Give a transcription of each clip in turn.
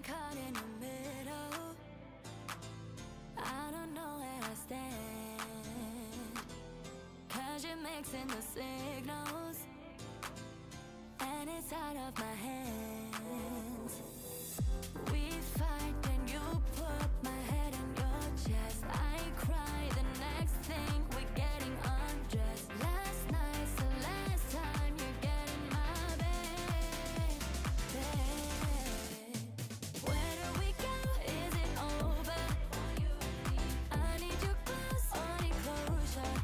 caught in the middle. I don't know where I stand, 'cause you're mixing the signals, and it's out of my hands. We fight and you put my head in your chest. I cry the next thing we're getting undressed. Last night's the last time you're getting my bed. Where do we go? Is it over? I need you close, I need closure.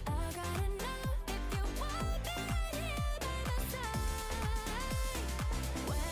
I gotta know if you want me here by my side. Where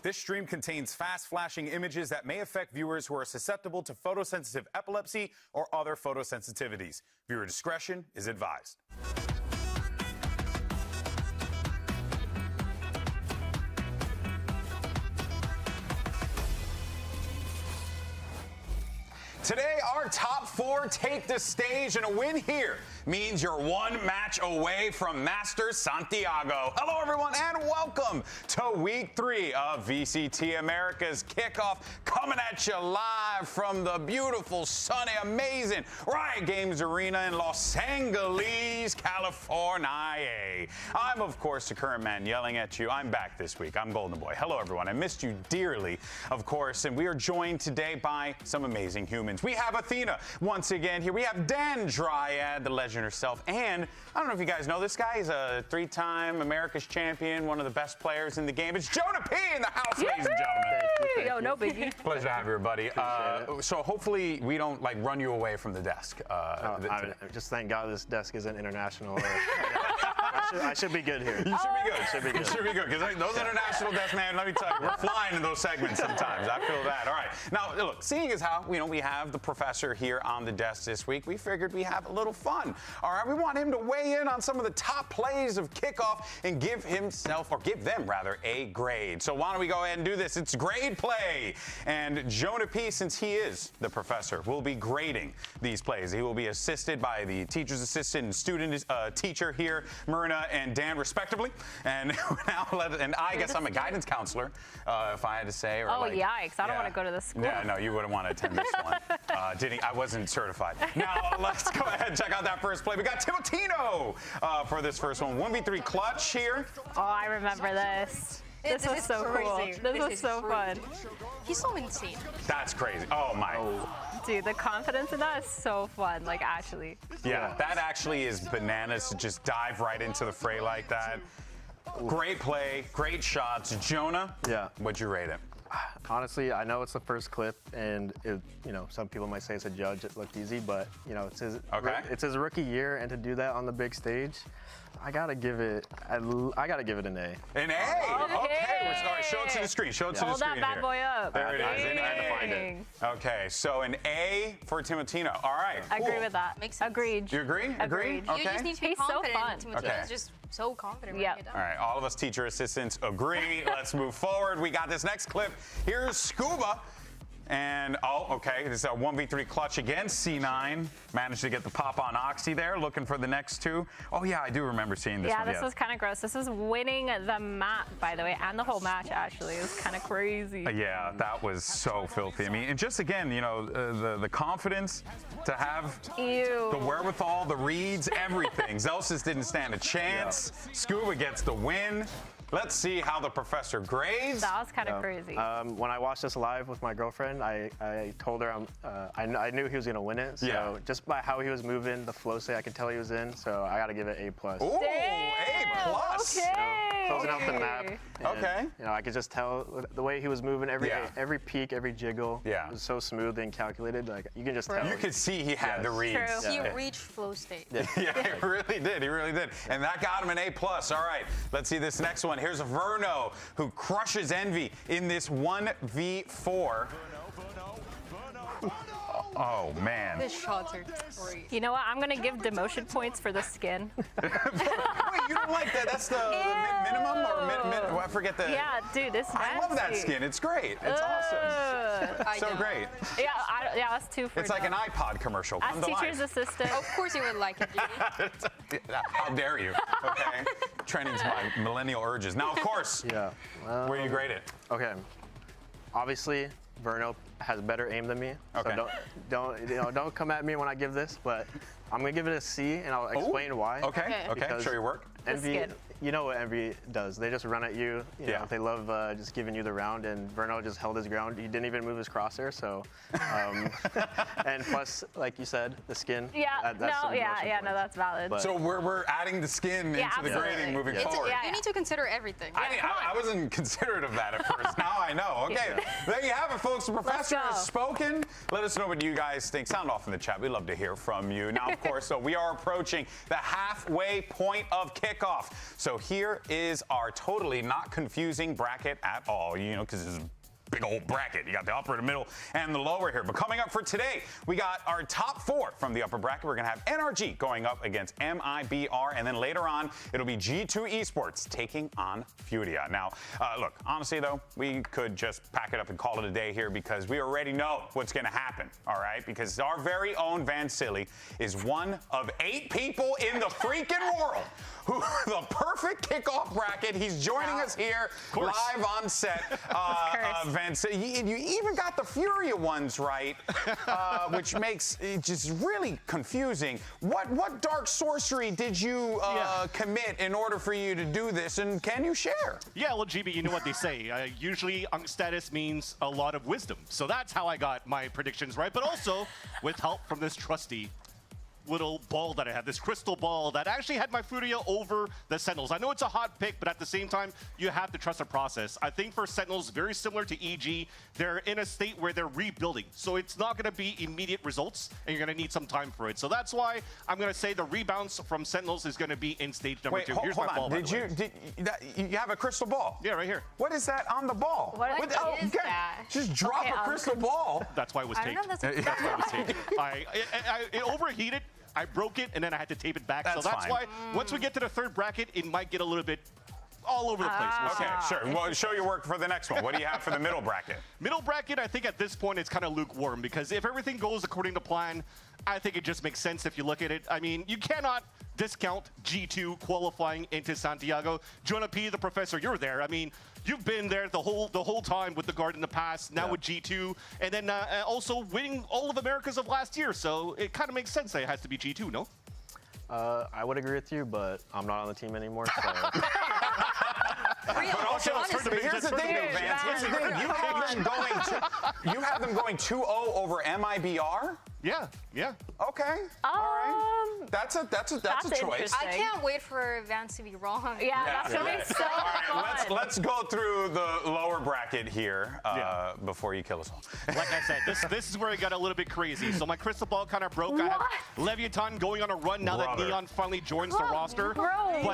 This stream contains fast flashing images that may affect viewers who are susceptible to photosensitive epilepsy or other photosensitivities. Viewer discretion is advised. Today, our top 4 take the stage, and a win here means you're 1 match away from Masters Santiago. Hello, everyone, and welcome to Week 3 of VCT Americas Kickoff, coming at you live from the beautiful, sunny, amazing Riot Games Arena in Los Angeles, California. I'm, of course, the current man yelling at you. I'm back this week. I'm Golden Boy. Hello, everyone. I missed you dearly, of course, and we are joined today by some amazing humans. We have Athena once again here. We have Dan Dryad, the legend herself, and I don't know if you guys know this guy. He's a 3-time America's champion, one of the best players in the game. It's Jonah P in the house, ladies and gentlemen. Yo, no biggie. Pleasure to have you, everybody. So hopefully we don't run you away from the desk. Just thank God this desk isn't international. I should be good here. You should be good. You should be good, because those international desks, man, let me tell you, we're flying in those segments sometimes. I feel that. All right. Now, look, seeing as how we have the professor here on the desk this week, we figured we have a little fun. All right, we want him to weigh in on some of the top plays of kickoff and give them a grade. So why don't we go ahead and do this? It's grade play. And Jonah P, since he is the professor, will be grading these plays. He will be assisted by the teacher's assistant and student teacher here, Myrna and Dan, respectively. And I guess I'm a guidance counselor, if I had to say. Or yikes. I don't want to go to this school. Yeah, no, you wouldn't want to attend this one. I wasn't certified. Now, let's go ahead and check out that first play. We got Timotino for this first one. 1v3 clutch here. Oh, I remember this. This was so cool. This was so fun. He's so insane. That's crazy. Oh, my. Dude, the confidence in that is so fun, actually. Yeah, that actually is bananas to just dive right into the fray like that. Great play, great shots. Jonah, what'd you rate it? Honestly, I know it's the first clip, and some people might say it's a judge. It looked easy, but it's his rookie year, and to do that on the big stage, I gotta give it an A. An A. Okay. Show it to the screen. Show it to the screen. Hold that bad boy up. There it is. I had to find it. Okay. So an A for Timotino. All right. Cool. Agree with that. Makes sense. Agreed. You agree? Agreed. Okay. You just need to be He's confident. so fun. Timotino's just so confident. Yep. When all right. All of us teacher assistants agree. Let's move forward. We got this next clip. Here's Scuba. And, this is a 1v3 clutch against C9. Managed to get the pop on Oxy there, looking for the next 2. Oh, yeah, I do remember seeing this one. Yeah, this was kind of gross. This is winning the map, by the way, and the whole match, actually. It was kind of crazy. Yeah, that was so filthy. I mean, and just, again, the confidence to have the wherewithal, the reads, everything. Zelsis didn't stand a chance. Yeah. Scuba gets the win. Let's see how the professor grades. That was kind of crazy. When I watched this live with my girlfriend, I told her I knew he was going to win it. So just by how he was moving, the flow state, I could tell he was in. So I got to give it A+. Ooh, A+. Okay. Closing out the map. And, okay. I could just tell the way he was moving, every peak, every jiggle. Yeah. It was so smooth and calculated. You can just tell. You could see he had the reads. True. He reached flow state. Yeah, he really did. He really did. And that got him an A+. All right, let's see this next one. Here's Verno, who crushes Envy in this 1v4. Oh, man. His shots are great. You know what? I'm going to give demotion points for the skin. Wait, you don't like that? That's the minimum? Or I forget the... Yeah, dude, this is nasty. I love that skin. It's great. It's awesome. So great. Yeah, that's 2 for It's like an iPod commercial. As teacher's assistant. Of course you would like it, Judy. How dare you? Okay. Training to my millennial urges. Now, of course, where do you grade it? Okay. Obviously, Verno has better aim than me. Okay. So don't come at me when I give this, but I'm gonna give it a C, and I'll explain why. Okay. Show your work. Envy, you know what Envy does. They just run at you. You know, they love just giving you the round, and Verno just held his ground. He didn't even move his crosshair, so. And plus, like you said, the skin. Yeah, that's valid. But, so we're adding the skin into the grading moving forward. You need to consider everything. I wasn't considerate of that at first. Now I know. Okay, there you have it, folks. The professor has spoken. Let us know what you guys think. Sound off in the chat. We'd love to hear from you. Now, of course, so we are approaching the halfway point of kickoff. So So here is our totally not confusing bracket at all, you know, because it's big old bracket. You got the upper, the middle, and the lower here. But coming up for today, we got our top 4 from the upper bracket. We're going to have NRG going up against MIBR, and then later on, it'll be G2 Esports taking on Furia. Now, look, honestly, though, we could just pack it up and call it a day here because we already know what's going to happen, all right? Because our very own Vansili is one of 8 people in the freaking world who the perfect kickoff bracket. He's joining us here live on set. You even got the Furia ones right, which makes it just really confusing. What dark sorcery did you commit in order for you to do this, and can you share? Yeah, well, GB, you know what they say. Usually, status means a lot of wisdom. So that's how I got my predictions right, but also with help from this trusty little ball that I had, this crystal ball that actually had my Furia over the Sentinels. I know it's a hot pick, but at the same time, you have to trust the process. I think for Sentinels, very similar to EG, they're in a state where they're rebuilding. So it's not going to be immediate results, and you're going to need some time for it. So that's why I'm going to say the rebounds from Sentinels is going to be in stage number 2. Here's my ball. You have a crystal ball? Yeah, right here. What is that on the ball? What is that? Just drop a crystal ball. That's why it was taped. That's why it was taped. It overheated. I broke it, and then I had to tape it back. That's that's why once we get to the 3rd bracket, it might get a little bit all over the place. We'll Okay, sure. Well, show your work for the next one. What do you have for the middle bracket? Middle bracket, I think at this point it's kind of lukewarm because if everything goes according to plan, I think it just makes sense if you look at it. I mean, you cannot discount G2 qualifying into Santiago. Jonah P, the professor, you're there. I mean, you've been there the whole time with the Guard in the past, now with G2, and then also winning all of Americas of last year. So it kind of makes sense that it has to be G2, no? I would agree with you, but I'm not on the team anymore, so... Here's the thing, Vance. Here's the thing. You have them going 2-0 over MIBR? Yeah. Okay. All right. That's a choice. I can't wait for Vance to be wrong. Yeah, that's going to be so fun. Let's go through the lower bracket here before you kill us all. Like I said, this is where it got a little bit crazy. So my crystal ball kind of broke. I have Leviathan going on a run now that Neon finally joins the roster. But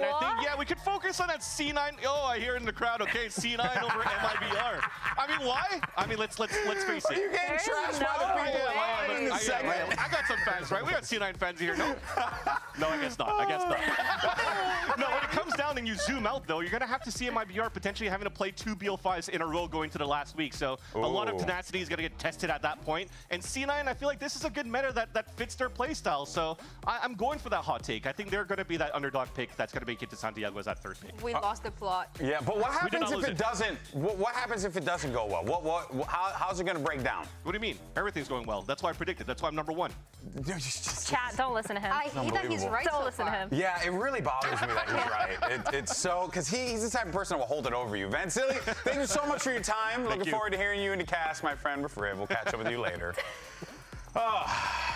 I think, we could focus on that C9. Oh, I hear in the crowd, okay, C9 over MIBR. I mean, why? I mean, let's face it. Are you getting trashed by the people in the segment? I got some fans, right? We got C9 fans here, no? No, I guess not. No, when it comes down and you zoom out, though, you're going to have to see MIBR potentially having to play 2 BO5s in a row going to the last week. So a lot of tenacity is going to get tested at that point. And C9, I feel like this is a good meta that fits their playstyle. So I'm going for that hot take. I think they're going to be that underdog pick that's going to make it to Santiago as that 3rd pick. We lost the plot. Yeah, but what happens if it doesn't? What happens if it doesn't go well? How's it going to break down? What do you mean? Everything's going well. That's why I predicted. That's why I'm number 1. Chat, don't listen to him. I hate that he's right. Don't listen to him. Yeah, it really bothers me that he's right. It's so, because he's the type of person that will hold it over you. Vansili, thank you so much for your time. Looking forward to hearing you in the cast, my friend. We'll catch up with you later.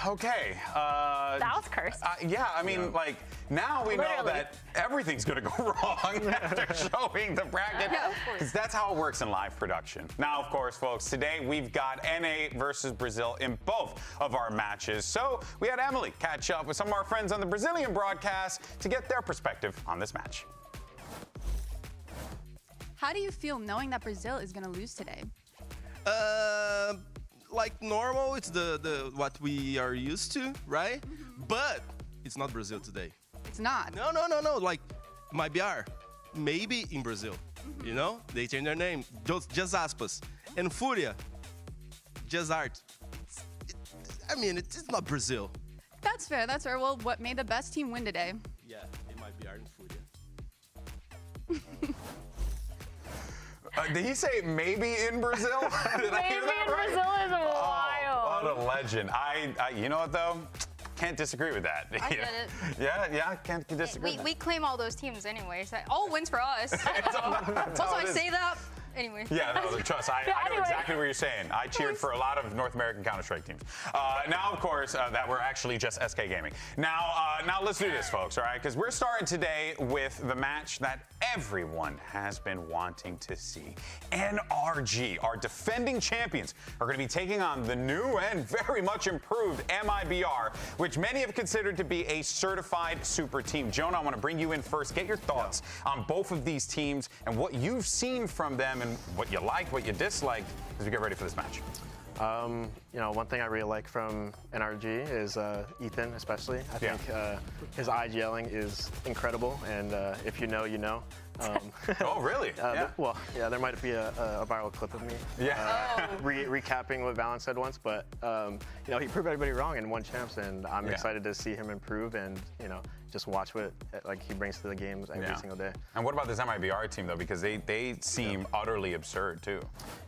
Okay. That was cursed. Yeah, I mean, like, now we know that everything's going to go wrong after showing the bracket. Because that's how it works in live production. Now, of course, folks, today we've got NA versus Brazil in both of our matches. So we had Emily catch up with some of our friends on the Brazilian broadcast to get their perspective on this match. How do you feel knowing that Brazil is going to lose today? Like normal, it's the what we are used to, right? But it's not Brazil today. It's not. No. Like MIBR, maybe in Brazil. You know, they changed their name. Just aspas. And Furia, just art. I mean, it's not Brazil. That's fair. Well, what made the best team win today? Yeah, it might be art and Furia. Did he say maybe in Brazil? Did I hear that right? Brazil is wild. What a legend. You know what, though? Can't disagree with that. I get it. Yeah, can't disagree with that. We claim all those teams anyway. So all wins for us. Also, I say that Anyway. Yeah, no, trust. I know anyway. exactly what you're saying. I cheered for a lot of North American Counter-Strike teams. Now, of course, that were actually just SK Gaming. Now let's do this, folks, all right? Because we're starting today with the match that everyone has been wanting to see. NRG, our defending champions, are going to be taking on the new and very much improved MIBR, which many have considered to be a certified super team. Jonah, I want to bring you in first. Get your thoughts on both of these teams and what you've seen from them and what you like, what you dislike as we get ready for this match. You know, one thing I really like from NRG is Ethan, especially. I think his IG-yelling is incredible, and if you know, you know. Oh, really? Well, yeah, there might be a viral clip of me recapping what Valen said once, but you know, he proved everybody wrong and won champs, and I'm excited to see him improve and, you know, just watch what he brings to the games every single day. And what about this MIBR team, though? Because they seem utterly absurd, too.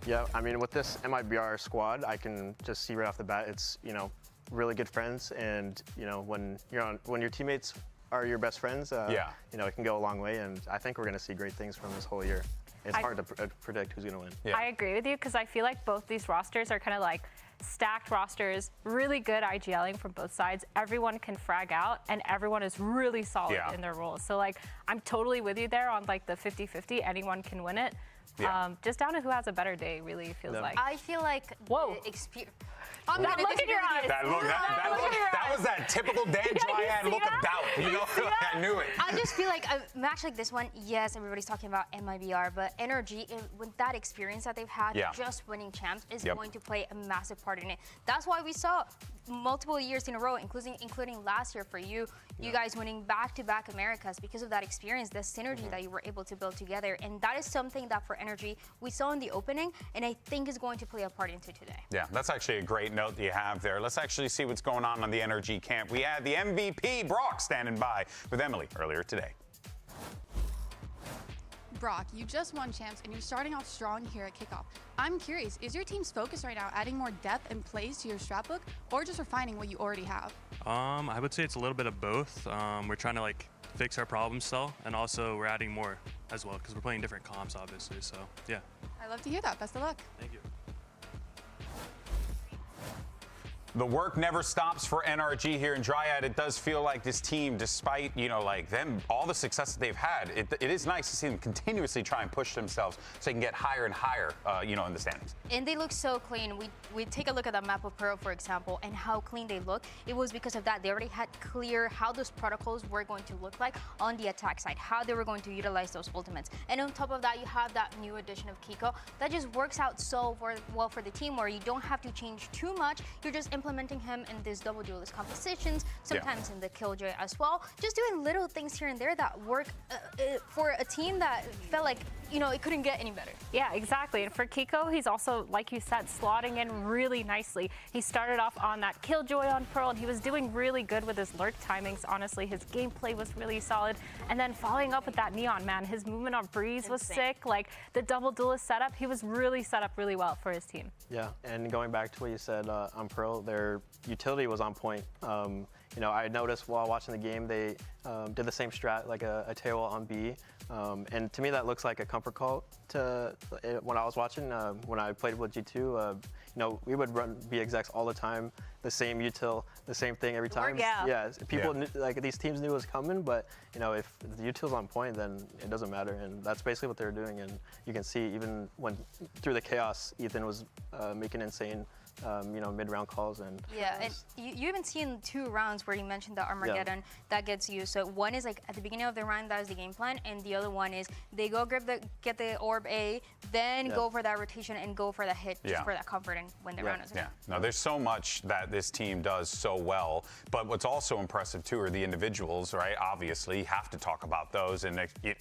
Yeah, I mean, with this MIBR squad, I can just see right off the bat, it's, you know, really good friends, and, you know, when your teammates are your best friends, you know, it can go a long way, and I think we're going to see great things from this whole year. It's hard to predict who's going to win. Yeah. I agree with you because I feel like both these rosters are kind of like stacked rosters, really good IGLing from both sides. Everyone can frag out, and everyone is really solid in their roles. So, like, I'm totally with you there on, like, the 50-50. Anyone can win it. Just down to who has a better day, really feels like. I feel like Whoa. the experience. That look in your eyes. That was that typical Dan Dryad look of doubt. You know, I knew it. I just feel like a match like this one, yes, everybody's talking about MIBR, but NRG, with that experience that they've had, just winning champs is going to play a massive part in it. That's why we saw multiple years in a row, including last year for you guys winning back-to-back Americas because of that experience, the synergy that you were able to build together. And that is something that for NRG we saw in the opening, and I think is going to play a part into today. Yeah, that's actually a great note that you have there. Let's actually see what's going on the NRG camp. We had the MVP, Brock, standing by with Emily earlier today. Brock, you just won champs and you're starting off strong here at Kickoff. I'm curious, is your team's focus right now adding more depth and plays to your strat book, or just refining what you already have? I would say it's a little bit of both. We're trying to like fix our problem still, and also we're adding more as well because we're playing different comps, obviously. So yeah. I love to hear that. Best of luck. Thank you. The work never stops for NRG here in Dryad. It does feel like this team, despite, you know, like them, all the success that they've had, it is nice to see them continuously try and push themselves so they can get higher and higher, you know, in the standings. And they look so clean. We take a look at that map of Pearl, for example, and how clean they look. It was because of that. They already had clear how those protocols were going to look like on the attack side, how they were going to utilize those ultimates. And on top of that, you have that new addition of Kiko that just works out so well for the team, where you don't have to change too much. You're just implementing him in these double duelist compositions, sometimes in the Killjoy as well. Just doing little things here and there that work for a team that felt like, you know, it couldn't get any better. Yeah, exactly. And for Kiko, he's also, like you said, slotting in really nicely. He started off on that Killjoy on Pearl, and he was doing really good with his lurk timings. Honestly, his gameplay was really solid. And then following up with that Neon, man, his movement on Breeze was sick. Like, the double duelist setup, he was really set up really well for his team. Yeah, and going back to what you said on Pearl, their utility was on point. You know, I noticed while watching the game, they did the same strat, like a tail on B. And to me, that looks like a comfort call to when I was watching. When I played with G2, you know, we would run B execs all the time, the same util, the same thing every time. Yeah, people knew, like, these teams knew it was coming, but you know, if the util's on point, then it doesn't matter, and that's basically what they were doing. And you can see even when through the chaos, Ethan was making insane, you know, mid-round calls. And and you even seen 2 rounds where you mentioned the Armageddon that gets you. So one is like at the beginning of the round, that is the game plan, and the other one is they go get the orb A, then go for that rotation and go for the hit just for that comfort and win the round as well. No, there's so much that this team does so well, but what's also impressive too are the individuals, right? Obviously, you have to talk about those, and you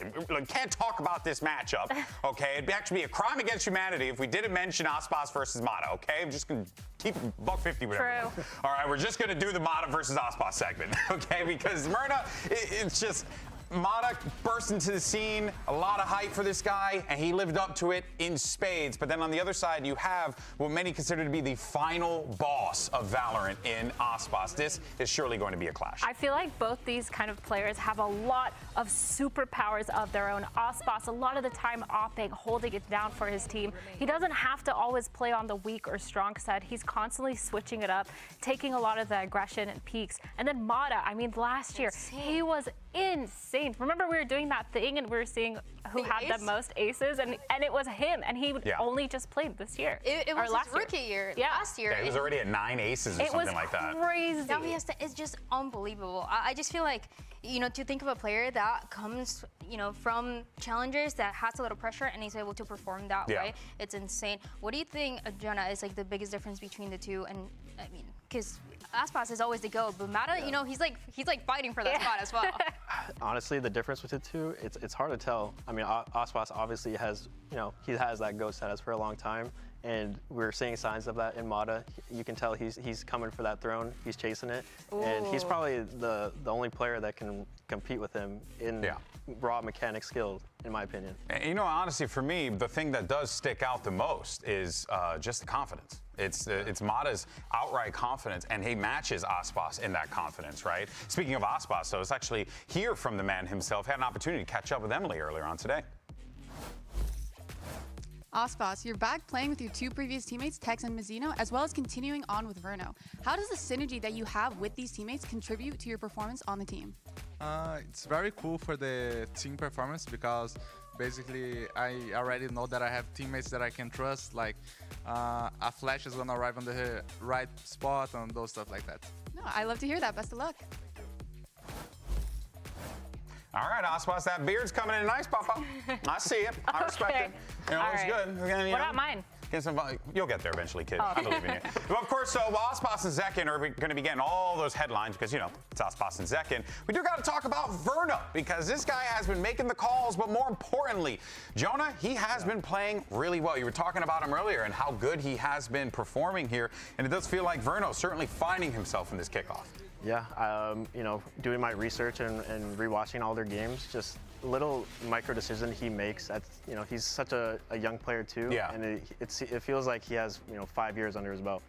can't talk about this matchup, okay? It'd actually be a crime against humanity if we didn't mention Aspas versus Mata, okay? I'm just gonna keep $150 whatever. True. All right, we're just gonna do the Mata versus Aspas segment, okay? Because Myrna, it's just, Mata burst into the scene, a lot of hype for this guy, and he lived up to it in spades. But then on the other side, you have what many consider to be the final boss of Valorant in Aspas. This is surely going to be a clash. I feel like both these kind of players have a lot of superpowers of their own. Aspas, a lot of the time opping, holding it down for his team. He doesn't have to always play on the weak or strong side. He's constantly switching it up, taking a lot of the aggression and peaks. And then Mata, I mean, last year, he was insane. Remember, we were doing that thing and we were seeing who had the most aces, and it was him, and he only just played this year. It was his rookie year, last year. Yeah, he was already at 9 aces or something like that. It was crazy. Now he has to, it's just unbelievable. I just feel like, you know, to think of a player that comes, you know, from challengers that has a little pressure and he's able to perform that way, it's insane. What do you think, Jonah, is like the biggest difference between the two? And I mean, because Aspas is always the GOAT, but Mata, you know, he's like fighting for that spot as well. Honestly, the difference with the two, it's hard to tell. I mean, Aspas obviously has, you know, he has that GOAT status for a long time, and we're seeing signs of that in Mata. You can tell he's coming for that throne. He's chasing it, and he's probably the only player that can compete with him in raw mechanic skill, in my opinion. And, you know, honestly, for me, the thing that does stick out the most is just the confidence. It's Mata's outright confidence, and he matches Aspas in that confidence, right? Speaking of Aspas, though, let's actually hear from the man himself. Had an opportunity to catch up with Emily earlier on today. Aspas, you're back playing with your two previous teammates, Tex and Mizzino, as well as continuing on with Verno. How does the synergy that you have with these teammates contribute to your performance on the team? It's very cool for the team performance because basically I already know that I have teammates that I can trust, like a flash is gonna arrive on the right spot and those stuff like that. No, I love to hear that. Best of luck. All right, Aspas, that beard's coming in nice, Papa. I see it. I respect it. You know, it's good. What about mine? You'll get there eventually, kid. I believe in you. Well, of course, so Aspas and Zekin are going to be getting all those headlines because, you know, it's Aspas and Zekin. We do got to talk about Verno because this guy has been making the calls, but more importantly, Jonah, he has been playing really well. You were talking about him earlier and how good he has been performing here, and it does feel like Verno's certainly finding himself in this kickoff. Yeah, you know, doing my research and rewatching all their games, just little micro decision he makes. You know, he's such a young player too, and it feels like he has, you know, 5 years under his belt.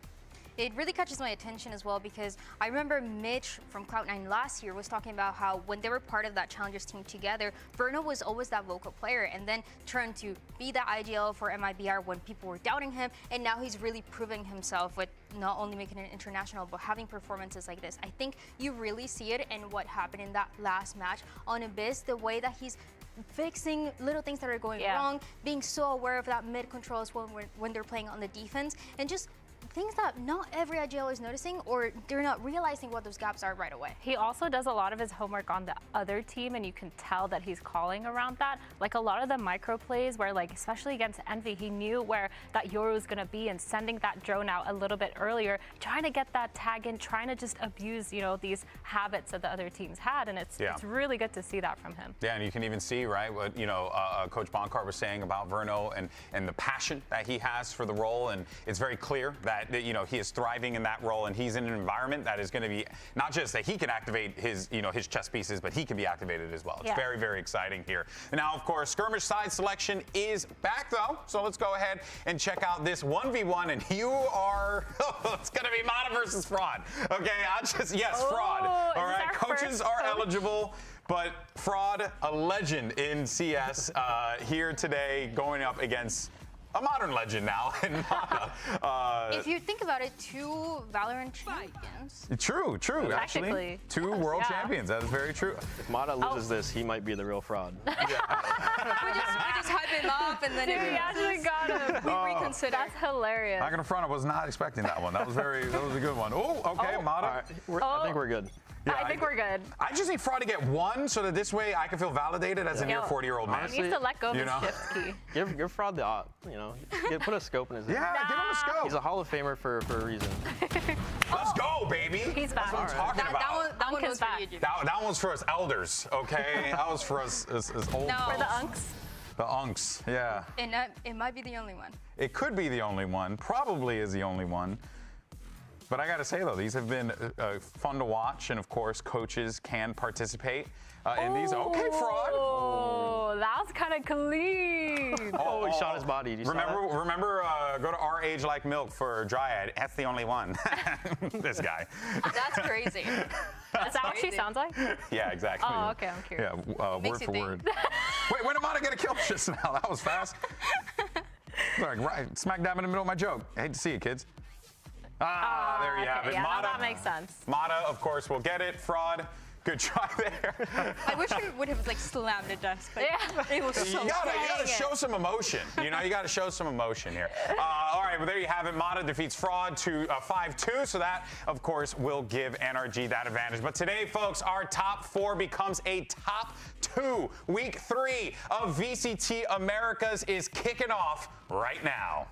It really catches my attention as well because I remember Mitch from Cloud9 last year was talking about how when they were part of that Challengers team together, Verno was always that vocal player and then turned to be the IGL for MIBR when people were doubting him, and now he's really proving himself with not only making it international but having performances like this. I think you really see it in what happened in that last match on Abyss, the way that he's fixing little things that are going wrong, being so aware of that mid control as well when they're playing on the defense, and just things that not every IGL is noticing, or they're not realizing what those gaps are right away. He also does a lot of his homework on the other team, and you can tell that he's calling around that. Like a lot of the micro plays where, like, especially against Envy, he knew where that Yoru was going to be and sending that drone out a little bit earlier, trying to get that tag in, trying to just abuse, you know, these habits that the other teams had, and it's really good to see that from him. Yeah, and you can even see, right, what, you know, Coach Bonkart was saying about Verno and the passion that he has for the role, and it's very clear that, you know, he is thriving in that role, and he's in an environment that is going to be not just that he can activate his, you know, his chess pieces, but he can be activated as well. It's very, very exciting here. And now, of course, skirmish side selection is back, though, so let's go ahead and check out this 1v1, and you are, it's going to be Mata versus Fraud. Okay, Fraud. All right, coaches are eligible. But Fraud, a legend in CS, here today going up against a modern legend now in Mata. If you think about it, 2 Valorant champions. True, actually. 2 world champions, that is very true. If Mata loses this, he might be the real Fraud. we just hype him up and then we actually got him. We reconsider. That's hilarious. Not gonna front, I was not expecting that one. That was a good one. Oh, okay, Mata. Right. I think we're good. Yeah, I think we're good. I just need Fraud to get 1 so that this way I can feel validated as a near 40-year-old man. He needs to let go of his shift key. Give Fraud the you know, put a scope in his head. Yeah, give him a scope. He's a Hall of Famer for a reason. Let's go, baby. He's back. That's what I'm talking about. That one was for you, Jimmy. That one's for us elders, okay? That was for us as old. No. For the unks. The unks, yeah. And it might be the only one. It could be the only one. Probably is the only one. But I got to say, though, these have been fun to watch, and of course, coaches can participate in these. Okay, fraud. Oh, that was kind of clean. Oh, he shot his body. Did you saw that? Remember, go to Our Age Like Milk for Dryad. That's the only one. This guy. That's crazy. Is that what she sounds like? Yeah, exactly. Oh, okay, I'm curious. Yeah, word for word. Wait, when am I get a kill just now? That was fast. Sorry, right smack dab in the middle of my joke. I hate to see it, kids. There you have it. Yeah, Mata, that makes sense. Mata, of course, will get it. Fraud. Good try there. I wish we would have like slammed the desk, but it was so You gotta show some emotion. You know, you gotta show some emotion here. All right, well, there you have it. Mata defeats Fraud to 5-2, so that, of course, will give NRG that advantage. But today, folks, our top 4 becomes a top 2. Week 3 of VCT Americas is kicking off right now.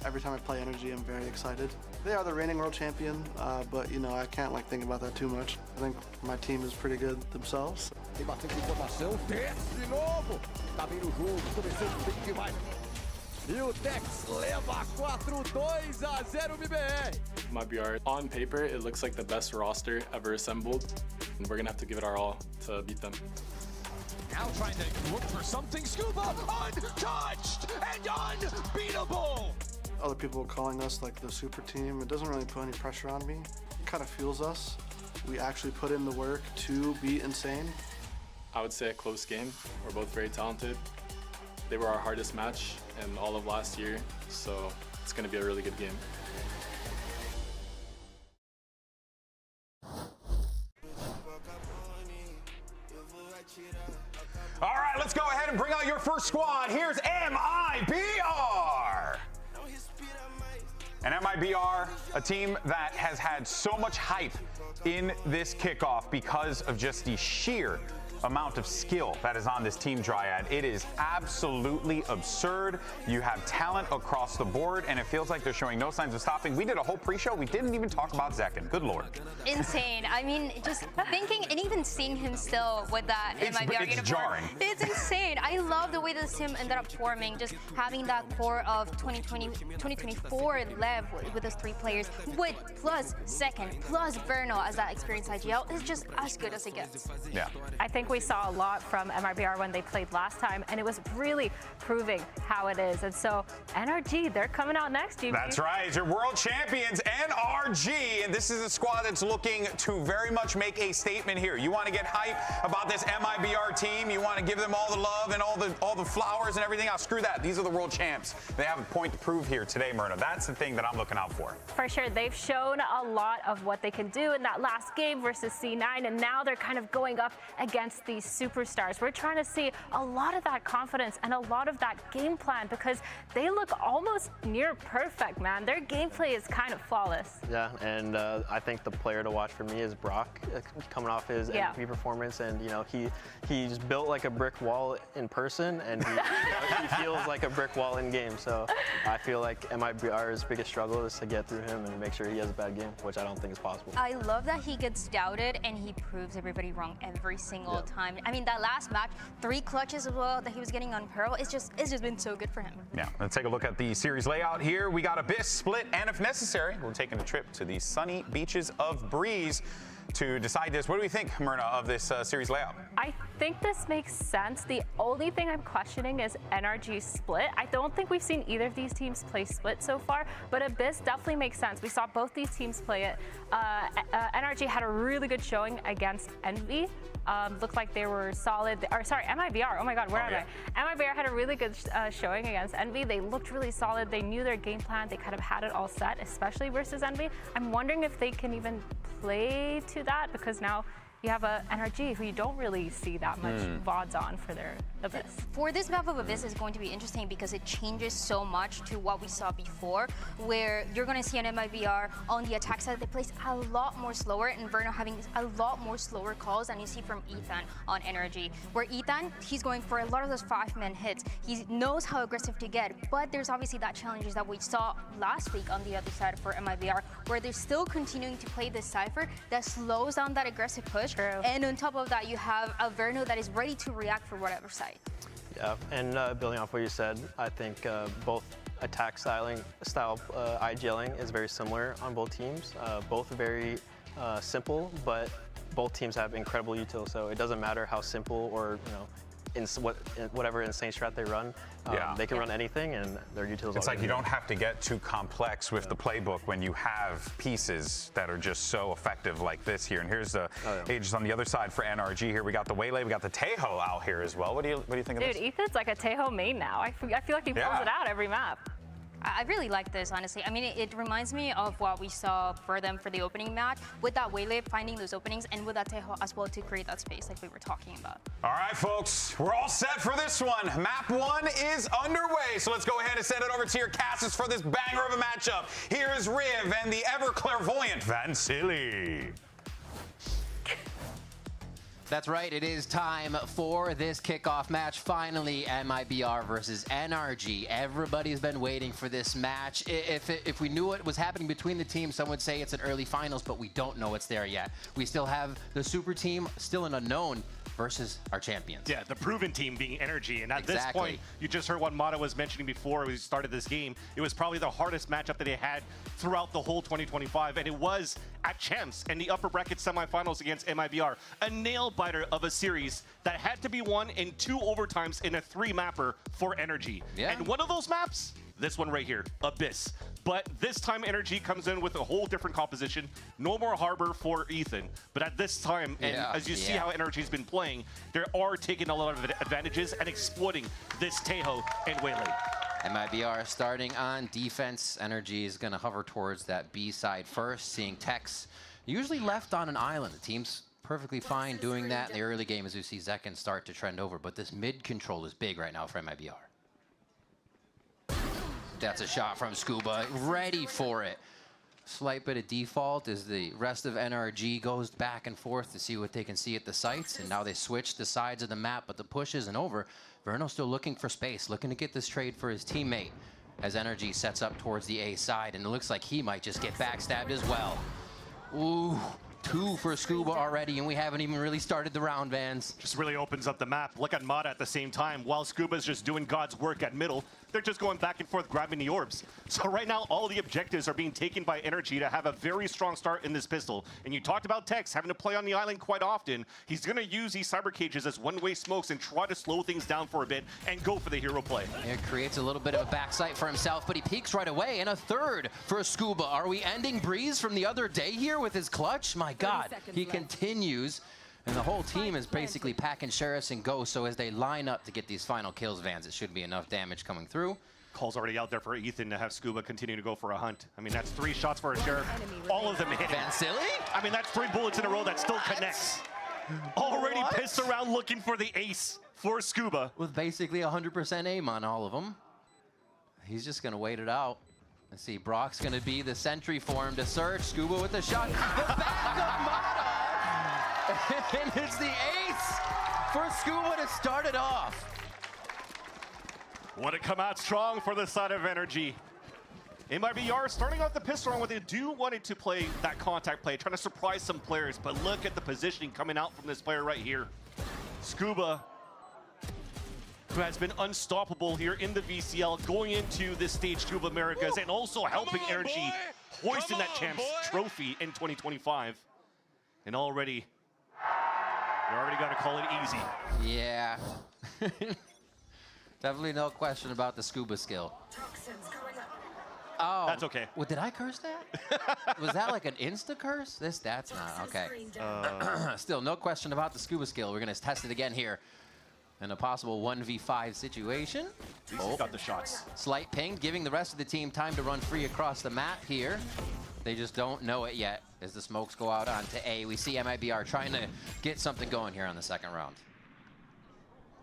Every time I play Energy, I'm very excited. They are the reigning world champion, but you know, I can't think about that too much. I think my team is pretty good themselves. Tem bastante informação. Desce de novo. Tá vindo o jogo. Começando bem demais. E o Tex leva 4-2-0 BBR. MyBR, on paper, it looks like the best roster ever assembled. And we're gonna have to give it our all to beat them. Now trying to look for something. Scuba untouched and unbeatable. Other people calling us like the super team, it doesn't really put any pressure on me. It kind of fuels us. We actually put in the work to be insane. I would say a close game. We're both very talented. They were our hardest match in all of last year, so it's going to be a really good game. All right, let's go ahead and bring out your first squad. Here's MIBR. And MIBR, a team that has had so much hype in this kickoff because of just the sheer amount of skill that is on this team, Dryad. It is absolutely absurd. You have talent across the board, and it feels like they're showing no signs of stopping. We did a whole pre-show. We didn't even talk about Zekin. Good Lord. Insane. I mean, just thinking and even seeing him still with that MIBR uniform. Jarring. It's insane. I love the way this team ended up forming, just having that core of 2024 Lev with those 3 players, with plus Second, plus Verno as that experienced IGL is just as good as it gets. Yeah. I think we saw a lot from MIBR when they played last time, and it was really proving how it is. And so NRG, they're coming out next, GB. That's right. Your world champions, NRG. And this is a squad that's looking to very much make a statement here. You want to get hype about this MIBR team. You want to give them all the love and all the flowers and everything else. Screw that. These are the world champs. They have a point to prove here today, Myrna. That's the thing that I'm looking out for. For sure. They've shown a lot of what they can do in that last game versus C9, and now they're kind of going up against these superstars. We're trying to see a lot of that confidence and a lot of that game plan because they look almost near perfect, man. Their gameplay is kind of flawless. Yeah, and I think the player to watch for me is Brock, coming off his MVP performance, and you know he's built like a brick wall in person, and he feels like a brick wall in game. So I feel like MIBR's biggest struggle is to get through him and make sure he has a bad game, which I don't think is possible. I love that he gets doubted and he proves everybody wrong every single time. I mean, that last match, 3 clutches as well that he was getting on Pearl, it's just been so good for him. Yeah, let's take a look at the series layout here. We got Abyss, Split, and if necessary, we're taking a trip to the sunny beaches of Breeze to decide this. What do we think, Myrna, of this series layout? I think this makes sense. The only thing I'm questioning is NRG Split. I don't think we've seen either of these teams play Split so far, but Abyss definitely makes sense. We saw both these teams play it. NRG had a really good showing against Envy. Looked like they were solid. Or sorry, MIBR. Oh my God, where am I? MIBR had a really good showing against Envy. They looked really solid. They knew their game plan. They kind of had it all set, especially versus Envy. I'm wondering if they can even play to that because now you have a NRG who you don't really see that much VODs on for their Abyss. For this map of Abyss is going to be interesting because it changes so much to what we saw before, where you're going to see an MIBR on the attack side. They place a lot more slower, and Verno having a lot more slower calls than you see from Ethan on NRG. Where Ethan, he's going for a lot of those 5-man hits. He knows how aggressive to get, but there's obviously that challenges that we saw last week on the other side for MIBR, where they're still continuing to play this Cypher that slows down that aggressive push. True. And on top of that, you have a Verno that is ready to react for whatever side. Yeah, and building off what you said, I think both attack style IGLing is very similar on both teams. Both very simple, but both teams have incredible util. So it doesn't matter how simple or whatever insane strat they run. They can run anything, and their utils. It's like you don't have to get too complex with the playbook when you have pieces that are just so effective like this here. And here's the Aegis on the other side for NRG. Here we got the Waylay, we got the Tejo out here as well. What do you think of this? Dude, Ethan's like a Tejo main now. I feel like he pulls it out every map. I really like this, honestly. I mean, it reminds me of what we saw for them for the opening match, with that Waylay finding those openings, and with that Tejo as well to create that space like we were talking about. All right, folks, we're all set for this one. Map 1 is underway, so let's go ahead and send it over to your casters for this banger of a matchup. Here is Riv and the ever-clairvoyant Vansili. That's right, it is time for this kickoff match. Finally, MIBR versus NRG. Everybody's been waiting for this match. If we knew what was happening between the teams, some would say it's an early finals, but we don't know it's there yet. We still have the super team, still an unknown, versus our champions. Yeah, the proven team being NRG. And at this point, you just heard what Mata was mentioning before we started this game. It was probably the hardest matchup that they had throughout the whole 2025. And it was at Champs in the upper bracket semifinals against MIBR. A nail-biter of a series that had to be won in 2 overtimes in a 3-mapper for NRG. Yeah. And one of those maps, this one right here, Abyss. But this time NRG comes in with a whole different composition. No more Harbor for Ethan. But at this time, and as you see how NRG's been playing, they are taking a lot of advantages and exploiting this Tejo and Waylay. MIBR starting on defense. NRG is going to hover towards that B side first, seeing Tex usually left on an island. The team's perfectly fine doing that in the early game as we see Zekken start to trend over. But this mid control is big right now for MIBR. That's a shot from Scuba, ready for it. Slight bit of default as the rest of NRG goes back and forth to see what they can see at the sites, and now they switch the sides of the map, but the push isn't over. Verno still looking for space, looking to get this trade for his teammate as NRG sets up towards the A side, and it looks like he might just get backstabbed as well. Ooh. 2 for Scuba already, and we haven't even really started the round, Vans. Just really opens up the map. Look at Mata at the same time. While Scuba's just doing God's work at middle, they're just going back and forth grabbing the orbs. So right now, all the objectives are being taken by NRG to have a very strong start in this pistol. And you talked about Tex having to play on the island quite often. He's going to use these cyber cages as one-way smokes and try to slow things down for a bit and go for the hero play. It creates a little bit of a backside for himself, but he peeks right away, and a third for Scuba. Are we ending Breeze from the other day here with his clutch? My God, he continues, and the whole team is basically packing Sheriffs and Ghosts, so as they line up to get these final kills, Vans, it should be enough damage coming through. Call's already out there for Ethan to have Scuba continue to go for a hunt. I mean, that's 3 shots for a Sheriff, all of them hit. Vansili? I mean, that's 3 bullets in a row that still connects. Already pissed around looking for the ace for Scuba. With basically 100% aim on all of them. He's just going to wait it out. Let's see, Brock's going to be the sentry for him to search. Scuba with the shot. The backup Mata! And it's the ace for Scuba to start it off. Want to come out strong for the side of NRG. MIBR starting off the pistol round, what they do wanted to play that contact play, trying to surprise some players, but look at the positioning coming out from this player right here. Scuba, who has been unstoppable here in the VCL, going into this stage 2 of Americas, and also helping NRG hoisting that Champs trophy in 2025. And already, you're already going to call it easy. Yeah. Definitely no question about the Scuba skill. Oh. That's okay. Well, did I curse that? Was that like an insta curse? That's not. Okay. Still, no question about the Scuba skill. We're going to test it again here. in a possible 1v5 situation. He's got the shots. Slight ping, giving the rest of the team time to run free across the map here. They just don't know it yet as the smokes go out onto A. We see MIBR trying to get something going here on the second round.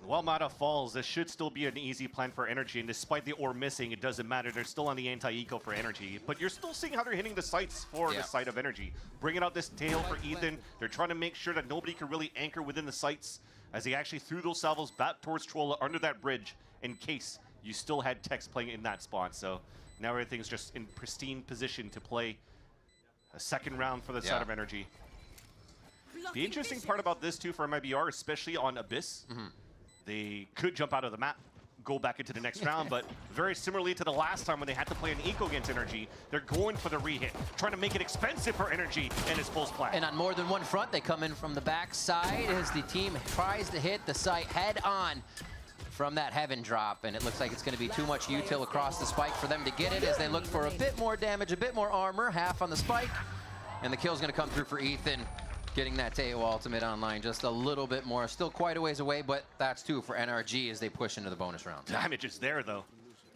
While Mata falls, this should still be an easy plan for Energy, and despite the ore missing, it doesn't matter. They're still on the anti-eco for Energy, but you're still seeing how they're hitting the sights for the site of Energy. Bringing out this tail for Ethan. They're trying to make sure that nobody can really anchor within the sights as he actually threw those salvos back towards Trolla under that bridge in case you still had Tex playing in that spot. So now everything's just in pristine position to play a second round for the side of Energy. The interesting part about this too for MIBR, especially on Abyss, they could jump out of the map, go back into the next round, but very similarly to the last time when they had to play an eco against Energy, they're going for the re-hit, trying to make it expensive for Energy and his pulse plan. And on more than one front, they come in from the back side as the team tries to hit the site head on from that heaven drop, and it looks like it's going to be too much util across the spike for them to get it as they look for a bit more damage, a bit more armor, half on the spike, and the kill's going to come through for Ethan. Getting that Teo ultimate online just a little bit more. Still quite a ways away, but that's two for NRG as they push into the bonus round. Damage is there, though.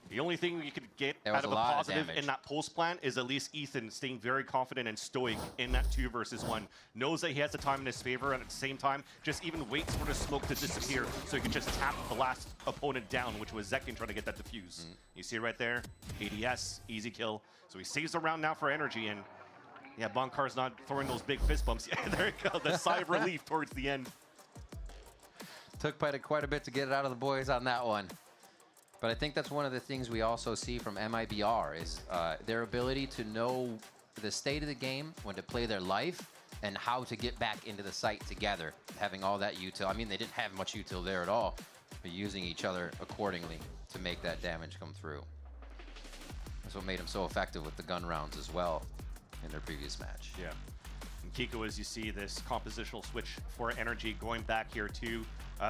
The only thing you could get out of a positive in that pulse plan is at least Ethan staying very confident and stoic in that 2 versus 1. Knows that he has the time in his favor, and at the same time, just even waits for the smoke to disappear so he can just tap the last opponent down, which was Zekin trying to get that defuse. You see it right there? ADS, easy kill. So he saves the round now for Energy, and yeah, Bonkar's not throwing those big fist bumps. Yeah, there you go. The sigh of relief towards the end. Took quite a bit to get it out of the boys on that one. But I think that's one of the things we also see from MIBR is their ability to know the state of the game, when to play their life, and how to get back into the site together. Having all that util. I mean, they didn't have much util there at all, but using each other accordingly to make that damage come through. That's what made them so effective with the gun rounds as well in their previous match. Yeah. And Kiko, as you see this compositional switch for Energy going back here to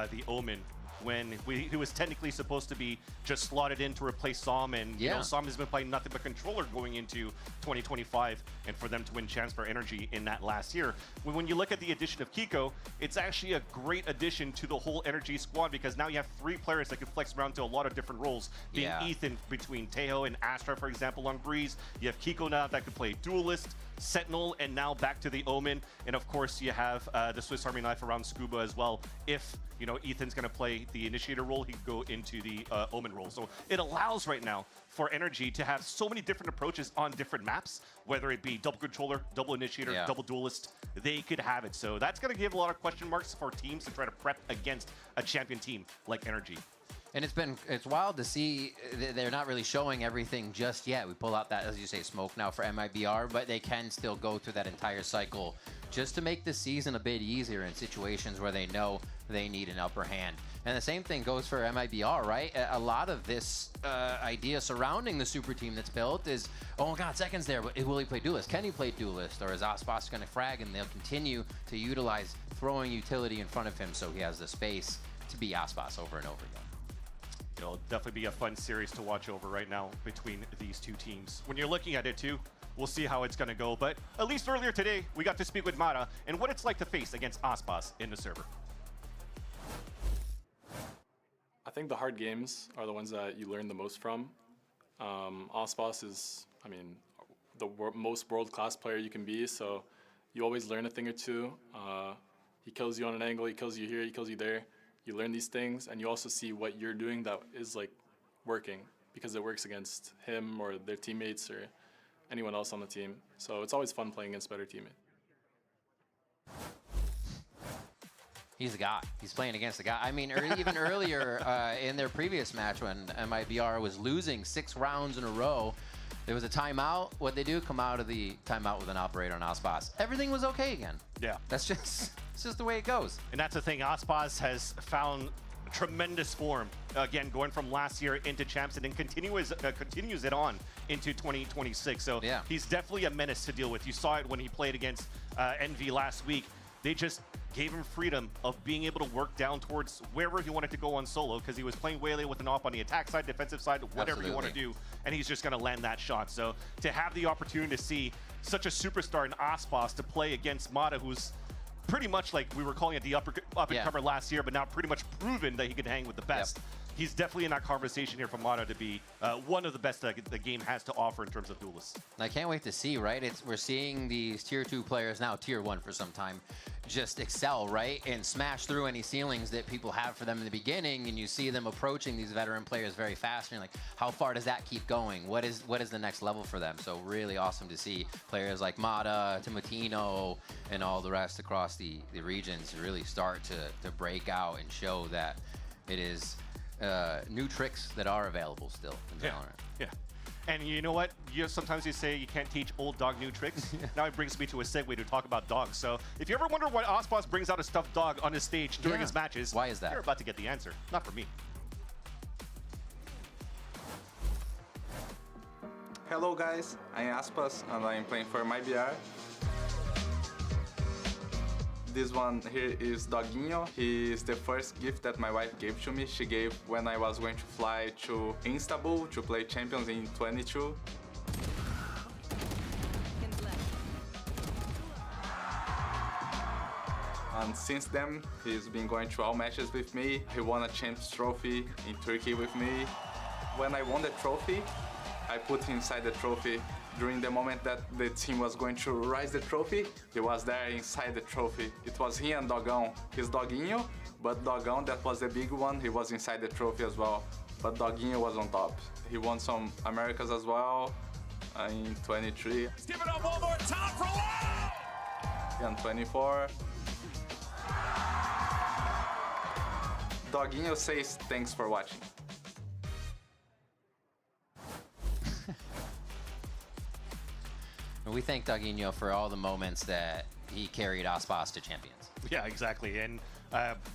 the Omen, when he was technically supposed to be just slotted in to replace Som, and you know, Som has been playing nothing but controller going into 2025, and for them to win chance for Energy in that last year. When you look at the addition of Kiko, it's actually a great addition to the whole Energy squad, because now you have 3 players that can flex around to a lot of different roles, being Ethan between Tejo and Astra, for example, on Breeze. You have Kiko now that can play Duelist, Sentinel, and now back to the Omen. And of course, you have the Swiss Army knife around Scuba as well. If you know Ethan's going to play the Initiator role, he can go into the Omen role. So it allows right now for Energy to have so many different approaches on different maps, whether it be double controller, double Initiator, double Duelist, they could have it. So that's going to give a lot of question marks for teams to try to prep against a champion team like Energy. And it's wild to see they're not really showing everything just yet. We pull out that, as you say, smoke now for MIBR, but they can still go through that entire cycle just to make the season a bit easier in situations where they know they need an upper hand. And the same thing goes for MIBR, right? A lot of this idea surrounding the super team that's built is, oh my God, Zekin's there, but will he play Duelist? Can he play Duelist? Or is Aspas going to frag? And they'll continue to utilize throwing utility in front of him so he has the space to be Aspas over and over again. It'll definitely be a fun series to watch over right now between these two teams. When you're looking at it too, we'll see how it's going to go. But at least earlier today, we got to speak with Mata and what it's like to face against Aspas in the server. I think the hard games are the ones that you learn the most from. Aspas is, I mean, the most world-class player you can be, so you always learn a thing or two. He kills you on an angle, he kills you here, he kills you there. You learn these things, and you also see what you're doing that is like working, because it works against him or their teammates or anyone else on the team. So it's always fun playing against better teammates. He's the guy. He's playing against the guy. I mean, even earlier in their previous match when MIBR was losing 6 rounds in a row, there was a timeout. What'd they do? Come out of the timeout with an operator on Aspas. Everything was okay again. Yeah. That's just... It's just the way it goes. And that's the thing. Aspas has found tremendous form. Again, going from last year into champs and then continues it on into 2026. So he's definitely a menace to deal with. You saw it when he played against Envy last week. They just gave him freedom of being able to work down towards wherever he wanted to go on solo, because he was playing Waylay with an op on the attack side, defensive side, whatever you want to do, and he's just going to land that shot. So to have the opportunity to see such a superstar in Aspas to play against Mata, who's pretty much like we were calling it the up-and-comer last year, but now pretty much proven that he can hang with the best. He's definitely in that conversation here for Mata to be one of the best that the game has to offer in terms of duelists. I can't wait to see, right? We're seeing these tier 2 players, now tier 1 for some time, just excel, right? And smash through any ceilings that people have for them in the beginning, and you see them approaching these veteran players very fast, and you're like, how far does that keep going? What is the next level for them? So really awesome to see players like Mata, Timotino, and all the rest across the regions really start to break out and show that it is new tricks that are available still in VALORANT. Yeah. And you know what? Sometimes you say you can't teach old dog new tricks. Now it brings me to a segue to talk about dogs. So if you ever wonder why Ospas brings out a stuffed dog on his stage during his matches, why is that? You're about to get the answer. Not for me. Hello guys, I'm Aspas and I'm playing for MyBR. This one here is Doguinho. He is the first gift that my wife gave to me. She gave when I was going to fly to Istanbul to play Champions in 22. And since then, he's been going to all matches with me. He won a Champions trophy in Turkey with me. When I won the trophy, I put him inside the trophy. During the moment that the team was going to raise the trophy, he was there inside the trophy. It was he and Dogão. He's Doguinho, but Dogão, that was the big one, he was inside the trophy as well. But Doguinho was on top. He won some Americas as well in 23. Let's give it up one more time for Wow! And 24. Doguinho says thanks for watching. We thank Doguinho for all the moments that he carried Ospas to champions. Yeah, exactly. And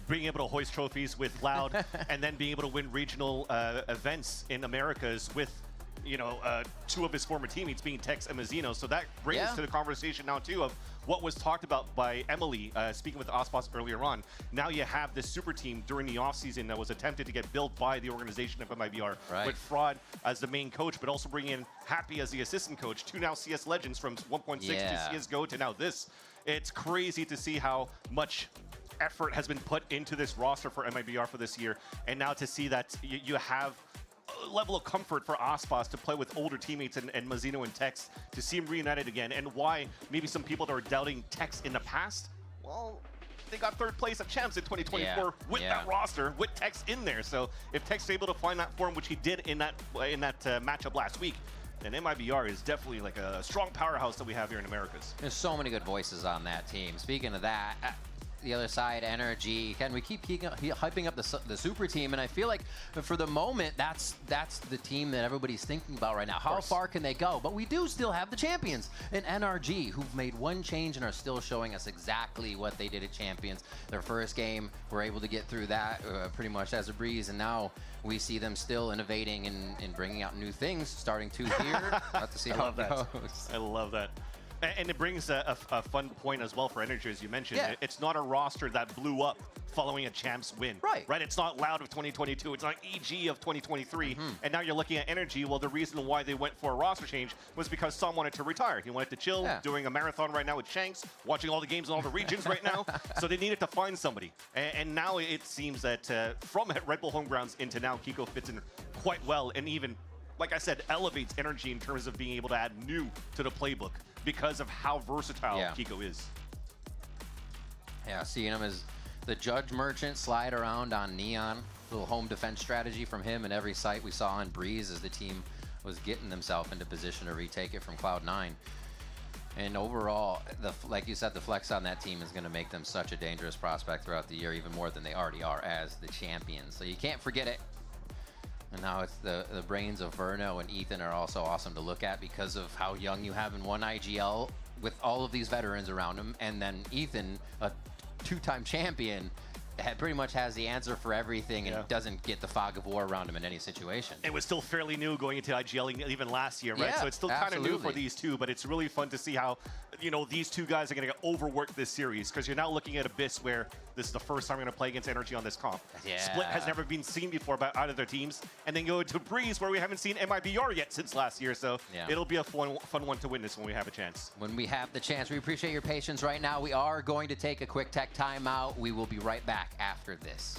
being able to hoist trophies with Loud and then being able to win regional events in Americas with, you know, 2 of his former teammates being Tex and Mazzino. So that brings us to the conversation now, too, of what was talked about by Emily, speaking with Ospas earlier on. Now you have this super team during the offseason that was attempted to get built by the organization of MIBR, with Fraud as the main coach, but also bringing in Happy as the assistant coach, 2 now CS legends from 1.6 to CSGO to now this. It's crazy to see how much effort has been put into this roster for MIBR for this year, and now to see that you have a level of comfort for Ospas to play with older teammates and Mazzino and Tex to see him reunited again, and why maybe some people that were doubting Tex in the past, well, they got 3rd place at Champs in 2024 with that roster, with Tex in there. So if Tex is able to find that form, which he did in that matchup last week, then MIBR is definitely like a strong powerhouse that we have here in Americas. There's so many good voices on that team. Speaking of that, the other side, Energy, Ken, we keep hyping up the super team, and I feel like for the moment, that's the team that everybody's thinking about right now. How far can they go? But we do still have the champions in NRG, who've made one change and are still showing us exactly what they did at Champions. Their first game, we're able to get through that pretty much as a breeze, and now we see them still innovating and bringing out new things, starting 2 here. Have to see how it goes. I love that. And it brings a fun point as well for Energy, as you mentioned. It's not a roster that blew up following a Champs win. Right? It's not Loud of 2022. It's not EG of 2023. And now you're looking at Energy. Well, the reason why they went for a roster change was because Sam wanted to retire. He wanted to chill, doing a marathon right now with Shanks, watching all the games in all the regions right now. So they needed to find somebody. And now it seems that from Red Bull home grounds into now, Kiko fits in quite well, and even, like I said, elevates Energy in terms of being able to add new to the playbook, because of how versatile Kiko is. Yeah, seeing him as the Judge Merchant slide around on Neon. Little home defense strategy from him in every site we saw on Breeze as the team was getting themselves into position to retake it from Cloud9. And overall, like you said, the flex on that team is going to make them such a dangerous prospect throughout the year, even more than they already are as the champions. So you can't forget it. And now it's the brains of Verno and Ethan are also awesome to look at because of how young you have in one IGL with all of these veterans around him. And then Ethan, a 2-time champion, pretty much has the answer for everything and doesn't get the fog of war around him in any situation. It was still fairly new going into IGL even last year, right? Yeah, So it's still kind of new for these two, but it's really fun to see how, you know, these two guys are going to get overworked this series, because you're now looking at Abyss, where this is the first time we're going to play against Energy on this comp. Yeah. Split has never been seen before by either of their teams, and then go to Breeze, where we haven't seen MIBR yet since last year, so it'll be a fun one to witness when we have a chance. When we have the chance. We appreciate your patience right now. We are going to take a quick tech timeout. We will be right back after this.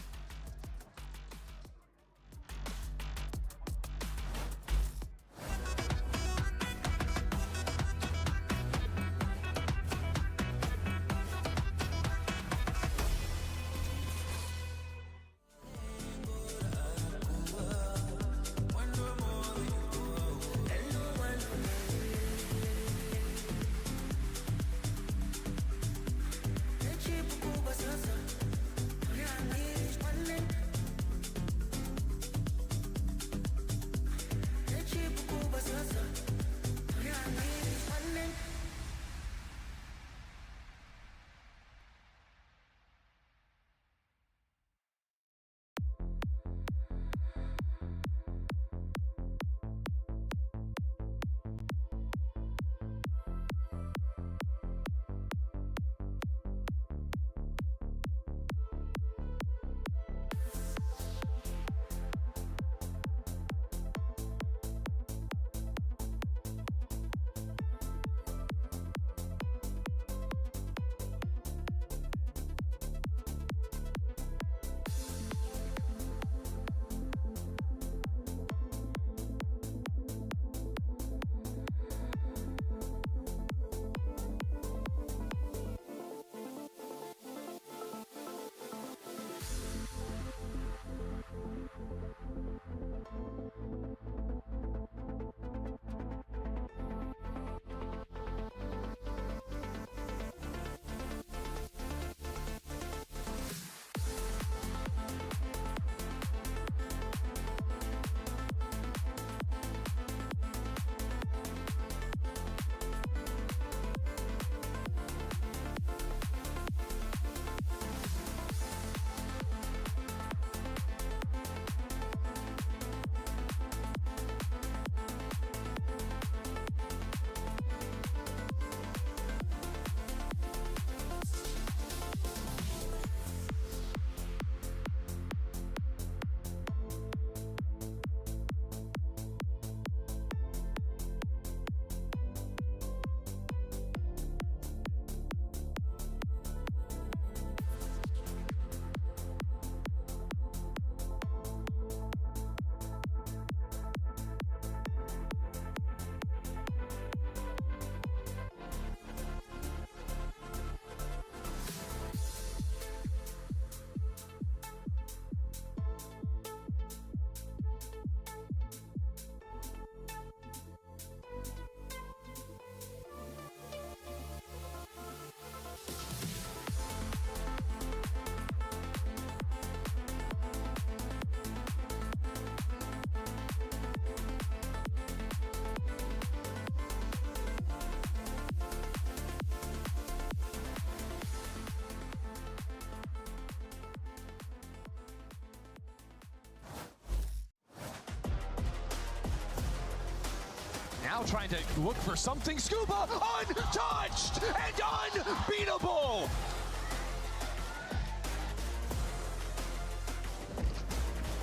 Now trying to look for something. Scuba untouched and unbeatable.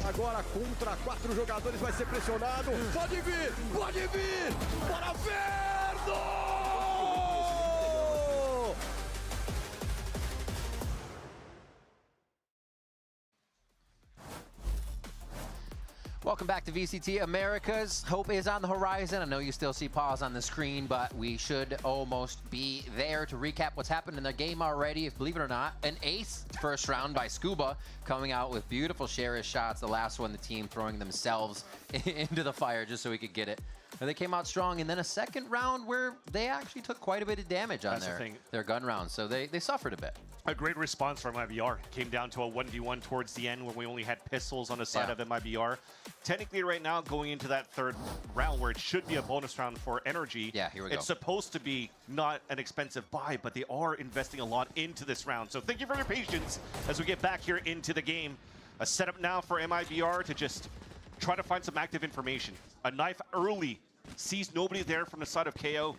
Agora contra 4 jogadores vai ser pressionado. Pode vir, pode vir. Para Verno! Welcome back to VCT Americas. Hope is on the horizon. I know you still see pause on the screen, but we should almost be there to recap what's happened in the game already. If believe it or not, an ace first round by Scuba, coming out with beautiful share shots. The last one, the team throwing themselves into the fire just so we could get it. And they came out strong, and then a second round where they actually took quite a bit of damage on their gun round, so they suffered a bit. A great response from MIBR. Came down to a 1v1 towards the end when we only had pistols on the side of MIBR. technically right now going into that third round where it should be a bonus round for energy. Yeah, here we go. It's supposed to be not an expensive buy, but they are investing a lot into this round. So thank you for your patience as we get back here into the game. A setup now for MIBR to just try to find some active information. A knife early, sees nobody there from the side of KO.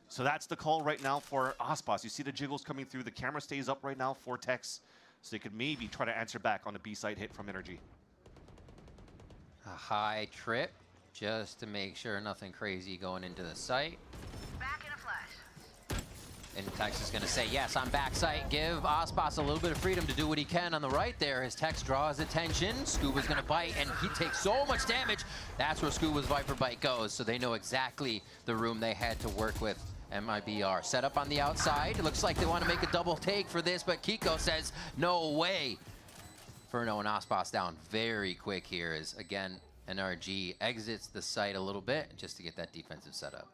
So that's the call right now for Aspas. You see the jiggles coming through. The camera stays up right now for Tex. So they could maybe try to answer back on the B-side hit from Energy. A high trip, just to make sure nothing crazy going into the site. Back in a flash. And Tex is going to say, yes, I'm backside. Give Aspas a little bit of freedom to do what he can on the right there. As Tex draws attention, Scuba's going to bite, and he takes so much damage. That's where Scuba's Viper Bite goes, so they know exactly the room they had to work with. MIBR set up on the outside. It looks like they want to make a double take for this, but Kiko says, no way. Furno and Aspas down very quick here as, again, NRG exits the site a little bit just to get that defensive setup.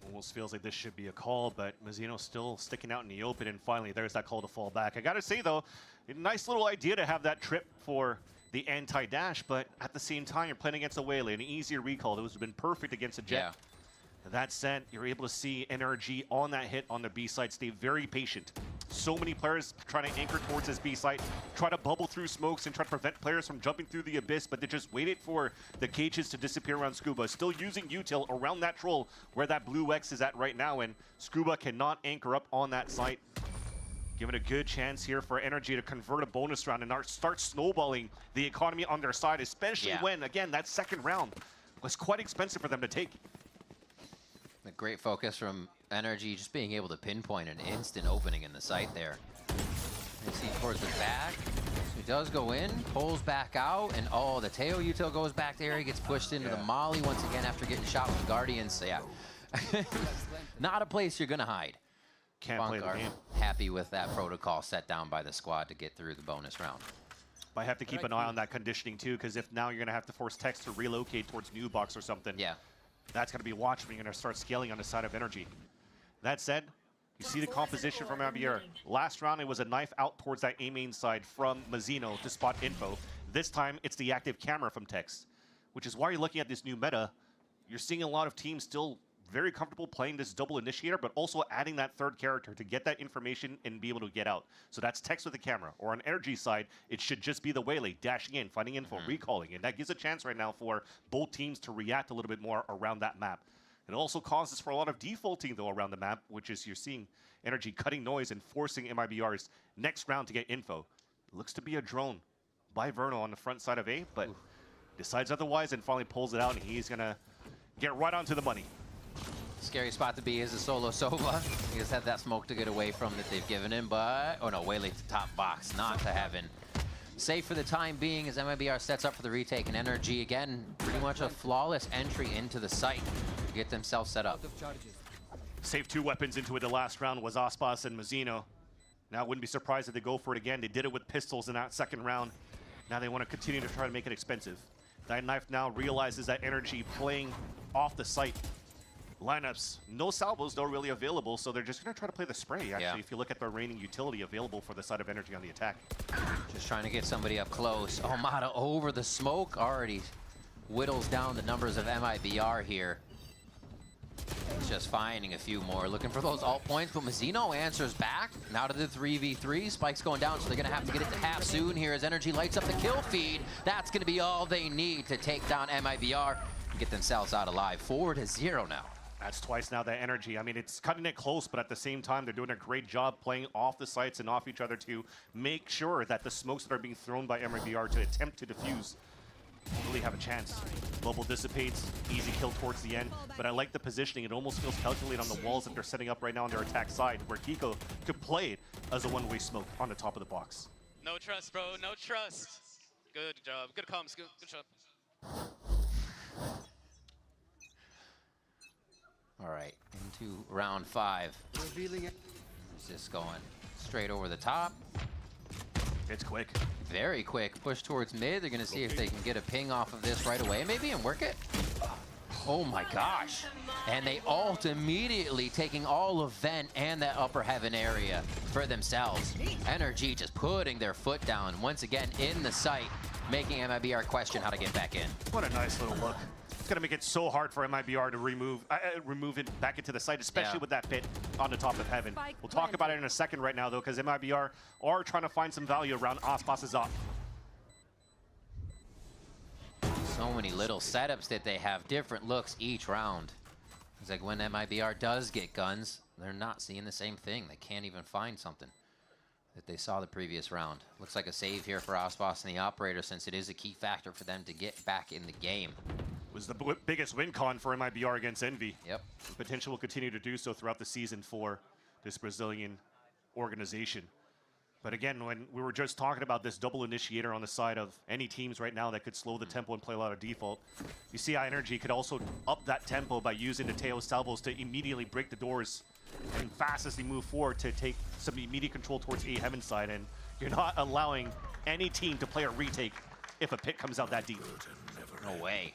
Almost feels like this should be a call, but Mazzino still sticking out in the open, and finally there's that call to fall back. I gotta say though, a nice little idea to have that trip for the anti-dash, but at the same time you're playing against a Waylay, an easier recall. That would have been perfect against a Jet. Yeah. That said, you're able to see NRG on that hit on the B side stay very patient. So many players trying to anchor towards this B site, try to bubble through smokes and try to prevent players from jumping through the abyss, but they just waited for the cages to disappear around Scuba. Still using util around that troll where that blue X is at right now, and Scuba cannot anchor up on that site. Given a good chance here for Energy to convert a bonus round and start snowballing the economy on their side, especially when, again, that second round was quite expensive for them to take. A great focus from Energy, just being able to pinpoint an instant opening in the site there. You see towards the back. So he does go in, pulls back out, and oh, the Teo util goes back there. He gets pushed into the molly once again after getting shot with Guardians. So yeah, not a place you're gonna hide. Can't play the game. Happy with that protocol set down by the squad to get through the bonus round. But I have to keep an eye on that conditioning too, because if now you're gonna have to force Tex to relocate towards new box or something. Yeah. That's going to be watched when you're going to start scaling on the side of Energy. That said, you see the composition from MIBR. Last round, it was a knife out towards that A-main side from Mazzino to spot info. This time, it's the active camera from Tex, which is why you're looking at this new meta. You're seeing a lot of teams still very comfortable playing this double initiator, but also adding that third character to get that information and be able to get out. So that's Tex with the camera. Or on Energy side, it should just be the Waylay dashing in, finding info, recalling. And that gives a chance right now for both teams to react a little bit more around that map. It also causes for a lot of defaulting, though, around the map, which is you're seeing Energy cutting noise and forcing MIBR's next round to get info. It looks to be a drone by Verno on the front side of A, but decides otherwise and finally pulls it out, and he's going to get right onto the money. Scary spot to be is a solo Sova. He just had that smoke to get away from that they've given him, but oh no, Waylay to top box, not to heaven. Safe for the time being as MIBR sets up for the retake, and Energy again, pretty much a flawless entry into the site to get themselves set up. Save two weapons into it the last round was Aspas and Mazzino. Now I wouldn't be surprised if they go for it again. They did it with pistols in that second round. Now they want to continue to try to make it expensive. That knife now realizes that Energy playing off the site. Lineups, no salvos though really available, so they're just going to try to play the spray, actually, if you look at the remaining utility available for the side of Energy on the attack. Just trying to get somebody up close. Oh, Mata over the smoke already whittles down the numbers of MIBR here. He's just finding a few more, looking for those alt points, but Mazzino answers back. Now to the 3v3, Spike's going down, so they're gonna have to get it to half soon here as Energy lights up the kill feed. That's gonna be all they need to take down MIBR and get themselves out alive. 4-0 now. That's twice now that Energy. I mean, it's cutting it close, but at the same time, they're doing a great job playing off the sites and off each other to make sure that the smokes that are being thrown by MIBR to attempt to defuse really have a chance. Bubble dissipates, easy kill towards the end, but I like the positioning. It almost feels calculated on the walls that they're setting up right now on their attack side, where Kiko could play it as a one-way smoke on the top of the box. No trust, bro. No trust. Good job. Good comms. Good job. All right, into round 5. Revealing it. Is this going straight over the top? It's quick. Very quick. Push towards mid. They're going to see if they can get a ping off of this right away. Maybe and work it. Oh my gosh. And they ult immediately, taking all of vent and that upper heaven area for themselves. NRG just putting their foot down once again in the site, making MIBR question how to get back in. What a nice little look. It's gonna make it so hard for MIBR to remove it back into the site, especially with that pit on the top of heaven. We'll talk about it in a second right now though, because MIBR are trying to find some value around Aspas' op. So many little setups that they have, different looks each round. It's like when MIBR does get guns, they're not seeing the same thing. They can't even find something that they saw the previous round. Looks like a save here for Aspas and the operator, since it is a key factor for them to get back in the game. Was the biggest win con for MIBR against Envy. Yep. Potential will continue to do so throughout the season for this Brazilian organization. But again, when we were just talking about this double initiator on the side of any teams right now that could slow the tempo and play a lot of default, you see Energy could also up that tempo by using the Teo salvos to immediately break the doors and fast as they move forward to take some immediate control towards A heaven side. And you're not allowing any team to play a retake if a pit comes out that deep. No way.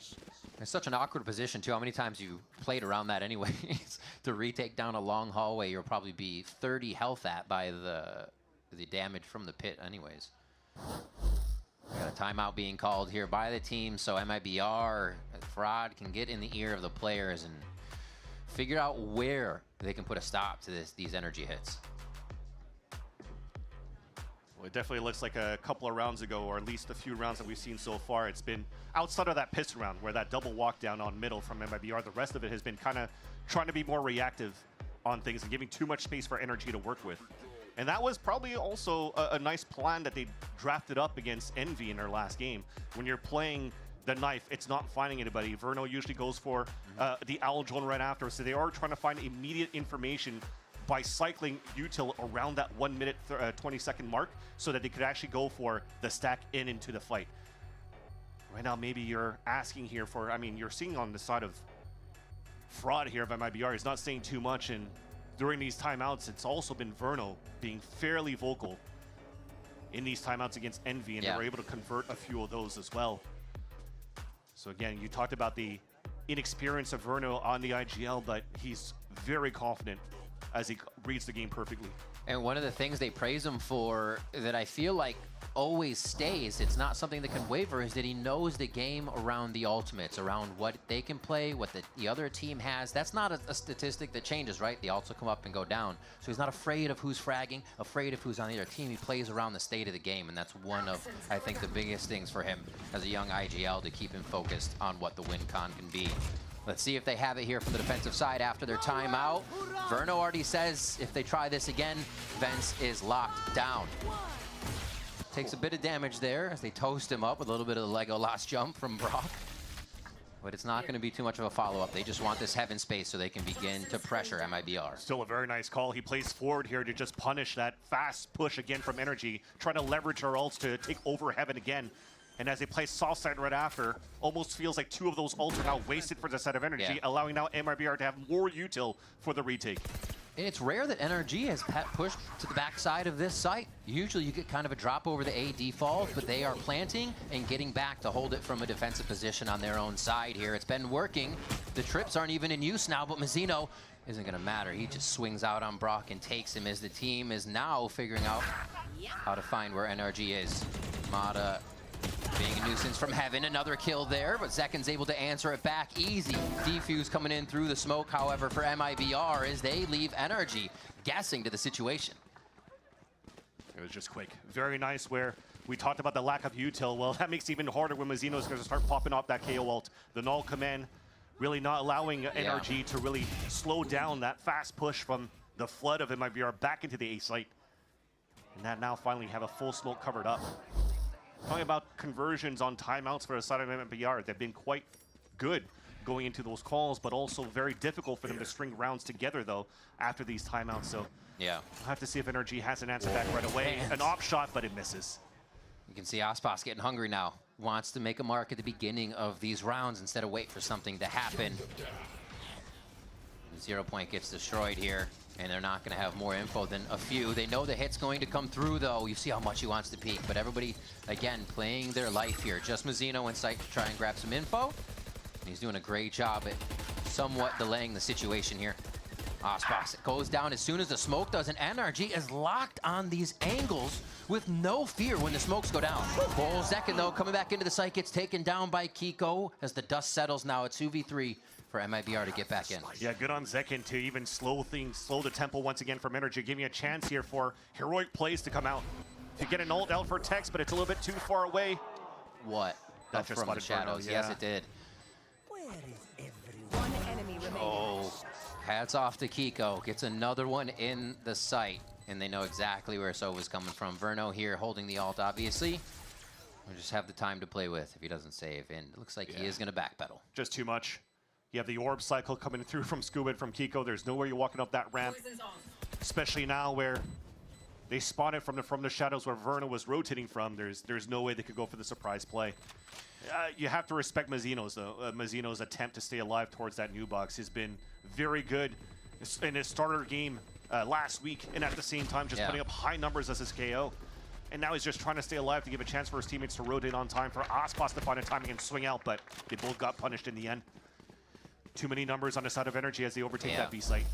It's such an awkward position too. How many times you played around that anyways? To retake down a long hallway, you'll probably be 30 health at by the damage from the pit anyways. We got a timeout being called here by the team, so MIBR, Fraud can get in the ear of the players and figure out where they can put a stop to these energy hits. Well, it definitely looks like a couple of rounds ago, or at least a few rounds that we've seen so far. It's been outside of that piston round where that double walk down on middle from MIBR. The rest of it has been kind of trying to be more reactive on things and giving too much space for Energy to work with. And that was probably also a nice plan that they drafted up against Envy in their last game. When you're playing the knife, it's not finding anybody. Verno usually goes for the owl drone right after, so they are trying to find immediate information by cycling util around that 1 minute 20-second mark so that they could actually go for the stack into the fight. Right now, maybe you're asking here for, I mean, you're seeing on the side of Fraud here by MIBR, he's not saying too much, and during these timeouts, it's also been Verno being fairly vocal in these timeouts against Envy, and they were able to convert a few of those as well. So again, you talked about the inexperience of Verno on the IGL, but he's very confident as he reads the game perfectly. And one of the things they praise him for that I feel like always stays, it's not something that can waver, is that he knows the game around the ultimates, around what they can play, what the other team has. That's not a statistic that changes, right? The ults will come up and go down. So he's not afraid of who's fragging, afraid of who's on the other team. He plays around the state of the game, and that's one of, I think, the biggest things for him as a young IGL to keep him focused on what the win con can be. Let's see if they have it here from the defensive side after their timeout. Verno already says if they try this again, Vence is locked down. Takes a bit of damage there as they toast him up with a little bit of the Lego lost jump from Brock. But it's not going to be too much of a follow-up. They just want this heaven space so they can begin to pressure MIBR. Still a very nice call. He plays forward here to just punish that fast push again from Energy, trying to leverage our ults to take over heaven again. And as they play soft side right after, almost feels like two of those ults are now wasted for the side of Energy, allowing now MIBR to have more util for the retake. And it's rare that NRG has pushed to the backside of this site. Usually you get kind of a drop over the A default, but they are planting and getting back to hold it from a defensive position on their own side here. It's been working. The trips aren't even in use now, but Mazzino isn't going to matter. He just swings out on Brock and takes him as the team is now figuring out how to find where NRG is. Mata being a nuisance from heaven, another kill there, but Zekin's able to answer it back easy. Defuse coming in through the smoke, however, for MIBR as they leave Energy guessing to the situation. It was just quick. Very nice where we talked about the lack of util. Well, that makes it even harder when Mazzino's going to start popping off that KO ult. The null command really not allowing NRG to really slow down that fast push from the flood of MIBR back into the A site. And that now finally have a full smoke covered up. Talking about conversions on timeouts for the side of MIBR, they've been quite good going into those calls, but also very difficult for them to string rounds together, though, after these timeouts. So yeah, we'll have to see if Energy has an answer back right away. An op shot, but it misses. You can see Aspas getting hungry now. Wants to make a mark at the beginning of these rounds instead of wait for something to happen. 0 point gets destroyed here, and they're not going to have more info than a few. They know the hit's going to come through, though. You see how much he wants to peek, but everybody, again, playing their life here. Just Mazzino in sight to try and grab some info. He's doing a great job at somewhat delaying the situation here. Ospas goes down as soon as the smoke does, and NRG is locked on these angles with no fear when the smokes go down. Zekin, though, coming back into the site, gets taken down by Kiko as the dust settles now. It's 2v3 for MIBR to get back in. Yeah, good on Zekin to even slow the tempo once again from Energy, giving a chance here for heroic plays to come out. To get an ult out for Tex, but it's a little bit too far away. What? That just from the shadows. Yeah. Yes, it did. Oh, hats off to Kiko. Gets another one in the sight, and they know exactly where Sova's coming from. Verno here holding the ult, obviously. We'll just have the time to play with if he doesn't save, and it looks like he is going to backpedal. Just too much. You have the orb cycle coming through from Scuba and from Kiko. There's nowhere you're walking up that ramp, especially now where they spotted from the shadows where Verno was rotating from. There's no way they could go for the surprise play. You have to respect Mazzino's, though. Mazzino's attempt to stay alive towards that new box has been very good in his starter game last week, and at the same time just putting up high numbers as his KO. And now he's just trying to stay alive to give a chance for his teammates to rotate on time, for Ospas to find a timing and swing out, but they both got punished in the end. Too many numbers on the side of Energy as they overtake that B site.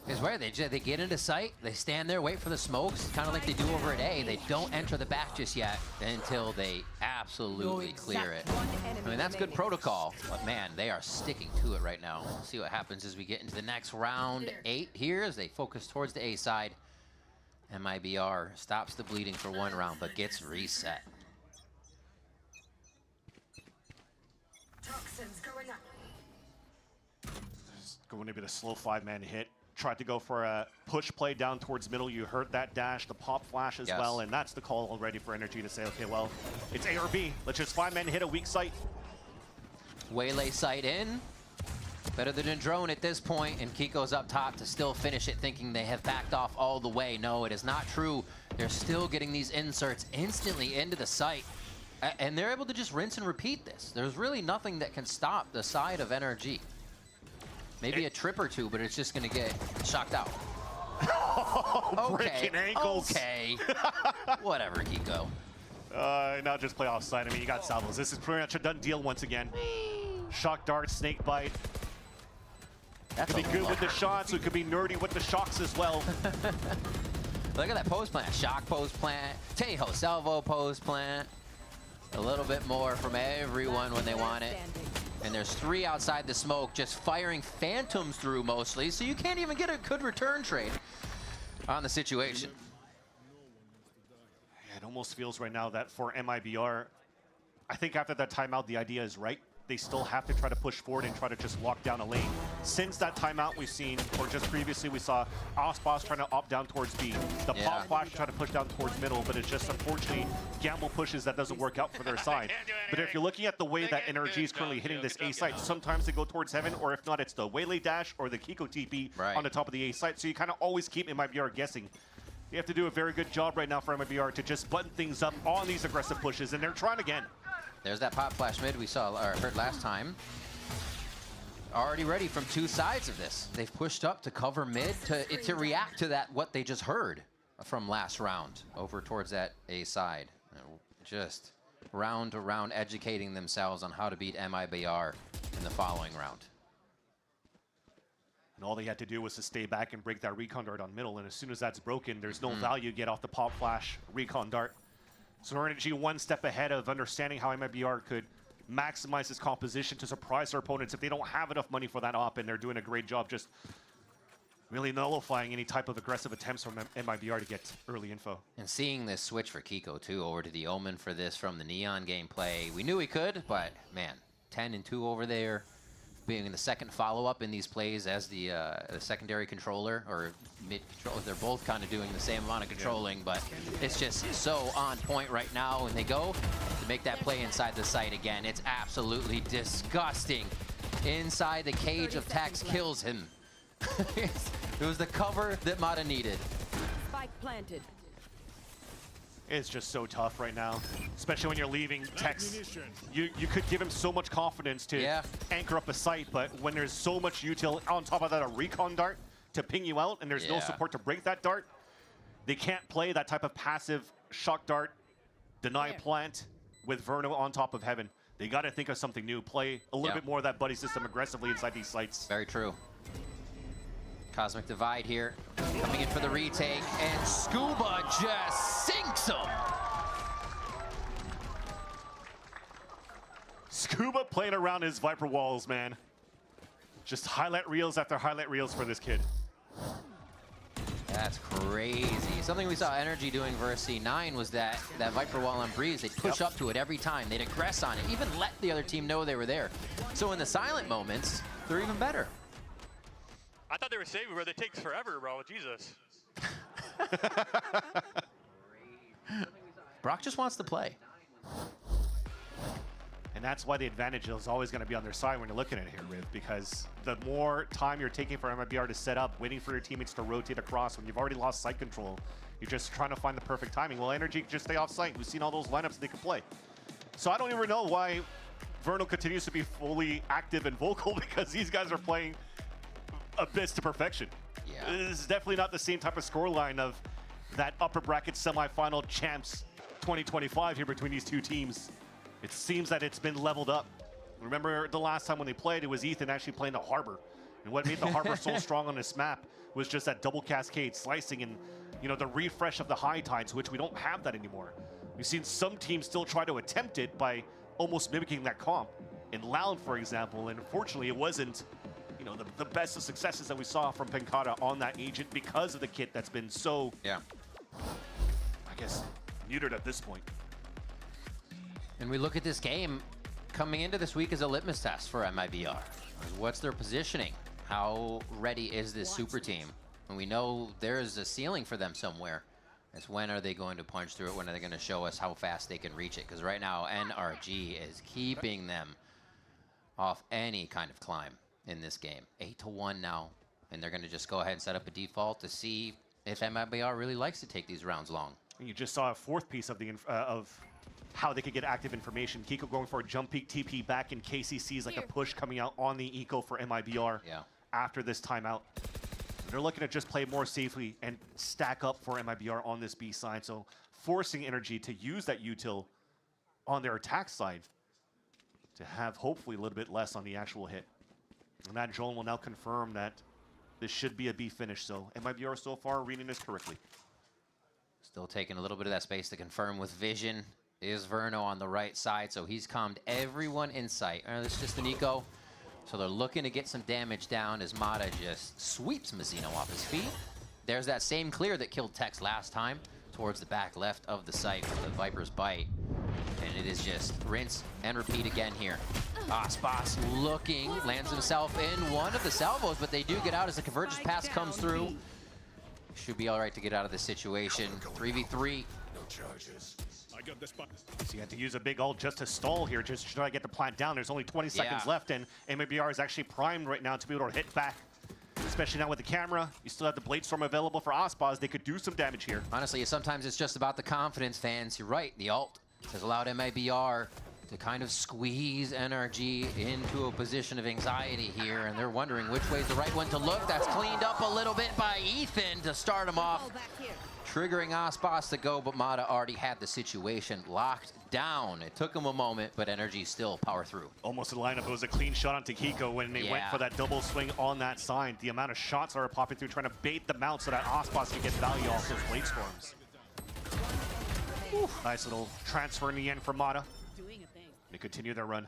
It's where they get into sight, they stand there, wait for the smokes, kind of like they do over at A. They don't enter the back just yet until they absolutely clear it. I mean, that's good protocol, but man, they are sticking to it right now. We'll see what happens as we get into the next round 8 here as they focus towards the A side. MIBR stops the bleeding for 1 round, but gets reset. Toxins going up. Going to be the slow 5-man hit. Tried to go for a push play down towards middle. You heard that dash, the pop flash as well, and that's the call already for Energy to say, okay, well, it's A or B. Let's just 5-man hit a weak site. Waylay sight in. Better than a drone at this point, and Kiko's up top to still finish it, thinking they have backed off all the way. No, it is not true. They're still getting these inserts instantly into the site, and they're able to just rinse and repeat this. There's really nothing that can stop the side of NRG. Maybe a trip or two, but it's just going to get shocked out. Breaking ankles. Okay. Whatever, Kiko. Now just play offside. I mean, you got salvos. This is pretty much a done deal once again. Shock dart, snake bite. That could be good with the shots. It could be nerdy with the shocks as well. Look at that pose plant. Shock pose plant. Tejo salvo pose plant. A little bit more from everyone when they want it. And there's 3 outside the smoke, just firing phantoms through mostly, so you can't even get a good return trade on the situation. It almost feels right now that for MIBR, I think after that timeout, the idea is right. They still have to try to push forward and try to just lock down a lane. Since that timeout we've seen, or just previously we saw Ospas trying to opt down towards B. The pop flash trying to push down towards middle, but it's just unfortunately gamble pushes that doesn't work out for their side. But if you're looking at the way that NRG is currently hitting this A site, sometimes they go towards heaven, or if not, it's the Waylay dash or the Kiko TP on the top of the A site. So you kind of always keep MIBR guessing. You have to do a very good job right now for MIBR to just button things up on these aggressive pushes, and they're trying again. There's that pop flash mid we saw or heard last time. Already ready from 2 sides of this. They've pushed up to cover mid to react to that what they just heard from last round over towards that A side. Just round to round educating themselves on how to beat MIBR in the following round. And all they had to do was to stay back and break that recon dart on middle, and as soon as that's broken, there's no value get off the pop flash recon dart. So Energy 1 step ahead of understanding how MIBR could maximize his composition to surprise their opponents if they don't have enough money for that op, and they're doing a great job just really nullifying any type of aggressive attempts from MIBR to get early info. And seeing this switch for Kiko too over to the Omen for this from the Neon gameplay, we knew he could, but man, 10-2 over there. Being in the second follow-up in these plays as the secondary controller or mid-controller. They're both kind of doing the same amount of controlling, but it's just so on point right now when they go to make that play inside the site again. It's absolutely disgusting. Inside the cage of Tex kills him. It was the cover that Mata needed. Spike planted. It's just so tough right now, especially when you're leaving Tex. You could give him so much confidence to anchor up a site, but when there's so much util on top of that, a recon dart to ping you out, and there's no support to break that dart, they can't play that type of passive shock dart, deny plant with Verno on top of heaven. They got to think of something new, play a little bit more of that buddy system aggressively inside these sites. Very true. Cosmic Divide here, coming in for the retake, and Scuba just sinks him. Scuba playing around his Viper walls, man. Just highlight reels after highlight reels for this kid. That's crazy. Something we saw Energy doing versus C9 was that Viper wall on Breeze, they'd push up to it every time. They'd aggress on it, even let the other team know they were there. So in the silent moments, they're even better. I thought they were saving where it takes forever, bro. Jesus. Brock just wants to play. And that's why the advantage is always going to be on their side when you're looking at it here, Riv, because the more time you're taking for MIBR to set up, waiting for your teammates to rotate across, when you've already lost site control, you're just trying to find the perfect timing. Well, Energy can just stay off site. We've seen all those lineups they can play. So I don't even know why Vernal continues to be fully active and vocal, because these guys are playing abyss to perfection. Yeah. This is definitely not the same type of scoreline of that upper bracket semifinal champs 2025 here between these two teams. It seems that it's been leveled up. Remember the last time when they played, it was Ethan actually playing the Harbor. And what made the Harbor so strong on this map was just that double cascade slicing and, you know, the refresh of the high tides, which we don't have that anymore. We've seen some teams still try to attempt it by almost mimicking that comp. In Loud, for example, and unfortunately it wasn't, you know, the best of successes that we saw from Pencata on that agent because of the kit that's been so, I guess, neutered at this point. And we look at this game coming into this week as a litmus test for MIBR. What's their positioning? How ready is this super team? And we know there is a ceiling for them somewhere. It's when are they going to punch through it? When are they going to show us how fast they can reach it? Because right now, NRG is keeping them off any kind of climb in this game. 8-1 now. And they're going to just go ahead and set up a default to see if MIBR really likes to take these rounds long. And you just saw a fourth piece of the how they could get active information. Kiko going for a jump peek TP back in KCC's like a push coming out on the eco for MIBR after this timeout. They're looking to just play more safely and stack up for MIBR on this B side. So forcing Energy to use that util on their attack side to have hopefully a little bit less on the actual hit. And that drone will now confirm that this should be a B finish. So MIBR so far reading this correctly. Still taking a little bit of that space to confirm with vision. Is Verno on the right side, so he's calmed everyone in sight. It's just an eco, so they're looking to get some damage down as Mata just sweeps Mazzino off his feet. There's that same clear that killed Tex last time towards the back left of the site with the Viper's Bite. And it is just rinse and repeat again here. Aspas looking, lands himself in one of the salvos, but they do get out as the convergence pass comes through. Should be all right to get out of this situation. 3v3. No charges. So you had to use a big ult just to stall here, just to try to get the plant down. There's only 20 seconds left, and MIBR is actually primed right now to be able to hit back. Especially now with the camera. You still have the Blade Storm available for Aspas. They could do some damage here. Honestly, sometimes it's just about the confidence, fans. You're right, the ult has allowed MIBR to kind of squeeze NRG into a position of anxiety here, and they're wondering which way is the right one to look. That's cleaned up a little bit by Ethan to start him off. Triggering Aspas to go, but Mata already had the situation locked down. It took him a moment, but Energy still power through. Almost in line up. It was a clean shot on Kiko when they went for that double swing on that side. The amount of shots that are popping through, trying to bait them out so that Aspas can get value off those Blade Storms. Nice little transfer in the end for Mata. They continue their run.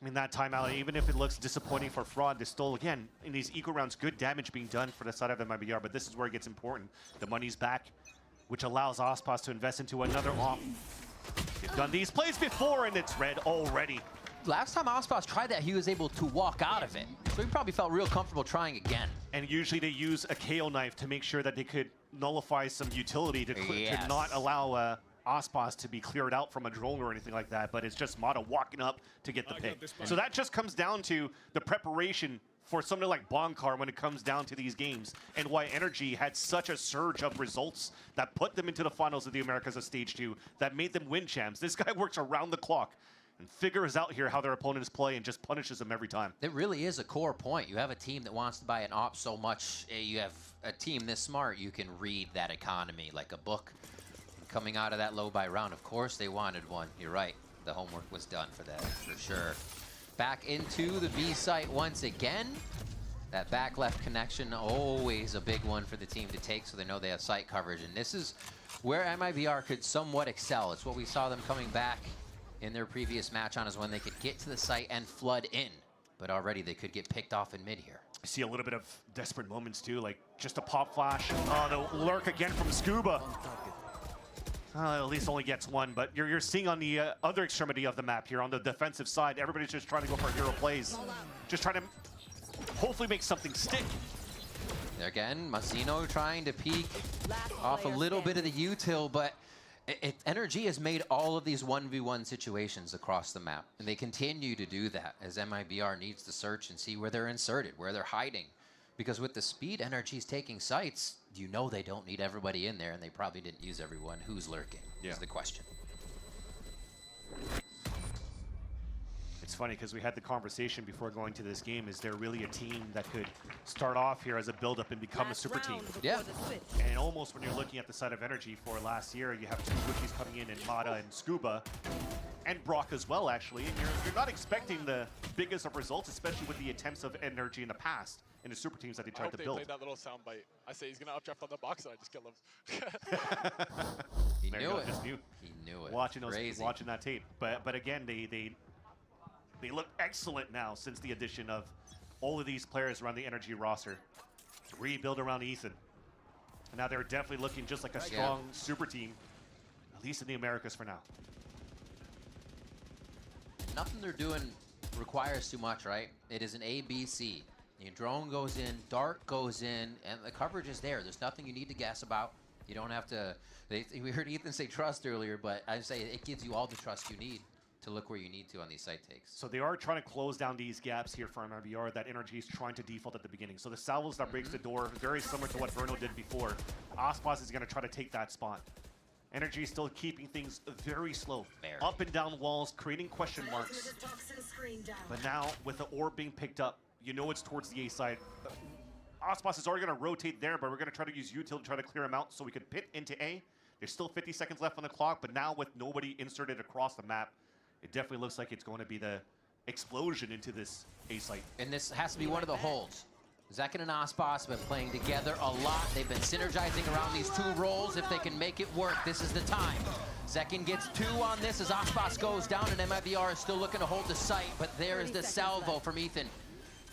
I mean, that timeout, even if it looks disappointing for Fraud, there's still, again, in these eco rounds, good damage being done for the side of MIBR, but this is where it gets important. The money's back, which allows Aspas to invest into another off. They've done these plays before, and it's red already. Last time Aspas tried that, he was able to walk out of it. So he probably felt real comfortable trying again. And usually they use a KO knife to make sure that they could nullify some utility to not allow Aspas to be cleared out from a drone or anything like that, but it's just Mata walking up to get the pick. So that just comes down to the preparation for something like Bonkar when it comes down to these games, and why Energy had such a surge of results that put them into the finals of the Americas of Stage 2 that made them win champs. This guy works around the clock and figures out here how their opponents play and just punishes them every time. It really is a core point. You have a team that wants to buy an op so much. You have a team this smart, you can read that economy like a book. Coming out of that low buy round, of course they wanted one. You're right. the homework was done for that, for sure. Back into the B site once again. That back left connection, always a big one for the team to take, so they know they have site coverage. And this is where MIBR could somewhat excel. It's what we saw them coming back in their previous match on, is when they could get to the site and flood in. But already they could get picked off in mid here. I see a little bit of desperate moments too, like just a pop flash. Oh, the lurk again from Scuba. At least only gets one, but you're seeing on the other extremity of the map here, on the defensive side, everybody's just trying to go for hero plays. Just trying to hopefully make something stick. There again, Mazzino trying to peek off a little bit of the util, but NRG has made all of these 1v1 situations across the map, and they continue to do that as MIBR needs to search and see where they're inserted, where they're hiding. Because with the speed NRG's taking sites, you know they don't need everybody in there, and they probably didn't use everyone. Who's lurking is the question. It's funny because we had the conversation before going to this game. Is there really a team that could start off here as a build-up and become a super team? Yeah. And almost when you're looking at the side of Energy for last year, you have two rookies coming in Mata and Scuba, and Brock as well, actually. And you're not expecting the biggest of results, especially with the attempts of Energy in the past in the super teams that they tried to build. I hope they played that little soundbite. I say he's going to updraft on the box, and I just kill him. He knew it. Just knew. He knew it. Watching that tape. But again, they look excellent now since the addition of all of these players around the Energy roster. Rebuild around Ethan. And now they're definitely looking just like a strong super team, at least in the Americas for now. Nothing they're doing requires too much, right? It is an ABC. Your drone goes in, dart goes in, and the coverage is there. There's nothing you need to guess about. You don't have to. We heard Ethan say trust earlier, but I say it gives you all the trust you need to look where you need to on these site takes. So they are trying to close down these gaps here for MIBR that Energy is trying to default at the beginning. So the salvos that breaks the door, very similar to what Verno did before. Ospas is going to try to take that spot. Energy is still keeping things very slow. Up and down walls, creating question marks. But now, with the orb being picked up, you know it's towards the A side. Ospas is already going to rotate there, but we're going to try to use util to try to clear him out so we can pit into A. There's still 50 seconds left on the clock, but now with nobody inserted across the map, it definitely looks like it's going to be the explosion into this A site. And this has to be one of the holds. Zekin and Ospas have been playing together a lot. They've been synergizing around these two roles. If they can make it work, this is the time. Zekin gets 2 on this as Ospas goes down, and MIBR is still looking to hold the site, but there is the salvo from Ethan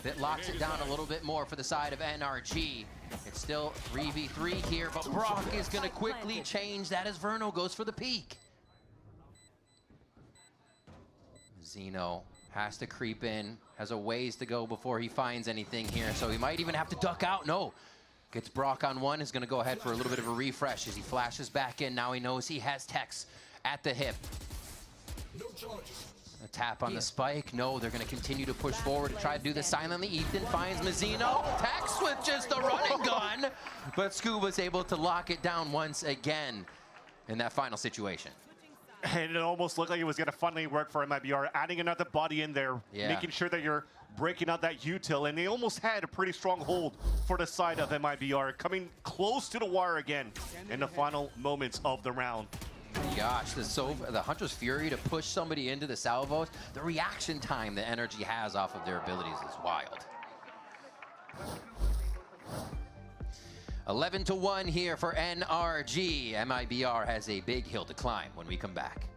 that locks it down a little bit more for the side of NRG. It's still 3v3 here, but Brock is going to quickly change that as Verno goes for the peak. Zeno has to creep in, has a ways to go before he finds anything here, so he might even have to duck out. No, gets Brock on one, is going to go ahead for a little bit of a refresh as he flashes back in. Now he knows he has Tex at the hip. A tap on the spike. No, they're going to continue to push forward to try to do this silently. Ethan finds Mazzino. Tex with just the running gun, but Scuba's able to lock it down once again in that final situation. And it almost looked like it was going to finally work for MIBR, adding another body in there, making sure that you're breaking out that util, and they almost had a pretty strong hold for the side of MIBR, coming close to the wire again in the final moments of the round. Gosh, the Hunter's Fury to push somebody into the salvos, the reaction time that Energy has off of their abilities is wild. 11-1 here for NRG. MIBR has a big hill to climb when we come back.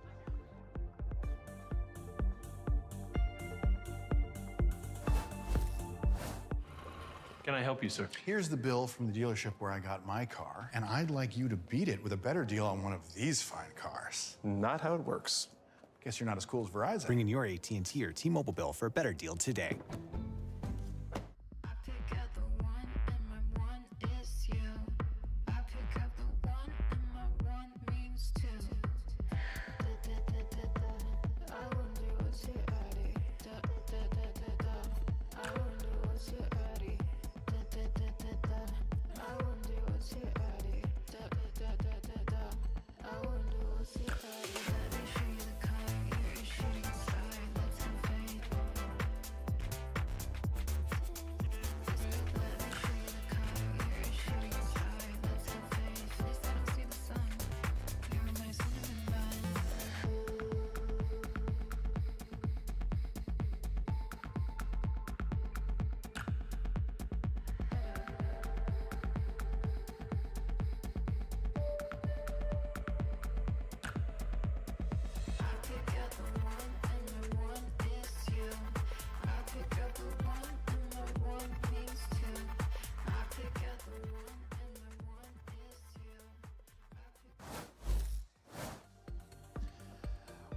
Can I help you, sir? Here's the bill from the dealership where I got my car, and I'd like you to beat it with a better deal on one of these fine cars. Not how it works. Guess you're not as cool as Verizon. Bring in your AT&T or T-Mobile bill for a better deal today.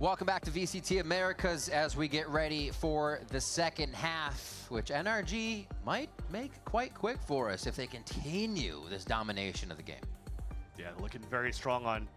Welcome back to VCT Americas as we get ready for the second half, which NRG might make quite quick for us if they continue this domination of the game. Yeah, looking very strong on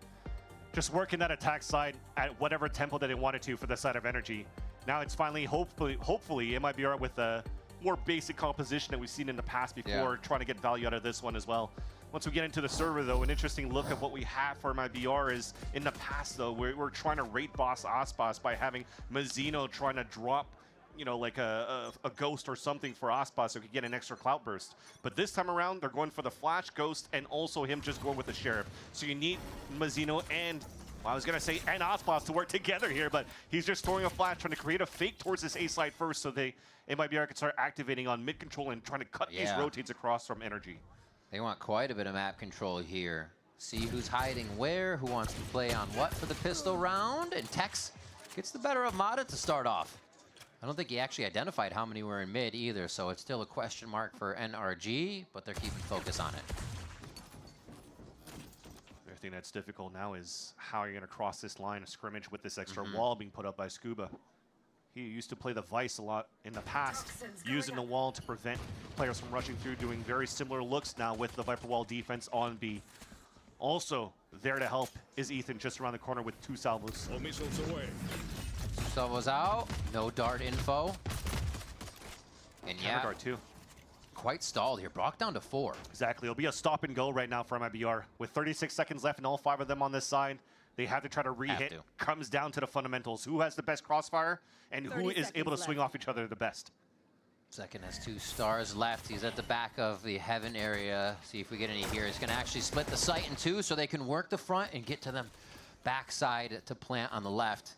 just working that attack side at whatever tempo that they wanted to for the side of Energy. Now it's finally, hopefully, MIBR with a more basic composition that we've seen in the past before, trying to get value out of this one as well. Once we get into the server, though, an interesting look at what we have for MIBR is in the past, though, we're trying to rate boss Aspas by having Mazzino trying to drop, you know, like a ghost or something for Aspas so he could get an extra clout burst. But this time around, they're going for the flash ghost and also him just going with the sheriff. So you need Mazzino and, well, I was going to say, and Aspas to work together here, but he's just throwing a flash, trying to create a fake towards this A side first so MIBR can start activating on mid control and trying to cut these rotates across from Energy. They want quite a bit of map control here. See who's hiding where, who wants to play on what for the pistol round, and Tex gets the better of Mata to start off. I don't think he actually identified how many were in mid either, so it's still a question mark for NRG, but they're keeping focus on it. The thing that's difficult now is how you're going to cross this line of scrimmage with this extra wall being put up by Scuba. He used to play the Vice a lot in the past, using the wall to prevent players from rushing through, doing very similar looks now with the Viper Wall defense on B. Also, there to help is Ethan just around the corner with 2 salvos. Salvos out, no dart info. And yeah, dart too. Quite stalled here. Brock down to 4. Exactly. It'll be a stop and go right now for MIBR. With 36 seconds left and all 5 of them on this side, they have to try to re-hit. Comes down to the fundamentals. Who has the best crossfire and who is able to swing off each other the best. Second has 2 stars left. He's at the back of the heaven area. See if we get any here. He's going to actually split the site in 2 so they can work the front and get to the backside to plant on the left.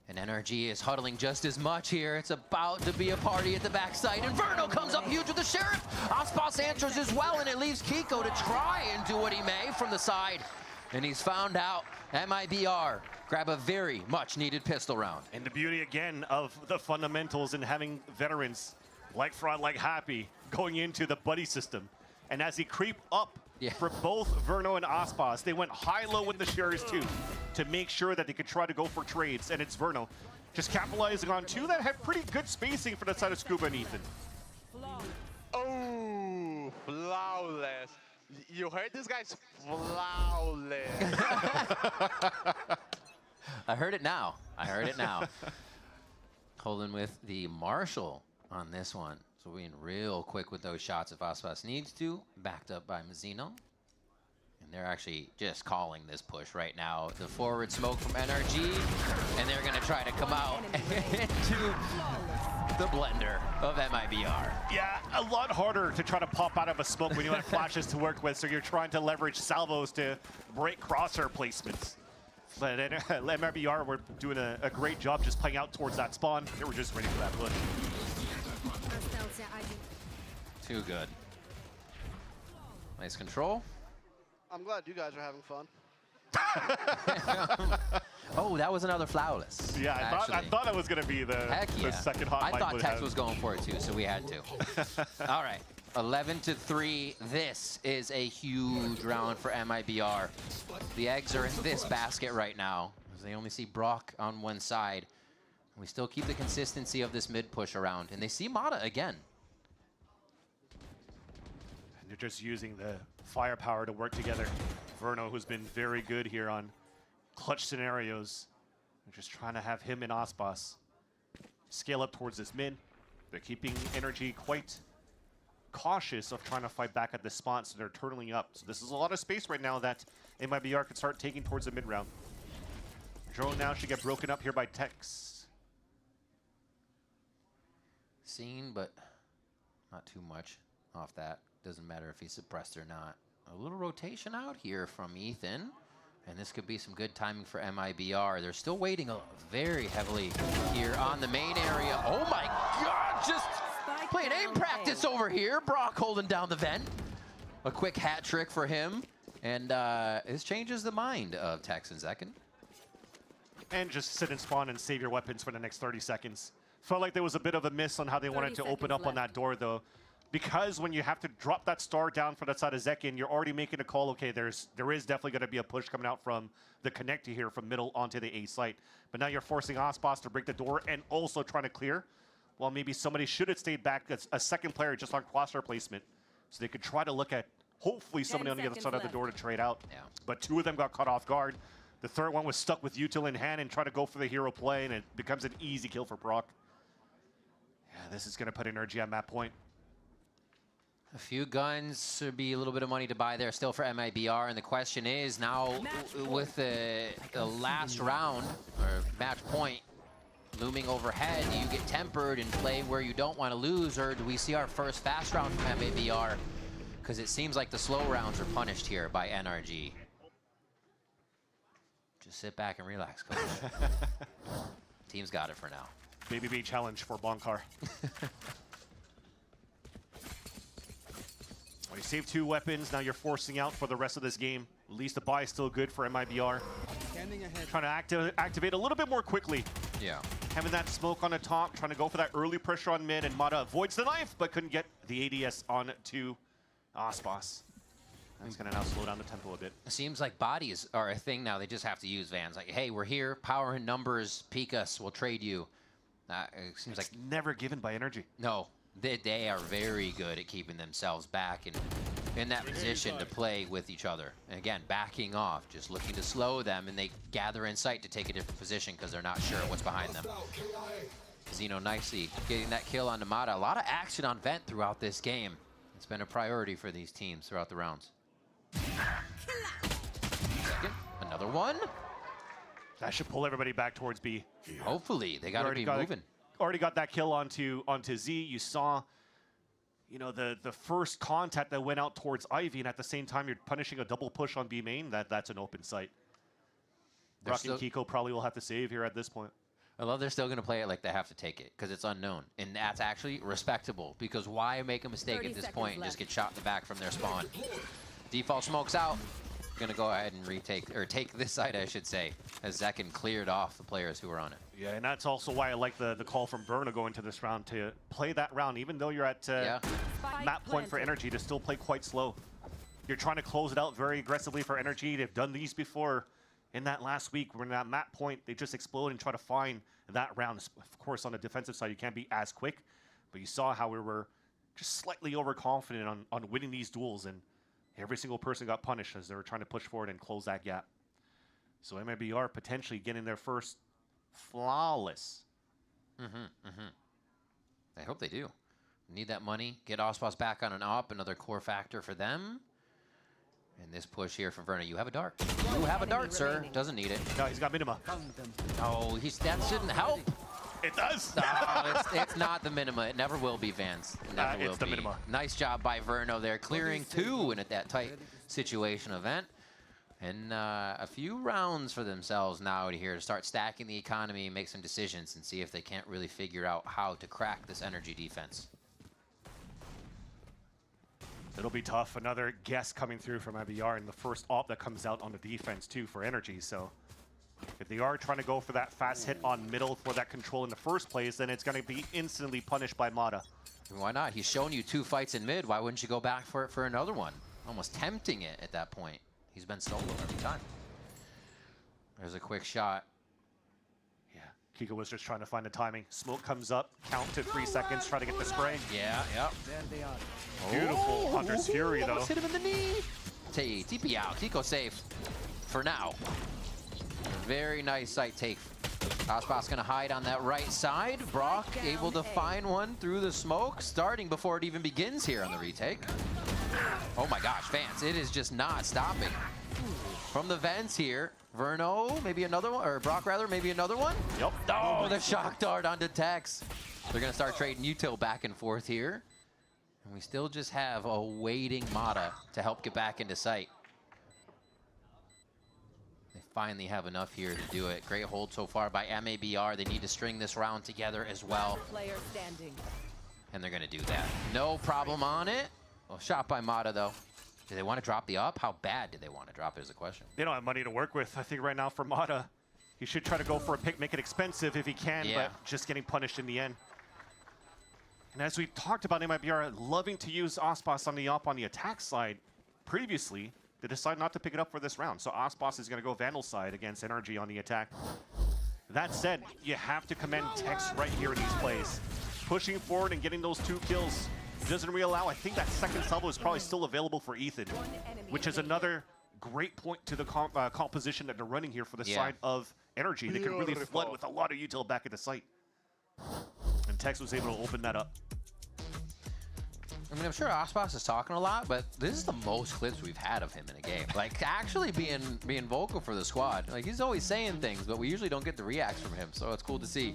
And NRG is huddling just as much here. It's about to be a party at the backside. Inferno comes up huge with the sheriff. Aspas answers as well, and it leaves Kiko to try and do what he may from the side. And he's found out. MIBR grab a very much needed pistol round. And the beauty again of the fundamentals and having veterans like Fraud, like Happy going into the buddy system. And as he creep up for both Verno and Aspas, they went high-low with the shares too to make sure that they could try to go for trades. And it's Verno just capitalizing on 2 that have pretty good spacing for the side of Scuba and Ethan. Oh, flawless. You heard this guy's flawless. I heard it now. I heard it now. Holding with the Marshall on this one. So we're being real quick with those shots if Aspas needs to. Backed up by Mazzino. And they're actually just calling this push right now. The forward smoke from NRG. And they're going to try to come out into the blender of MIBR. Yeah, a lot harder to try to pop out of a smoke when you have flashes to work with, so you're trying to leverage salvos to break crosshair placements. But MIBR were doing a great job just playing out towards that spawn. They were just ready for that push. Too good. Nice control. I'm glad you guys are having fun. Oh, that was another flawless. Yeah, I thought it was going to be the second hot mic. I thought Tex was going for it too, so we had to. All right, 11-3. This is a huge round for MIBR. The eggs are in this basket right now, as they only see Brock on one side. We still keep the consistency of this mid push around, and they see Mata again. And they're just using the firepower to work together. Verno, who's been very good here on clutch scenarios. They're just trying to have him and Aspas scale up towards this mid. They're keeping Energy quite cautious of trying to fight back at this spot, so they're turtling up. So this is a lot of space right now that MIBR can start taking towards the mid round. Drone now should get broken up here by Tex. Seen, but not too much off that. Doesn't matter if he's suppressed or not. A little rotation out here from Ethan. And this could be some good timing for MIBR. They're still waiting very heavily here on the main area. Oh my God, just playing aim practice over here. Brock holding down the vent. A quick hat trick for him. And this changes the mind of Tex and Zekin. And just sit and spawn and save your weapons for the next 30 seconds. Felt like there was a bit of a miss on how they wanted to open up on that door, though. because when you have to drop that star down for that side of Zekin, you're already making a call. Okay, there is definitely going to be a push coming out from the connector here from middle onto the A site. But now you're forcing Ospas to break the door and also trying to clear. Well, maybe somebody should have stayed back as a second player just on crosshair placement, so they could try to look at hopefully somebody on the other side of the door to trade out. Yeah. But two of them got caught off guard. The third one was stuck with util in hand and try to go for the hero play, and it becomes an easy kill for Brock. Yeah, this is going to put energy on that point. A few guns would be a little bit of money to buy there still for MIBR, and the question is now with the last round or match point looming overhead, do you get tempered and play where you don't want to lose, or do we see our first fast round from MIBR? Because it seems like the slow rounds are punished here by NRG. Just sit back and relax, coach. Team's got it for now. Maybe be a challenge for Bonkar. Well, you saved 2 weapons, now you're forcing out for the rest of this game. At least the buy is still good for MIBR. Trying to activate a little bit more quickly. Yeah. Having that smoke on the top, trying to go for that early pressure on mid, and Mata avoids the knife, but couldn't get the ADS on to Ospas. He's going to now slow down the tempo a bit. It seems like bodies are a thing now. They just have to use Vans. Like, hey, we're here, power and numbers, peek us, we'll trade you. It seems it's like never given by energy. No. They are very good at keeping themselves back and in that position to play with each other. And again, backing off, just looking to slow them, and they gather in sight to take a different position because they're not sure what's behind them. Zeno nicely getting that kill on Namada. A lot of action on Vent throughout this game. It's been a priority for these teams throughout the rounds. Second, another one. That should pull everybody back towards B. Hopefully, they got to be moving. Already got that kill onto Z. You saw, you know, the first contact that went out towards Ivy, and at the same time you're punishing a double push on B main. That's an open site. Brock and Kiko probably will have to save here at this point. I love they're still going to play it like they have to take it because it's unknown, and that's actually respectable. Because why make a mistake at this point and just get shot in the back from their spawn? Default smokes out. Gonna go ahead and retake, or take this side, I should say, as Zekin cleared off the players who were on it. Yeah, and that's also why I like the call from Verna going to this round to play that round, even though you're at map point for energy, to still play quite slow. You're trying to close it out very aggressively for energy. They've done these before in that last week. When at map point, they just explode and try to find that round. Of course, on the defensive side, you can't be as quick, but you saw how we were just slightly overconfident on winning these duels, and every single person got punished as they were trying to push forward and close that gap. So MIBR potentially getting their first flawless. I hope they do. Need that money. Get Ospas back on an op, another core factor for them. And this push here from Verna. You have a dart. You have a dart, sir. Doesn't need it. No, he's got minima. No, that shouldn't help. It does. No, it's not the minima. It never will be, Vans. It never will it's the be. minima. Nice job by Verno there, clearing 2 and at that tight situation event. And a few rounds for themselves now to here to start stacking the economy, make some decisions, and see if they can't really figure out how to crack this energy defense. It'll be tough. Another guess coming through from MIBR, and the first op that comes out on the defense too for energy. So if they are trying to go for that fast hit on middle for that control in the first place, then it's going to be instantly punished by Mata. Why not? He's shown you 2 fights in mid. Why wouldn't you go back for it for another one? Almost tempting it at that point. He's been solo every time. There's a quick shot. Yeah, Kiko was just trying to find the timing. Smoke comes up, count to 3 seconds, try to get the spray. Yeah. Beautiful Hunter's Fury, though. Almost hit him in the knee. TP out. Kiko safe for now. Very nice site take. Ospas gonna hide on that right side. Brock able to find one through the smoke, starting before it even begins here on the retake. Oh my gosh, fans, it is just not stopping. From the vents here, Verno, maybe another one, or Brock rather, maybe another one? Yep. Oh, the shock dart onto Tex. They're gonna start trading util back and forth here. And we still just have a waiting Mata to help get back into sight. They finally have enough here to do it. Great hold so far by MABR. They need to string this round together as well. Player standing. And they're gonna do that. No problem on it. Well, shot by Mata though. Do they want to drop the up? How bad do they want to drop it is the question. They don't have money to work with. I think right now for Mata, he should try to go for a pick, make it expensive if he can, but just getting punished in the end. And as we talked about MIBR loving to use Ospas on the op on the attack side previously, they decided not to pick it up for this round. So Ospas is going to go Vandal side against NRG on the attack. That said, you have to commend Tex right here in these plays. Pushing forward and getting those 2 kills doesn't really allow. I think that second salvo is probably still available for Ethan, which is another great point to the composition that they're running here for the side of NRG. They can really flood with a lot of util back at the site. And Tex was able to open that up. I mean, I'm sure Ospas is talking a lot, but this is the most clips we've had of him in a game. Like, actually being vocal for the squad. Like, he's always saying things, but we usually don't get the reacts from him. So it's cool to see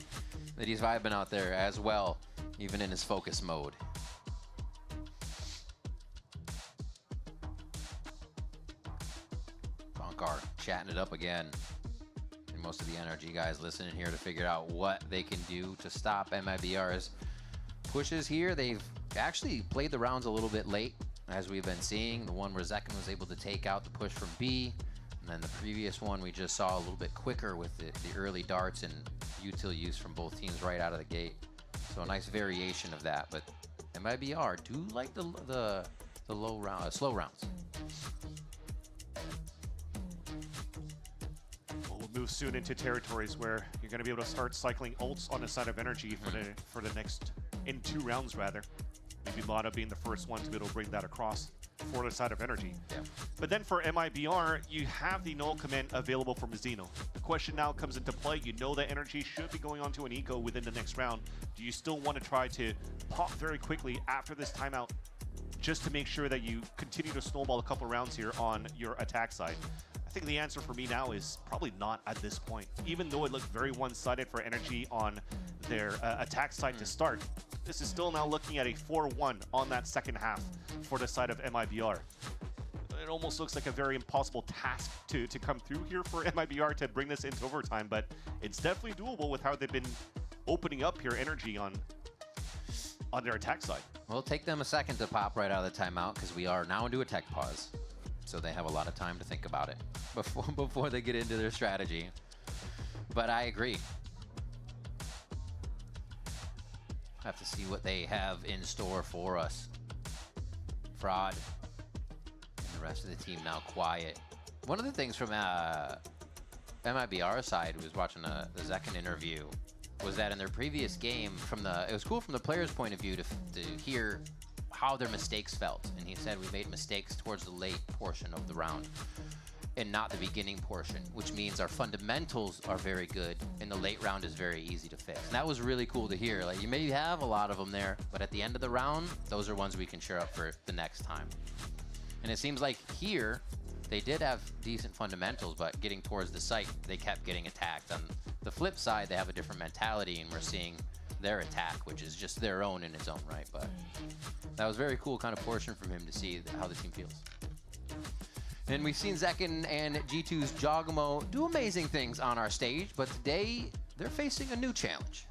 that he's vibing out there as well, even in his focus mode. Bonkar chatting it up again. And most of the NRG guys listening here to figure out what they can do to stop MIBR's pushes here. They've actually played the rounds a little bit late, as we've been seeing. The one where Zekin was able to take out the push from B, and then the previous one we just saw a little bit quicker with the early darts and util use from both teams right out of the gate. So a nice variation of that, but MIBR do like the low round, slow rounds. We'll move soon into territories where you're going to be able to start cycling ults on the side of NRG for the next, in 2 rounds rather. Maybe Lana being the first one to be able to bring that across for the side of NRG. Yeah. But then for MIBR, you have the null command available from Zeno. The question now comes into play. You know that NRG should be going on to an eco within the next round. Do you still want to try to pop very quickly after this timeout just to make sure that you continue to snowball a couple rounds here on your attack side? I think the answer for me now is probably not at this point. Even though it looked very one-sided for NRG on their attack side to start, this is still now looking at a 4-1 on that second half for the side of MIBR. It almost looks like a very impossible task to come through here for MIBR to bring this into overtime, but it's definitely doable with how they've been opening up here NRG on their attack side. Well, it'll take them a second to pop right out of the timeout because we are now into a tech pause. So they have a lot of time to think about it before they get into their strategy. But I agree. Have to see what they have in store for us. Fraud and the rest of the team now quiet. One of the things from MIBR side, who was watching the Zekin interview, was that in their previous game, it was cool from the player's point of view to hear how their mistakes felt. And he said, we made mistakes towards the late portion of the round and not the beginning portion, which means our fundamentals are very good and the late round is very easy to fix. And that was really cool to hear. Like, you may have a lot of them there, but at the end of the round, those are ones we can share up for the next time. And it seems like here, they did have decent fundamentals, but getting towards the site, they kept getting attacked. On the flip side, they have a different mentality, and we're seeing their attack, which is just their own in its own right. But that was very cool kind of portion from him to see how the team feels. And we've seen Zekin and G2's Jogamo do amazing things on our stage, but today they're facing a new challenge.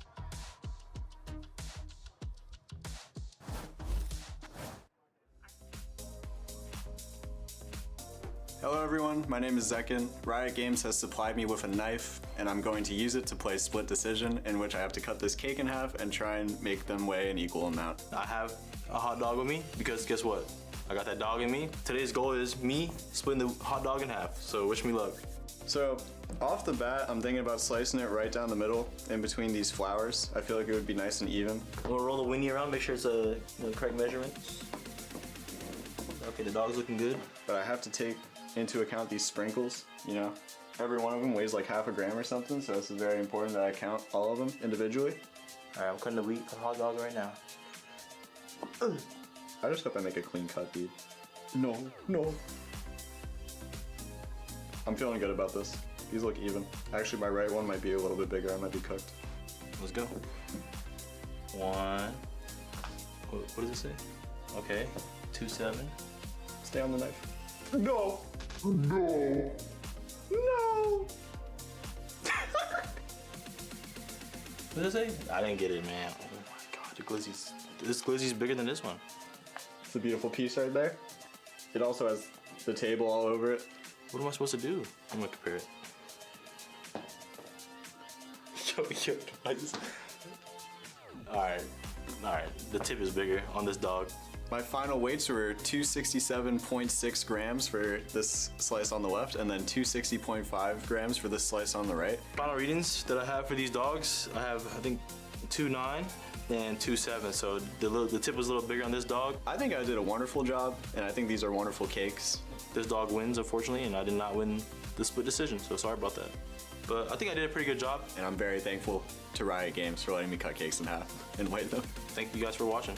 Hello everyone, my name is Zekin. Riot Games has supplied me with a knife, and I'm going to use it to play Split Decision, in which I have to cut this cake in half and try and make them weigh an equal amount. I have a hot dog with me because guess what? I got that dog in me. Today's goal is me splitting the hot dog in half, so wish me luck. So, off the bat, I'm thinking about slicing it right down the middle, in between these flowers. I feel like it would be nice and even. We'll roll the winnie around, make sure it's the correct measurement. Okay, the dog's looking good. But I have to take into account these sprinkles, you know. Every one of them weighs like half a gram or something, so it's very important that I count all of them individually. All right, I'm cutting the wheat on hot dog right now. I just hope I make a clean cut, dude. No. I'm feeling good about this. These look even. Actually, my right one might be a little bit bigger. I might be cooked. Let's go. One. What does it say? Okay. 2-7. Stay on the knife. No. No. What does it say? I didn't get it, man. Oh my god, this glizzy's bigger than this one. It's a beautiful piece right there. It also has the table all over it. What am I supposed to do? I'm gonna compare it. Yo, like this. Alright. All right, the tip is bigger on this dog. My final weights were 267.6 grams for this slice on the left, and then 260.5 grams for this slice on the right. Final readings that I have for these dogs, I have, I think, 2.9 and 2.7, so the tip was a little bigger on this dog. I think I did a wonderful job, and I think these are wonderful cakes. This dog wins, unfortunately, and I did not win the split decision, so sorry about that. But I think I did a pretty good job. And I'm very thankful to Riot Games for letting me cut cakes in half and weigh them. Thank you guys for watching.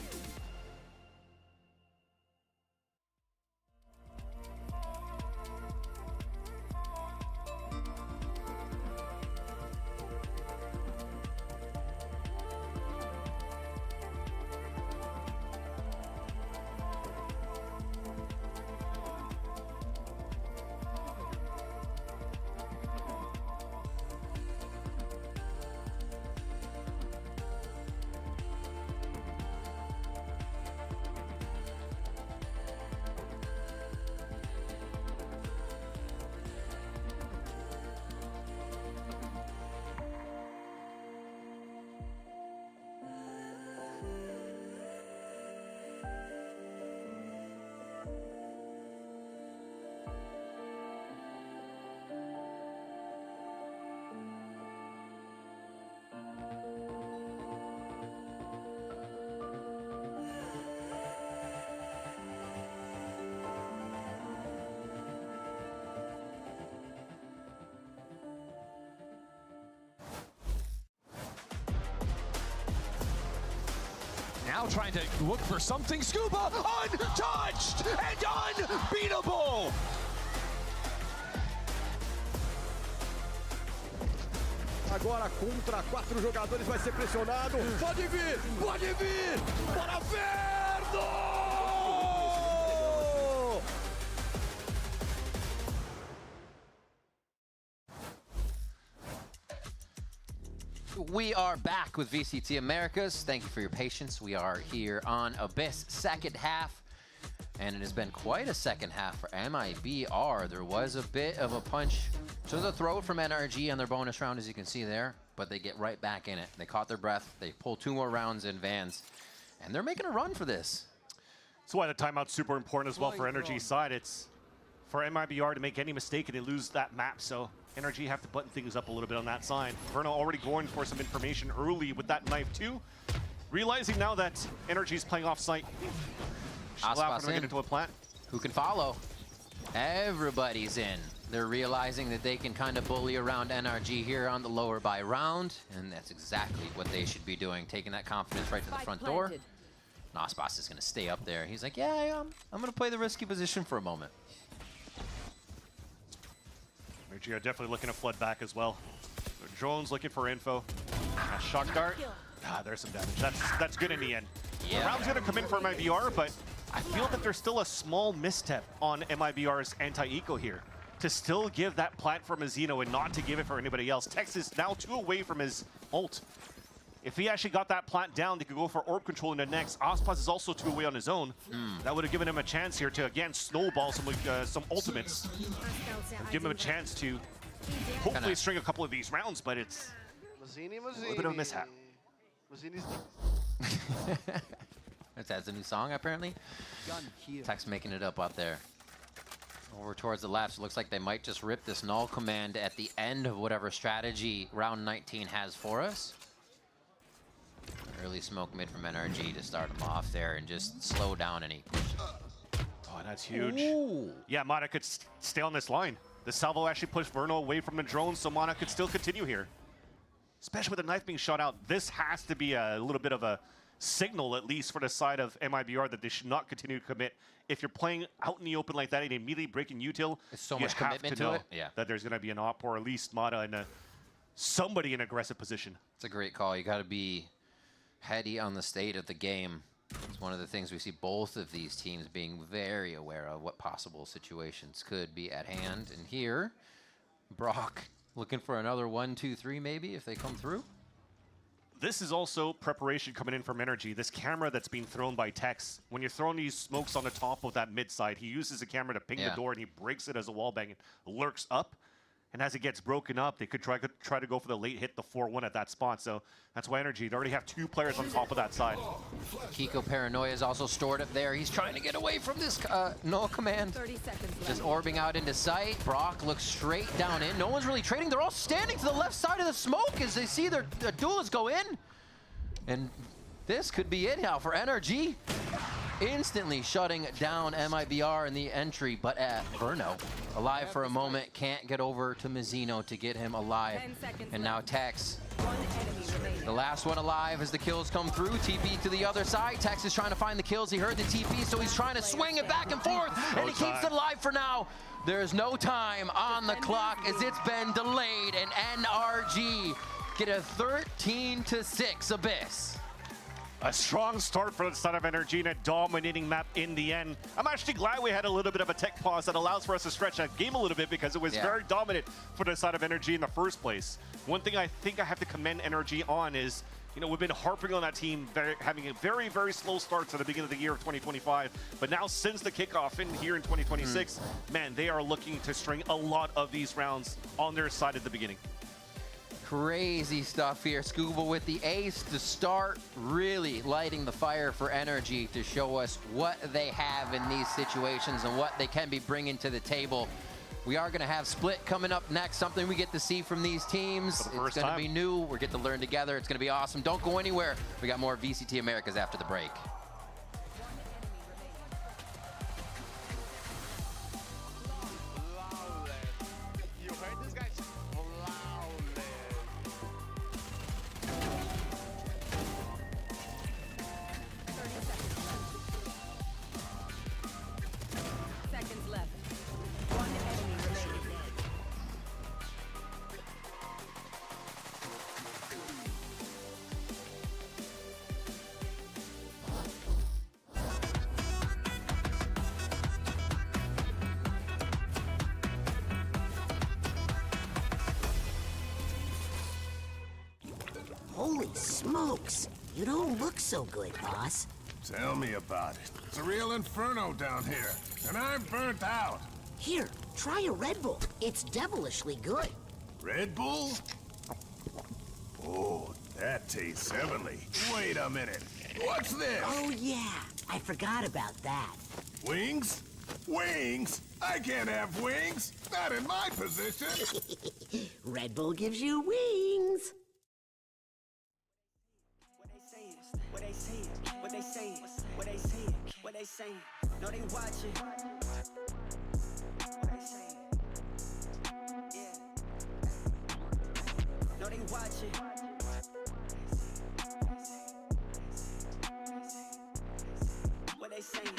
Now trying to look for something. Scuba, untouched and unbeatable. Agora contra 4 jogadores, vai ser pressionado. Pode vir, pode vir. Bora, Verno! We are back with VCT Americas. Thank you for your patience. We are here on Abyss second half, and it has been quite a second half for MIBR. There was a bit of a punch to the throat from NRG on their bonus round, as you can see there, but they get right back in it. They caught their breath. They pull 2 more rounds in Vans, and they're making a run for this. That's why the timeout's super important as well for NRG's side. It's for MIBR to make any mistake and they lose that map, so NRG have to button things up a little bit on that side. Verno already going for some information early with that knife too. Realizing now that NRG's playing off site. Aspas get into a plant. Who can follow? Everybody's in. They're realizing that they can kind of bully around NRG here on the lower by round, and that's exactly what they should be doing, taking that confidence right to the front door. Aspas is going to stay up there. He's like, yeah, I'm going to play the risky position for a moment. NRG are definitely looking to flood back as well. Drone's looking for info. Shock dart. There's some damage. That's good in the end. Yeah. The round's going to come in for MIBR, but I feel that there's still a small misstep on MIBR's anti-eco here. To still give that plant for Mazzino and not to give it for anybody else. Tex is now 2 away from his ult. If he actually got that plant down, they could go for orb control in the next. Aspas is also 2 away on his own. That would have given him a chance here to, again, snowball some ultimates. Give him a chance to hopefully string a couple of these rounds, but it's a little bit of a mishap. That's a new song, apparently. Tex making it up out there. Over towards the left, so it looks like they might just rip this null command at the end of whatever strategy round 19 has for us. Early smoke mid from NRG to start them off there and just slow down any push. Oh, that's huge. Ooh. Yeah, Mana could stay on this line. The salvo actually pushed Verno away from the drone, so Mana could still continue here. Especially with the knife being shot out, this has to be a little bit of a signal, at least for the side of MIBR, that they should not continue to commit. If you're playing out in the open like that and immediately breaking util, it's so you much have commitment to know it. Yeah. that there's going to be an op or at least Mana in somebody in aggressive position. It's a great call. You got to be heady on the state of the game. It's one of the things we see both of these teams being very aware of what possible situations could be at hand. And here, Brock looking for another 1, 2, 3 maybe if they come through. This is also preparation coming in from NRG. This camera that's being thrown by Tex. When you're throwing these smokes on the top of that mid side, he uses a camera to ping the door and he breaks it as a wallbang and lurks up. And as it gets broken up, they could try to go for the late hit, the 4-1 at that spot. So that's why Energy, they already have 2 players on top of that side. Kiko Paranoia is also stored up there. He's trying to get away from this no command. 30 seconds left. Just orbing out into sight. Brock looks straight down in. No one's really trading. They're all standing to the left side of the smoke as they see their duelists go in. And this could be it now for NRG. Instantly shutting down MIBR in the entry, but Verno, alive for a moment, can't get over to Mizzino to get him alive. And now Tex, the last one alive as the kills come through. TP to the other side. Tex is trying to find the kills. He heard the TP, so he's trying to swing it back and forth, and he keeps it alive for now. There's no time on the clock as it's been delayed, and NRG get a 13-6 Abyss. A strong start for the side of Energy and a dominating map in the end. I'm actually glad we had a little bit of a tech pause that allows for us to stretch that game a little bit because it was very dominant for the side of Energy in the first place. One thing I think I have to commend Energy on is, you know, we've been harping on that team having a very, very slow start to the beginning of the year of 2025. But now since the kickoff in here in 2026, man, they are looking to string a lot of these rounds on their side at the beginning. Crazy stuff here. Scuba with the ace to start, really lighting the fire for Energy to show us what they have in these situations and what they can be bringing to the table. We are going to have Split coming up next, something we get to see from these teams. It's going to be new. We're getting to learn together. It's going to be awesome. Don't go anywhere. We got more VCT Americas after the break. Holy smokes! You don't look so good, boss. Tell me about it. It's a real inferno down here, and I'm burnt out. Here, try a Red Bull. It's devilishly good. Red Bull? Oh, that tastes heavenly. Wait a minute. What's this? Oh, yeah. I forgot about that. Wings? Wings? I can't have wings. Not in my position. Red Bull gives you wings. What they saying, what they saying, what they saying, what they saying. No, they watching. What they saying, yeah. No, they watching. What they saying.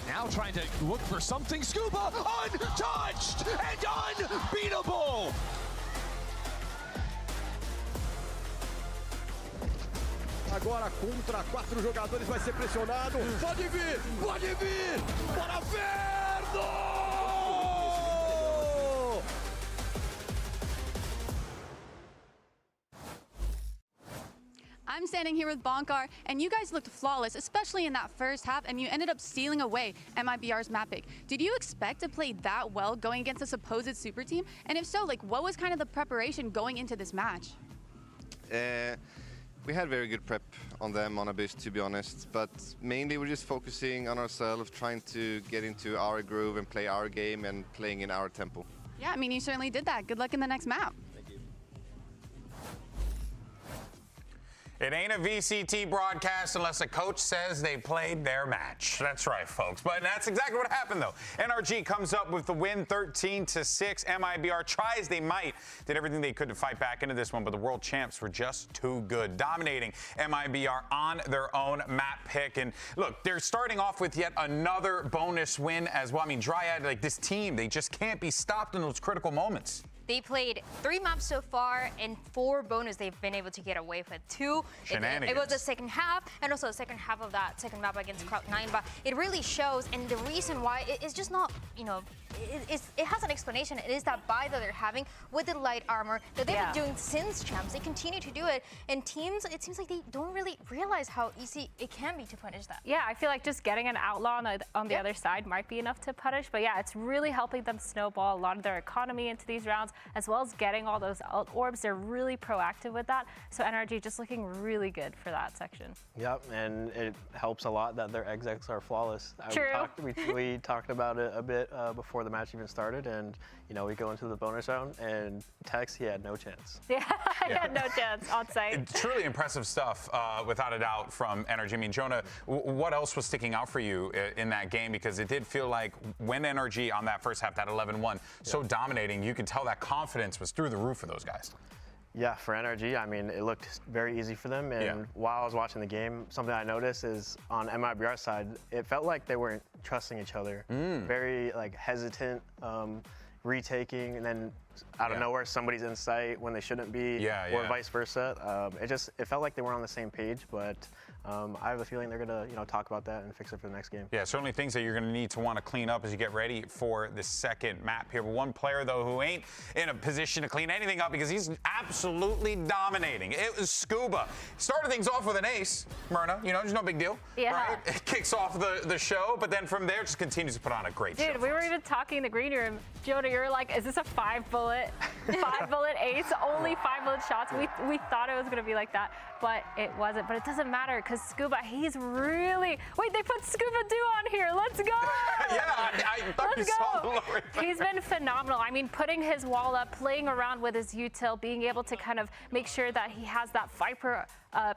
Now trying to look for something. Scuba untouched and unbeatable. Agora contra 4 jogadores vai ser pressionado. Pode vir, pode vir. Para Verno! I'm standing here with Bonkar, and you guys looked flawless, especially in that first half, and you ended up stealing away MIBR's map pick. Did you expect to play that well going against a supposed super team? And if so, like, what was kind of the preparation going into this match? We had very good prep on them on Abyss, to be honest, but mainly we're just focusing on ourselves, trying to get into our groove and play our game and playing in our tempo. Yeah, I mean, you certainly did that. Good luck in the next map. It ain't a VCT broadcast unless a coach says they played their match. That's right, folks. But that's exactly what happened, though. NRG comes up with the win 13-6. MIBR tries they might. Did everything they could to fight back into this one, but the world champs were just too good, dominating MIBR on their own map pick. And look, they're starting off with yet another bonus win as well. I mean, Dryad, like this team, they just can't be stopped in those critical moments. They played 3 maps so far, and 4 bonus they've been able to get away with. 2, it was the second half, and also the second half of that second map against Cloud9. But it really shows, and the reason why it's just not, you know, it has an explanation. It is that buy that they're having with the light armor that they've been doing since champs. They continue to do it, and teams, it seems like they don't really realize how easy it can be to punish that. Yeah, I feel like just getting an outlaw on the other side might be enough to punish, but yeah, it's really helping them snowball a lot of their economy into these rounds, as well as getting all those orbs. They're really proactive with that, so NRG just looking really good for that section. Yep, and it helps a lot that their execs are flawless. True. We talked about it a bit before the match even started, and you know, we go into the bonus round, and Tex, he had no chance. Yeah, he had no chance on site. It's truly impressive stuff, without a doubt, from NRG. I mean, Jonah, what else was sticking out for you in that game? Because it did feel like when NRG on that first half, that 11-1, so dominating, you could tell that confidence was through the roof for those guys. Yeah, for NRG, I mean, it looked very easy for them. And while I was watching the game, something I noticed is on MIBR's side, it felt like they weren't trusting each other. Very like hesitant, retaking, and then out of nowhere somebody's in sight when they shouldn't be, or vice versa. It felt like they weren't on the same page, but I have a feeling they're gonna talk about that and fix it for the next game. Yeah, certainly things that you're gonna need to want to clean up as you get ready for the second map here. But one player though who ain't in a position to clean anything up because he's absolutely dominating. It was Scuba. Started things off with an ace, Myrna. You know, there's no big deal. Yeah. Right? It kicks off the show, but then from there just continues to put on a great show. Dude, we were even talking in the green room. Jonah, you're like, is this a 5-bullet ace? Only 5-bullet shots. We thought it was gonna be like that, but it wasn't. But it doesn't matter because Scuba, he's really. Wait, they put Scuba Doo on here. Let's go. Yeah, I thought you saw the lower. He's been phenomenal. I mean, putting his wall up, playing around with his util, being able to kind of make sure that he has that Viper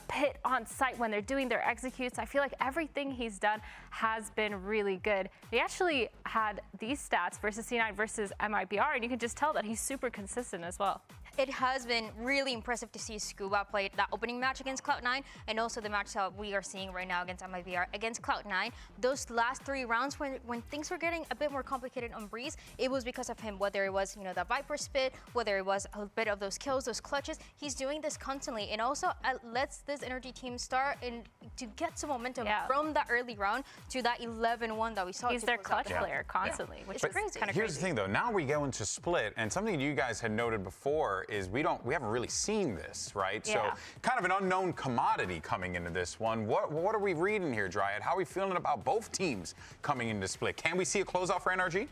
pit on site when they're doing their executes. I feel like everything he's done has been really good. He actually had these stats versus C9 versus MIBR, and you can just tell that he's super consistent as well. It has been really impressive to see Scuba play that opening match against Cloud9 and also the match that we are seeing right now against MIBR against Cloud9. Those last 3 rounds when things were getting a bit more complicated on Breeze, it was because of him, whether it was, the Viper spit, whether it was a bit of those kills, those clutches. He's doing this constantly, and also lets this energy team start and to get some momentum from that early round to that 11-1 that we saw. He's their clutch player constantly, which is crazy. Here's the thing though, now we go into split, and something you guys had noted before is we haven't really seen this, right? So kind of an unknown commodity coming into this one. What are we reading here, Dryad? How are we feeling about both teams coming into split? Can we see a closeout for NRG?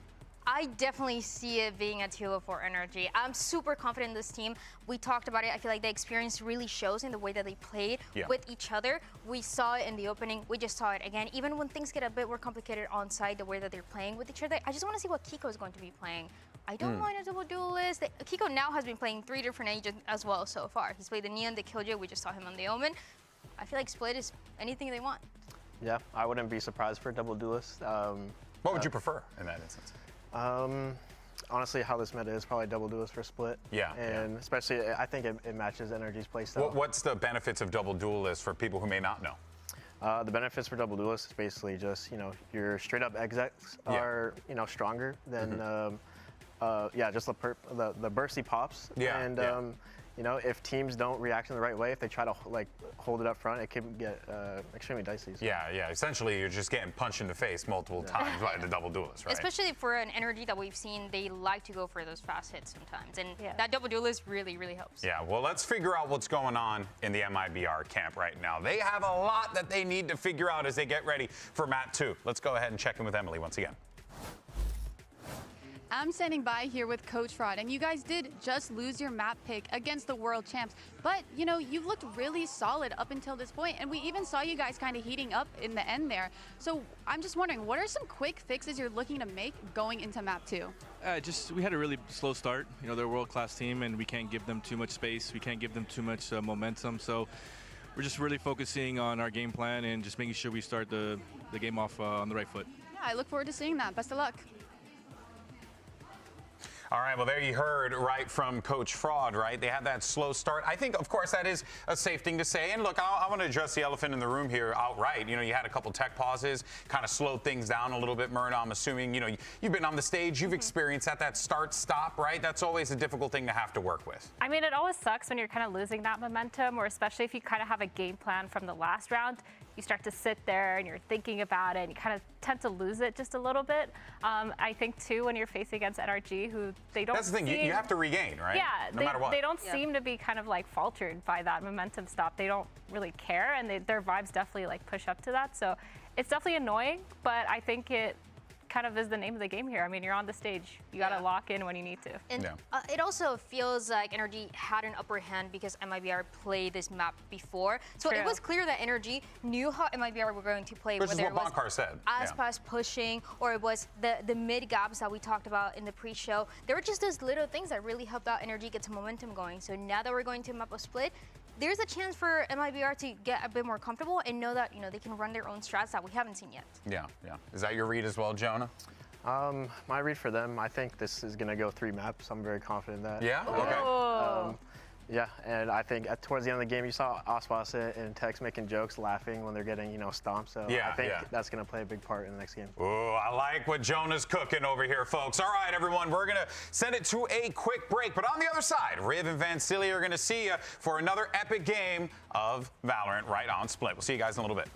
I definitely see it being a 2-0 for NRG. I'm super confident in this team. We talked about it. I feel like the experience really shows in the way that they played with each other. We saw it in the opening. We just saw it again. Even when things get a bit more complicated on site, the way that they're playing with each other, I just want to see what Kiko is going to be playing. I don't mind a double duelist. Kiko now has been playing 3 different agents as well so far. He's played the Neon, the Killjoy. We just saw him on the Omen. I feel like split is anything they want. Yeah, I wouldn't be surprised for a double duelist. What would you prefer in that instance? Honestly, how this meta is probably double duelist for split. Yeah. And especially, I think it matches NRG's playstyle. What's the benefits of double duelist for people who may not know? The benefits for double duelist is basically just, your straight up execs are, stronger than, just the bursty pops. Yeah. And you know, if teams don't react in the right way, if they try to like hold it up front, it can get extremely dicey. So. Yeah. Essentially, you're just getting punched in the face multiple times by the double duelist, right? Especially for an energy that we've seen, they like to go for those fast hits sometimes, and that double duelist really, really helps. Yeah, well, let's figure out what's going on in the MIBR camp right now. They have a lot that they need to figure out as they get ready for Map 2. Let's go ahead and check in with Emily once again. I'm standing by here with Coach Fraud, and you guys did just lose your map pick against the world champs. But, you know, you've looked really solid up until this point, and we even saw you guys kind of heating up in the end there. So I'm just wondering, what are some quick fixes you're looking to make going into map 2? We had a really slow start. You know, they're a world-class team, and we can't give them too much space. We can't give them too much momentum. So we're just really focusing on our game plan and just making sure we start the game off on the right foot. Yeah, I look forward to seeing that. Best of luck. All right, well, there you heard right from Coach Fraud, right? They had that slow start. I think, of course, that is a safe thing to say. And look, I want to address the elephant in the room here outright. You know, you had a couple tech pauses, kind of slowed things down a little bit, Myrna. I'm assuming, you know, you've been on the stage, you've experienced that start-stop, right? That's always a difficult thing to have to work with. I mean, it always sucks when you're kind of losing that momentum, or especially if you kind of have a game plan from the last round. You start to sit there and you're thinking about it and you kind of tend to lose it just a little bit. I think, too, when you're facing against NRG, who they don't That's the thing, you have to regain, right? Yeah, no matter what. They don't seem to be kind of like faltered by that momentum stop. They don't really care, and their vibes definitely like push up to that. So it's definitely annoying, but I think it kind of is the name of the game here. I mean, you're on the stage. You got to lock in when you need to. And it also feels like Energy had an upper hand because MIBR played this map before. So it was clear that Energy knew how MIBR were going to play. Which is what Bonkar said. Aspas pushing, or it was the mid gaps that we talked about in the pre-show. There were just those little things that really helped out Energy get some momentum going. So now that we're going to map of split, there's a chance for MIBR to get a bit more comfortable and know that, you know, they can run their own strats that we haven't seen yet. Yeah. Is that your read as well, Jonah? My read for them, I think this is going to go 3 maps. I'm very confident in that. Yeah? Okay. Yeah, and I think towards the end of the game, you saw Aspas and Tex making jokes, laughing when they're getting, you know, stomped. So I think that's going to play a big part in the next game. Oh, I like what Jonah's cooking over here, folks. All right, everyone, we're going to send it to a quick break. But on the other side, Riv and Vansili are going to see you for another epic game of Valorant right on Split. We'll see you guys in a little bit.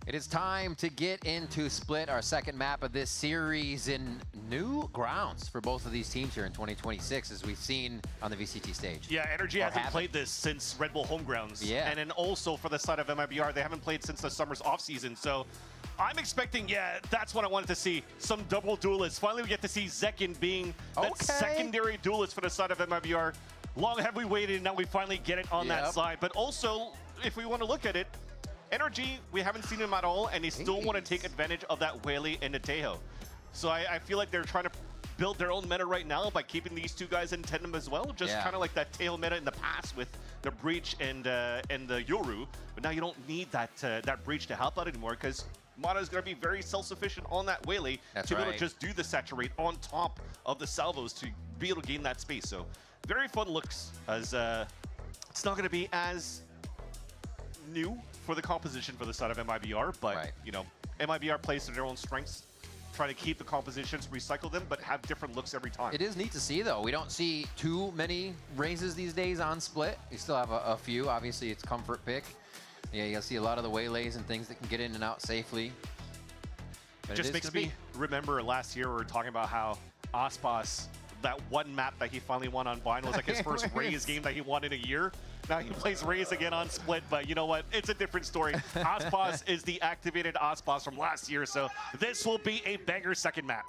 It is time to get into Split, our second map of this series, in new grounds for both of these teams here in 2026, as we've seen on the VCT stage. Yeah, Energy hasn't played this since Red Bull Homegrounds. Yeah. And then also for the side of MIBR, they haven't played since the summer's offseason. So I'm expecting, that's what I wanted to see. Some double duelists. Finally, we get to see Zekin being that secondary duelist for the side of MIBR. Long have we waited, and now we finally get it on that side. But also, if we want to look at it, Energy, we haven't seen them at all, and they still want to take advantage of that Whaley and Nateo. So I feel like they're trying to build their own meta right now by keeping these two guys in tandem as well. Just kind of like that tail meta in the past with the Breach and the Yoru. But now you don't need that Breach to help out anymore, because Mana is going to be very self-sufficient on that Whaley to be able to just do the saturate on top of the salvos to be able to gain that space. So very fun looks, as it's not going to be as new for the composition for the side of MIBR, but you know, MIBR plays to their own strengths, trying to keep the compositions, recycle them, but have different looks every time. It is neat to see, though. We don't see too many raises these days on Split. You still have a few. Obviously, it's comfort pick. Yeah, you'll see a lot of the waylays and things that can get in and out safely. But Just makes me remember last year we were talking about how Aspas, that one map that he finally won on Vine, was like his first Raze game that he won in a year. Now he plays Raze again on Split, but you know what? It's a different story. Aspas is the activated Aspas from last year, so this will be a banger second map.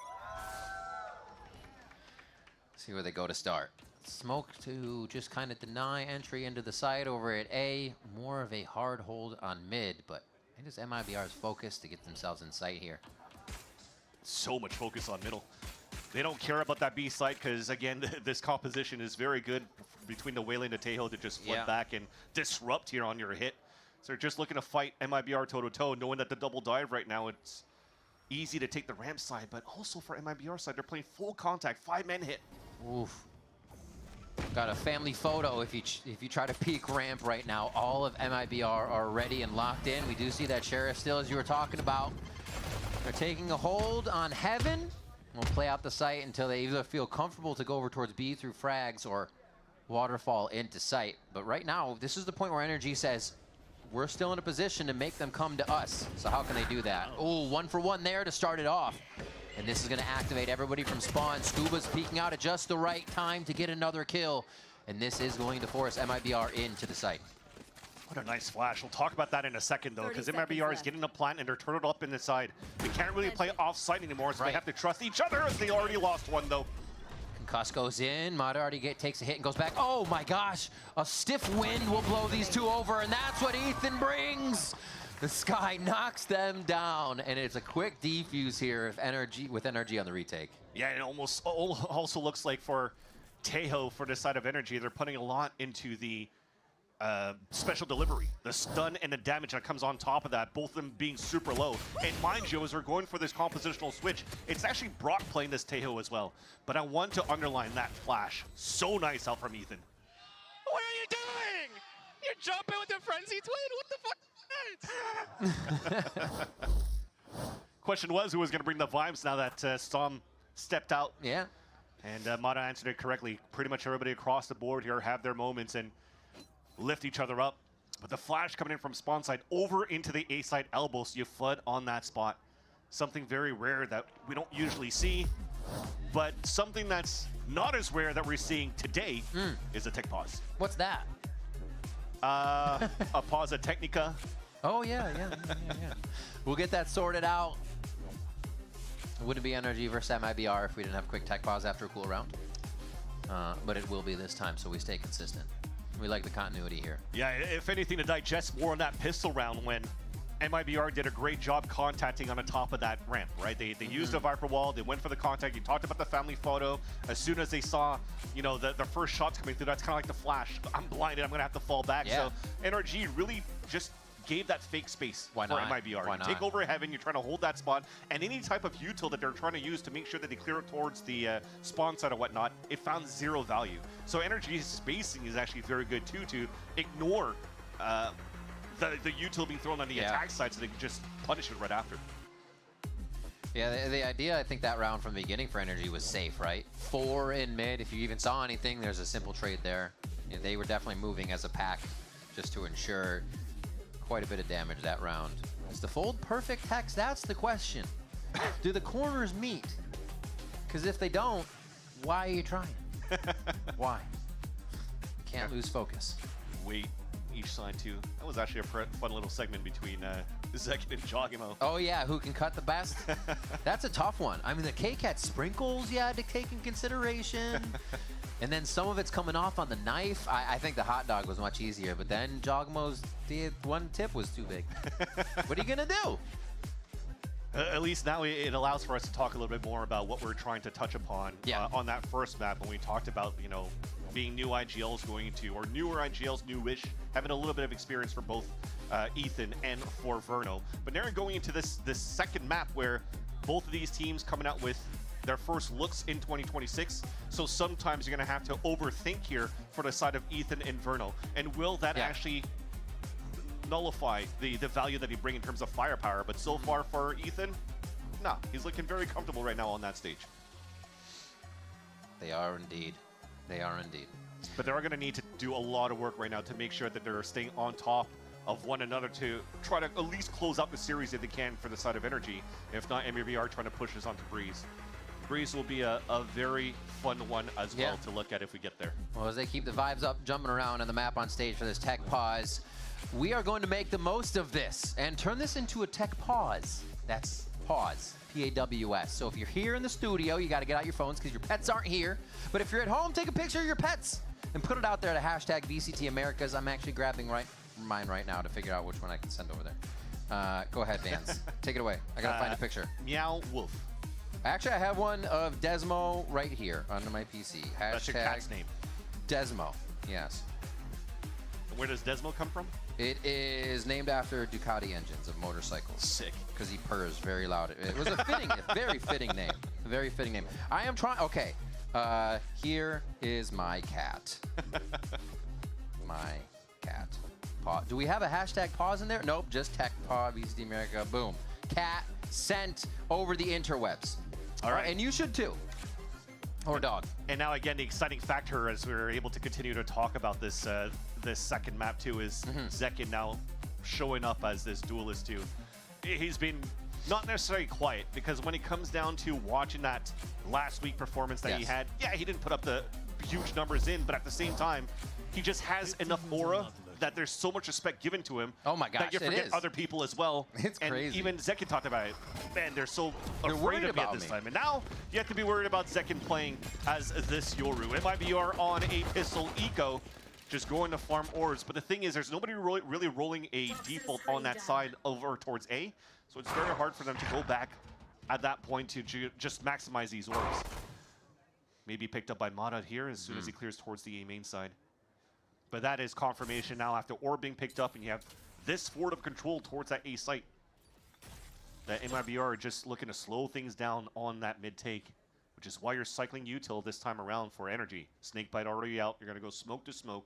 See where they go to start. Smoke to just kind of deny entry into the side over at A. More of a hard hold on mid, but I think it's MIBR's focus to get themselves in sight here. So much focus on middle. They don't care about that B site because, again, this composition is very good between the Wayland and Tejo to just flip back and disrupt here on your hit. So they're just looking to fight MIBR toe-to-toe, knowing that the double dive right now, it's easy to take the ramp side, but also for MIBR side, they're playing full contact, 5-man hit. Oof. Got a family photo if you try to peek ramp right now. All of MIBR are ready and locked in. We do see that Sheriff still, as you were talking about. They're taking a hold on Heaven. We'll play out the site until they either feel comfortable to go over towards B through frags or waterfall into sight. But right now, this is the point where Energy says, we're still in a position to make them come to us. So how can they do that? Oh, 1-for-1 there to start it off. And this is going to activate everybody from spawn. Scuba's peeking out at just the right time to get another kill. And this is going to force MIBR into the site. What a nice flash. We'll talk about that in a second, though, because MIBR is getting the plant and they're turtled up in the side. They can't really play off-site anymore, so they have to trust each other as they already lost one, though. Concuss goes in. Mata already takes a hit and goes back. Oh, my gosh. A stiff wind will blow these two over, and that's what Ethan brings. The Sky knocks them down, and it's a quick defuse here with energy on the retake. Yeah, it almost also looks like for Tejo, for the side of Energy, they're putting a lot into the special delivery, the stun and the damage that comes on top of that, both of them being super low. And mind you, as we're going for this compositional switch, it's actually Brock playing this Tejo as well. But I want to underline that flash. So nice out from Ethan. What are you doing? You're jumping with the frenzy twin? What the fuck? Question was, who was going to bring the vibes now that Storm stepped out? Yeah. And Mata answered it correctly. Pretty much everybody across the board here have their moments and lift each other up. But the flash coming in from spawn side over into the A side elbow, so you flood on that spot. Something very rare that we don't usually see, but something that's not as rare that we're seeing today is a tech pause. What's that? A pause, a technica. Oh, yeah. We'll get that sorted out. It wouldn't be Energy versus MIBR if we didn't have a quick tech pause after a cool round. But it will be this time, so we stay consistent. We like the continuity here. Yeah, if anything, to digest more on that pistol round when MIBR did a great job contacting on the top of that ramp, right? They used the Viper wall, they went for the contact, you talked about the family photo. As soon as they saw, you know, the first shots coming through, that's kind of like the flash. I'm blinded, I'm gonna have to fall back. Yeah. So NRG really just gave that fake space Why for not? MIBR. Why You take not? over Heaven, you're trying to hold that spot, and any type of util that they're trying to use to make sure that they clear it towards the spawn side or whatnot, it found zero value. So NRG's spacing is actually very good too, to ignore the util being thrown on the attack side so they can just punish it right after. Yeah, the idea, I think, that round from the beginning for Energy was safe, right? 4 in mid. If you even saw anything, there's a simple trade there. You know, they were definitely moving as a pack just to ensure quite a bit of damage that round. Is the fold perfect, Hex? That's the question. Do the corners meet? Because if they don't, why are you trying? Why? Can't lose focus. Wait each side too. That was actually a fun little segment between Zek and Jogimo. Oh yeah, who can cut the best? That's a tough one. I mean, the K-Cat sprinkles you had to take in consideration. And then some of it's coming off on the knife. I think the hot dog was much easier, but then Jogmo's one tip was too big. What are you gonna do? At least now it allows for us to talk a little bit more about what we're trying to touch upon on that first map when we talked about, you know, being new IGLs going into, or newer IGLs, newish, having a little bit of experience for both Ethan and for Verno. But now we're going into this second map where both of these teams coming out with their first looks in 2026. So sometimes you're going to have to overthink here for the side of Ethan and Verno. And will that actually nullify the value that he brings in terms of firepower? But so far for Ethan, nah, he's looking very comfortable right now on that stage. They are indeed. They are indeed. But they're going to need to do a lot of work right now to make sure that they're staying on top of one another to try to at least close out the series if they can for the side of Energy. If not, MABR trying to push this onto Breeze. Breeze will be a very fun one as well to look at if we get there. Well, as they keep the vibes up, jumping around on the map on stage for this tech pause, we are going to make the most of this and turn this into a tech pause. That's Pause. P-A-W-S. So if you're here in the studio, you got to get out your phones because your pets aren't here. But if you're at home, take a picture of your pets and put it out there to hashtag VCT Americas. I'm actually grabbing mine right now to figure out which one I can send over there. Go ahead, Vance. Take it away. I got to find a picture. Meow Wolf. Actually, I have one of Desmo right here under my PC. That's your cat's name. Desmo, yes. Where does Desmo come from? It is named after Ducati engines of motorcycles. Sick. Because he purrs very loud. It was a fitting, a very fitting name. A very fitting name. I am trying, okay. Here is my cat. My cat. Do we have a hashtag pause in there? Nope, just tech pod, VCT America, boom. Cat sent over the interwebs. All right. And you should too. Or dog. And now again, the exciting factor as we're able to continue to talk about this this second map too is Zekin now showing up as this duelist too. He's been not necessarily quiet because when it comes down to watching that last week performance that he had, yeah, he didn't put up the huge numbers in, but at the same time, he just has enough aura that there's so much respect given to him. Oh my gosh, that you forget other people as well. It's and crazy. Even Zekin talked about it. Man, they're so They're afraid of me at this time. And now you have to be worried about Zekin playing as this Yoru. MIBR on a pistol eco, just going to farm ores. But the thing is, there's nobody really rolling a default on that side over towards A. So it's very hard for them to go back at that point to just maximize these orbs. Maybe picked up by Mata here as soon as he clears towards the A main side. But that is confirmation now after orb being picked up and you have this forward of control towards that A site. That MIBR are just looking to slow things down on that mid take, which is why you're cycling util this time around for energy. Snakebite already out. You're going to go smoke to smoke.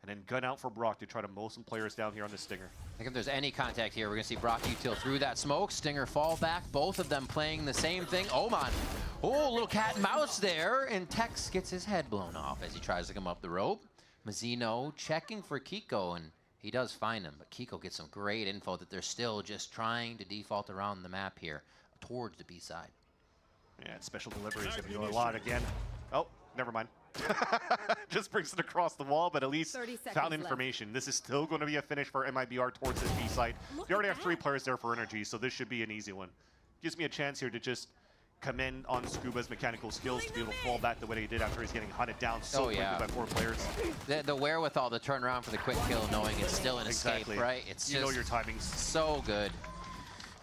And then gun out for Brock to try to mow some players down here on the Stinger. I think if there's any contact here, we're going to see Brock util through that smoke. Stinger fall back. Both of them playing the same thing. Oman. Oh, little cat and mouse there. And Tex gets his head blown off as he tries to come up the rope. Mazzino checking for Kiko, and he does find him. But Kiko gets some great info that they're still just trying to default around the map here towards the B side. Yeah, special deliveries going to do a lot again. Oh, never mind. Just brings it across the wall, but at least found information. This is still going to be a finish for MIBR towards this B side. They already have 3 players there for energy, so this should be an easy one. Gives me a chance here to just commend on Scuba's mechanical skills to be able to fall back the way he did after he's getting hunted down so quickly by 4 players. The wherewithal to turn around for the quick kill, knowing it's still an escape, right? It's you know your timings. So good.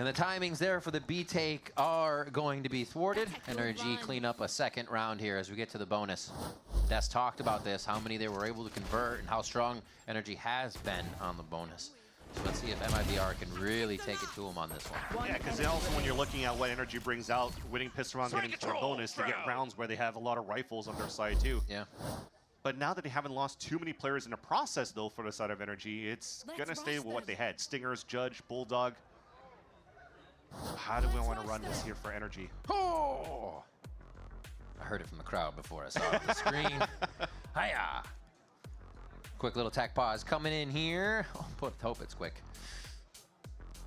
And the timings there for the B take are going to be thwarted. NRG clean up a second round here as we get to the bonus. That's talked about this, how many they were able to convert and how strong Energy has been on the bonus. So let's see if MIBR can really take it to him on this one. Yeah, because also when you're looking at what Energy brings out, winning pistol round, getting a bonus to get rounds where they have a lot of rifles on their side too. Yeah. But now that they haven't lost too many players in the process though for the side of Energy, it's going to stay with what they had. Stingers, Judge, Bulldog. How do we want to run this here for Energy? Oh! I heard it from the crowd before I saw it on the screen. Hiya! Quick little tech pause coming in here. Oh, hope it's quick.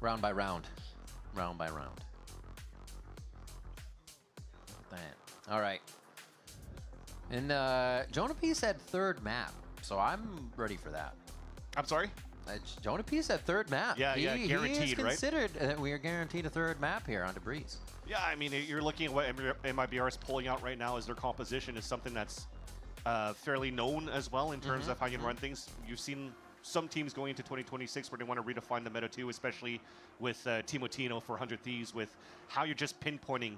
Round by round. Round by round. Damn. All right. And Jonah P said 3rd map, so I'm ready for that. I'm sorry? Jonah P said 3rd map. Yeah, guaranteed, he is right? considered that we are guaranteed a 3rd map here on Debris. Yeah, I mean, you're looking at what MIBR is pulling out right now as their composition is something that's fairly known as well in terms of how you run things. You've seen some teams going into 2026 where they want to redefine the meta too, especially with Timotino for 100 Thieves, with how you're just pinpointing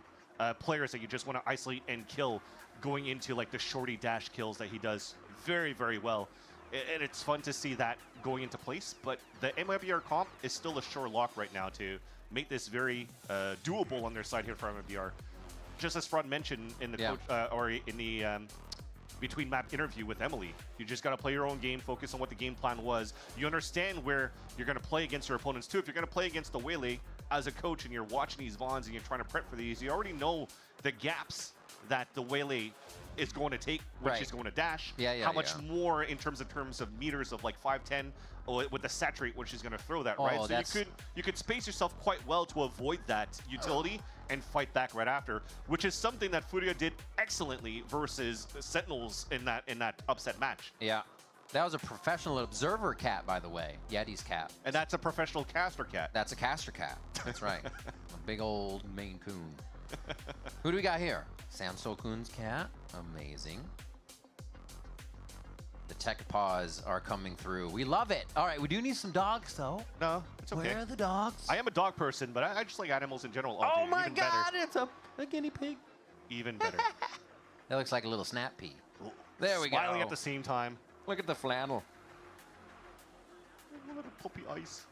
players that you just want to isolate and kill, going into like the shorty dash kills that he does very, very well. And it's fun to see that going into place, but the MIBR comp is still a sure lock right now to make this very doable on their side here for MIBR. Just as Fraud mentioned in the coach, or in the between map interview with Emily, you just got to play your own game, focus on what the game plan was. You understand where you're going to play against your opponents too. If you're going to play against the Waylay as a coach and you're watching these Vons and you're trying to prep for these, you already know the gaps that the Waylay is going to take when she's going to dash. How much more in terms of meters of like 5'10" with the saturate when she's going to throw that, right? So you could space yourself quite well to avoid that utility and fight back right after, which is something that Furia did excellently versus Sentinels in that upset match. Yeah. That was a professional observer cat, by the way. Yeti's cat. And that's a professional caster cat. That's a caster cat. That's right. Big old Maine Coon. Who do we got here? Samso Kun's cat. Amazing. The tech paws are coming through. We love it. All right, we do need some dogs, though. No, it's okay. Where are the dogs? I am a dog person, but I just like animals in general. Oh my Even God, better. it's a guinea pig. Even better. That looks like a little snap pea. There we go. Smiling at the same time. Look at the flannel. Little puppy eyes.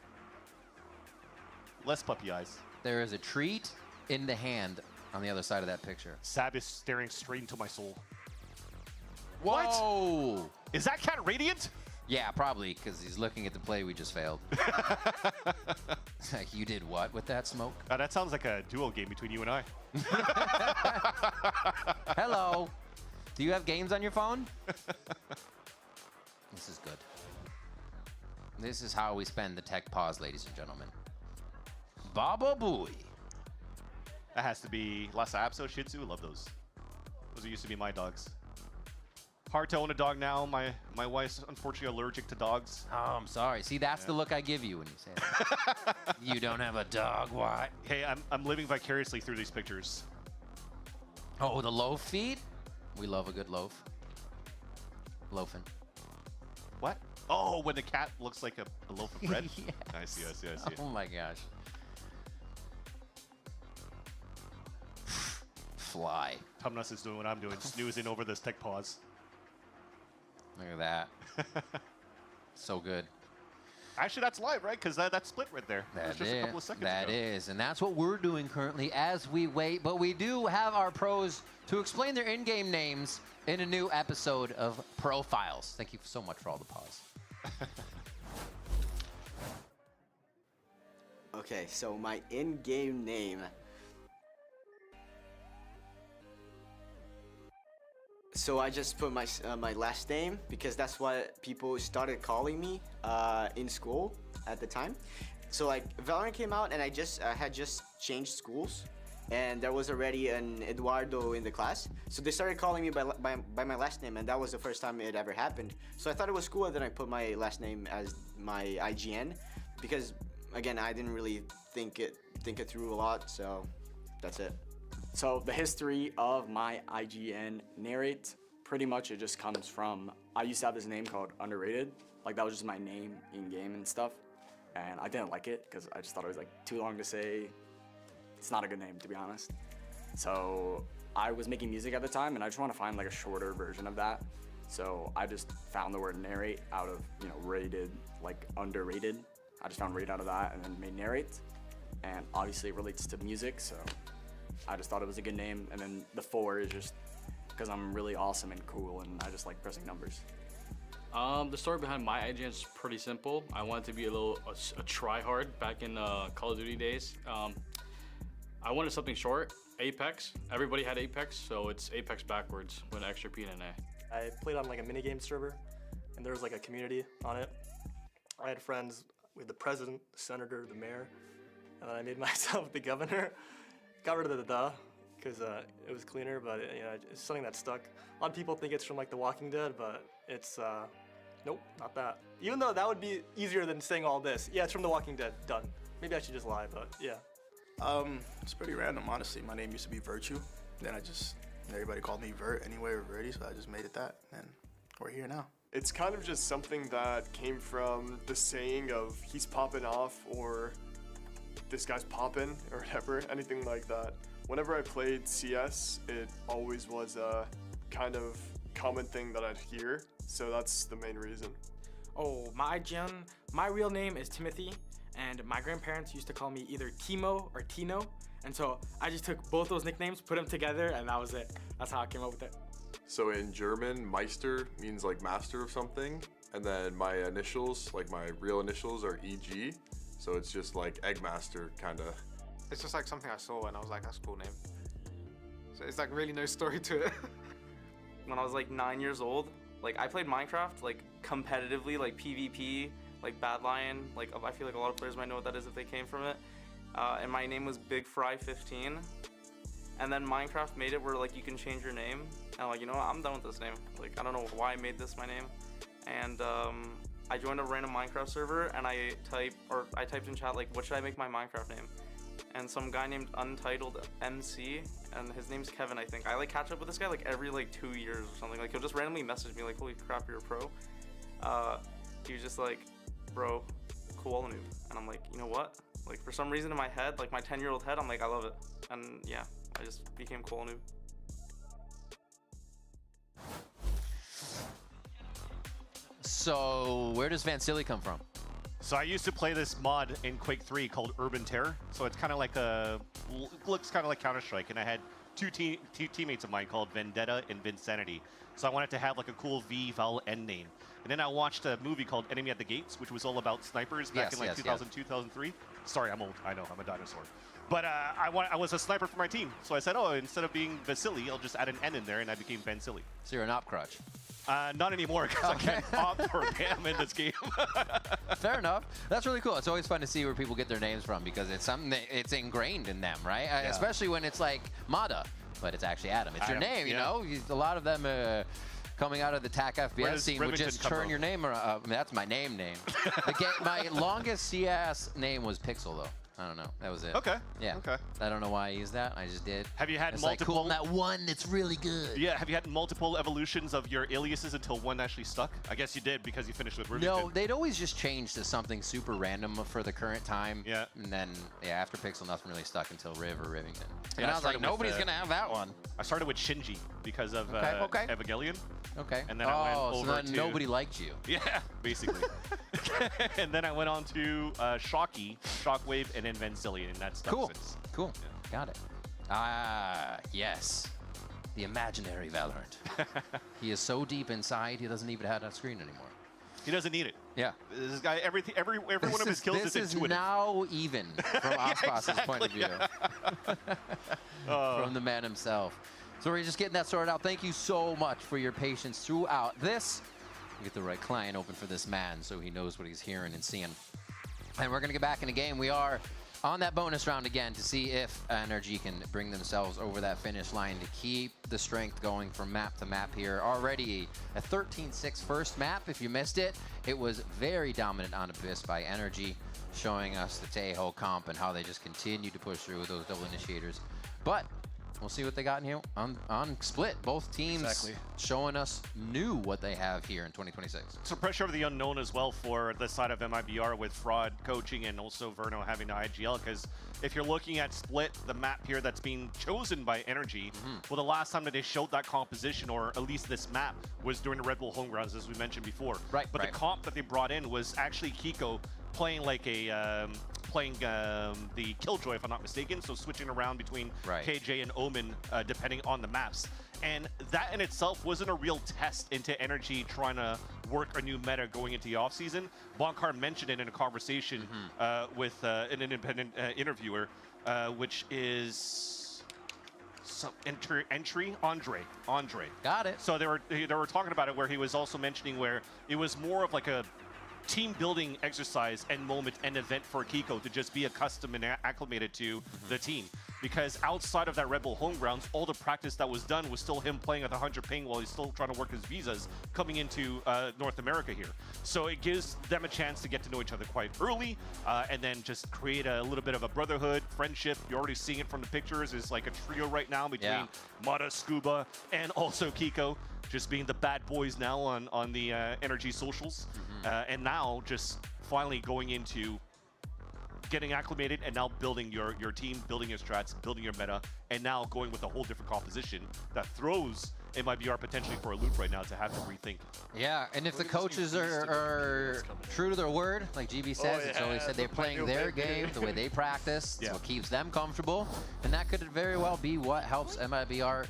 Less puppy eyes. There is a treat in the hand on the other side of that picture. Sab is staring straight into my soul. Whoa! What? Is that cat radiant? Yeah, probably, because he's looking at the play we just failed. Like, you did what with that smoke? That sounds like a duo game between you and I. Hello. Do you have games on your phone? This is good. This is how we spend the tech pause, ladies and gentlemen. Baba Booey. That has to be Lhasa Apso, Shih Tzu. Love those. Those used to be my dogs. Hard to own a dog now. My wife's unfortunately allergic to dogs. Oh, I'm sorry. See, that's the look I give you when you say that. You don't have a dog, what? Hey, I'm living vicariously through these pictures. Oh, the loaf feed? We love a good loaf. Loafing. What? Oh, when the cat looks like a loaf of bread? Yes. I see. Oh my gosh. Fly. Tumnus is doing what I'm doing, snoozing over this tech pause. Look at that. So good. Actually, that's live, right? Because that split right there. That was just a couple of seconds ago. That is, and that's what we're doing currently as we wait. But we do have our pros to explain their in-game names in a new episode of Profiles. Thank you so much for all the pause. Okay, so my in-game name. So I just put my last name because that's what people started calling me in school at the time. So like VALORANT came out and I had just changed schools, and there was already an Eduardo in the class. So they started calling me by my last name, and that was the first time it ever happened. So I thought it was cool, and then I put my last name as my IGN because again I didn't really think it through a lot. So that's it. So the history of my IGN narrate, pretty much it just comes from, I used to have this name called Underrated. Like that was just my name in game and stuff. And I didn't like it because I just thought it was like too long to say. It's not a good name, to be honest. So I was making music at the time and I just want to find like a shorter version of that. So I just found the word narrate out of, rated, like underrated. I just found rate out of that and then made narrate. And obviously it relates to music, so I just thought it was a good name, and then the 4 is just because I'm really awesome and cool, and I just like pressing numbers. The story behind my IGN is pretty simple. I wanted to be a try-hard back in Call of Duty days. I wanted something short, Apex. Everybody had Apex, so it's Apex backwards with an extra P and an A. I played on like a minigame server, and there was like a community on it. I had friends with the president, the senator, the mayor, and then I made myself the governor. Got rid of the because it was cleaner, but it's something that stuck. A lot of people think it's from like The Walking Dead, but it's nope, not that. Even though that would be easier than saying all this. Yeah, it's from The Walking Dead. Done. Maybe I should just lie, but yeah. It's pretty random, honestly. My name used to be Virtue. Then everybody called me Vert anyway, or Verty, so I just made it that, and we're here now. It's kind of just something that came from the saying of he's popping off or this guy's poppin' or whatever, anything like that. Whenever I played CS, it always was a kind of common thing that I'd hear, so that's the main reason. Oh, my IGN, my real name is Timothy, and my grandparents used to call me either Timo or Tino, and so I just took both those nicknames, put them together, and that was it. That's how I came up with it. So in German, Meister means like master of something, and then my initials, like my real initials, are EG. So it's just like Eggmaster, kind of. It's just like something I saw and I was like, that's a cool name. So it's like really no story to it. When I was like 9 years old, like I played Minecraft like competitively, like PvP, like Bad Lion. Like I feel like a lot of players might know what that is if they came from it. And my name was Big Fry 15. And then Minecraft made it where like you can change your name. And I'm like, you know what, I'm done with this name. Like I don't know why I made this my name. And I joined a random Minecraft server and I typed in chat like, what should I make my Minecraft name? and some guy named Untitled MC, and his name's Kevin, I think. I like catch up with this guy like every like 2 years or something. Like he'll just randomly message me like, holy crap, you're a pro. He was just like, bro, cool noob. And I'm like, you know what? Like for some reason in my head, like my 10-year-old head, I'm like, I love it. And yeah, I just became cool noob. So where does Vansili come from? So I used to play this mod in Quake 3 called Urban Terror. So it's kind of like looks kind of like Counter-Strike, and I had two teammates of mine called Vendetta and Vinsanity. So I wanted to have like a cool VAL end name. And then I watched a movie called Enemy at the Gates, which was all about snipers back in like 2002, 2003. Sorry, I'm old. I know, I'm a dinosaur. But I was a sniper for my team. So I said, oh, instead of being Vasily, I'll just add an N in there, and I became Vansili. So you're an op crutch. Not anymore, because I can't opt for Bam in this game. Fair enough. That's really cool. It's always fun to see where people get their names from, because it's something that it's ingrained in them, right? Yeah. Especially when it's like Mada, but it's actually Adam. It's your name, you know? A lot of them coming out of the TAC FBS scene would just turn your name around. I mean, that's my name. My longest CS name was Pixel, though. I don't know. That was it. Okay. Yeah. Okay. I don't know why I used that. I just did. Have you had it's multiple? Like, cool, that one that's really good. Yeah. Have you had multiple evolutions of your aliases until one actually stuck? I guess you did, because you finished with Rivington. No, they'd always just change to something super random for the current time. Yeah. And then, after Pixel, nothing really stuck until Riv or Rivington. Yeah, and I was like, nobody's going to have that one. I started with Shinji because of Evangelion. Okay. And then I went over so then nobody liked you. Yeah, basically. And then I went on to Shocky, Shockwave, and then Vansili, and that's cool. Cool. Yeah. Got it. Ah, yes. The imaginary Valorant. He is so deep inside, he doesn't even have that screen anymore. He doesn't need it. Yeah. This guy, every one of his kills is intuitive. This is now even from Ospas's point of view. From the man himself. So we're just getting that sorted out. Thank you so much for your patience throughout this. Get the right client open for this man so he knows what he's hearing and seeing. And we're going to get back in the game. We are on that bonus round again to see if NRG can bring themselves over that finish line to keep the strength going from map to map here. Already a 13-6 first map. If you missed it, it was very dominant on Abyss by NRG, showing us the Taeho comp and how they just continue to push through with those double initiators. But we'll see what they got in here on Split. Both teams showing us what they have here in 2026. Some pressure of the unknown as well for the side of MIBR with Fraud coaching and also Verno having the IGL, because if you're looking at Split, the map here that's being chosen by Energy, well, the last time that they showed that composition, or at least this map, was during the Red Bull Homegrounds, as we mentioned before. But the comp that they brought in was actually Kiko playing like a the Killjoy, if I'm not mistaken, so switching around between KJ and Omen depending on the maps. And that in itself wasn't a real test into Energy trying to work a new meta going into the offseason. Bonkar mentioned it in a conversation with an independent interviewer, which is some entry Andre. Got it. So they were talking about it, where he was also mentioning where it was more of like a team building exercise and moment and event for Kiko to just be accustomed and acclimated to the team. Because outside of that Red Bull Homegrounds, all the practice that was done was still him playing at 100 ping while he's still trying to work his visas coming into North America here. So it gives them a chance to get to know each other quite early and then just create a little bit of a brotherhood, friendship. You're already seeing it from the pictures. It's like a trio right now between Mata, Scuba, and also Kiko, just being the bad boys now on the Energy socials. And now just finally going into getting acclimated and now building your team, building your strats, building your meta, and now going with a whole different composition that throws MIBR potentially for a loop right now to have to rethink. Yeah, and if the coaches are true to their word, like GB says, it's always said they're playing their game the way they practice. It's what keeps them comfortable, and that could very well be what helps MIBR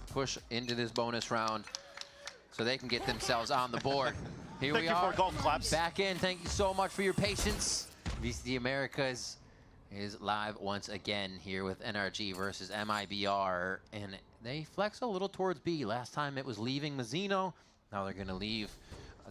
push into this bonus round so they can get themselves on the board. Here we are, golf claps. Back in. Thank you so much for your patience. VCT Americas is live once again here with NRG versus MIBR, and they flex a little towards B. Last time it was leaving Mazzino. Now they're going to leave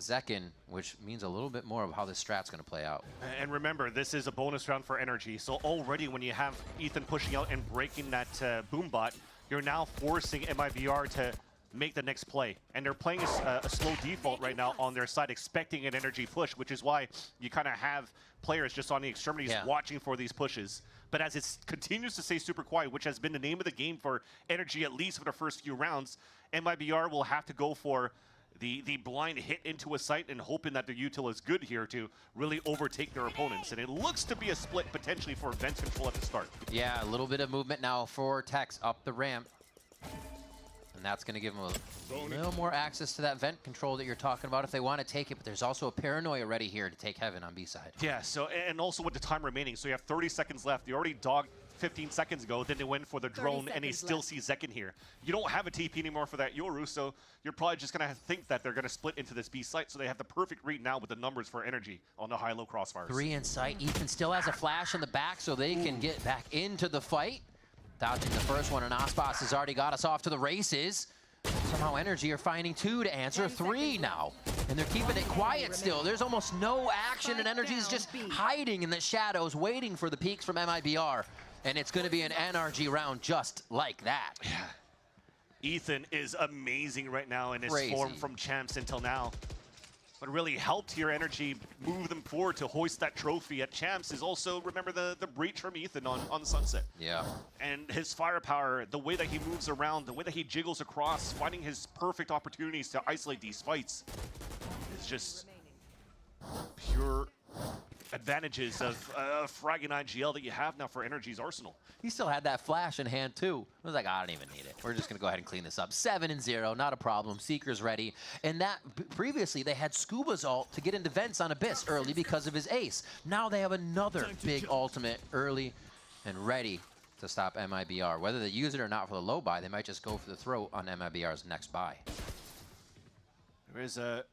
Zekin, which means a little bit more of how this strat's going to play out. And remember, this is a bonus round for Energy, so already when you have Ethan pushing out and breaking that boom bot, you're now forcing MIBR to make the next play. And they're playing a slow default right now on their side, expecting an Energy push, which is why you kind of have players just on the extremities watching for these pushes. But as it continues to stay super quiet, which has been the name of the game for Energy, at least for the first few rounds, MIBR will have to go for the blind hit into a site and hoping that their util is good here to really overtake their opponents. And it looks to be a split potentially for vent control at the start. Yeah, a little bit of movement now for Tex up the ramp. And that's going to give them a little more access to that vent control that you're talking about if they want to take it. But there's also a paranoia ready here to take Heaven on B side. Yeah, so and also with the time remaining, so you have 30 seconds left. They already dogged 15 seconds ago, then they went for the drone, and they still see Zekin here. You don't have a TP anymore for that Yoru, so you're probably just going to think that they're going to split into this B site, so they have the perfect read now with the numbers for Energy on the high-low crossfires. 3 in sight. Ethan still has a flash in the back, so they can get back into the fight. Dodging the first one, and Aspas has already got us off to the races. Somehow Energy are finding 2 to answer, 3 now. And they're keeping it quiet still. There's almost no action, and Energy is just hiding in the shadows, waiting for the peaks from MIBR. And it's going to be an NRG round just like that. Yeah. Ethan is amazing right now in his form from Champs until now. What really helped here, Energy move them forward to hoist that trophy at Champs is also, remember, the breach from Ethan on Sunset. Yeah. And his firepower, the way that he moves around, the way that he jiggles across, finding his perfect opportunities to isolate these fights is just pure advantages of fragging IGL that you have now for Energy's arsenal. He still had that flash in hand too. I was like, I don't even need it. We're just gonna go ahead and clean this up. 7-0, not a problem. Seeker's ready. And that previously they had Scuba's ult to get into vents on Abyss early because of his ace. Now they have another big ultimate early and ready to stop MIBR. Whether they use it or not for the low buy, they might just go for the throat on MIBR's next buy. There is a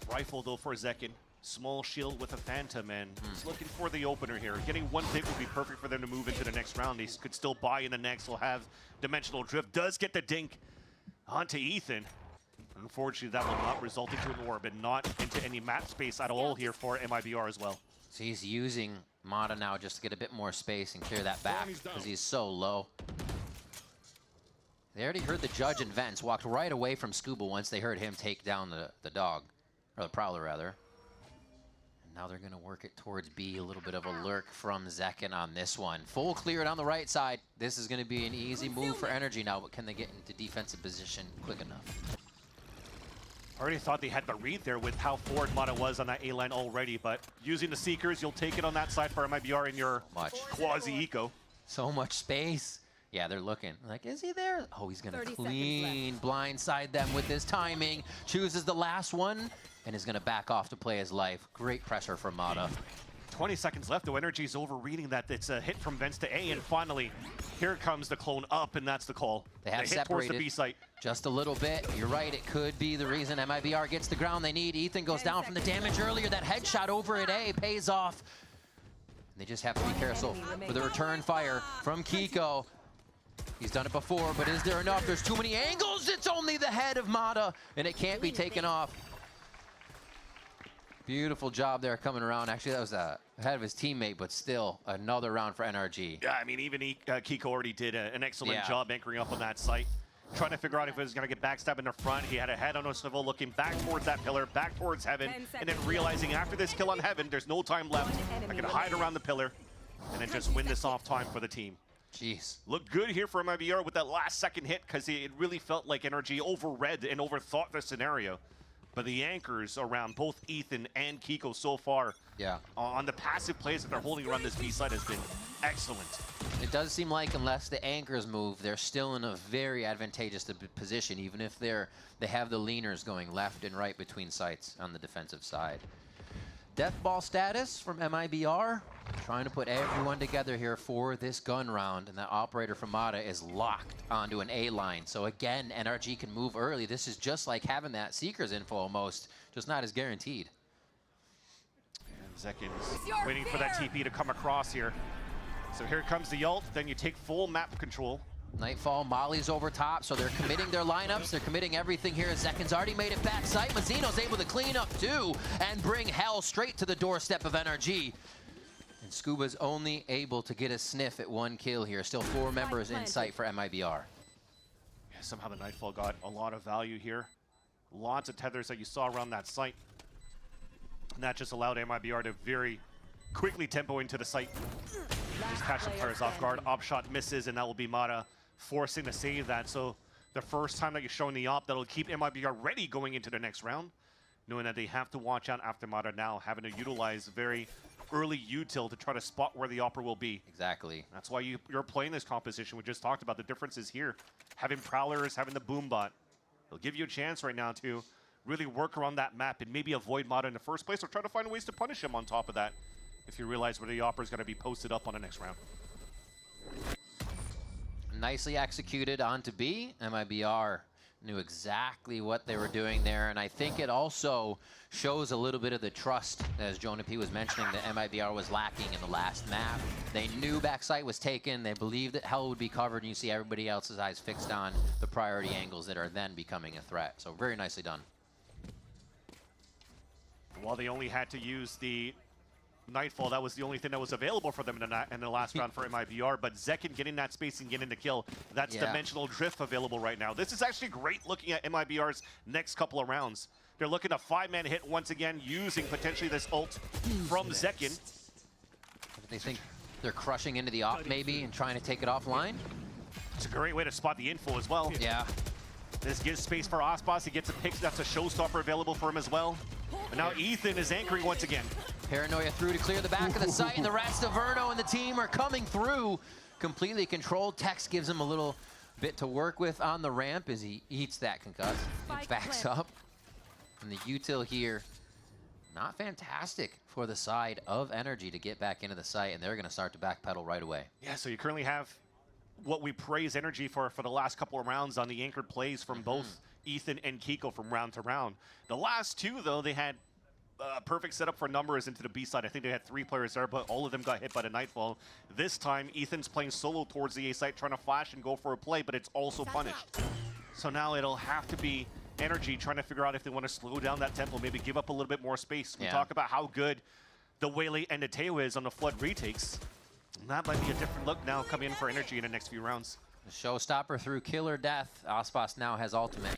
rifle though for Zekin. Small shield with a Phantom, and he's looking for the opener here. Getting one hit would be perfect for them to move into the next round. They could still buy in the next. He'll have Dimensional Drift. Does get the dink onto Ethan. Unfortunately, that will not result into an orb and not into any map space at all here for MIBR as well. So he's using Mata now just to get a bit more space and clear that back because he's so low. They already heard the Judge and Vents, walked right away from Scuba once they heard him take down the dog, or the Prowler rather. Now they're going to work it towards B. A little bit of a lurk from Zekin on this one. Full cleared on the right side. This is going to be an easy move for Energy now, but can they get into defensive position quick enough? I already thought they had the read there with how forward Mata was on that A-line already, but using the Seekers, you'll take it on that side for MIBR in your quasi-eco. So much space. Yeah, they're looking. Like, is he there? Oh, he's going to clean blindside them with his timing. Chooses the last one and is going to back off to play his life. Great pressure from Mata. 20 seconds left, though. Energy's overreading that. It's a hit from Vents to A, and finally, here comes the clone up, and that's the call. They have hit towards separated the B site. Just a little bit. You're right, it could be the reason MIBR gets the ground they need. Ethan goes down from the damage earlier. That headshot over at A pays off. They just have to be careful for the return fire from Kiko. He's done it before, but is there enough? There's too many angles. It's only the head of Mata, and it can't be taken off. Beautiful job there coming around. Actually, that was ahead of his teammate, but still another round for NRG. Yeah, I mean, even Kiko already did an excellent job anchoring up on that site. Trying to figure out if he was going to get backstabbed in the front. He had a head on a swivel looking back towards that pillar, back towards Heaven, and then realizing after this kill on Heaven, there's no time left. I can hide around the pillar and then just win this off time for the team. Jeez. Looked good here for MIBR with that last second hit because it really felt like NRG overread and overthought the scenario. But the anchors around both Ethan and Kiko so far on the passive plays that they're holding around this B side has been excellent. It does seem like unless the anchors move, they're still in a very advantageous position, even if they have the leaners going left and right between sites on the defensive side. Death ball status from MIBR, trying to put everyone together here for this gun round, and that operator from Mata is locked onto an A line. So again, NRG can move early. This is just like having that Seekers info almost, just not as guaranteed. And Zekin's waiting for that TP to come across here. So here comes the ult, then you take full map control. Nightfall, Molly's over top, so they're committing their lineups. They're committing everything here. Zekin's already made it back site. Mazzino's able to clean up too and bring hell straight to the doorstep of NRG. And Scuba's only able to get a sniff at 1 kill here. Still 4 members in sight for MIBR. Yeah, somehow the Nightfall got a lot of value here. Lots of tethers that you saw around that site. And that just allowed MIBR to very quickly tempo into the site. Just catching players off guard. Op shot misses, and that will be Mata forcing to save that. So the first time that you're showing the op, that'll keep MIBR ready going into the next round, knowing that they have to watch out after Mata now, having to utilize very early util to try to spot where the opera will be. Exactly. That's why you're playing this composition. We just talked about the differences here. Having Prowlers, having the Boom Bot. It'll give you a chance right now to really work around that map and maybe avoid Mata in the first place, or try to find ways to punish him on top of that if you realize where the opera is going to be posted up on the next round. Nicely executed onto B. MIBR knew exactly what they were doing there, and I think it also shows a little bit of the trust, as Jonah P was mentioning, that MIBR was lacking in the last map. They knew backside was taken, they believed that hell would be covered, and you see everybody else's eyes fixed on the priority angles that are then becoming a threat. So very nicely done. While they only had to use the Nightfall, that was the only thing that was available for them in the last round for MIBR, but Zekin getting that space and getting the kill, that's Dimensional Drift available right now. This is actually great looking at MIBR's next couple of rounds. They're looking at 5-man hit once again, using potentially this ult from Zekin. They think they're crushing into the op maybe and trying to take it offline? It's a great way to spot the info as well. Yeah. This gives space for Osbos. He gets a pick. That's a showstopper available for him as well. And now Ethan is anchoring once again. Paranoia through to clear the back of the site, and the rest of Verno and the team are coming through. Completely controlled. Tex gives him a little bit to work with on the ramp as he eats that concuss. It backs up. And the util here, not fantastic for the side of Energy to get back into the site, and they're going to start to backpedal right away. Yeah, so you currently have what we praise Energy for the last couple of rounds on the anchored plays from both Ethan and Kiko from round to round. The last two, though, they had perfect setup for numbers into the B side. I think they had 3 players there, but all of them got hit by the Nightfall. This time, Ethan's playing solo towards the A site, trying to flash and go for a play, but it's also punished. So now it'll have to be Energy trying to figure out if they want to slow down that tempo, maybe give up a little bit more space. We talk about how good the Waylay and the Teo is on the Flood retakes. And that might be a different look now coming in for Energy in the next few rounds. The showstopper through Killer Death. Osbos now has ultimate.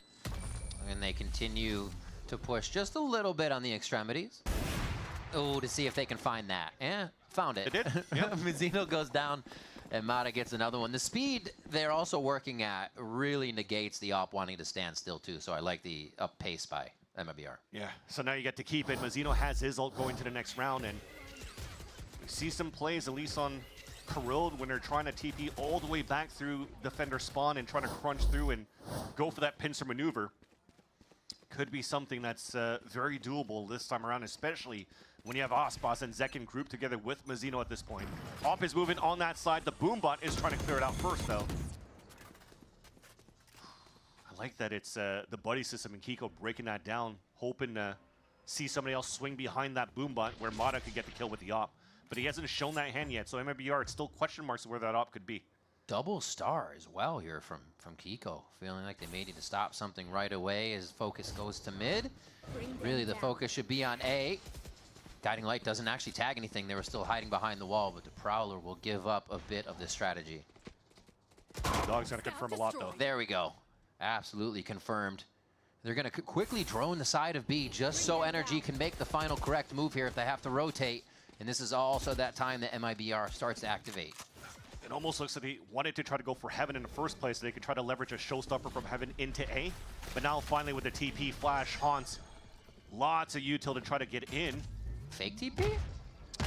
And they continue to push just a little bit on the extremities. Oh, to see if they can find that. Yeah, found it. They did, yeah. Mizzino goes down, and Mata gets another one. The speed they're also working at really negates the op wanting to stand still, too. So I like the up pace by MIBR. Yeah, so now you get to keep it. Mizzino has his ult going to the next round, and we see some plays, at least on Kirill, when they're trying to TP all the way back through defender spawn and trying to crunch through and go for that pincer maneuver. Could be something that's very doable this time around, especially when you have Osbos and Zekin grouped together with Mizzino at this point. Op is moving on that side. The Boombot is trying to clear it out first, though. I like that it's the buddy system and Kiko breaking that down, hoping to see somebody else swing behind that Boombot where Mata could get the kill with the op. But he hasn't shown that hand yet, so MIBR, it's still question marks of where that op could be. Double star as well here from Kiko. Feeling like they may need to stop something right away as focus goes to mid. Really, the focus should be on A. Guiding Light doesn't actually tag anything. They were still hiding behind the wall, but the Prowler will give up a bit of this strategy. Dog's going to confirm a lot, though. There we go. Absolutely confirmed. They're going to quickly drone the side of B just so Energy can make the final correct move here if they have to rotate. And this is also that time that MIBR starts to activate. It almost looks like he wanted to try to go for Heaven in the first place so they could try to leverage a showstopper from Heaven into A. But now finally with the TP flash, Haunts, lots of util to try to get in. Fake TP?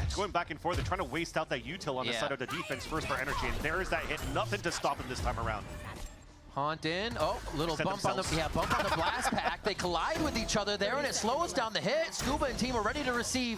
It's going back and forth. They're trying to waste out that util on the side of the defense first for Energy. And there's that hit. Nothing to stop him this time around. Haunt in. Oh, little bump on the bump on the blast pack. They collide with each other there, and it slows down the hit. Scuba and team are ready to receive.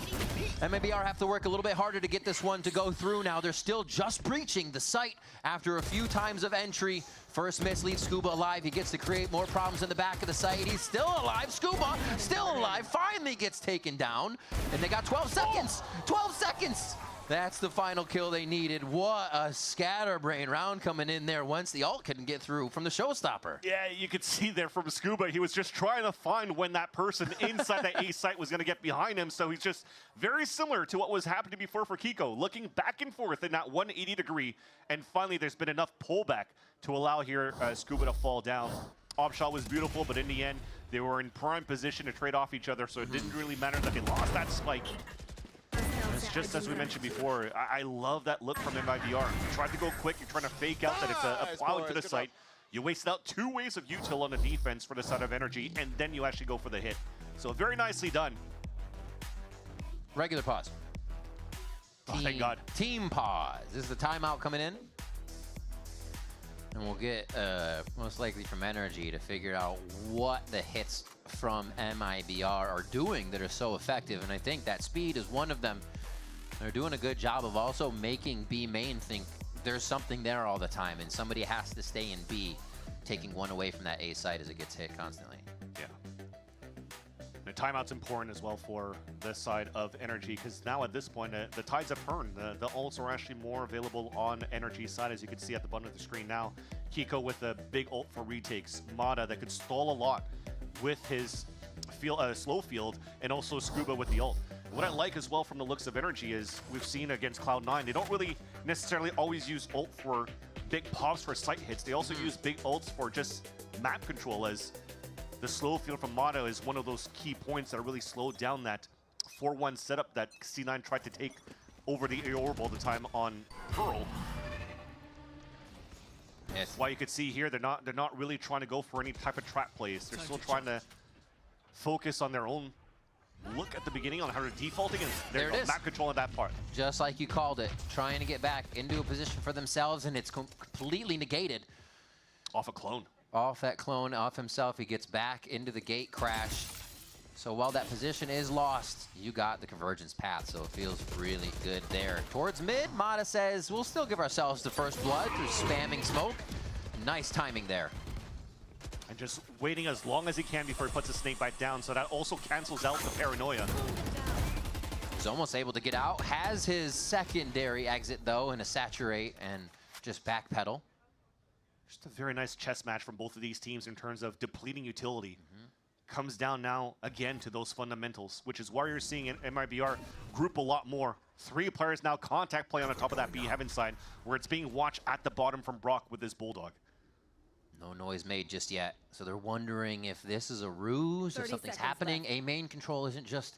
MIBR have to work a little bit harder to get this one to go through now. They're still just breaching the site after a few times of entry. First miss leaves Scuba alive. He gets to create more problems in the back of the site. He's still alive. Scuba still alive. Finally gets taken down, and they got 12 seconds. 12 seconds. That's the final kill they needed. What a scatterbrain round coming in there once the ult couldn't get through from the showstopper. Yeah, you could see there from Scuba, he was just trying to find when that person inside that A site was going to get behind him. So he's just very similar to what was happening before for Kiko, looking back and forth in that 180 degree. And finally, there's been enough pullback to allow here Scuba to fall down. Op shot was beautiful, but in the end, they were in prime position to trade off each other. So it didn't really matter that they lost that spike. just as we mentioned before, I love that look from MIBR. You try to go quick, you're trying to fake out that it's a plowing to the site. You wasted out 2 waves of util on the defense for the side of energy, and then you actually go for the hit. So very nicely done. Regular pause. Oh, thank God. Team pause. This is the timeout coming in. And we'll get most likely from Energy to figure out what the hits from MIBR are doing that are so effective. And I think that speed is one of them. They're doing a good job of also making B main think there's something there all the time, and somebody has to stay in B, taking one away from that A side as it gets hit constantly. Yeah. The timeout's important as well for this side of Energy, because now at this point, the tides have turned. The ults are actually more available on Energy's side, as you can see at the bottom of the screen now. Kiko with a big ult for retakes. Mata that could stall a lot with his slow field, and also Scuba with the ult. What I like as well from the looks of Energy is we've seen against Cloud9, they don't really necessarily always use ult for big pops for site hits. They also use big ults for just map control, as the slow field from Mata is one of those key points that really slowed down that 4-1 setup that C9 tried to take over the Orb all the time on Pearl. That's why you could see here they're not really trying to go for any type of trap plays. They're still trying to focus on their own look at the beginning on how they're defaulting, and there it is. Map control in that part. Just like you called it, trying to get back into a position for themselves, and it's completely negated. Off a clone. Off that clone, off himself, he gets back into the gate crash. So while that position is lost, you got the convergence path, so it feels really good there. Towards mid, Mata says, we'll still give ourselves the first blood through spamming smoke. Nice timing there. And just waiting as long as he can before he puts his snake bite down, so that also cancels out the paranoia. He's almost able to get out. Has his secondary exit, though, in a saturate and just backpedal. Just a very nice chess match from both of these teams in terms of depleting utility. Comes down now, again, to those fundamentals, which is why you're seeing MIBR group a lot more. 3 players now contact play on the top of that B heaven side, where it's being watched at the bottom from Brock with his Bulldog. No noise made just yet, so they're wondering if this is a ruse, if something's happening. Left. A main control isn't just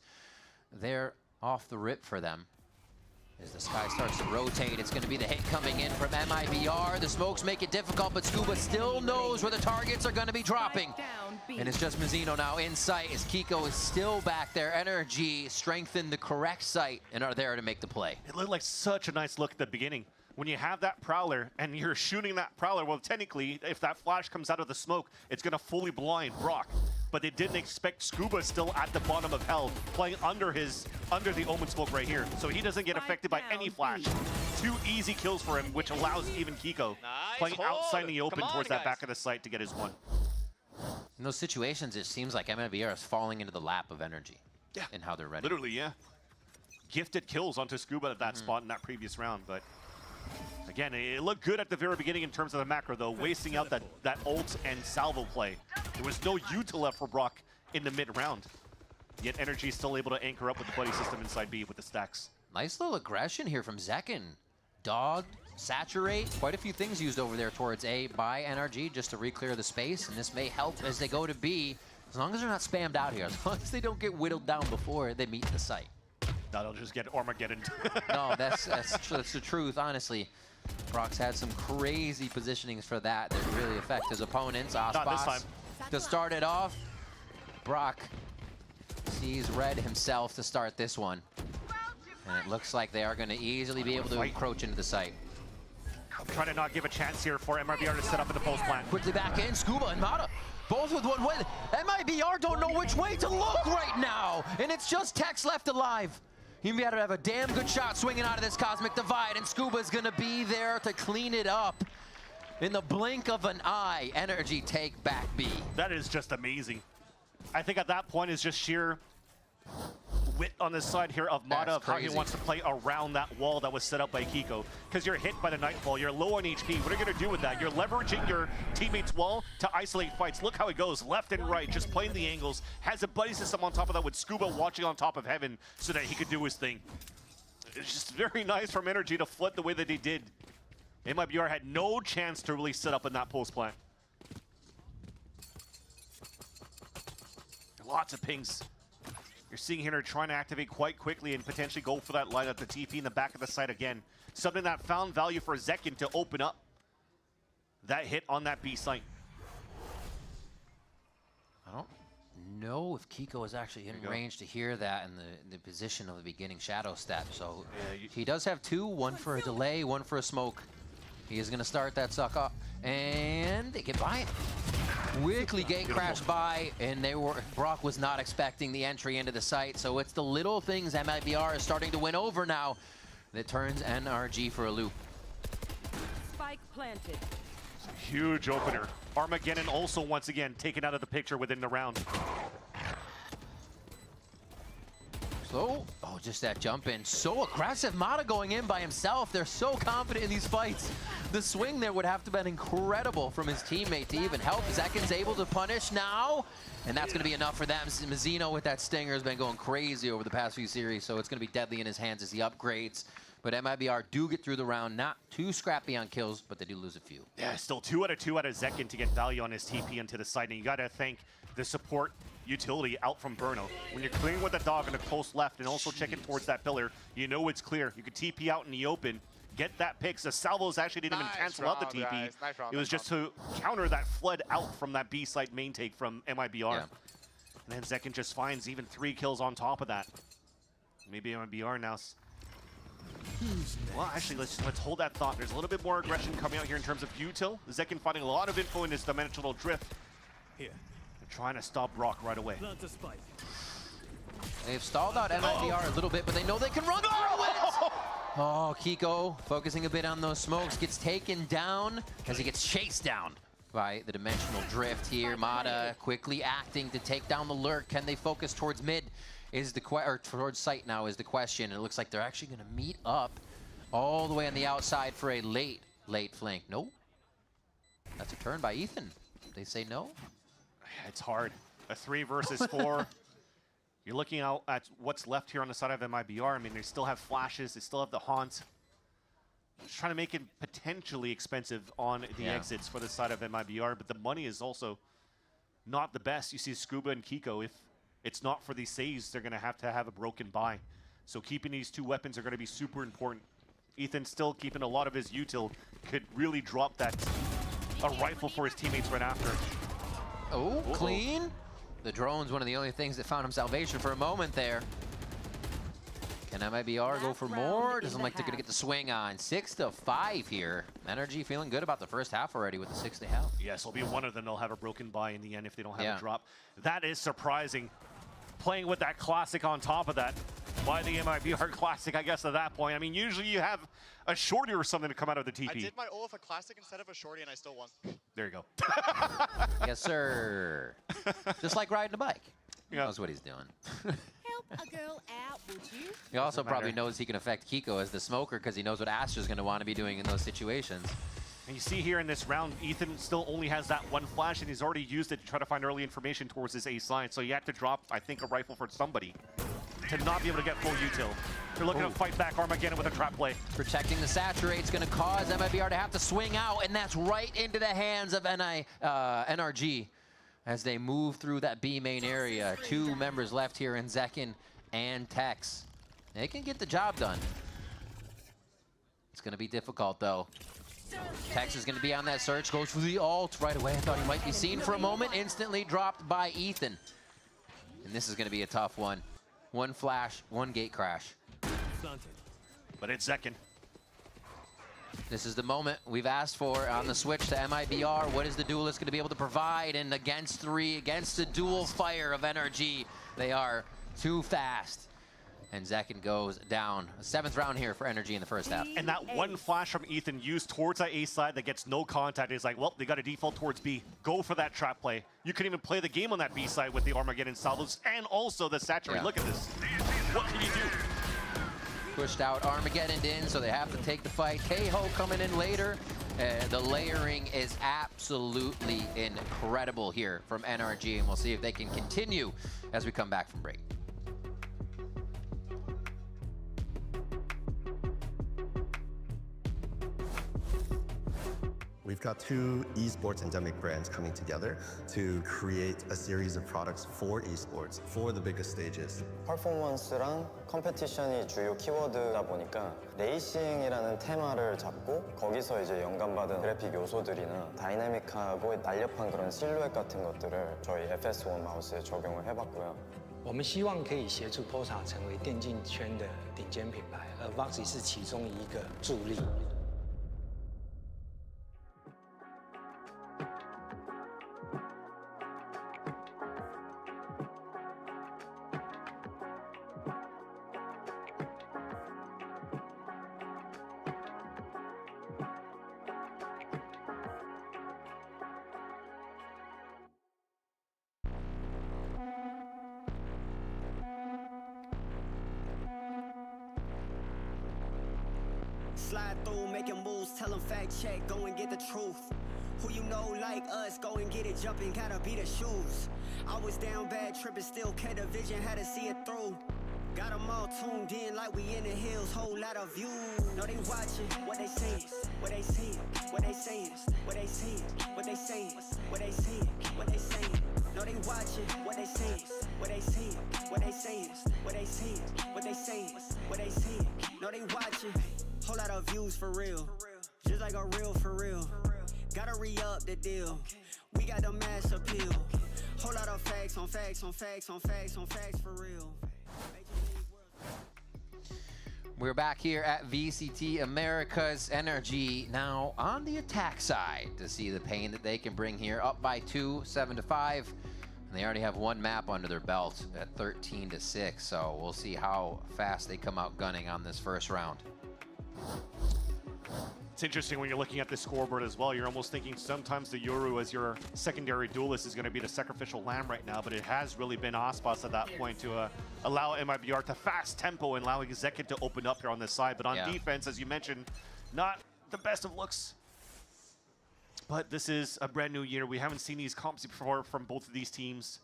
there off the rip for them. As the sky starts to rotate, it's going to be the hit coming in from MIBR. The smokes make it difficult, but Scuba still knows where the targets are going to be dropping. And it's just Mizzino now in sight, as Kiko is still back there. Energy strengthened the correct site and are there to make the play. It looked like such a nice look at the beginning. When you have that Prowler and you're shooting that Prowler, well, technically, if that flash comes out of the smoke, it's going to fully blind Brock. But they didn't expect Scuba still at the bottom of hell, playing under the Omen smoke right here. So he doesn't get affected by any flash. 2 easy kills for him, which allows even Kiko playing outside in the open towards that back of the site to get his 1. In those situations, it seems like MIBR is falling into the lap of Energy. Yeah. And how they're ready. Literally, yeah. Gifted kills onto Scuba at that spot in that previous round, but again, it looked good at the very beginning in terms of the macro, though, wasting out that ult and salvo play. There was no util left for Brock in the mid-round. Yet Energy is still able to anchor up with the buddy system inside B with the stacks. Nice little aggression here from Zekin. Dogged, saturate, quite a few things used over there towards A by NRG just to re-clear the space, and this may help as they go to B, as long as they're not spammed out here, as long as they don't get whittled down before they meet the site. No, they'll just get Armageddon. No, that's the truth, honestly. Brock's had some crazy positionings for that really affect his opponents. Not this time. To start it off, Brock sees red himself to start this one. And it looks like they are going to easily be able to encroach into the site. I'm trying to not give a chance here for MIBR to set up in the post plant. Quickly back in, Scuba and Mata, both with 1 win. MIBR don't know which way to look right now, and it's just Tex left alive. He better have a damn good shot swinging out of this Cosmic Divide, and Scuba's gonna be there to clean it up. In the blink of an eye, Energy take back B. That is just amazing. I think at that point is just sheer wit on this side here of Mata, of how he wants to play around that wall that was set up by Kiko. Because you're hit by the Nightfall, you're low on HP. What are you going to do with that? You're leveraging your teammate's wall to isolate fights. Look how he goes, left and right, just playing the angles. Has a buddy system on top of that with Scuba watching on top of Heaven so that he could do his thing. It's just very nice from Energy to flood the way that they did. MIBR had no chance to really set up in that post plant. Lots of pings. You're seeing here they're trying to activate quite quickly and potentially go for that line at the TP in the back of the site again. Something that found value for Zekin to open up that hit on that B site. I don't know if Kiko is actually in range to hear that in the position of the beginning shadow step. So he does have two, one for a delay, one for a smoke. He is going to start that suck up, and they get by it. Quickly gate crash by, and Brock was not expecting the entry into the site. So it's the little things MIBR is starting to win over now that turns NRG for a loop. Spike planted. Huge opener. Armageddon also once again taken out of the picture within the round. So, oh, just that jump in. So aggressive. Mata going in by himself. They're so confident in these fights. The swing there would have to have been incredible from his teammate to even help. Zekin's able to punish now, and that's going to be enough for them. Mazzino with that stinger has been going crazy over the past few series, so it's going to be deadly in his hands as he upgrades. But MIBR do get through the round, not too scrappy on kills, but they do lose a few. Yeah, still 2 out of 2 out of Zekin to get value on his TP into the side, and you got to thank the support utility out from Burno. When you're clearing with the dog in the close left and also checking towards that pillar, you know it's clear. You could TP out in the open, get that pick. So Salvos actually didn't even cancel out the TP. Guys. Nice round, it was just to counter that flood out from that B side main take from MIBR. Yeah. And then Zekin just finds even 3 kills on top of that. Maybe MIBR now. Well, actually, let's hold that thought. There's a little bit more aggression coming out here in terms of util. Zekin finding a lot of info in his dimensional drift. Here. They're trying to stop Brock right away. They've stalled out MIBR a little bit, but they know they can run through it! Oh, Kiko focusing a bit on those smokes, gets taken down as he gets chased down by the dimensional drift here. Mata quickly acting to take down the lurk. Can they focus towards mid? Is the or towards site now is the question. It looks like they're actually going to meet up all the way on the outside for a late flank. No, that's a turn by Ethan. They say no. It's hard. A 3 versus 4. You're looking out at what's left here on the side of MIBR. I mean, they still have flashes. They still have the haunt. Just trying to make it potentially expensive on the exits for the side of MIBR, but the money is also not the best. You see Scuba and Kiko, if it's not for these saves, they're going to have a broken buy. So keeping these 2 weapons are going to be super important. Ethan still keeping a lot of his util, could really drop that a rifle for his teammates right after. Oh, clean. The drone's one of the only things that found him salvation for a moment there. Can MIBR go for more? Doesn't like they're going to get the swing on. 6-5 here. NRG feeling good about the first half already with the 6 they have. Yes, it'll be one of them. They'll have a broken buy in the end if they don't have a drop. That is surprising. Playing with that classic on top of that. Why the MIBR classic, I guess, at that point? I mean, usually you have a shorty or something to come out of the TP. I did my ult with a classic instead of a shorty, and I still won. There you go. Yes, sir. Just like riding a bike. He knows what he's doing. Help a girl out, would you? He also probably knows he can affect Kiko as the smoker because he knows what Astra's going to want to be doing in those situations. And you see here in this round, Ethan still only has that 1 flash, and he's already used it to try to find early information towards his ace line. So you have to drop, I think, a rifle for somebody to not be able to get full util. They're looking to fight back Armageddon with a trap play. Protecting the saturate's going to cause MIBR to have to swing out, and that's right into the hands of NRG as they move through that B main area. 2 members left here in Zekin and Tex. They can get the job done. It's going to be difficult, though. Tex is going to be on that search, goes for the ult right away. I thought he might be seen for a moment, instantly dropped by Ethan. And this is going to be a tough one. 1 flash, 1 gate crash. But it's Zekin. This is the moment we've asked for on the switch to MIBR. What is the duelist going to be able to provide? And against 3, against the dual fire of NRG, they are too fast. And Zekin goes down. 7th round here for NRG in the first half. And that 1 flash from Ethan used towards that A side that gets no contact is like, well, they got to default towards B. Go for that trap play. You can even play the game on that B side with the Armageddon salvos and also the Saturate. Look at this. What can you do? Pushed out Armageddon in, so they have to take the fight. K-Ho coming in later. The layering is absolutely incredible here from NRG, and we'll see if they can continue as we come back from break. We've got two esports endemic brands coming together to create a series of products for esports for the biggest stages. 퍼포먼스랑 컴페티션이 주요 키워드다 보니까 레이싱이라는 테마를 잡고 거기서 이제 영감받은 그래픽 요소들이나 다이내믹하고 날렵한 그런 실루엣 같은 것들을 저희 FS1 마우스에 적용을 해봤고요. 我们希望可以协助 Pulsar 成为电竞圈的顶尖品牌，而 Voxy 是其中一个助力。 Slide through, making moves, tell them fact check, go and get the truth. Who you know like us, go and get it jumping, gotta be the shoes. I was down bad, tripping, still kept the vision, had to see it through. Got them all tuned in like we in the hills, whole lot of views. Know they watching, what they saying, what they saying, what they saying, what they saying, what they saying, what they saying, what they saying. Know they watching, what they saying, what they saying, what they saying, what they saying, what they saying, what they saying. Know they watching. Whole lot of views for real, just like a real for real. Gotta re-up the deal, we got the mass appeal. Whole lot of facts on facts on facts on facts on facts for real. We're back here at VCT Americas Energy now on the attack side to see the pain that they can bring here. Up by 2, 7-5. And they already have one map under their belt at 13-6. So we'll see how fast they come out gunning on this first round. It's interesting when you're looking at the scoreboard as well. You're almost thinking sometimes the Yoru as your secondary duelist is going to be the sacrificial lamb right now, but it has really been Aspas at that point to allow MIBR to fast tempo and allowing Zekid to open up here on this side. But on defense, as you mentioned, not the best of looks. But this is a brand new year. We haven't seen these comps before from both of these teams.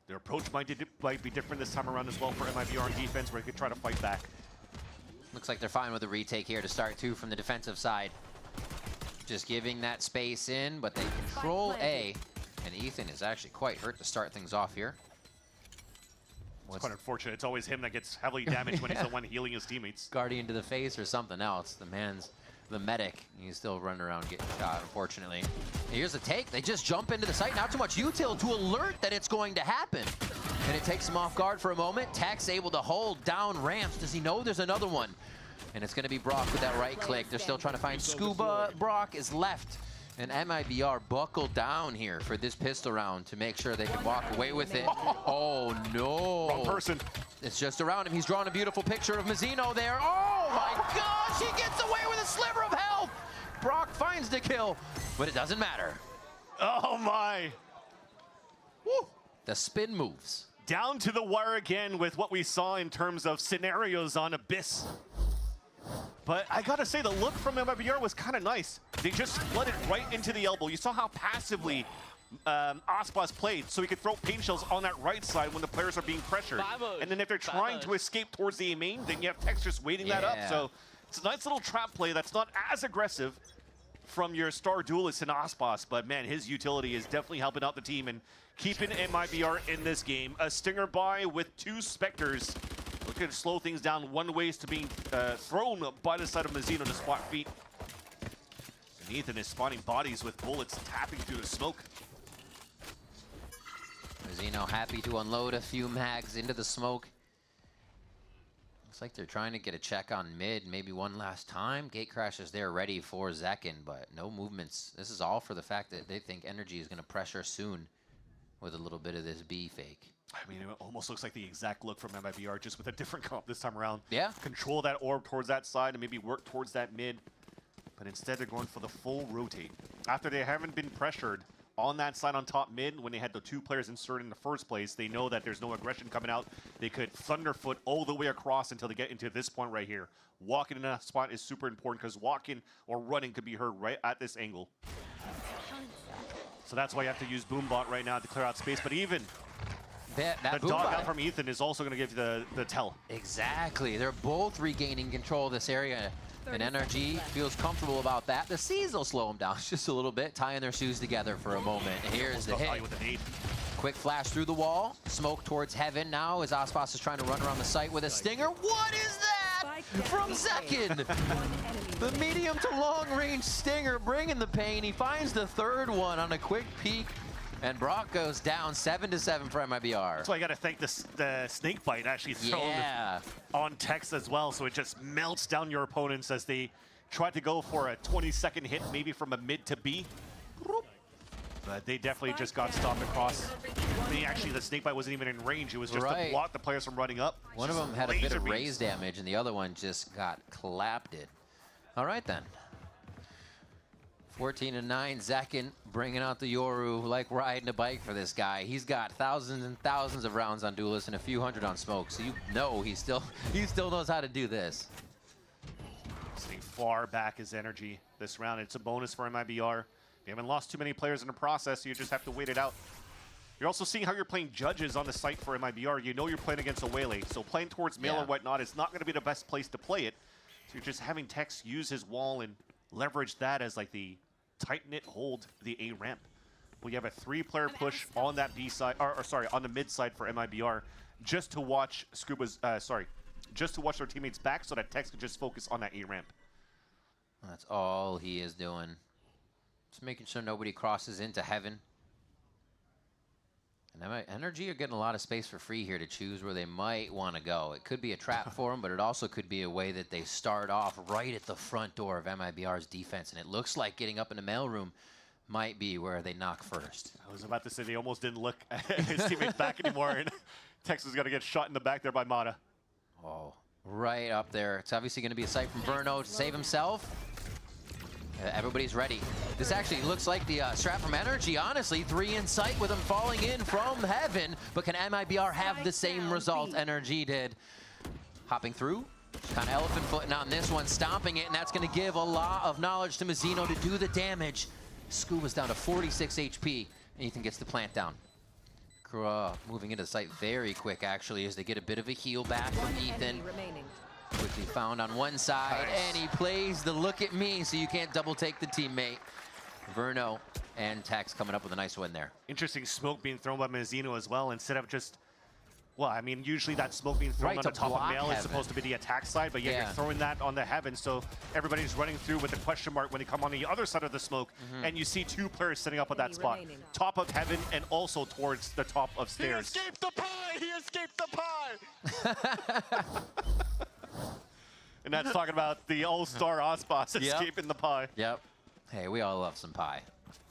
Their approach might be different this time around as well for MIBR on defense, where they could try to fight back. Looks like they're fine with a retake here to start too from the defensive side. Just giving that space in, but they control A. And Ethan is actually quite hurt to start things off here. It's quite unfortunate. It's always him that gets heavily damaged when he's the one healing his teammates. Guardian to the face or something else. The man's the medic. He's still running around getting shot, unfortunately. Here's the take. They just jump into the site. Not too much util to alert that it's going to happen. And it takes him off guard for a moment. Tech's able to hold down ramps. Does he know there's another one? And it's going to be Brock with that right click. They're still trying to find Scuba. Brock is left. And MIBR buckled down here for this pistol round to make sure they can walk away with it. Oh, no. Wrong person. It's just around him. He's drawing a beautiful picture of Mazzino there. Oh, my gosh. He gets away with a sliver of health. Brock finds the kill, but it doesn't matter. Oh, my. Woo. The spin moves. Down to the wire again with what we saw in terms of scenarios on Abyss. But I gotta say, the look from MIBR was kind of nice. They just flooded right into the elbow. You saw how passively Aspas played, so he could throw pain shells on that right side when the players are being pressured. And then if they're trying to escape towards the A main, then you have Tex just waiting that up. So it's a nice little trap play that's not as aggressive from your star duelist in Aspas, but man, his utility is definitely helping out the team and keeping MIBR in this game. A stinger buy with 2 Spectres. Looking to slow things down. One ways to being thrown by the side of Mazzino to spot feet. And Ethan is spotting bodies with bullets tapping through the smoke. Mazzino happy to unload a few mags into the smoke. Looks like they're trying to get a check on mid, maybe one last time. Gate crashes there ready for Zekin, but no movements. This is all for the fact that they think Energy is going to pressure soon with a little bit of this B fake. I mean, it almost looks like the exact look from MIBR, just with a different comp this time around. Yeah. Control that orb towards that side and maybe work towards that mid. But instead, they're going for the full rotate. After they haven't been pressured on that side on top mid, when they had the 2 players inserted in the first place, they know that there's no aggression coming out. They could thunderfoot all the way across until they get into this point right here. Walking in a spot is super important because walking or running could be heard right at this angle. So that's why you have to use Boombot right now to clear out space. But even the dog out from Ethan is also going to give you the tell. Exactly. They're both regaining control of this area. And NRG feels comfortable about that. The C's will slow them down just a little bit, tying their shoes together for a moment. Here's the hit. Quick flash through the wall. Smoke towards heaven now as Aspas is trying to run around the site with a stinger. What is that from Zekin? The medium to long range stinger bringing the pain. He finds the third one on a quick peek. And Brock goes down 7-7 for MIBR. That's why I got to thank the snake bite actually thrown on Tex as well. So it just melts down your opponents as they try to go for a 20-second hit, maybe from a mid to B. But they definitely just got stopped across. I mean, actually, the snake bite wasn't even in range. It was just to block the players from running up. One of them had a bit of raise damage, and the other one just got clapped it. All right, then. 14-9, Zekin bringing out the Yoru like riding a bike for this guy. He's got thousands and thousands of rounds on Duelist and a few hundred on Smoke, so you know he still knows how to do this. Staying far back is energy this round. It's a bonus for MIBR. They haven't lost too many players in the process, so you just have to wait it out. You're also seeing how you're playing judges on the site for MIBR. You know you're playing against a Wele, so playing towards Mail or whatnot is not going to be the best place to play it. So you're just having Tex use his wall and leverage that as like the tight-knit hold the A ramp. We have a 3-player push on that B side, or sorry, on the mid side for MIBR, just to watch Scuba's, just to watch their teammates back so that Tex can just focus on that A ramp. That's all he is doing. Just making sure nobody crosses into heaven. And Energy are getting a lot of space for free here to choose where they might want to go. It could be a trap for them, but it also could be a way that they start off right at the front door of MIBR's defense. And it looks like getting up in the mailroom might be where they knock first. I was about to say they almost didn't look at his teammates back anymore, and Tex is going to get shot in the back there by Mata. Oh, right up there. It's obviously going to be a sight from Verno to save himself. Everybody's ready. This actually looks like the strat from Energy, honestly. 3 in sight with him falling in from heaven. But can MIBR have the same result Energy did? Hopping through, kind of elephant footing on this one, stomping it, and that's going to give a lot of knowledge to Mazzino to do the damage. Scuba's down to 46 HP, and Ethan gets the plant down. Moving into the site very quick, actually, as they get a bit of a heal back from Ethan. Quickly found on one side, and he plays the look at me, so you can't double take the teammate. Verno and Tex coming up with a nice win there. Interesting smoke being thrown by Mazzino as well, instead of just, well, I mean, usually that smoke being thrown on the top of Mail is supposed to be the attack side, but yeah, you're throwing that on the heaven, so everybody's running through with a question mark when they come on the other side of the smoke, and you see 2 players setting up at that spot. Top of heaven and also towards the top of stairs. He escaped the pie! He escaped the pie! And that's talking about the all-star Aspas escaping the pie. Yep. Hey, we all love some pie.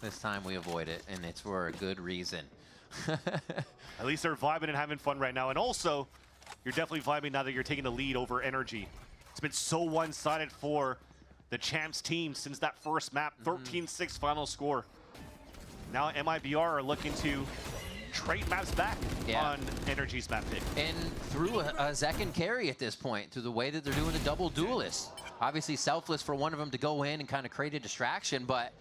This time we avoid it, and it's for a good reason. At least they're vibing and having fun right now. And also, you're definitely vibing now that you're taking the lead over Energy. It's been so one-sided for the Champs team since that first map, 13-6 final score. Now MIBR are looking to trade maps back on Energy's map pick. And through a Zekin carry at this point, through the way that they're doing the double duelist. Obviously selfless for one of them to go in and kind of create a distraction, but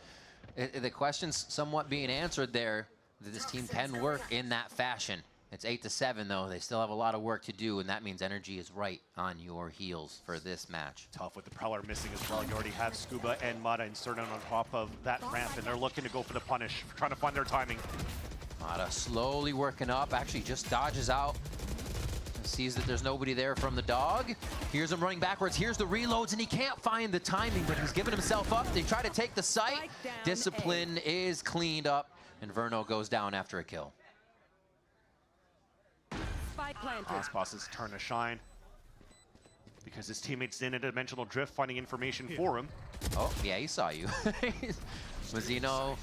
the question's somewhat being answered there, that this team can work in that fashion. It's 8-7 though. They still have a lot of work to do, and that means Energy is right on your heels for this match. Tough with the Prowler missing as well. You already have Scuba and Mata inserted on top of that ramp, and they're looking to go for the punish, trying to find their timing. Mata slowly working up, actually just dodges out. Sees that there's nobody there from the dog. Here's him running backwards. Here's the reloads, and he can't find the timing, but he's giving himself up. They try to take the site. Discipline is cleaned up, and Verno goes down after a kill. Aspas' turn to shine because his teammate's in a dimensional drift, finding information for him. Oh, yeah, he saw you. Mazzino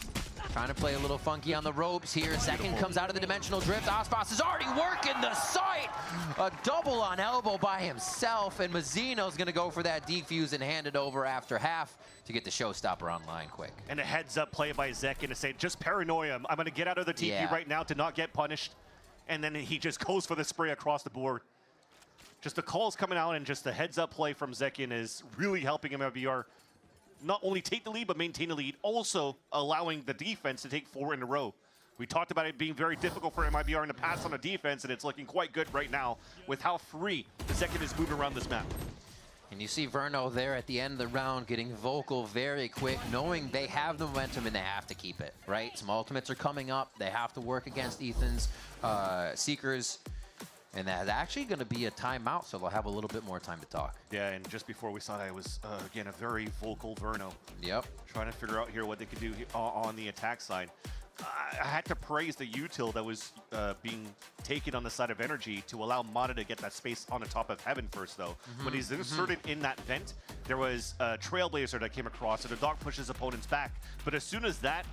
trying to play a little funky on the ropes here. Zekin comes out of the dimensional drift. Aspas is already working the site. A double on elbow by himself, and Mazzino's going to go for that defuse and hand it over after half to get the showstopper online quick. And a heads-up play by Zekin to say, just paranoia. I'm going to get out of the TP right now to not get punished. And then he just goes for the spray across the board. Just the calls coming out and just the heads-up play from Zekin is really helping MIBR not only take the lead, but maintain the lead, also allowing the defense to take 4 in a row. We talked about it being very difficult for MIBR in the past on the defense, and it's looking quite good right now with how free the Zekin is moving around this map. And you see Verno there at the end of the round getting vocal very quick, knowing they have the momentum and they have to keep it, right? Some ultimates are coming up. They have to work against Ethan's Seekers. And that's actually going to be a timeout, so they'll have a little bit more time to talk. Yeah, and just before we saw that, it was, again, a very vocal Verno. Yep. Trying to figure out here what they could do on the attack side. I had to praise the util that was being taken on the side of Energy to allow Mata to get that space on the top of Heaven first, though. When he's inserted in that vent, there was a Trailblazer that came across, and the dog pushes opponents back. But as soon as that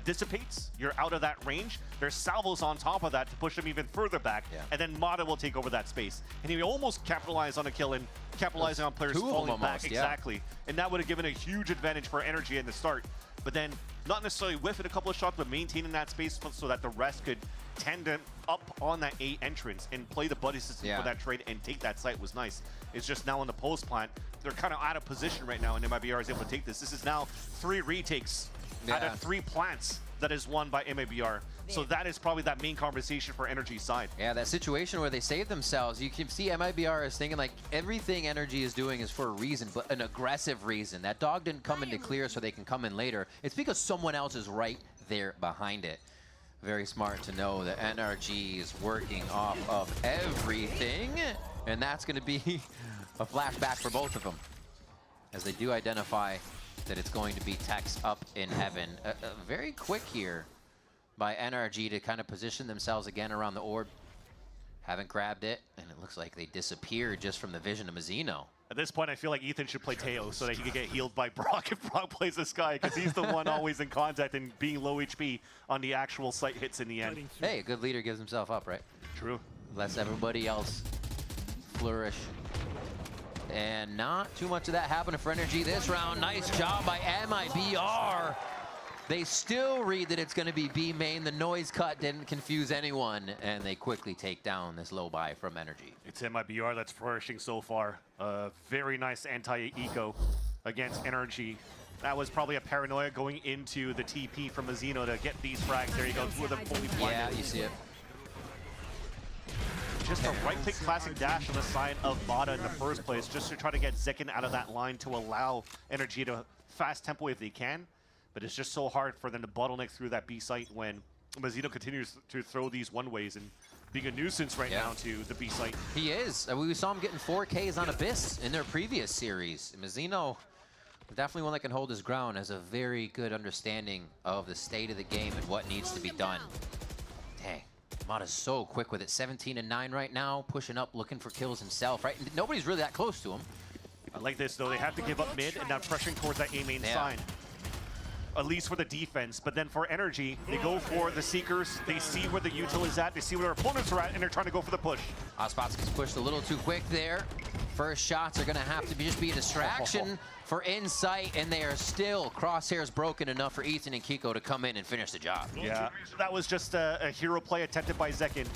dissipates, you're out of that range, there's salvos on top of that to push them even further back, and then Mata will take over that space. And he almost capitalized on a kill and capitalizing on players falling back. Exactly. And that would have given a huge advantage for Energy in the start. But then not necessarily whiffing a couple of shots, but maintaining that space so that the rest could tandem up on that A entrance and play the buddy system for that trade and take that site was nice. It's just now in the post plant, they're kind of out of position right now, and MIBR is able to take this. This is now 3 retakes out of 3 plants that is won by MIBR. So that is probably that main conversation for Energy's side. Yeah, that situation where they save themselves, you can see MIBR is thinking like everything Energy is doing is for a reason, but an aggressive reason. That dog didn't come into clear so they can come in later. It's because someone else is right there behind it. Very smart to know that NRG is working off of everything, and that's going to be a flashback for both of them, as they do identify that it's going to be Tex up in Heaven. Very quick here by NRG to kind of position themselves again around the orb. Haven't grabbed it, and it looks like they disappeared just from the vision of Mazzino. At this point, I feel like Ethan should play Teo so that he can get healed by Brock if Brock plays this guy, because he's the one always in contact and being low HP on the actual site hits in the end. Hey, a good leader gives himself up, right? True. Lets everybody else flourish. And not too much of that happening for Energy this round. Nice job by MIBR. They still read that it's going to be B main. The noise cut didn't confuse anyone, and they quickly take down this low buy from Energy. It's MIBR that's flourishing so far. Very nice anti-eco against Energy. That was probably a paranoia going into the TP from Mazzino to get these frags. There you go, 2 of them fully blinded. Yeah, you see it. Just a right-click classic dash on the side of Mata in the first place, just to try to get Zekin out of that line to allow Energy to fast tempo if they can. But it's just so hard for them to bottleneck through that B site when Mazzino continues to throw these one-ways and being a nuisance right now to the B site. He is. We saw him getting 4Ks on Abyss in their previous series. Mazzino, definitely one that can hold his ground, has a very good understanding of the state of the game and what needs to be done. Dang, Mata's so quick with it. 17-9 right now, pushing up, looking for kills himself, right? Nobody's really that close to him. I like this, though. They have to give up mid and now pressuring towards that A main side. At least for the defense, but then for Energy, they go for the Seekers. They see where the util is at, they see where their opponents are at, and they're trying to go for the push. Ospots gets pushed a little too quick there. First shots are gonna have to just be a distraction for Insight, and they are still crosshairs broken enough for Ethan and Kiko to come in and finish the job. Yeah, that was just a hero play attempted by Zekin.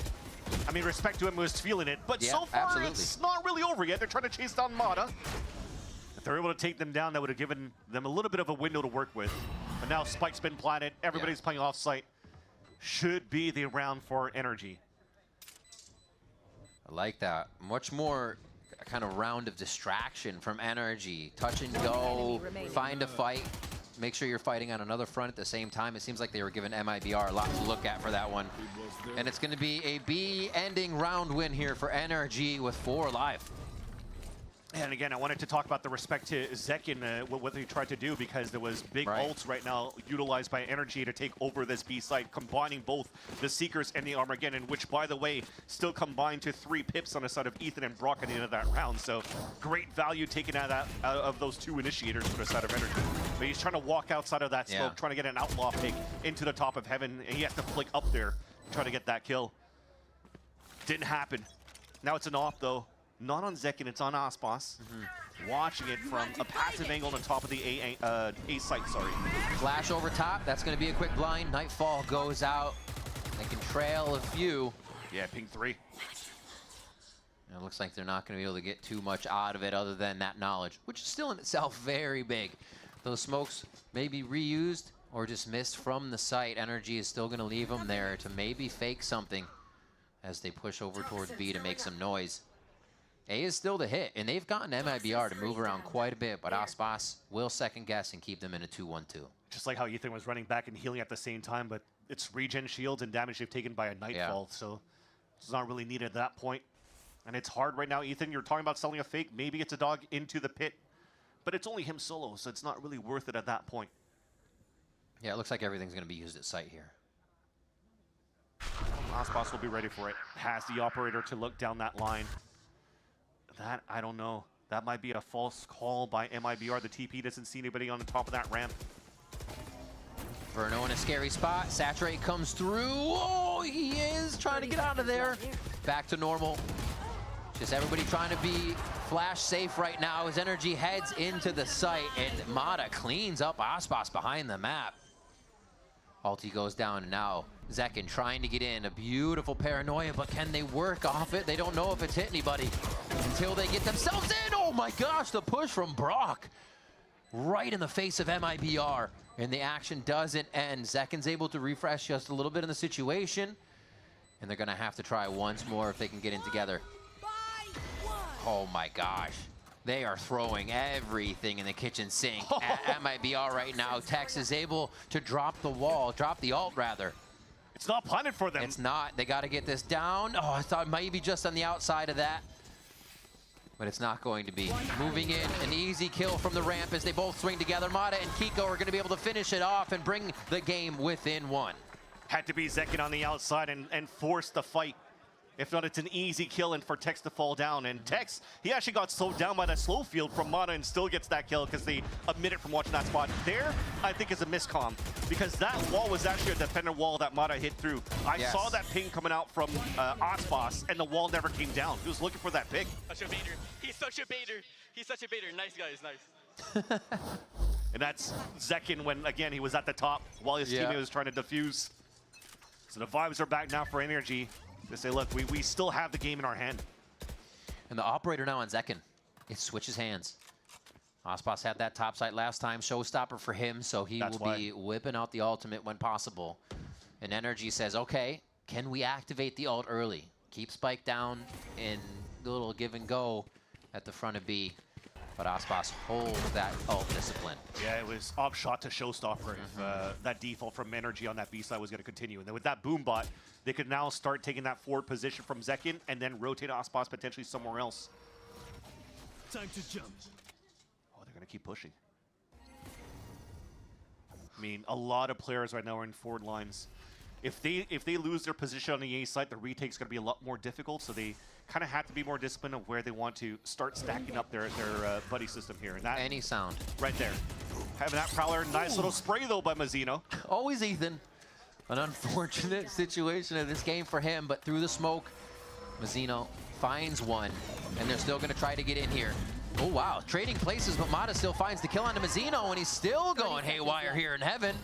I mean, respect to him, was feeling it, but so far it's not really over yet. They're trying to chase down Mata. If they're able to take them down, that would have given them a little bit of a window to work with. But now Spike's been planted. Everybody's playing off-site. Should be the round for Energy. I like that. Much more kind of round of distraction from Energy. Touch and go, find a fight. Make sure you're fighting on another front at the same time. It seems like they were giving MIBR a lot to look at for that one. And it's going to be a B-ending round win here for Energy with 4 alive. And again, I wanted to talk about the respect to Zekin, what they tried to do, because there was big ults right now utilized by Energy to take over this B site, combining both the Seekers and the Armageddon, which, by the way, still combined to 3 pips on the side of Ethan and Brock at the end of that round. So great value taken out of those 2 initiators for the side of Energy. But he's trying to walk outside of that smoke, trying to get an outlaw pick into the top of Heaven, and he has to flick up there to try to get that kill. Didn't happen. Now it's an off, though. Not on Zekin, it's on Ospas. Watching it from a passive angle on the top of the A site, sorry. Flash over top, that's going to be a quick blind. Nightfall goes out. They can trail a few. Yeah, ping 3. It looks like they're not going to be able to get too much out of it other than that knowledge, which is still in itself very big. Those smokes may be reused or just missed from the site. Energy is still going to leave them there to maybe fake something as they push over towards B to make some noise. A is still the hit, and they've gotten MIBR to move around quite a bit, but Aspas will second guess and keep them in a 2-1-2. Just like how Ethan was running back and healing at the same time, but it's regen shields and damage they've taken by a Nightfall, so it's not really needed at that point. And it's hard right now, Ethan. You're talking about selling a fake. Maybe it's a dog into the pit, but it's only him solo, so it's not really worth it at that point. Yeah, it looks like everything's going to be used at site here. Aspas will be ready for it. Has the operator to look down that line. That, I don't know. That might be a false call by MIBR. The TP doesn't see anybody on the top of that ramp. Verno in a scary spot. Saturate comes through. Oh, he is trying to get out of there. Back to normal. Just everybody trying to be flash safe right now. His energy heads into the site, and Mata cleans up Aspas behind the map. Ulti goes down, and now Zekin trying to get in. A beautiful paranoia, but can they work off it? They don't know if it's hit anybody until they get themselves in. Oh my gosh, the push from Brock. Right in the face of MIBR, and the action doesn't end. Zekin's able to refresh just a little bit in the situation, and they're gonna have to try once more if they can get in together. Oh my gosh. They are throwing everything in the kitchen sink at MIBR right now. Tex is able to drop the wall, drop the ult rather. It's not planted for them. It's not. They got to get this down. Oh, I thought maybe just on the outside of that. But it's not going to be. Moving in, an easy kill from the ramp as they both swing together. Mata and Kiko are going to be able to finish it off and bring the game within one. Had to be Zekin on the outside and force the fight. If not, it's an easy kill and for Tex to fall down. And Tex, he actually got slowed down by that slow field from Mata and still gets that kill because they admitted from watching that spot. There, I think, is a miscomm because that wall was actually a defender wall that Mata hit through. I saw that ping coming out from Aspas, and the wall never came down. He was looking for that pick. Such a baiter. He's such a baiter. He's such a baiter. Nice, guys. Nice. And that's Zekin when, again, he was at the top while his teammate was trying to defuse. So the vibes are back now for Energy. They say, look, we still have the game in our hand. And the operator now on Zekin. It switches hands. Aspas had that top site last time, showstopper for him, so he will be whipping out the ultimate when possible. And Energy says, okay, can we activate the ult early? Keep Spike down and a little give and go at the front of B. But Aspas holds that ult discipline. Yeah, it was off shot to showstopper if that default from Energy on that B side was going to continue. And then with that boom bot, they could now start taking that forward position from Zekin and then rotate Aspas potentially somewhere else. Time to jump. Oh, they're going to keep pushing. I mean, a lot of players right now are in forward lines. If they lose their position on the A side, the retake's going to be a lot more difficult, so they kind of have to be more disciplined of where they want to start stacking up their buddy system here. And that any sound. Right there. Having that Prowler, nice little spray though by Mazzino. Always Ethan. An unfortunate situation of this game for him, but through the smoke, Mazzino finds one, and they're still going to try to get in here. Oh, wow. Trading places, but Mata still finds the kill onto Mazzino, and he's still going haywire here in heaven.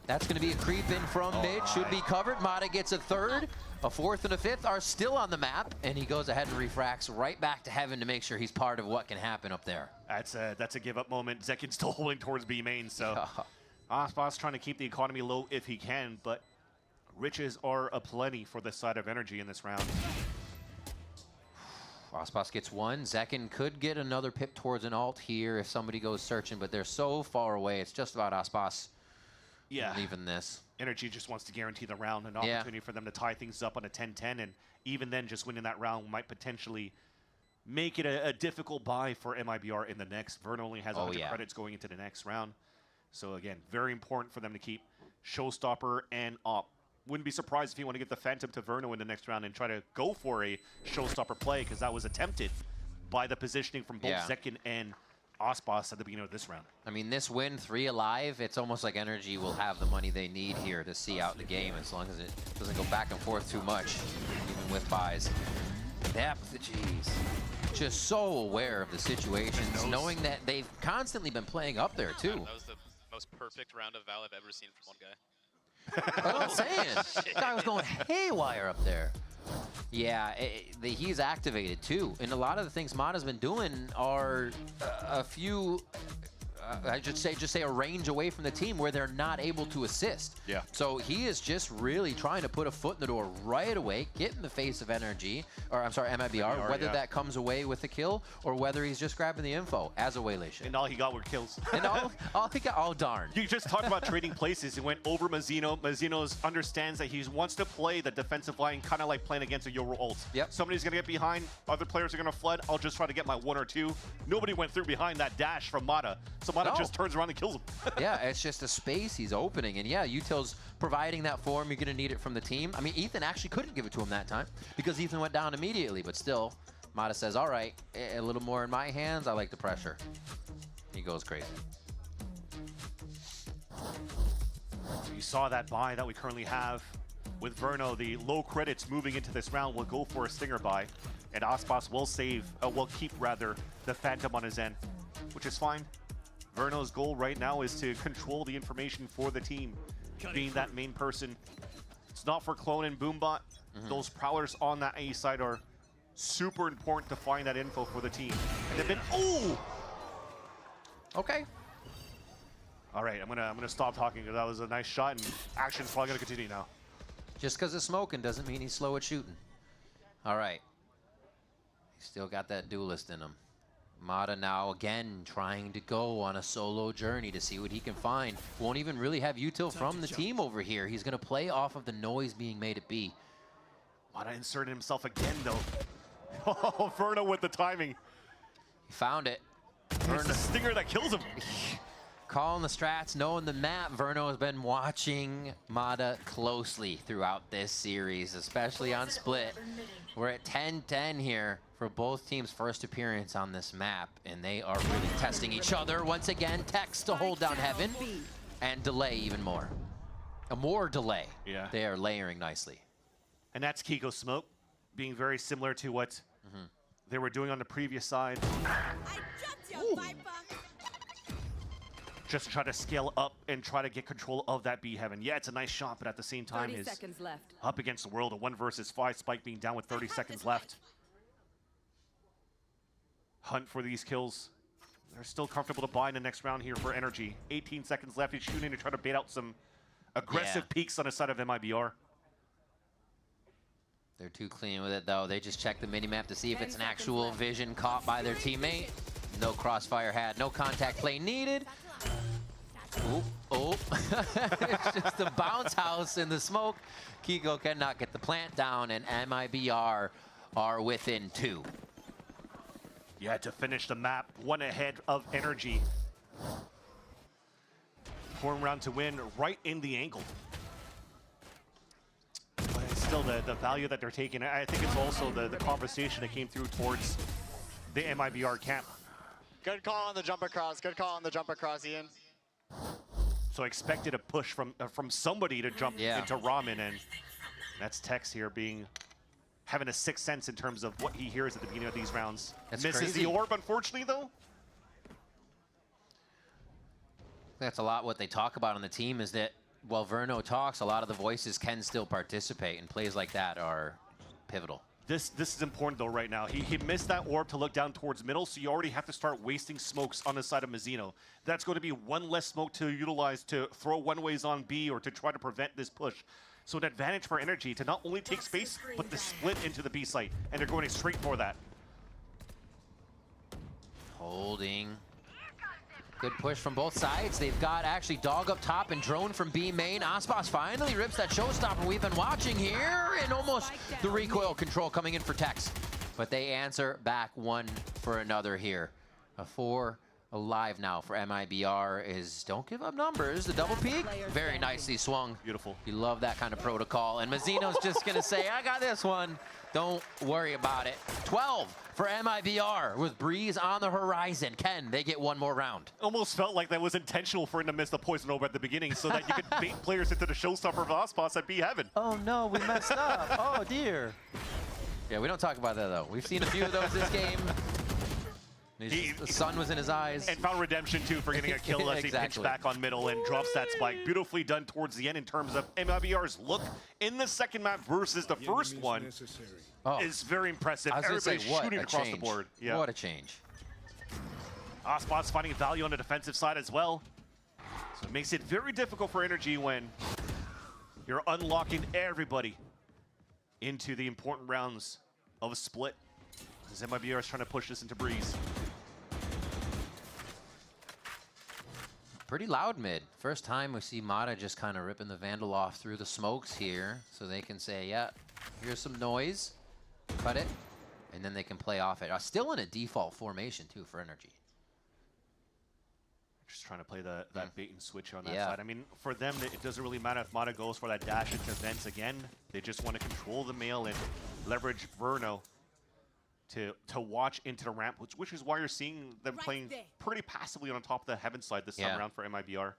That's going to be a creep in from mid. Should be covered. Mata gets a third. A fourth and a fifth are still on the map, and he goes ahead and refracts right back to heaven to make sure he's part of what can happen up there. That's a give-up moment. Zekin's still holding towards B main, so Aspas trying to keep the economy low if he can, but riches are aplenty for the side of Energy in this round. Aspas gets one. Zekin could get another pip towards an ult here if somebody goes searching, but they're so far away. It's just about Aspas leaving this. Energy just wants to guarantee the round, an opportunity for them to tie things up on a 10-10, and even then just winning that round might potentially make it a difficult buy for MIBR in the next. Vern only has 100 credits going into the next round. So again, very important for them to keep Showstopper and Op. Wouldn't be surprised if you want to get the Phantom to Verno in the next round and try to go for a Showstopper play, because that was attempted by the positioning from both Zekin and Aspas at the beginning of this round. I mean, this win, 3 alive, it's almost like Energy will have the money they need here to see out the game, as long as it doesn't go back and forth too much, even with buys. Depth, jeez. Just so aware of the situations, knowing that they've constantly been playing up there, too. That was the most perfect round of Val I've ever seen from one guy. That's what I'm saying. This guy was going haywire up there. Yeah, he's activated too. And a lot of the things Mata's been doing are a few I should say, just say a range away from the team where they're not able to assist. Yeah. So he is just really trying to put a foot in the door right away, get in the face of NRG, or I'm sorry, MIBR, whether that comes away with a kill or whether he's just grabbing the info as a Waylation. And all he got were kills. And all he got, oh darn. You just talked about trading places. He went over Mazzino. Mazzino understands that he wants to play the defensive line, kind of like playing against a Yoru ult. Yep. Somebody's going to get behind. Other players are going to flood. I'll just try to get my 1 or 2. Nobody went through behind that dash from Mata. So Mata just turns around and kills him. Yeah, it's just a space he's opening. And yeah, Util's providing that for him. You're going to need it from the team. I mean, Ethan actually couldn't give it to him that time because Ethan went down immediately. But still, Mata says, all right, a little more in my hands. I like the pressure. He goes crazy. You saw that buy that we currently have with Verno. The low credits moving into this round will go for a stinger buy. And Aspas will keep the Phantom on his end, which is fine. Verno's goal right now is to control the information for the team, being that main person. It's not for Clone and Boombot. Those prowlers on that A side are super important to find that info for the team. And they've been, okay. All right, I'm gonna stop talking because that was a nice shot, and action's probably gonna continue now. Just because it's smoking doesn't mean he's slow at shooting. All right. He's still got that duelist in him. Mata now again trying to go on a solo journey to see what he can find. Won't even really have Util from the team over here. He's going to play off of the noise being made at B. Mata inserted himself again, though. Oh, Verno with the timing. He found it. It's the stinger that kills him. Calling the strats, knowing the map. Verno has been watching Mata closely throughout this series, especially on Split. We're at 10-10 here for both teams' first appearance on this map, and they are really testing each other. Once again, Tex to hold down Heaven and delay even more. A more delay. Yeah. They are layering nicely. And that's Kiko Smoke, being very similar to what they were doing on the previous side. Just try to scale up and try to get control of that B Heaven. Yeah, it's a nice shot, but at the same time, 30 is seconds left. up against the world. A 1 versus 5, Spike being down with 30 seconds left. Hunt for these kills. They're still comfortable to buy in the next round here for Energy. 18 seconds left. He's shooting to try to bait out some aggressive peaks on the side of MIBR. They're too clean with it, though. They just check the minimap to see if it's an actual vision caught by their teammate. No crossfire had, no contact play needed. Oh, it's just a bounce house in the smoke. Kiko cannot get the plant down, and MIBR are within 2. Yeah, to finish the map, 1 ahead of Energy. Form round to win right in the angle. But it's still the value that they're taking. I think it's also the conversation that came through towards the MIBR camp. Good call on the jump across. Good call on the jump across, Ian. So expected a push from somebody to jump into Ramen, and that's Tex here having a sixth sense in terms of what he hears at the beginning of these rounds. That's Misses crazy. the orb, unfortunately, though. That's a lot what they talk about on the team is that while Verno talks, a lot of the voices can still participate, and plays like that are pivotal. This is important, though, right now. He missed that orb to look down towards middle, so you already have to start wasting smokes on the side of Mazzino. That's going to be 1 less smoke to utilize to throw one-ways on B or to try to prevent this push. So an advantage for Energy to not only take space, but to split into the B site, and they're going straight for that. Holding. Good push from both sides. They've got actually Dog up top and Drone from B main. Aspas finally rips that showstopper we've been watching here, and almost the recoil control coming in for Tex. But they answer back 1 for another here. A 4 alive now for MIBR is don't give up numbers. The double peek, very nicely swung. Beautiful. You love that kind of protocol. And Mazzino's just gonna say, I got this one. Don't worry about it. 12 for MIBR with Breeze on the horizon. Ken, they get 1 more round. Almost felt like that was intentional for him to miss the poison orb at the beginning so that you could bait players into the showstopper of Aspas at B Heaven. Oh no, we messed up. Oh dear. Yeah, we don't talk about that though. We've seen a few of those this game. The sun was in his eyes. And found redemption too for getting a kill as he pitched back on middle and drops that spike. Beautifully done towards the end in terms of MIBR's look in the second map versus the first one. Is very impressive. Everybody shooting across the board. Yeah. What a change. Osmod's finding value on the defensive side as well. So it makes it very difficult for Energy when you're unlocking everybody into the important rounds of a split. As MIBR is trying to push this into Breeze. Pretty loud mid. First time we see Mata just kind of ripping the Vandal off through the smokes here, so they can say, yeah, here's some noise, cut it, and then they can play off it. Still in a default formation too for Energy. Just trying to play that bait and switch on that Yeah. side. I mean, for them, it doesn't really matter if Mata goes for that dash into vents again. They just want to control the mail and leverage Verno to watch into the ramp, which is why you're seeing them playing pretty passively on top of the Heaven side this time around for MIBR.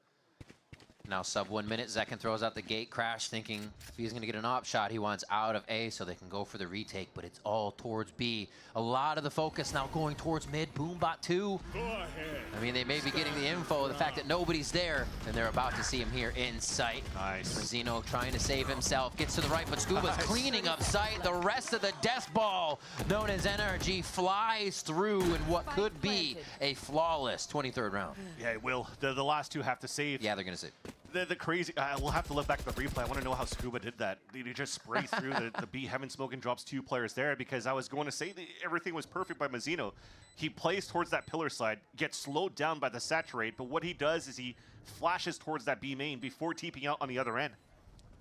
Now sub 1 minute, Zekken throws out the gate crash, thinking if he's going to get an op shot, he wants out of A so they can go for the retake, but it's all towards B. A lot of the focus now going towards mid, Boombot 2. Go ahead. I mean, they may be getting the info, the fact that nobody's there, and they're about to see him here in sight. Nice. Mazzino trying to save himself, gets to the right, but Scuba's cleaning up sight. The rest of the death ball, known as NRG, flies through in what could be a flawless 23rd round. Yeah, it will. The last two have to save. Yeah, they're going to save. The crazy, we'll have to look back at the replay. I want to know how Scuba did that. Did he just spray through the B Heaven Smoke and drops 2 players there? Because I was going to say that everything was perfect by Mazzino. He plays towards that pillar side, gets slowed down by the saturate, but what he does is he flashes towards that B main before TPing out on the other end.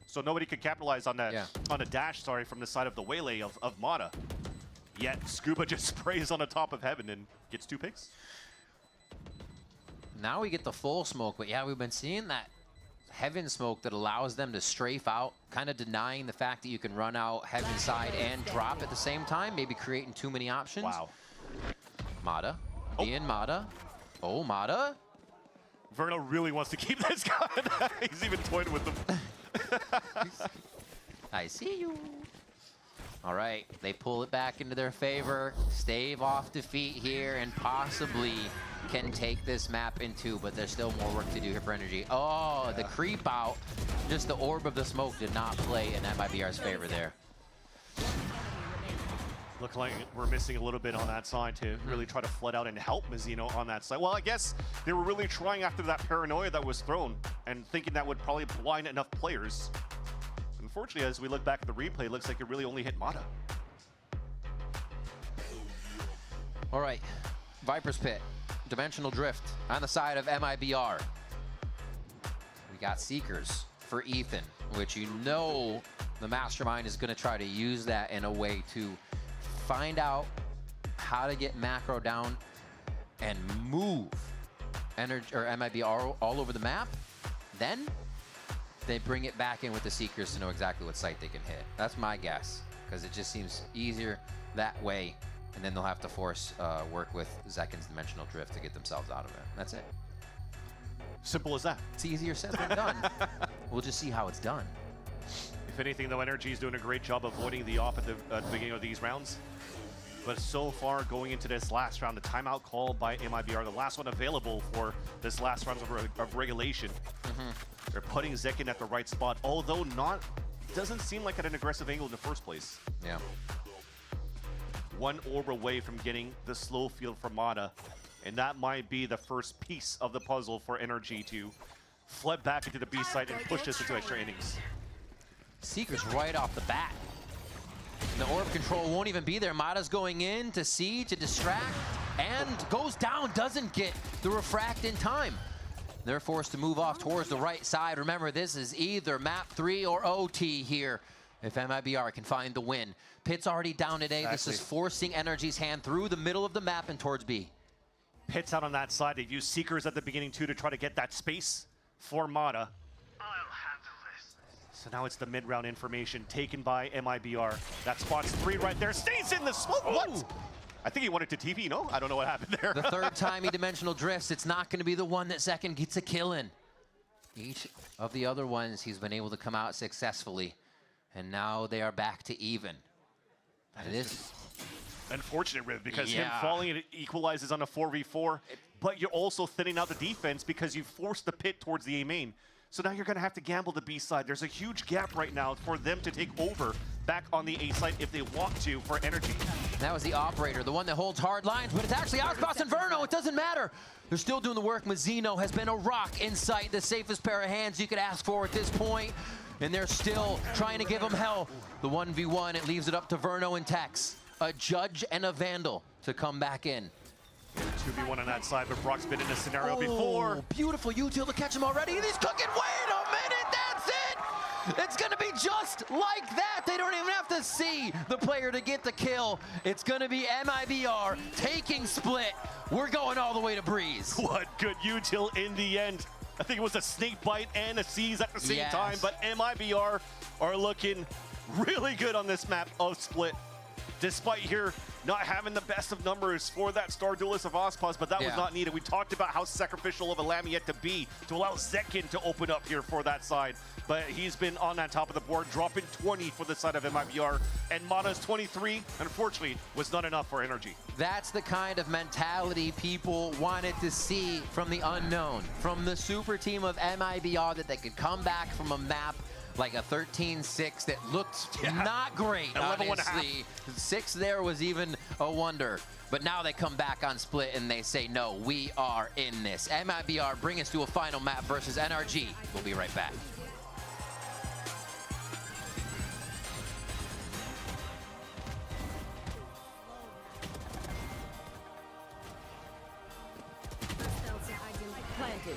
So nobody could capitalize on that, on a dash, from the side of the Waylay of Mata. Yet Scuba just sprays on the top of Heaven and gets 2 picks. Now we get the full smoke, but yeah, we've been seeing that Heaven smoke that allows them to strafe out, kind of denying the fact that you can run out Heaven side and drop at the same time, maybe creating too many options. Wow. Mata, Ian Mata. Oh, Mata. Verno really wants to keep this guy. He's even toying with them. I see you. All right, they pull it back into their favor, stave off defeat here, and possibly can take this map in 2, but there's still more work to do here for Energy. Oh, the creep out, just the orb of the smoke did not play in MIBR's favor there. Look like we're missing a little bit on that side to really try to flood out and help Mazzino on that side. Well, I guess they were really trying after that paranoia that was thrown and thinking that would probably blind enough players. Unfortunately, as we look back at the replay, it looks like it really only hit Mata. All right, Viper's Pit, Dimensional Drift on the side of MIBR. We got Seekers for Ethan, which you know the Mastermind is going to try to use that in a way to find out how to get macro down and move MIBR all over the map. Then they bring it back in with the Seekers to know exactly what site they can hit. That's my guess, because it just seems easier that way, and then they'll have to force work with Zekken's Dimensional Drift to get themselves out of it. That's it. Simple as that. It's easier said than done. We'll just see how it's done. If anything, though, Energy is doing a great job avoiding the off at the beginning of these rounds. But so far, going into this last round, the timeout called by MIBR, the last one available for this last round of regulation. They're putting Zekken at the right spot, although doesn't seem like at an aggressive angle in the first place. Yeah. 1 orb away from getting the slow field from Mata, and that might be the first piece of the puzzle for Energy to flip back into the B side and push this into extra innings. Seekers right off the bat. The orb control won't even be there. Mata's going in to see, to distract, and goes down, doesn't get the refract in time. They're forced to move off towards the right side. Remember, this is either map 3 or OT here if MIBR can find the win. Pit's already down today. Exactly. This is forcing Energy's hand through the middle of the map and towards B. Pit's out on that side. They've used Seekers at the beginning, too, to try to get that space for Mata. So now it's the mid-round information taken by MIBR. That spots 3 right there. Stays in the smoke. What? I think he wanted to TP, no? I don't know what happened there. The third time he dimensional drifts, it's not going to be the one that Zekken gets a kill in. Each of the other ones, he's been able to come out successfully. And now they are back to even. That is unfortunate, Riv, because him falling, it equalizes on a 4v4. But you're also thinning out the defense because you forced the pit towards the A main. So now you're going to have to gamble the B side. There's a huge gap right now for them to take over back on the A site if they want to for Energy. That was the operator, the one that holds hard lines, but it's actually Osboss and Verno. It doesn't matter. They're still doing the work. Mazzino has been a rock in sight, the safest pair of hands you could ask for at this point, and they're still trying to give him hell. The 1v1, it leaves it up to Verno and Tex, a Judge and a Vandal to come back in. 2v1 on that side, but Brock's been in this scenario before. Beautiful util to catch him already, and he's cooking. Wait a minute, that's it! It's gonna be just like that. They don't even have to see the player to get the kill. It's gonna be MIBR taking split. We're going all the way to Breeze. What good util in the end. I think it was a snake bite and a seize at the same time, but MIBR are looking really good on this map of split. Despite here not having the best of numbers for that Star Duelist of Ospas, but that was not needed. We talked about how sacrificial of a Lamiette to be to allow Zekin to open up here for that side. But he's been on that top of the board, dropping 20 for the side of MIBR. And Mana's 23, unfortunately, was not enough for Energy. That's the kind of mentality people wanted to see from the unknown, from the super team of MIBR, that they could come back from a map like a 13-6 that looked not great, honestly. 6 there was even a wonder. But now they come back on split and they say, no, we are in this. MIBR bring us to a final map versus NRG. We'll be right back. Planted.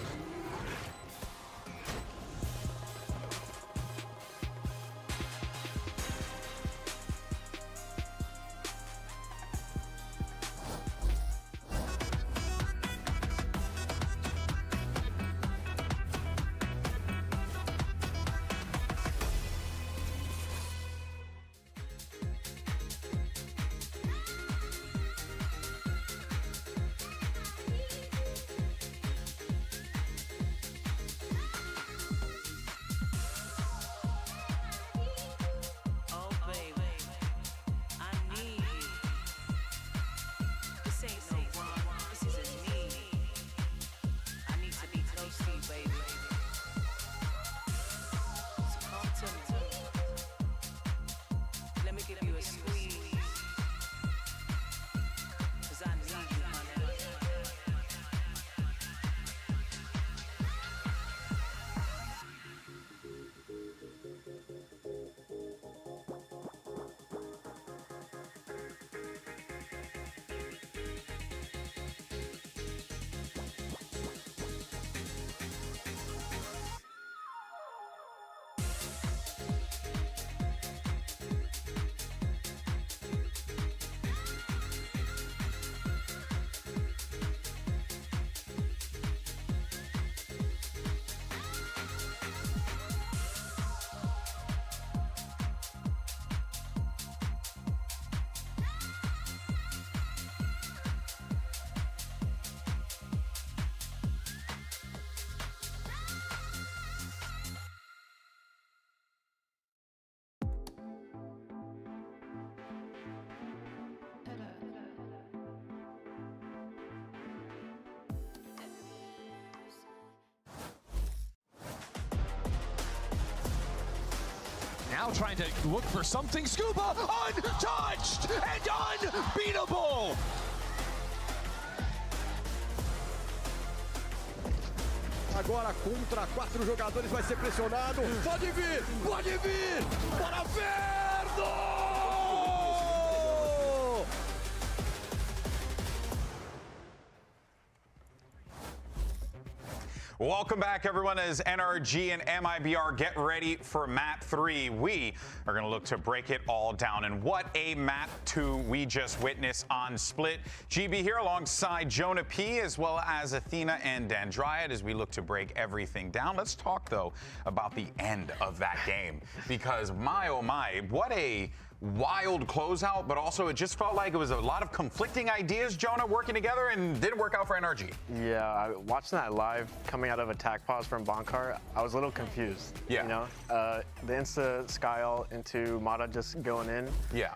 Now trying to look for something. Scuba, untouched and unbeatable. Agora contra 4 jogadores, vai ser pressionado. Pode vir, pode vir. Bora, Verno! Welcome back, everyone, as NRG and MIBR get ready for Map 3. We are going to look to break it all down. And what a Map 2 we just witnessed on Split. GB here alongside Jonah P, as well as Athena and Dandryad, as we look to break everything down. Let's talk, though, about the end of that game. Because, my oh my, what a wild closeout, but also it just felt like it was a lot of conflicting ideas, Jonah, working together, and didn't work out for NRG. Yeah, watching that live coming out of attack pause from Bonkar, I was a little confused. Yeah. You know, the insta sky ult into Mata just going in. Yeah.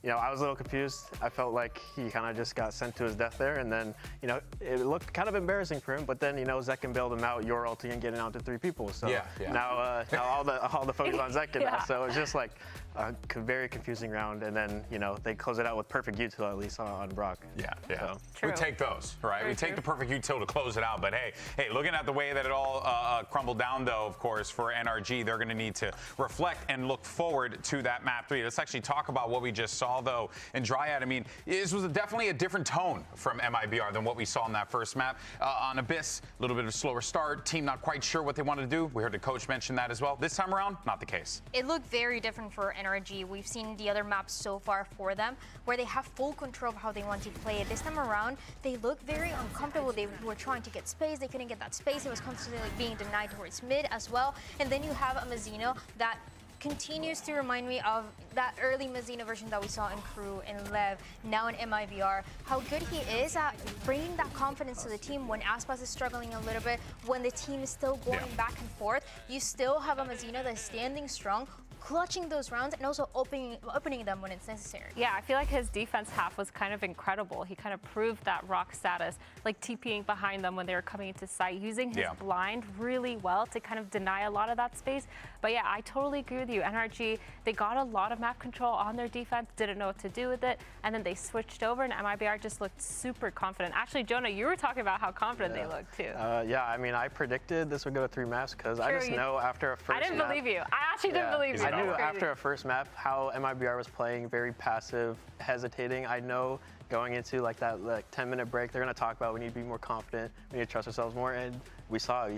you know, I was a little confused. I felt like he kind of just got sent to his death there, and then, you know, it looked kind of embarrassing for him. But then, you know, Zekin bailed him out, your ulti, and getting out to 3 people. So now all the focus on Zekin now. So it's just like a very confusing round, and then, you know, they close it out with perfect util at least on Brock. So. We take those, right? We take the perfect util to close it out. But hey, looking at the way that it all crumbled down, though, of course, for NRG, they're going to need to reflect and look forward to that map 3. Let's actually talk about what we just saw, though. And Dryad, I mean, this was definitely a different tone from MIBR than what we saw in that first map. On Abyss, a little bit of a slower start. Team not quite sure what they wanted to do. We heard the coach mention that as well. This time around, not the case. It looked very different for NRG. We've seen the other maps so far for them where they have full control of how they want to play it. This time around, they look very uncomfortable. They were trying to get space. They couldn't get that space. It was constantly being denied towards mid as well. And then you have a Mazzino that continues to remind me of that early Mazzino version that we saw in Crew and Lev, now in MIBR. How good he is at bringing that confidence to the team when Aspas is struggling a little bit, when the team is still going back and forth. You still have a Mazzino that's standing strong, clutching those rounds and also opening them when it's necessary. Yeah, I feel like his defense half was kind of incredible. He kind of proved that rock status, like TPing behind them when they were coming into sight, using his blind really well to kind of deny a lot of that space. But yeah, I totally agree with you. NRG, they got a lot of map control on their defense, didn't know what to do with it, and then they switched over and MIBR just looked super confident. Actually, Jonah, you were talking about how confident they looked too. Yeah, I mean, I predicted this would go to 3 maps because I just know after a first I didn't believe you. I actually didn't believe you. I knew after a first map how MIBR was playing, very passive, hesitating. I know going into like that 10-minute break, they're going to talk about we need to be more confident, we need to trust ourselves more, and we saw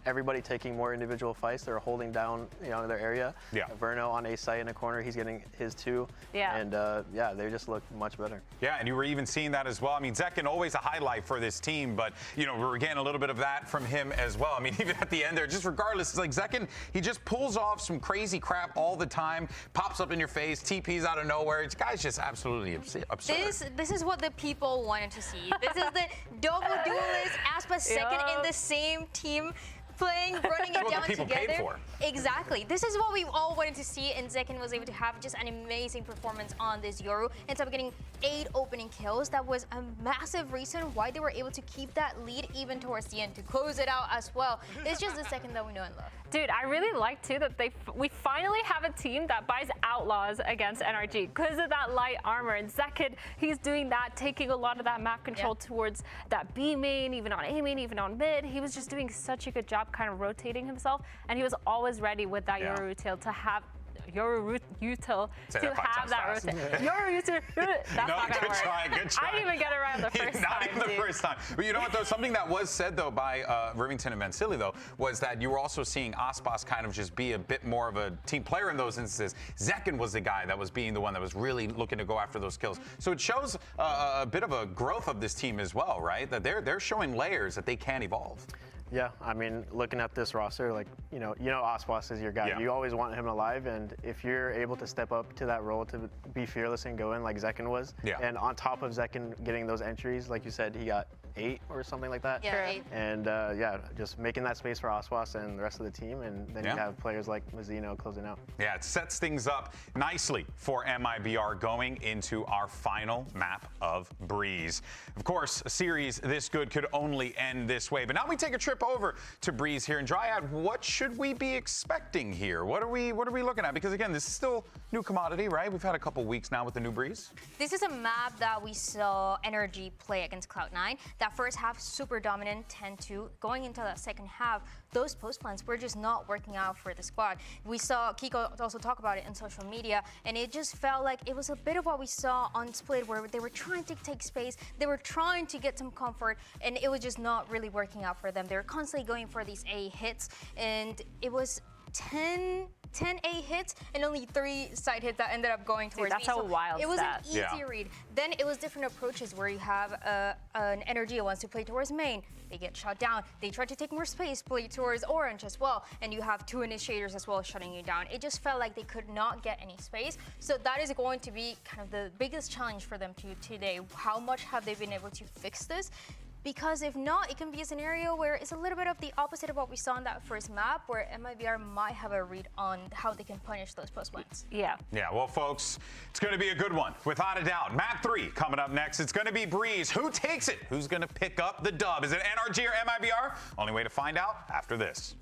everybody taking more individual fights. They were holding down, you know, their area. Verno on A site in a corner, he's getting his 2. And they just look much better. And you were even seeing that as well. I mean, Zekin always a highlight for this team, but you know, we were getting a little bit of that from him as well. I mean, even at the end there, just regardless, it's like Zekin, he just pulls off some crazy crap all the time, pops up in your face, TPs out of nowhere. This guy's just absolutely absurd. This is what the people wanted to see. This is the double duelist Aspas second in the same team. Playing, running it down together. Exactly. This is what we all wanted to see, and Zekin was able to have just an amazing performance on this Yoru. Ends up getting 8 opening kills. That was a massive reason why they were able to keep that lead even towards the end to close it out as well. It's just the Zekin that we know and love. Dude, I really like too that we finally have a team that buys outlaws against NRG because of that light armor. And Zekin, he's doing that, taking a lot of that map control towards that B main, even on A main, even on mid. He was just doing such a good job kind of rotating himself, and he was always ready with that Yoru util to have Yoru util to have that rotation. Yoru util. That's not gonna work. Good try. I didn't even get it right the first time. Not even the first time. But you know what though? Something that was said though by Rivington and Vansili though was that you were also seeing Aspas kind of just be a bit more of a team player in those instances. Zekin was the guy that was being the one that was really looking to go after those kills. So it shows a bit of a growth of this team as well, right? That they're showing layers that they can evolve. Yeah, I mean, looking at this roster, like, you know Aspas is your guy. You always want him alive, and if you're able to step up to that role to be fearless and go in like Zekin was, and on top of Zekin getting those entries, like you said, he got 8 or something like that. Yeah, 8. And just making that space for Aspas and the rest of the team, and then you have players like Mazzino closing out. Yeah, it sets things up nicely for MIBR going into our final map of Breeze. Of course, a series this good could only end this way, but now we take a trip over to Breeze here. And Dryad, what should we be expecting here? What are we looking at? Because again, this is still new commodity, right? We've had a couple weeks now with the new Breeze. This is a map that we saw NRG play against Cloud9. That first half, super dominant, 10-2. Going into the second half, those post plans were just not working out for the squad. We saw Kiko also talk about it on social media, and it just felt like it was a bit of what we saw on Split, where they were trying to take space, they were trying to get some comfort, and it was just not really working out for them. They were constantly going for these A hits, and it was 10 A hits and only 3 side hits that ended up going towards that's me. a wild It was stat. an easy read. Then it was different approaches where you have an energy that wants to play towards main. They get shot down. They try to take more space, play towards orange as well. And you have 2 initiators as well shutting you down. It just felt like they could not get any space. So that is going to be kind of the biggest challenge for them today. How much have they been able to fix this? Because if not, it can be a scenario where it's a little bit of the opposite of what we saw in that first map, where MIBR might have a read on how they can punish those post plants. Yeah. Yeah, well, folks, it's going to be a good one, without a doubt. Map 3 coming up next. It's going to be Breeze. Who takes it? Who's going to pick up the dub? Is it NRG or MIBR? Only way to find out after this.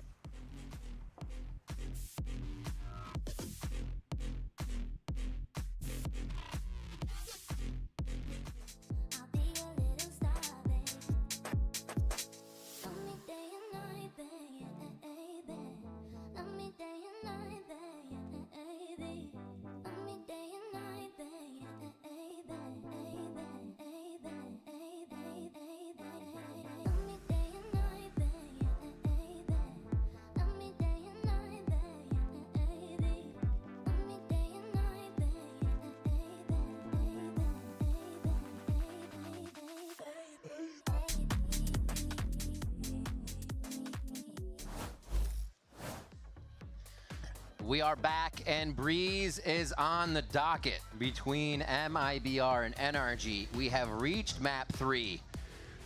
We are back, and Breeze is on the docket between MIBR and NRG. We have reached map 3,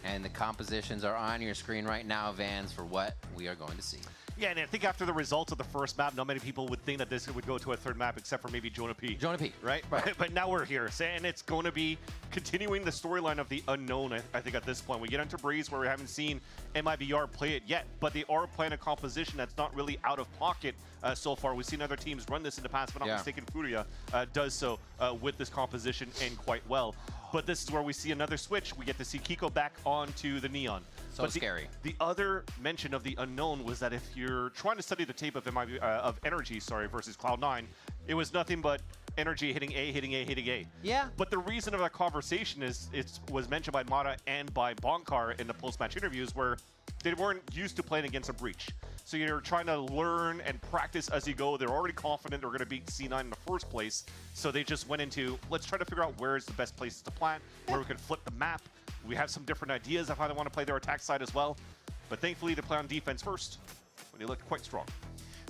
and the compositions are on your screen right now, Vans, for what we are going to see. Yeah, and I think after the results of the first map, not many people would think that this would go to a third map, except for maybe Jonah P. Jonah P. Right? But now we're here, and it's going to be continuing the storyline of the unknown, I think, at this point. We get into Breeze, where we haven't seen MIBR play it yet, but they are playing a composition that's not really out of pocket so far. We've seen other teams run this in the past, but not mistaken, Furia does so with this composition and quite well. But this is where we see another switch. We get to see Kiko back onto the Neon. So scary. The other mention of the unknown was that if you're trying to study the tape of Energy, versus Cloud9, it was nothing but Energy hitting A, hitting A, hitting A. Yeah. But the reason of that conversation is it was mentioned by Mata and by Bonkar in the post-match interviews, where they weren't used to playing against a breach. So you're trying to learn and practice as you go. They're already confident they're going to beat C9 in the first place. So they just went into, let's try to figure out where's the best places to plant, where we can flip the map. We have some different ideas of how they want to play their attack side as well. But thankfully, they play on defense first, when they looked quite strong.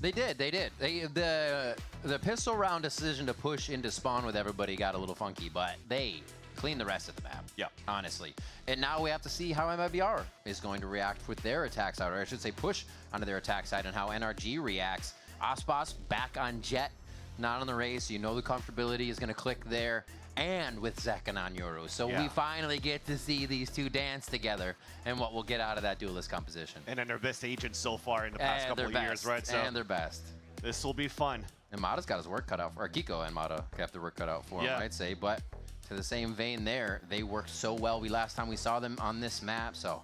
They did. The pistol round decision to push into spawn with everybody got a little funky, but they cleaned the rest of the map. Yeah. Honestly. And now we have to see how MIBR is going to react with their attack side, or I should say push onto their attack side, and how NRG reacts. Ospas back on Jet, not on the race. So you know the comfortability is going to click there, and with Zekan on Yoru. So we finally get to see these two dance together and what we'll get out of that duelist composition. And then their best agents so far in the past couple of years, right? So and their best. This will be fun. And Mata's got his work cut out for, or Kiko and Mata got their work cut out for him, I'd say. But to the same vein there, they worked so well. Last time we saw them on this map, so.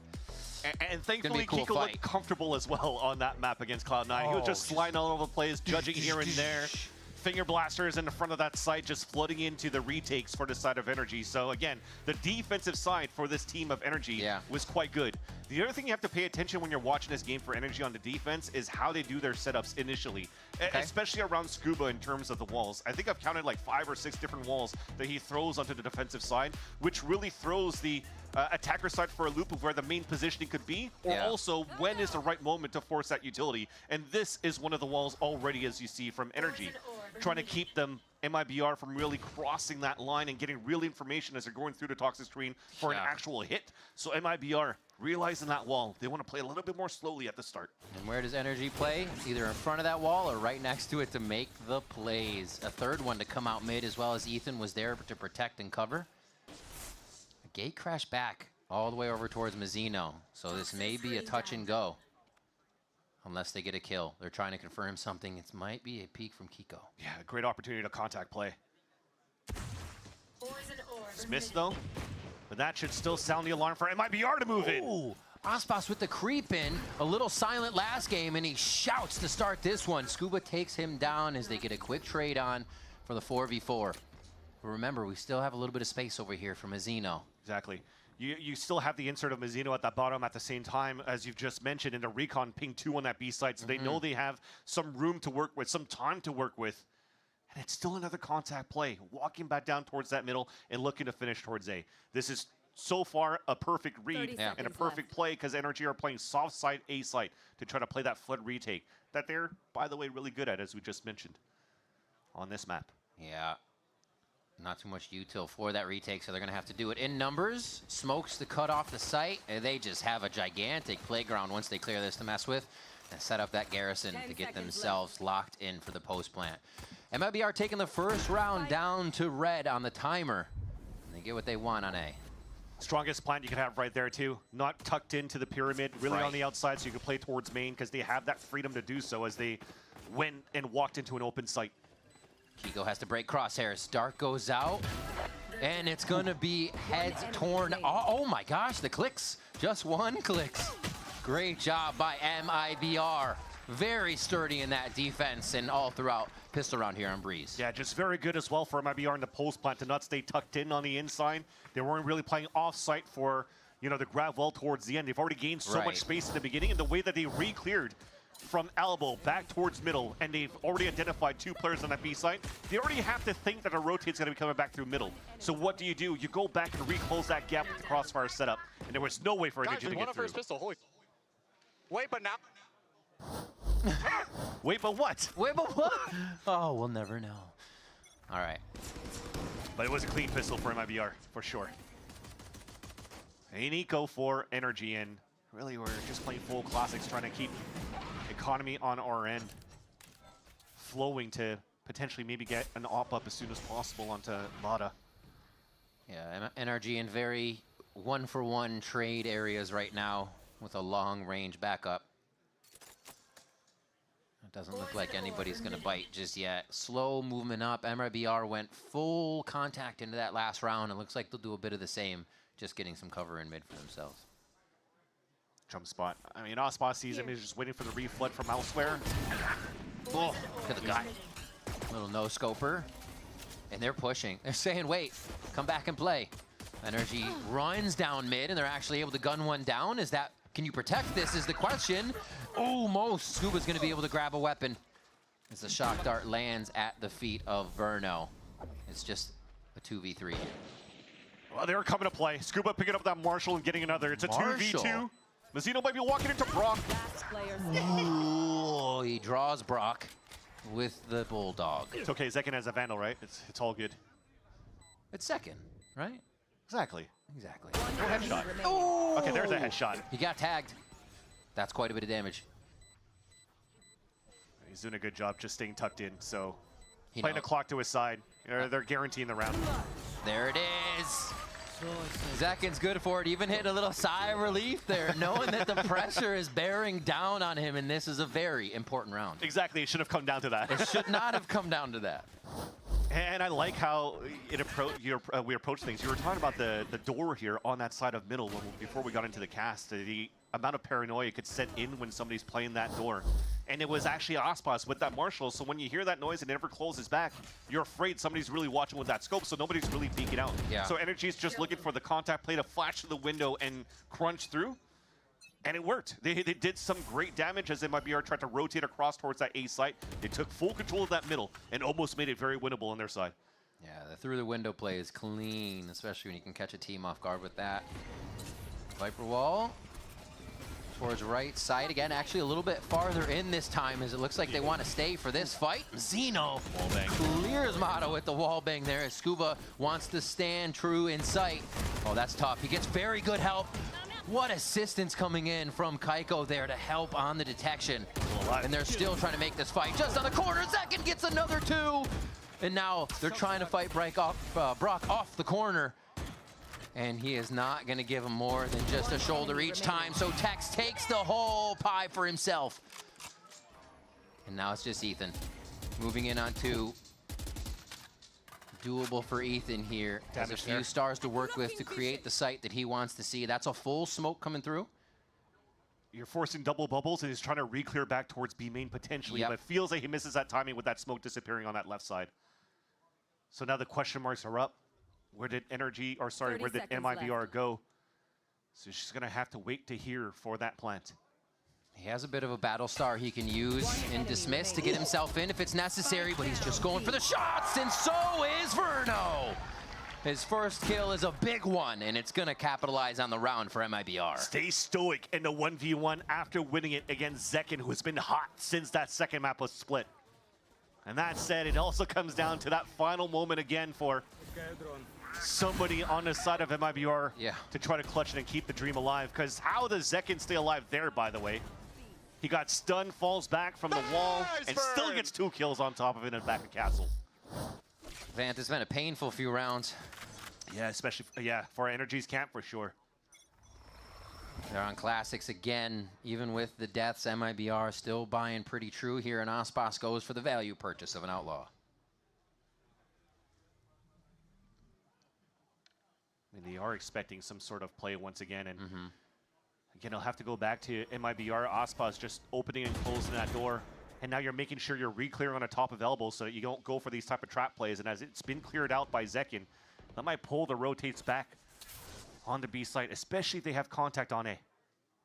And thankfully, Kiko looked comfortable as well on that map against Cloud9. He was just sliding all over the place, judging here and there. Finger blasters in the front of that site, just flooding into the retakes for the side of Energy. So again, the defensive side for this team of Energy was quite good. The other thing you have to pay attention when you're watching this game for Energy on the defense is how they do their setups initially, especially around Scuba in terms of the walls. I think I've counted like 5 or 6 different walls that he throws onto the defensive side, which really throws the attacker side for a loop of where the main positioning could be, or also when is the right moment to force that utility. And this is one of the walls already, as you see, from Energy, trying to keep them, MIBR, from really crossing that line and getting real information as they're going through the toxic screen for an actual hit. So MIBR, realizing that wall, they want to play a little bit more slowly at the start. And where does Energy play? Either in front of that wall or right next to it to make the plays. A third one to come out mid, as well as Ethan was there to protect and cover. A gate crash back all the way over towards Mazzino. So this may be a touch and go. Unless they get a kill. They're trying to confirm something. It might be a peek from Kiko. Yeah, a great opportunity to contact play. It's missed though, but that should still sound the alarm for MIBR to move in. Aspas with the creep in. A little silent last game, and he shouts to start this one. Scuba takes him down as they get a quick trade on for the 4v4. But remember, we still have a little bit of space over here for Mazzino. Exactly. You still have the insert of Mazzino at the bottom at the same time, as you've just mentioned, in the recon ping 2 on that B side, so they know they have some room to work with, some time to work with. And it's still another contact play, walking back down towards that middle and looking to finish towards A. This is so far a perfect read and a perfect play, because Energy are playing soft side A side to try to play that flood retake that they're, by the way, really good at, as we just mentioned on this map. Yeah. Not too much util for that retake, so they're going to have to do it in numbers. Smokes to cut off the site, and they just have a gigantic playground once they clear this to mess with and set up that garrison to get themselves locked in for the post plant. MIBR taking the first round down to red on the timer. And they get what they want on A. Strongest plant you can have right there too. Not tucked into the pyramid, really on the outside, so you can play towards main because they have that freedom to do so as they went and walked into an open site. Kiko has to break crosshairs. Dark goes out, and it's gonna be heads torn. Oh my gosh, the clicks. Just one clicks. Great job by MIBR. Very sturdy in that defense and all throughout pistol round here on Breeze. Yeah, just very good as well for MIBR in the post plant to not stay tucked in on the inside. They weren't really playing off site for, you know, the grab well towards the end. They've already gained so much space in the beginning, and the way that they re-cleared from elbow back towards middle, and they've already identified 2 players on that B site. They already have to think that a rotate's going to be coming back through middle. So what do? You go back and re-close that gap with the crossfire setup, and there was no way for Energy to get through. Pistol. Holy. Wait, but now. Wait, but what? Wait, but what? Oh, we'll never know. All right. But it was a clean pistol for MIBR, for sure. An eco for Energy, and really we're just playing full classics, trying to keep economy on our end flowing to potentially maybe get an op up as soon as possible onto Lada. Yeah, NRG in very one-for-one trade areas right now with a long-range backup. It doesn't look like anybody's going to bite just yet. Slow movement up. MIBR went full contact into that last round. It looks like they'll do a bit of the same, just getting some cover in mid for themselves. Jump spot. I mean, Ospa sees him. He's just waiting for the reflood from elsewhere. Oh, look at the guy. Little no-scoper. And they're pushing. They're saying, wait, come back and play. Energy runs down mid, and they're actually able to gun one down. Is that, can you protect this is the question. Almost. Scuba's going to be able to grab a weapon as the shock dart lands at the feet of Verno. It's just a 2v3. Well, they're coming to play. Scuba picking up that Marshall and getting another. It's a 2v2. Mazzino might be walking into Brock. Ooh, he draws Brock with the Bulldog. It's okay, Zekin has a Vandal, right? It's all good. It's second, right? Exactly. Exactly. No headshot. Oh! Okay, there's a headshot. He got tagged. That's quite a bit of damage. He's doing a good job just staying tucked in, so He playing knows. the clock to his side. They're guaranteeing the round. There it is. Zekin's good for it. Even hit a little sigh of relief there, knowing that the pressure is bearing down on him, and this is a very important round. Exactly. It should have come down to that. It should not have come down to that. And I like how we approach things. You were talking about the door here on that side of middle before we got into the cast. The amount of paranoia could set in when somebody's playing that door. And it was actually Aspas with that Marshall. So when you hear that noise and it never closes back, you're afraid somebody's really watching with that scope, so nobody's really peeking out. Yeah. So Energy's just looking for the contact play to flash to the window and crunch through. And it worked. They did some great damage as MIBR tried to rotate across towards that A site. They took full control of that middle and almost made it very winnable on their side. Yeah, the through the window play is clean, especially when you can catch a team off guard with that. Viper wall towards right side again, actually a little bit farther in this time as it looks like they want to stay for this fight. Zeno clears Motto with the wall bang there as Scuba wants to stand true in sight. Oh, that's tough. He gets very good help. What assistance coming in from Kaiko there to help on the detection. And they're still trying to make this fight just on the corner. Zekin gets another 2. And now they're trying to fight Brock off the corner. And he is not going to give him more than just a shoulder each time. So Tex takes the whole pie for himself. And now it's just Ethan moving in on 2. Doable for Ethan here. Has a few stars to work with to create the site that he wants to see. That's a full smoke coming through. You're forcing double bubbles, and he's trying to re-clear back towards B main potentially, but it feels like he misses that timing with that smoke disappearing on that left side. So now the question marks are up. Where did Energy, or sorry, where did MIBR go? So she's gonna have to wait to hear for that plant. He has a bit of a battle star he can use in Dismiss to get himself in if it's necessary, but he's just going for the shots, and so is Verno. His first kill is a big one, and it's going to capitalize on the round for MIBR. Stay stoic in the 1v1 after winning it against Zekin, who has been hot since that second map was split. And that said, it also comes down to that final moment again for somebody on the side of MIBR to try to clutch it and keep the dream alive. Because how does Zekin stay alive there, by the way? He got stunned, falls back from the wall, and still gets 2 kills on top of it and back to Castle. Vant, it's been a painful few rounds. Yeah, especially, for Energy's camp for sure. They're on classics again. Even with the deaths, MIBR still buying pretty true here, and Aspas goes for the value purchase of an Outlaw. I mean, they are expecting some sort of play once again, and again, I'll have to go back to MIBR. Aspas just opening and closing that door, and now you're making sure you're re-clearing on the top of elbows so that you don't go for these type of trap plays, and as it's been cleared out by Zekin, that might pull the rotates back on the B site, especially if they have contact on A.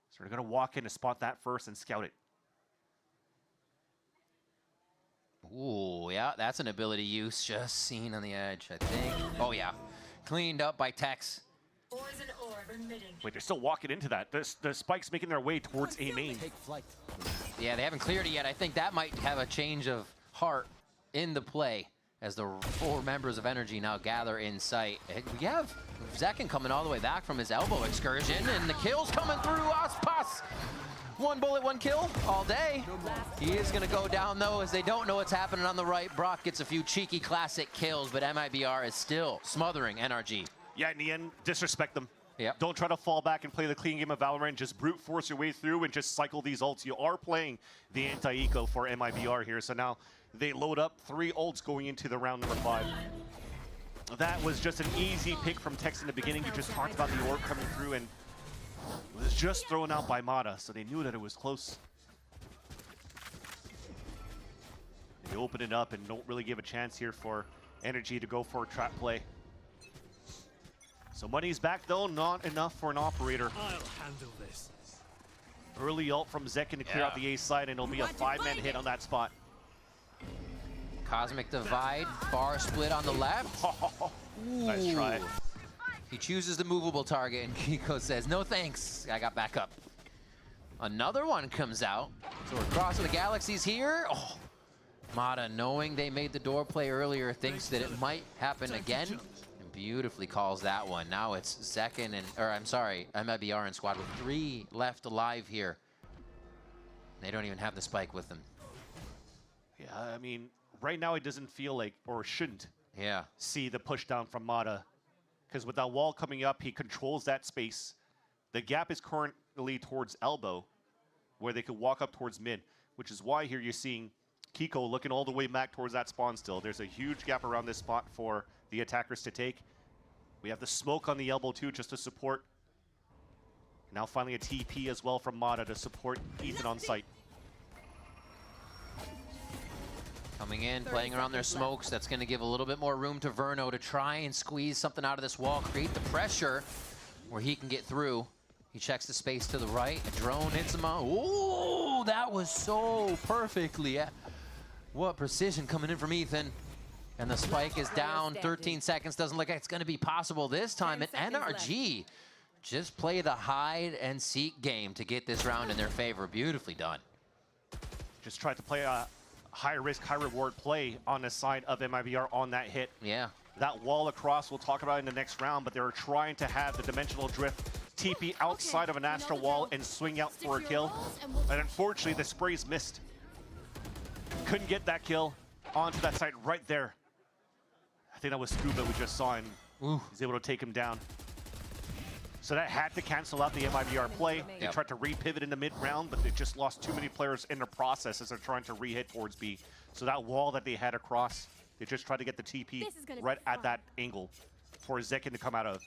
So they're going to walk in to spot that first and scout it. Ooh, yeah, that's an ability use just seen on the edge, I think. Oh, yeah. Cleaned up by Tex. Wait, they're still walking into that. The spike's making their way towards A main. Yeah, they haven't cleared it yet. I think that might have a change of heart in the play as the 4 members of Energy now gather in sight. We have Zekin coming all the way back from his elbow excursion, and the kill's coming through. Aspas, 1 bullet, 1 kill all day. He is going to go down, though, as they don't know what's happening on the right. Brock gets a few cheeky classic kills, but MIBR is still smothering NRG. Yeah, in the end, disrespect them. Yep. Don't try to fall back and play the clean game of Valorant. Just brute force your way through and just cycle these ults. You are playing the anti-eco for MIBR here, so now they load up 3 ults going into the round number 5. That was just an easy pick from Tex in the beginning. You just talked about the orb coming through, and it was just thrown out by Mata, so they knew that it was close. They open it up and don't really give a chance here for Energy to go for a trap play. So money's back, though, not enough for an operator. I'll handle this. Early ult from Zekin to clear out the A side, and it'll be a 5-man hit on that spot. Cosmic Divide, bar split on the left. Nice try. He chooses the movable target, and Kiko says, no thanks, I got back up. Another one comes out. So we're crossing the galaxies here. Oh, Mata, knowing they made the door play earlier, thinks that it might happen again. And beautifully calls that one. Now it's Zekin and, or I'm sorry, MIBR and squad with 3 left alive here. They don't even have the spike with them. Yeah, I mean, right now it doesn't feel like, or shouldn't, see the push down from Mata. Because with that wall coming up, he controls that space. The gap is currently towards elbow, where they could walk up towards mid, which is why here you're seeing Kiko looking all the way back towards that spawn still. There's a huge gap around this spot for the attackers to take. We have the smoke on the elbow too, just to support. Now finally a TP as well from Mata to support Ethan on site. Coming in, playing around their smokes. That's going to give a little bit more room to Verno to try and squeeze something out of this wall, create the pressure where he can get through. He checks the space to the right. A drone hits him on. Ooh, that was so perfectly. What precision coming in from Ethan. And the spike is down. 13 seconds. Doesn't look like it's going to be possible this time. And NRG just play the hide and seek game to get this round in their favor. Beautifully done. Just tried to play a high risk, high reward play on the side of MIBR on that hit. Yeah. That wall across, we'll talk about in the next round, but they were trying to have the dimensional drift TP outside of an Astral wall and swing out for a kill. And unfortunately, the sprays missed. Couldn't get that kill onto that side right there. I think that was Scuba we just saw, and he's able to take him down. So that had to cancel out the MIBR play. They tried to re-pivot in the mid-round, but they just lost too many players in the process as they're trying to re-hit towards B. So that wall that they had across, they just tried to get the TP right at that angle for Zekin to come out of.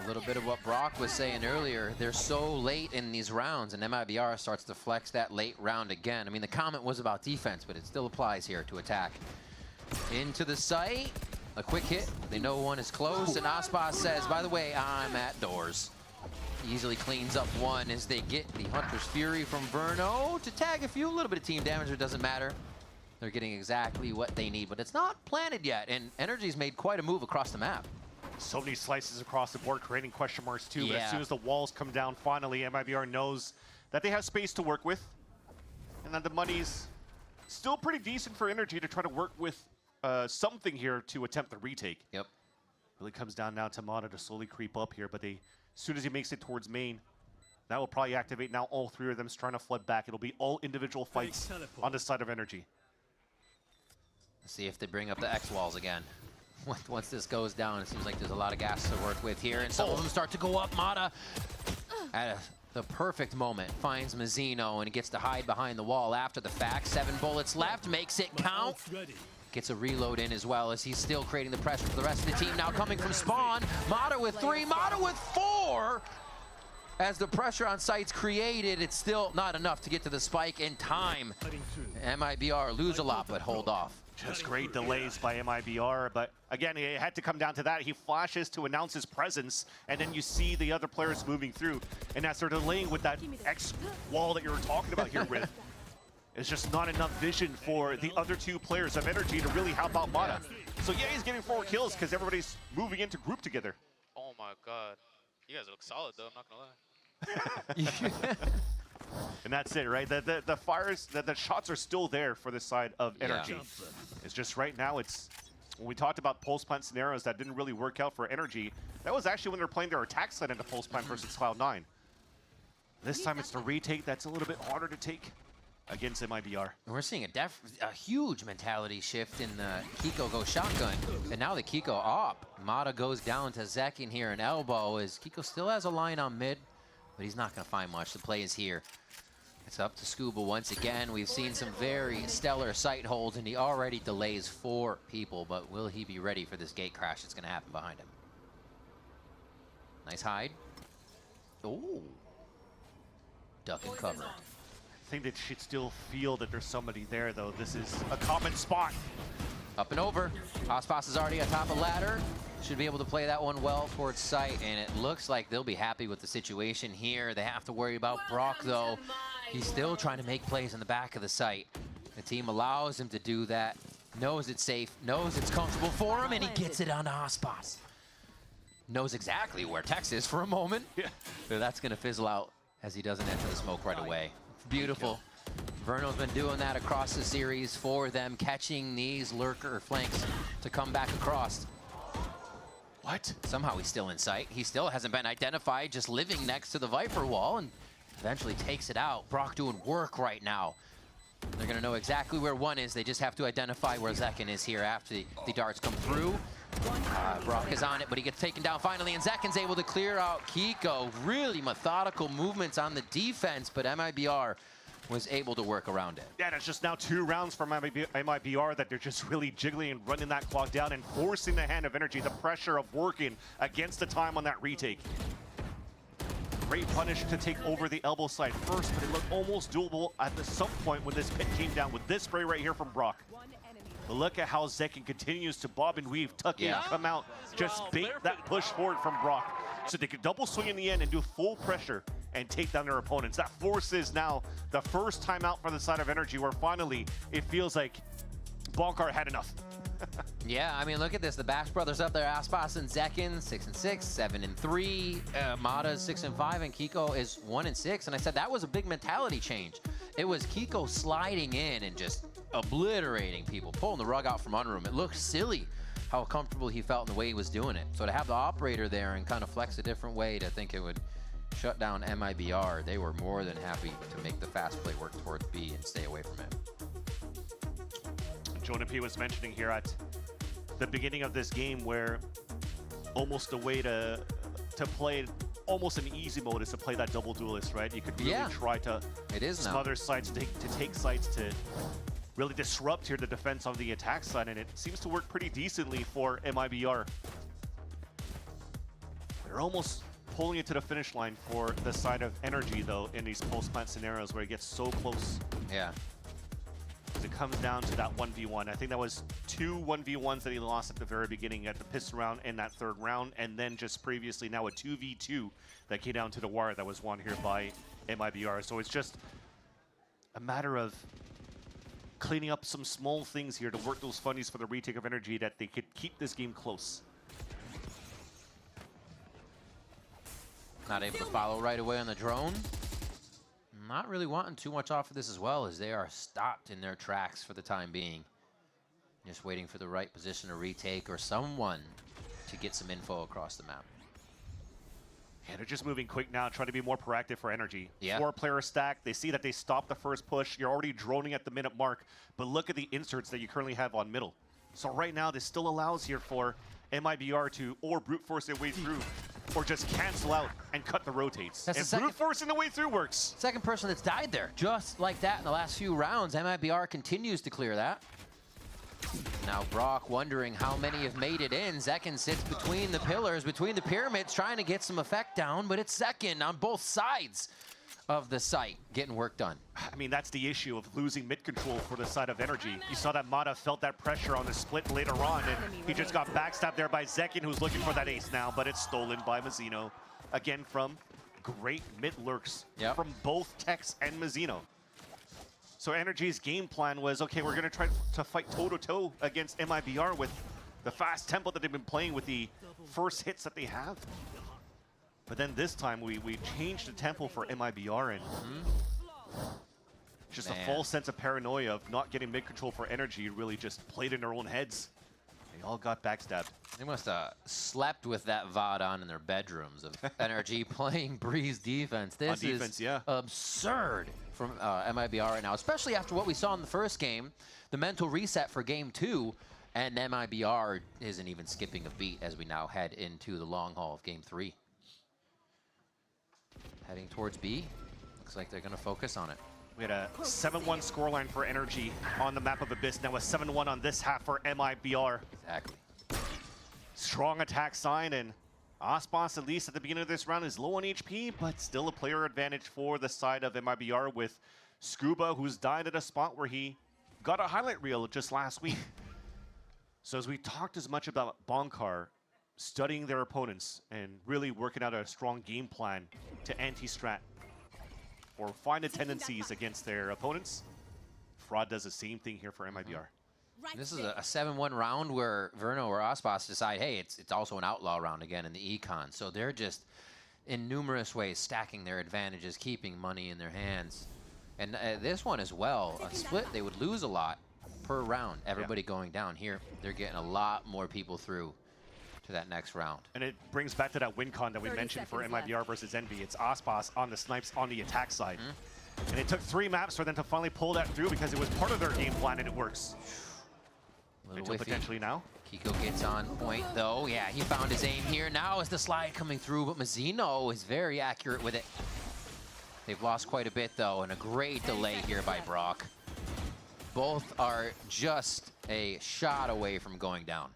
A little bit of what Brock was saying earlier. They're so late in these rounds, and MIBR starts to flex that late round again. I mean, the comment was about defense, but it still applies here to attack. Into the site. A quick hit. They know one is close, and Aspas says, by the way, I'm at doors. Easily cleans up one as they get the Hunter's Fury from Verno to tag a few. A little bit of team damage, it doesn't matter. They're getting exactly what they need, but it's not planted yet, and Energy's made quite a move across the map. So many slices across the board, creating question marks too, but as soon as the walls come down, finally, MIBR knows that they have space to work with, and that the money's still pretty decent for Energy to try to work with something here to attempt the retake. Yep. Really comes down now to Mata to slowly creep up here, but as soon as he makes it towards main, that will probably activate now all three of them trying to flood back. It'll be all individual fights on the side of Energy. Let's see if they bring up the X walls again. Once this goes down, it seems like there's a lot of gas to work with here, and some of them start to go up. Mata, at the perfect moment, finds Mazzino, and he gets to hide behind the wall after the fact. 7 bullets left, makes it count. Gets a reload in as well as he's still creating the pressure for the rest of the team. Now coming from spawn, Mata with 3, Mata with 4! As the pressure on site's created, it's still not enough to get to the spike in time. MIBR lose a lot, but hold off. Just great delays by MIBR, but again, it had to come down to that. He flashes to announce his presence, and then you see the other players moving through. And as they're delaying with that X wall that you were talking about here with, it's just not enough vision for the other 2 players of Energy to really help out Mata. So yeah, he's getting 4 kills because everybody's moving into group together. Oh my god. You guys look solid though, I'm not gonna lie. And that's it, right? The fires, the shots are still there for this side of Energy. Yeah. It's just right now, it's when we talked about pulse plant scenarios that didn't really work out for Energy. That was actually when they're playing their attack side into pulse plant versus Cloud9. This time it's the retake that's a little bit harder to take against MIBR. We're seeing a huge mentality shift in the Kiko go shotgun, and now the Kiko up. Mata goes down to Zekin here, and elbow as Kiko still has a line on mid, but he's not going to find much. The play is here. It's up to Scuba once again. We've seen some very stellar sight holds, and he already delays 4 people, but will he be ready for this gate crash that's going to happen behind him? Nice hide. Oh. Duck and cover. I think they should still feel that there's somebody there, though. This is a common spot. Up and over. Ospas is already atop a ladder. Should be able to play that one well towards sight, and it looks like they'll be happy with the situation here. They have to worry about Brock, though. He's still trying to make plays in the back of the site. The team allows him to do that, knows it's safe, knows it's comfortable for him, and he gets it onto Ospas. Knows exactly where Tex is for a moment. Yeah. So that's going to fizzle out as he doesn't enter the smoke right away. Beautiful. Verno's been doing that across the series for them, catching these lurker flanks to come back across. What? Somehow he's still in sight. He still hasn't been identified, just living next to the Viper wall, and eventually takes it out. Brock doing work right now. They're going to know exactly where one is. They just have to identify where Zekin is here after the darts come through. Brock is on it, but he gets taken down finally, and Zekin's able to clear out Kiko. Really methodical movements on the defense, but MIBR was able to work around it. Yeah, it's just now 2 rounds from MIBR that they're just really jiggling and running that clock down and forcing the hand of Energy, the pressure of working against the time on that retake. Great punish to take over the elbow side first, but it looked almost doable at some point when this pit came down with this spray right here from Brock. But look at how Zekin continues to bob and weave, tuck in, come out, just bait that push forward from Brock. So they could double swing in the end and do full pressure and take down their opponents. That forces now the first time out for the side of Energy, where finally it feels like Bonkar had enough. Yeah, I mean, look at this. The Bash brothers up there, Aspas and Zekin, 6-6, 7-3. Mata is 6-5, and Kiko is 1-6. And I said that was a big mentality change. It was Kiko sliding in and just obliterating people, pulling the rug out from under him. It looked silly how comfortable he felt in the way he was doing it. So to have the operator there and kind of flex a different way to think it would shut down MIBR, they were more than happy to make the fast play work towards B and stay away from it. Jonah P was mentioning here at the beginning of this game where almost a way to play almost an easy mode is to play that double duelist, right? You could really try to smother sites, to take sites, to really disrupt here the defense on the attack side, and it seems to work pretty decently for MIBR. They're almost pulling it to the finish line for the side of Energy, though, in these post-plant scenarios where it gets so close. Yeah. Because it comes down to that 1v1. I think that was 2 1v1s that he lost at the very beginning at the pistol round in that 3rd round, and then just previously now a 2v2 that came down to the wire that was won here by MIBR. So it's just a matter of cleaning up some small things here to work those funnies for the retake of Energy that they could keep this game close. Not able to follow right away on the drone. Not really wanting too much off of this as well, as they are stopped in their tracks for the time being. Just waiting for the right position to retake or someone to get some info across the map. Yeah, they're just moving quick now, trying to be more proactive for energy. Yeah. 4-player stack. They see that they stopped the first push. You're already droning at the minute mark, but look at the inserts that you currently have on middle. So right now, this still allows here for MIBR to or brute force their way through, or just cancel out and cut the rotates. That's and brute forcing the way through works. Second person that's died there, just like that in the last few rounds. MIBR continues to clear that. Now Brock wondering how many have made it in. Zekin sits between the pillars, between the pyramids, trying to get some effect down, but it's Zekin on both sides of the site getting work done. I mean, that's the issue of losing mid control for the side of energy. You saw that Mata felt that pressure on the split later on, and he just got backstabbed there by Zekin, who's looking for that ace now, but it's stolen by Mazzino. Again, from great mid lurks from both Tex and Mazzino. So Energy's game plan was, okay, we're going to try to fight toe-to-toe against MIBR with the fast tempo that they've been playing with the first hits that they have. But then this time we changed the tempo for MIBR, and just a false sense of paranoia of not getting mid-control for Energy really just played in their own heads. They all got backstabbed. They must have slept with that VOD on in their bedrooms of Energy playing Breeze defense. This is absurd from MIBR right now, especially after what we saw in the first game, the mental reset for game 2, and MIBR isn't even skipping a beat as we now head into the long haul of game 3. Heading towards B. Looks like they're going to focus on it. We had a 7-1 scoreline for Energy on the map of Abyss. Now a 7-1 on this half for MIBR. Exactly. Strong attack sign, and Aspas, at least at the beginning of this round, is low on HP, but still a player advantage for the side of MIBR with Scuba, who's died at a spot where he got a highlight reel just last week. So as we talked as much about Bonkar studying their opponents and really working out a strong game plan to anti-strat or find the tendencies against their opponents, Fraud does the same thing here for MIBR. This is a 7-1 round where Verno or Aspas decide, hey, it's also an outlaw round again in the econ. So they're just in numerous ways stacking their advantages, keeping money in their hands. And this one as well, a split, they would lose a lot per round. Everybody going down here, they're getting a lot more people through to that next round. And it brings back to that win con that we mentioned for MIBR versus Envy. It's Aspas on the snipes on the attack side. And it took 3 maps for them to finally pull that through because it was part of their game plan and it works. Until potentially now. Kiko gets on point though. Yeah, he found his aim here. Now is the slide coming through, but Mazzino is very accurate with it. They've lost quite a bit though, and a great delay here by Brock. Both are just a shot away from going down.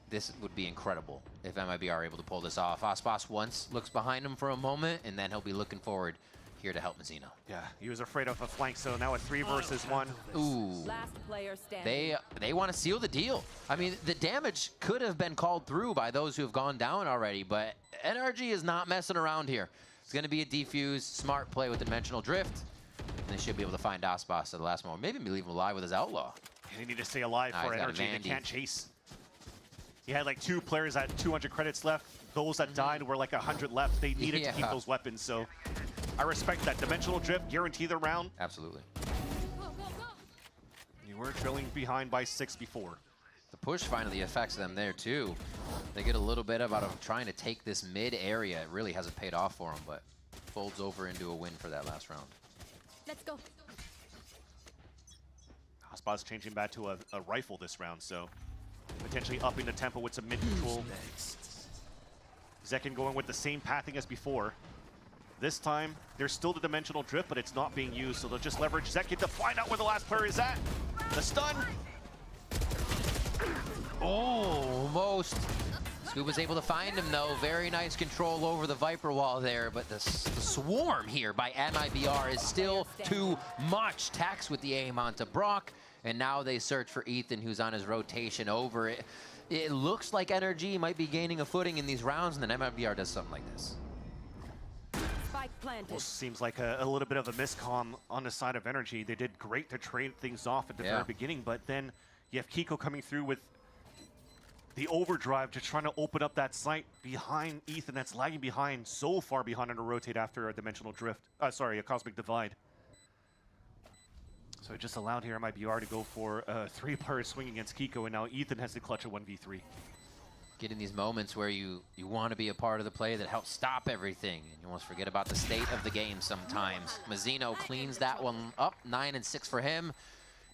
This would be incredible if MIB are able to pull this off. Aspas once looks behind him for a moment, and then he'll be looking forward here to help Mazzino. Yeah, he was afraid of a flank, so now a 3 versus 1. Ooh. Last player standing. They want to seal the deal. I mean, the damage could have been called through by those who have gone down already, but NRG is not messing around here. It's going to be a defuse, smart play with Dimensional Drift, and they should be able to find Aspas at the last moment. Maybe leave him alive with his Outlaw. They need to stay alive for Energy. They can't chase. He had like 2 players at 200 credits left. Those that died were like 100 left. They needed to keep those weapons, so I respect that. Dimensional Drift, guarantee the round. Absolutely. You were trailing behind by 6 before. The push finally affects them there too. They get a little bit out of trying to take this mid area. It really hasn't paid off for them, but folds over into a win for that last round. Let's go. Aspas changing back to a rifle this round, so potentially upping the tempo with some mid control. Zekin going with the same pathing as before. This time, there's still the Dimensional Drift, but it's not being used, so they'll just leverage Zekin to find out where the last player is at. The stun. Almost. Scuba's able to find him, though. Very nice control over the Viper wall there, but the swarm here by MIBR is still too much. Tax with the aim onto Brock, and now they search for Ethan, who's on his rotation over it. It looks like NRG might be gaining a footing in these rounds, and then MIBR does something like this. Almost seems like a little bit of a miscomm on the side of Energy. They did great to trade things off at the very beginning, but then you have Kiko coming through with the overdrive to trying to open up that site behind Ethan that's lagging behind, so far behind on a rotate after a Dimensional Drift. Sorry, a Cosmic Divide. So So it just allowed here MIBR to go for a 3-player swing against Kiko, and now Ethan has to clutch a 1v3. Getting these moments where you want to be a part of the play that helps stop everything, and you almost forget about the state of the game sometimes. Mazzino cleans that one up, 9-6 for him,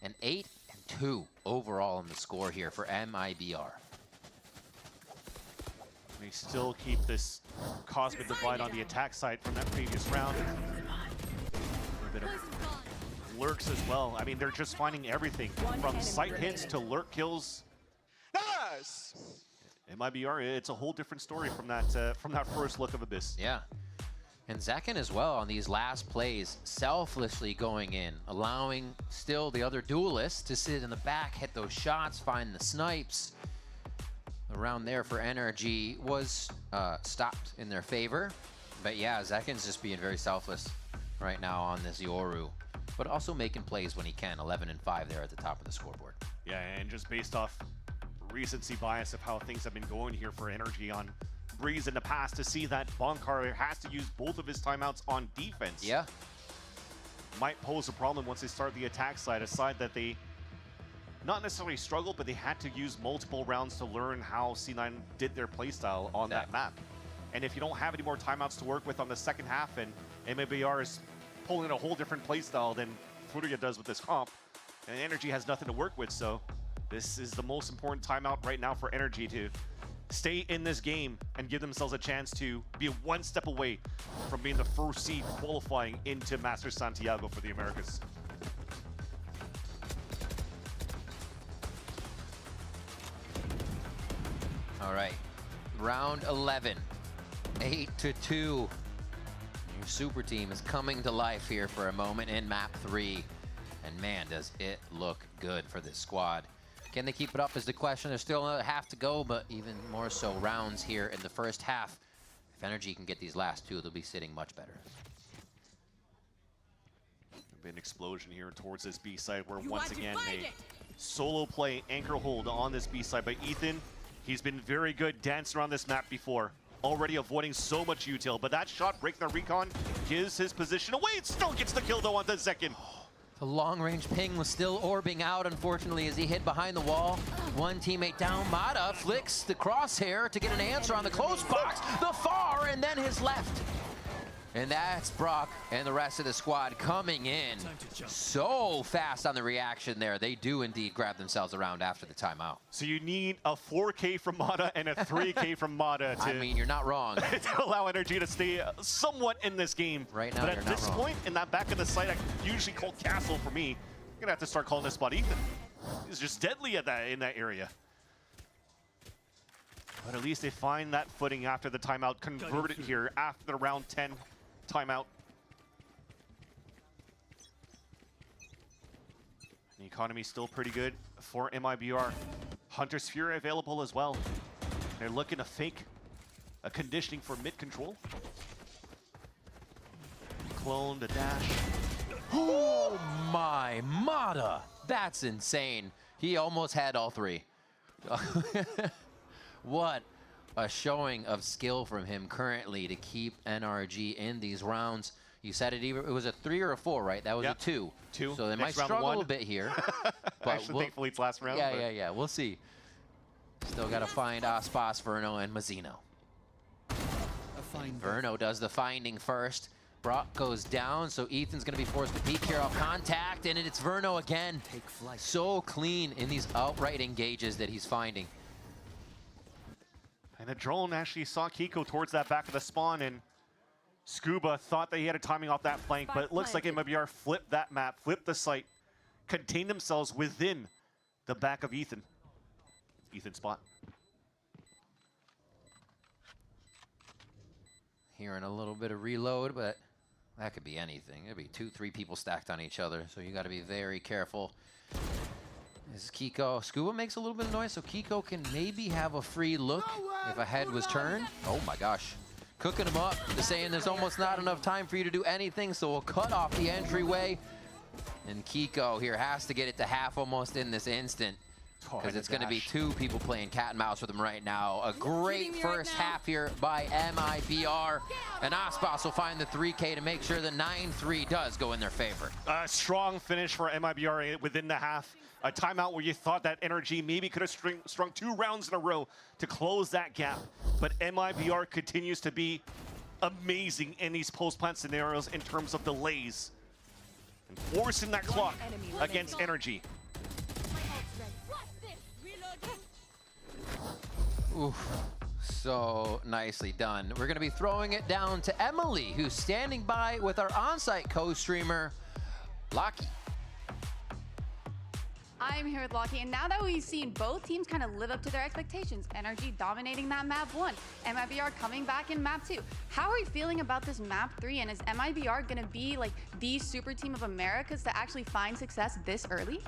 and 8-2 overall in the score here for MIBR. They still keep this Cosmic Divide on the attack side from that previous round. A bit of lurks as well. I mean, they're just finding everything from sight hits to lurk kills. Nice! MIBR, it's a whole different story from that first look of Abyss. Yeah. And Zekin as well on these last plays, selflessly going in, allowing still the other duelists to sit in the back, hit those shots, find the snipes. The round there for NRG was stopped in their favor. But yeah, Zekin's just being very selfless right now on this Yoru, but also making plays when he can. 11-5 there at the top of the scoreboard. Yeah, and just based off recency bias of how things have been going here for NRG on Breeze in the past, to see that Bonkar has to use both of his timeouts on defense. Yeah. Might pose a problem once they start the attack side, a side that they not necessarily struggled, but they had to use multiple rounds to learn how C9 did their playstyle on that map. And if you don't have any more timeouts to work with on the second half, and MIBR is pulling a whole different playstyle than Furia does with this comp, and Energy has nothing to work with, so this is the most important timeout right now for Energy to stay in this game and give themselves a chance to be one step away from being the first seed qualifying into Masters Santiago for the Americas. All right, round 11, 8-2. Your super team is coming to life here for a moment in map 3. And man, does it look good for this squad. Can they keep it up is the question. There's still another half to go, but even more so rounds here in the first half. If Energy can get these last two, they'll be sitting much better. A bit of an explosion here towards this B side, where once again a solo play anchor hold on this B side by Ethan. He's been very good dancing around this map before, already avoiding so much util, but that shot breaking the recon gives his position away. It still gets the kill though on the Zekin. The long-range ping was still orbing out, unfortunately, as he hid behind the wall. One teammate down. Mata flicks the crosshair to get an answer on the close box, the far, and then his left. And that's Brock and the rest of the squad coming in so fast on the reaction there. They do indeed grab themselves around after the timeout. So you need a 4K from Mata and a 3K from Mata to, I mean, you're not wrong. to allow Energy to stay somewhat in this game. Right now, but you're at not this wrong. point, in that back of the site, I usually call Castle for me. I'm gonna have to start calling this spot Ethan. He's just deadly at that in that area. But at least they find that footing after the timeout, convert it here after the round 10 timeout. The economy still pretty good for MIBR. Hunter's Fury available as well. They're looking to fake a conditioning for mid control. Clone to dash. Oh my, Mata! That's insane. He almost had all three. What a showing of skill from him currently to keep NRG in these rounds. You said it was a 3 or a 4, right? That was a 2. 2. So they might Next round, struggle 1. a bit here. But Actually, thankfully it's last round. Yeah. We'll see. Still got to find Aspas, Verno, and Mazzino. And Verno does the finding first. Brock goes down, so Ethan's going to be forced to peek here off contact, and it's Verno again. So clean in these outright engages that he's finding. And the drone actually saw Kiko towards that back of the spawn, and Scuba thought that he had a timing off that flank, but it looks like MIBR flipped that map, flipped the site, contained themselves within the back of Ethan. Ethan's spot. Hearing a little bit of reload, but that could be anything. It'd be 2-3 people stacked on each other, so you got to be very careful. This is Kiko. Scuba makes a little bit of noise, so Kiko can maybe have a free look if a head was turned. Oh my gosh. Cooking him up, just saying there's almost not enough time for you to do anything, so we'll cut off the entryway. And Kiko here has to get it to half almost in this instant. because it's going to be two people playing cat and mouse with him right now. A great first half here by MIBR, and Aspas will find the 3K to make sure the 9-3 does go in their favor. A strong finish for MIBR within the half. A timeout where you thought that Energy maybe could have strung 2 rounds in a row to close that gap, but MIBR continues to be amazing in these post-plant scenarios in terms of delays and forcing that clock against Energy. Oof, so nicely done. We're going to be throwing it down to Emily, who's standing by with our on-site co-streamer, Lockie. I'm here with Lockie, and now that we've seen both teams kind of live up to their expectations, Energy dominating that map 1, MIBR coming back in map 2. How are you feeling about this map 3, and is MIBR going to be like the super team of Americas to actually find success this early?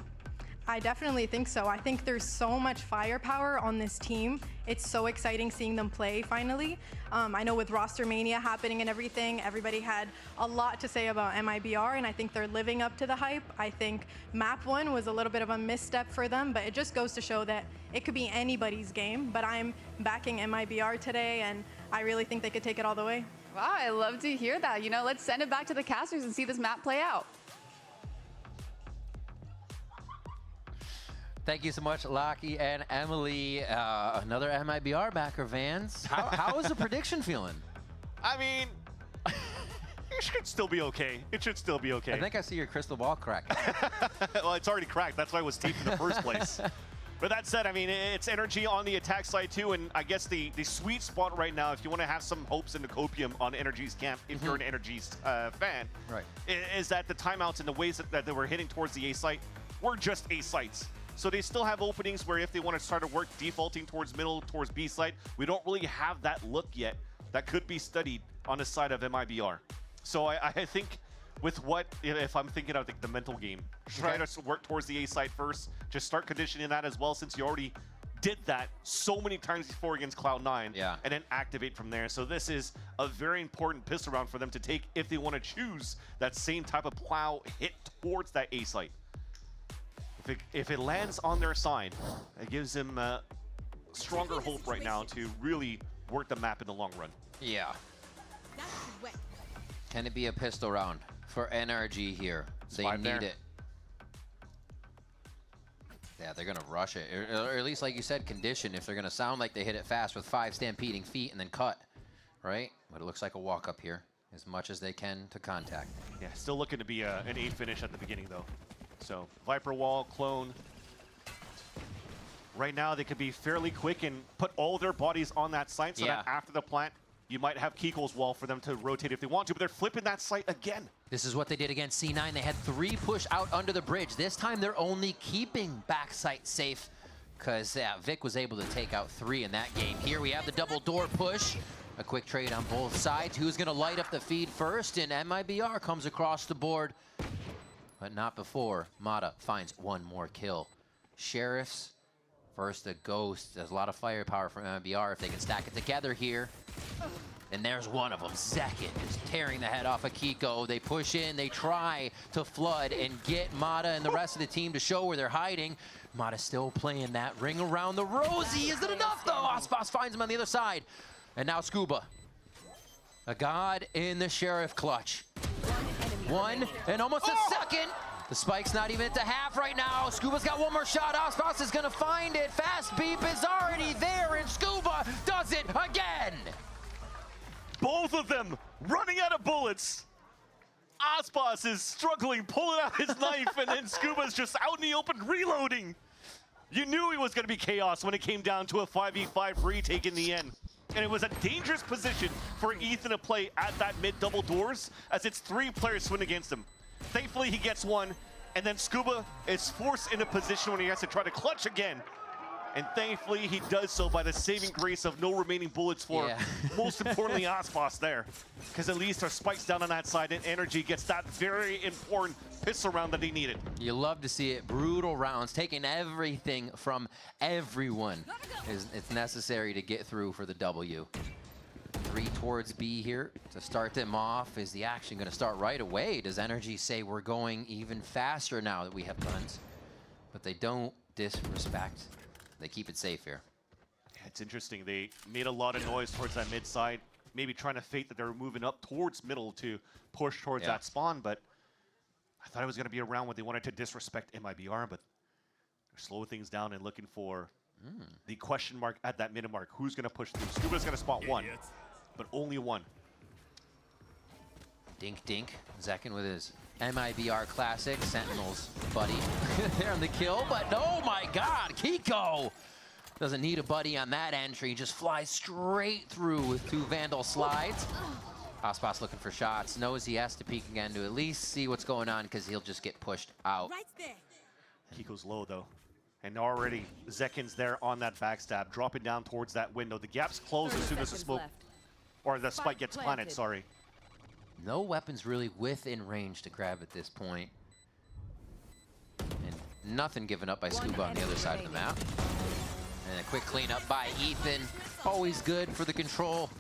I definitely think so. I think there's so much firepower on this team. It's so exciting seeing them play finally. I know with roster mania happening and everything, everybody had a lot to say about MIBR, and I think they're living up to the hype. I think map 1 was a little bit of a misstep for them, but it just goes to show that it could be anybody's game. But I'm backing MIBR today, and I really think they could take it all the way. Wow, I love to hear that. You know, let's send it back to the casters and see this map play out. Thank you so much, Lockie and Emily. Another MIBR backer, Vans. How is the prediction feeling? I mean, it should still be okay. It should still be okay. I think I see your crystal ball cracking. Well, it's already cracked. That's why it was taped in the first place. But that said, I mean, it's Energy on the attack side too, and I guess the sweet spot right now, if you want to have some hopes in the copium on Energy's camp, if you're an Energy's fan, right, is that the timeouts and the ways that they were hitting towards the A site were just A sites. So they still have openings where if they want to start to work defaulting towards middle, towards B site, we don't really have that look yet that could be studied on the side of MIBR. So I think with what, if I'm thinking of the mental game, try to work towards the A site first, just start conditioning that as well, since you already did that so many times before against Cloud9, and then activate from there. So this is a very important pistol round for them to take if they want to choose that same type of plow hit towards that A site. If it lands on their side, it gives them stronger hope right now to really work the map in the long run. Yeah. Can it be a pistol round for NRG here? They need it. Yeah, they're going to rush it. Or at least, like you said, condition if they're going to sound like they hit it fast with 5 stampeding feet and then cut, right? But it looks like a walk up here, as much as they can to contact. Yeah, still looking to be an 8 finish at the beginning, though. So Viper Wall, Clone. Right now, they could be fairly quick and put all their bodies on that site so that after the plant, you might have Kiko's Wall for them to rotate if they want to, but they're flipping that site again. This is what they did against C9. They had 3 push out under the bridge. This time, they're only keeping backside safe because Vic was able to take out 3 in that game. Here we have the double door push. A quick trade on both sides. Who's going to light up the feed first? And MIBR comes across the board. But not before Mata finds 1 more kill. Sheriffs versus the Ghost. There's a lot of firepower from MIBR if they can stack it together here. And there's one of them. Second is tearing the head off of Kiko. They push in, they try to flood and get Mata and the rest of the team to show where they're hiding. Mata still playing that ring around the rosy. Is it enough though? Aspas finds him on the other side. And now Scuba. A god in the Sheriff clutch. 1 and almost a second. The spike's not even at the half right now. Scuba's got 1 more shot. Aspas is gonna find it. Fast beep is already there, and Scuba does it again. Both of them running out of bullets. Aspas is struggling, pulling out his knife, and then Scuba's just out in the open reloading. You knew he was gonna be chaos when it came down to a 5v5 retake in the end. And it was a dangerous position for Ethan to play at that mid double doors, as it's 3 players swing against him. Thankfully, he gets 1, and then Scuba is forced in a position when he has to try to clutch again. And thankfully, he does so by the saving grace of no remaining bullets for, most importantly, Aspas there. Because at least our spikes down on that side, and Energy gets that very important pistol round that he needed. You love to see it. Brutal rounds, taking everything from everyone. It's necessary to get through for the W. 3 towards B here to start them off. Is the action going to start right away? Does Energy say we're going even faster now that we have guns? But they don't disrespect. They keep it safe here. Yeah, it's interesting. They made a lot of noise towards that mid side, maybe trying to fake that they were moving up towards middle to push towards that spawn, but I thought it was going to be around when they wanted to disrespect MIBR, but they're slowing things down and looking for the question mark at that minute mark. Who's going to push through? Scuba's going to spot one, but only one. Dink dink. Zekin with his MIBR classic. Sentinels, buddy. There on the kill, but oh my god, Kiko! Doesn't need a buddy on that entry, just flies straight through with 2 Vandal slides. Aspas looking for shots, knows he has to peek again to at least see what's going on because he'll just get pushed out. Right there. Kiko's low though. And already Zekin's there on that backstab, dropping down towards that window. The gap's closed as soon as the smoke, or the spike gets planted, sorry. No weapons really within range to grab at this point. And nothing given up by Scuba on the other side of the map. And a quick cleanup by Ethan. Always good for the control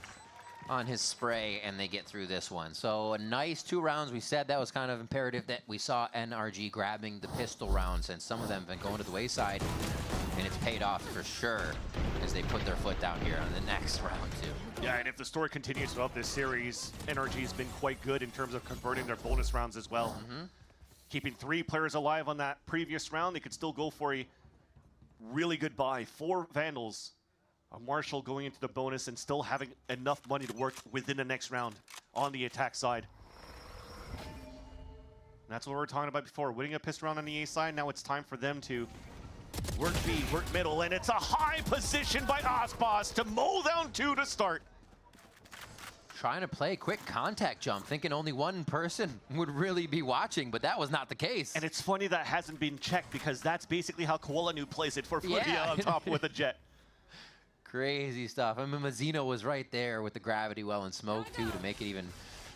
on his spray, and they get through this one. So a nice 2 rounds. We said that was kind of imperative that we saw NRG grabbing the pistol rounds, and some of them have been going to the wayside, and it's paid off for sure as they put their foot down here on the next round too. Yeah, and if the story continues throughout this series, NRG's been quite good in terms of converting their bonus rounds as well. Keeping 3 players alive on that previous round, they could still go for a really good buy. 4 Vandals. A Marshall going into the bonus and still having enough money to work within the next round on the attack side. And that's what we were talking about before. Winning a pistol round on the A side, now it's time for them to work B, work middle, and it's a high position by Aspas to mow down 2 to start. Trying to play a quick contact jump, thinking only one person would really be watching, but that was not the case. And it's funny that hasn't been checked because that's basically how Koalanu plays it for Fludia on top with a jet. Crazy stuff. I mean, Mazzino was right there with the gravity well and smoke too to make it even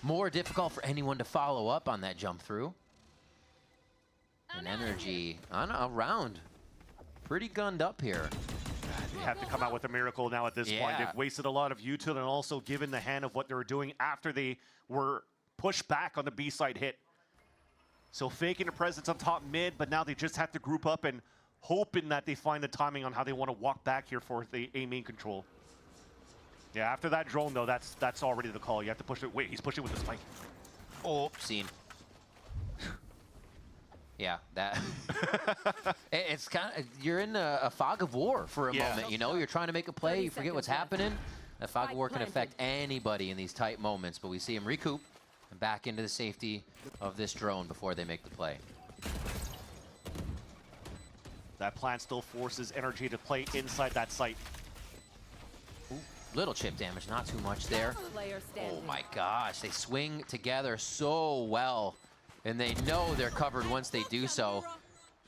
more difficult for anyone to follow up on that jump through. And NRG on a round. Pretty gunned up here. They have to come out with a miracle now at this point. They've wasted a lot of util and also given the hand of what they were doing after they were pushed back on the B side hit. So faking a presence on top mid, but now they just have to group up and hoping that they find the timing on how they want to walk back here for the A main control. Yeah, after that drone though, that's already the call. You have to push it. Wait, he's pushing with the spike. Oh, scene. Yeah, that it's kind of, you're in a fog of war for a moment, you know? You're trying to make a play, you forget what's happening. That fog of war can affect anybody in these tight moments, but we see him recoup and back into the safety of this drone before they make the play. That plan still forces NRG to play inside that site. Ooh, little chip damage, not too much there. Oh my gosh, they swing together so well. And they know they're covered once they do so.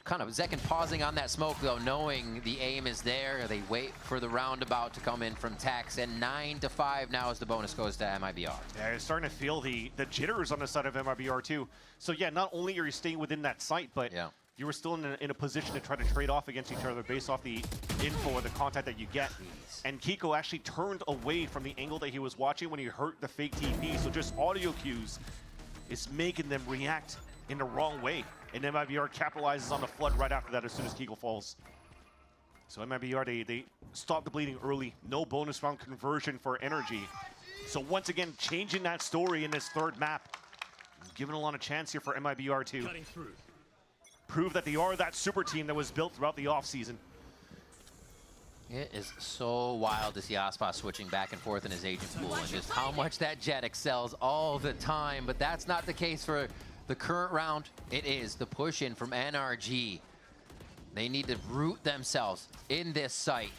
Kind of Zekin pausing on that smoke though, knowing the aim is there. They wait for the roundabout to come in from Tex, and 9-5 now as the bonus goes to MIBR. Yeah, you're starting to feel the jitters on the side of MIBR too. So yeah, not only are you staying within that site, but you were still in a position to try to trade off against each other based off the info or the contact that you get. And Kiko actually turned away from the angle that he was watching when he heard the fake TP, so just audio cues is making them react in the wrong way. And MIBR capitalizes on the flood right after that as soon as Kiko falls. So MIBR, they stop the bleeding early. No bonus round conversion for NRG. So once again, changing that story in this 3rd map. Giving a lot of chance here for MIBR to prove that they are that super team that was built throughout the offseason. It is so wild to see Aspas switching back and forth in his agent pool and just how much that jet excels all the time. But that's not the case for the current round. It is the push in from NRG. They need to root themselves in this site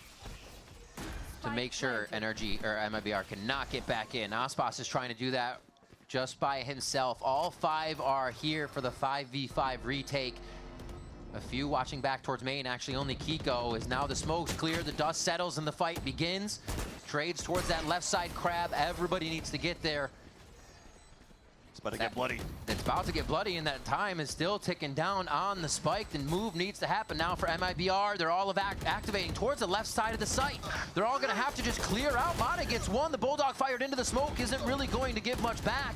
to make sure NRG or MIBR cannot get back in. Aspas is trying to do that just by himself. All 5 are here for the 5v5 retake. A few watching back towards main, actually only Kiko. Is now the smoke's clear, the dust settles and the fight begins. Trades towards that left side crab, everybody needs to get there. It's about to get bloody. It's about to get bloody and that time is still ticking down on the spike. The move needs to happen now for MIBR. They're all activating towards the left side of the site. They're all gonna have to just clear out. Mana gets one, the Bulldog fired into the smoke isn't really going to give much back.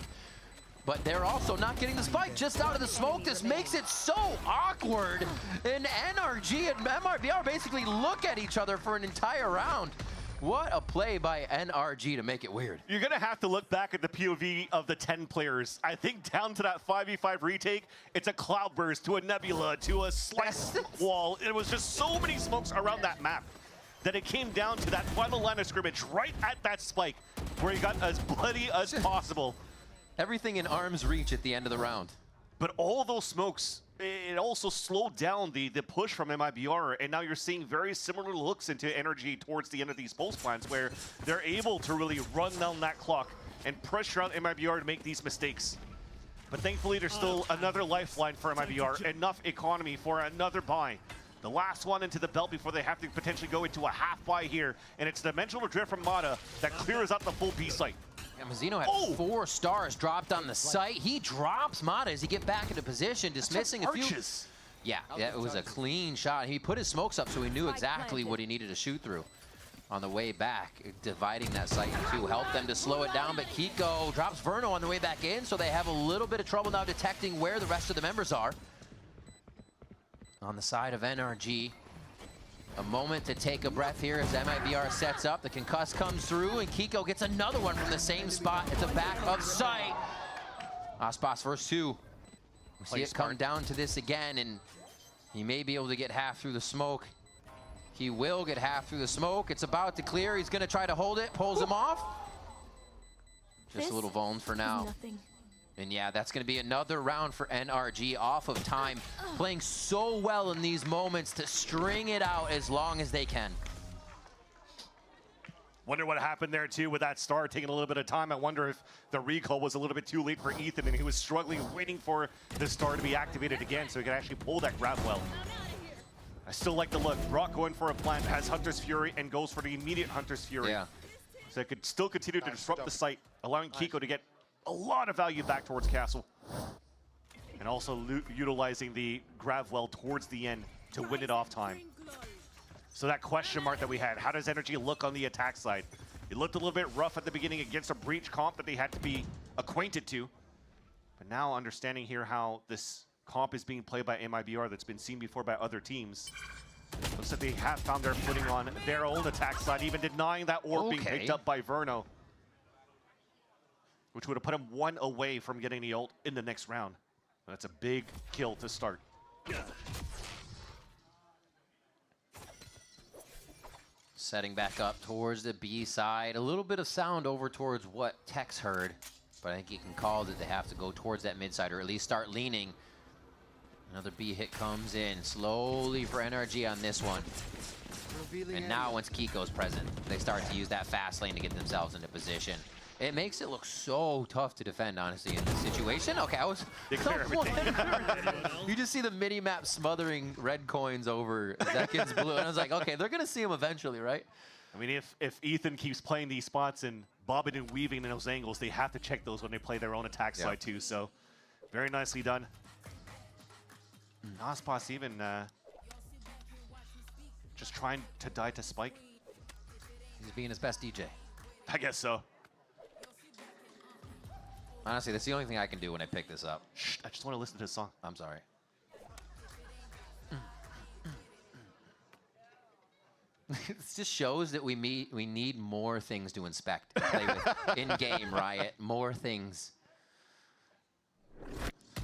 but they're also not getting the spike just out of the smoke. This makes it so awkward. And NRG and MRBR basically look at each other for an entire round. What a play by NRG to make it weird. You're going to have to look back at the POV of the 10 players. I think down to that 5v5 retake, it's a cloudburst to a nebula to a slice wall. It was just so many smokes around that map that it came down to that final line of scrimmage right at that spike where he got as bloody as possible. Everything in arm's reach at the end of the round. But all those smokes, it also slowed down the push from MIBR, and now you're seeing very similar looks into NRG towards the end of these pulse plans where they're able to really run down that clock and pressure out MIBR to make these mistakes. But thankfully, there's still another lifeline for MIBR, enough economy for another buy. The last one into the belt before they have to potentially go into a half buy here, and it's Dimensional Drift from Mata that clears out the full B site. Yeah, Mazzino had 4 stars dropped on the site. He drops Mata as he get back into position, dismissing a few. Yeah, it was a clean shot. He put his smokes up so he knew exactly what he needed to shoot through on the way back, dividing that site in two. Helped them to slow it down, but Kiko drops Verno on the way back in, so they have a little bit of trouble now detecting where the rest of the members are. On the side of NRG, a moment to take a breath here as MIBR sets up. The concuss comes through, and Kiko gets another one from the same spot at the back of sight. Aspas first 2. We see it come down to this again, and he may be able to get half through the smoke. He will get half through the smoke. It's about to clear. He's going to try to hold it. Pulls him off. Just a little vuln for now. And yeah, that's going to be another round for NRG off of time. Playing so well in these moments to string it out as long as they can. Wonder what happened there too with that star taking a little bit of time. I wonder if the recall was a little bit too late for Ethan and he was struggling waiting for the star to be activated again so he could actually pull that grab well. I still like the look. Brock going for a plant, has Hunter's Fury and goes for the immediate Hunter's Fury. Yeah. So it could still continue to disrupt the site, allowing Kiko to get a lot of value back towards Castle. And also utilizing the grab well towards the end to win it off time. So that question mark that we had, how does NRG look on the attack side? It looked a little bit rough at the beginning against a breach comp that they had to be acquainted to. But now understanding here how this comp is being played by MIBR that's been seen before by other teams. Looks like they have found their footing on their own attack side, even denying that orb being picked up by Verno, which would have put him 1 away from getting the ult in the next round. That's a big kill to start. Setting back up towards the B side. A little bit of sound over towards what Tex heard, but I think he can call that they have to go towards that mid side or at least start leaning. Another B hit comes in slowly for NRG on this one. And now once Kiko's present, they start to use that fast lane to get themselves into position. It makes it look so tough to defend, honestly, in this situation. Okay, I was wondering. You just see the mini-map smothering red coins over Zekin's blue, and I was like, okay, they're going to see him eventually, right? I mean, if Ethan keeps playing these spots and bobbing and weaving in those angles, they have to check those when they play their own attack side too, so very nicely done. Aspas even just trying to die to Spike. He's being his best DJ. I guess so. Honestly, that's the only thing I can do when I pick this up. Shh, I just want to listen to his song. I'm sorry. It just shows that we need more things to inspect and play with in-game, Riot. More things.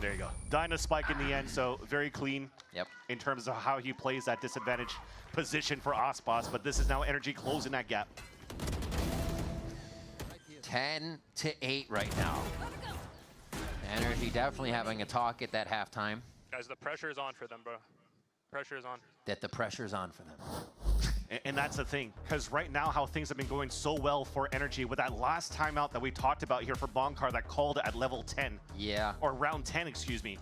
There you go. Dyna Spike in the end, so very clean in terms of how he plays that disadvantage position for Aspas, but this is now NRG closing that gap. 10-8 right now. NRG definitely having a talk at that halftime. Guys, the pressure is on for them, bro. Pressure is on. That the pressure's on for them. And that's the thing, because right now how things have been going so well for NRG with that last timeout that we talked about here for Bonkar that called at level 10. Yeah. Or round 10, excuse me.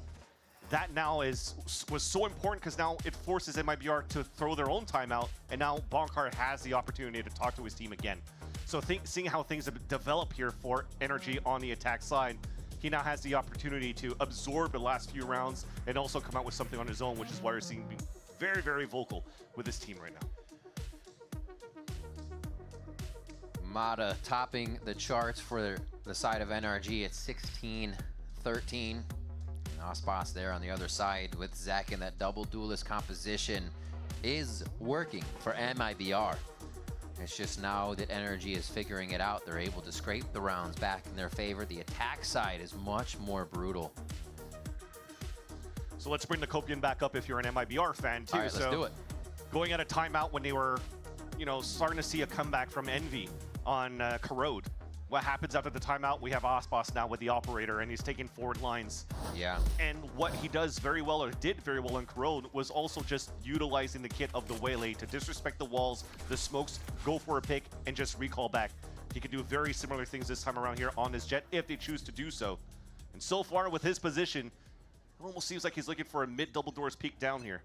That now was so important because now it forces MIBR to throw their own timeout, and now Bonkar has the opportunity to talk to his team again. So seeing how things have developed here for NRG on the attack side, he now has the opportunity to absorb the last few rounds and also come out with something on his own, which is why we're seeing him being very, very vocal with his team right now. Mata topping the charts for the side of NRG at 16 13. Ospas there on the other side with Zek, and that double duelist composition is working for MIBR. It's just now that Energy is figuring it out. They're able to scrape the rounds back in their favor. The attack side is much more brutal. So let's bring the Copian back up if you're an MIBR fan too. All right, let's do it. Going at a timeout when they were, you know, starting to see a comeback from Envy on Corrode. What happens after the timeout? We have Ospas now with the operator, and he's taking forward lines. Yeah. And what he does very well, or did very well in Corrode, was also just utilizing the kit of the Waylay to disrespect the walls, the smokes, go for a pick, and just recall back. He can do very similar things this time around here on his Jet if they choose to do so. And so far with his position, it almost seems like he's looking for a mid-double doors peek down here.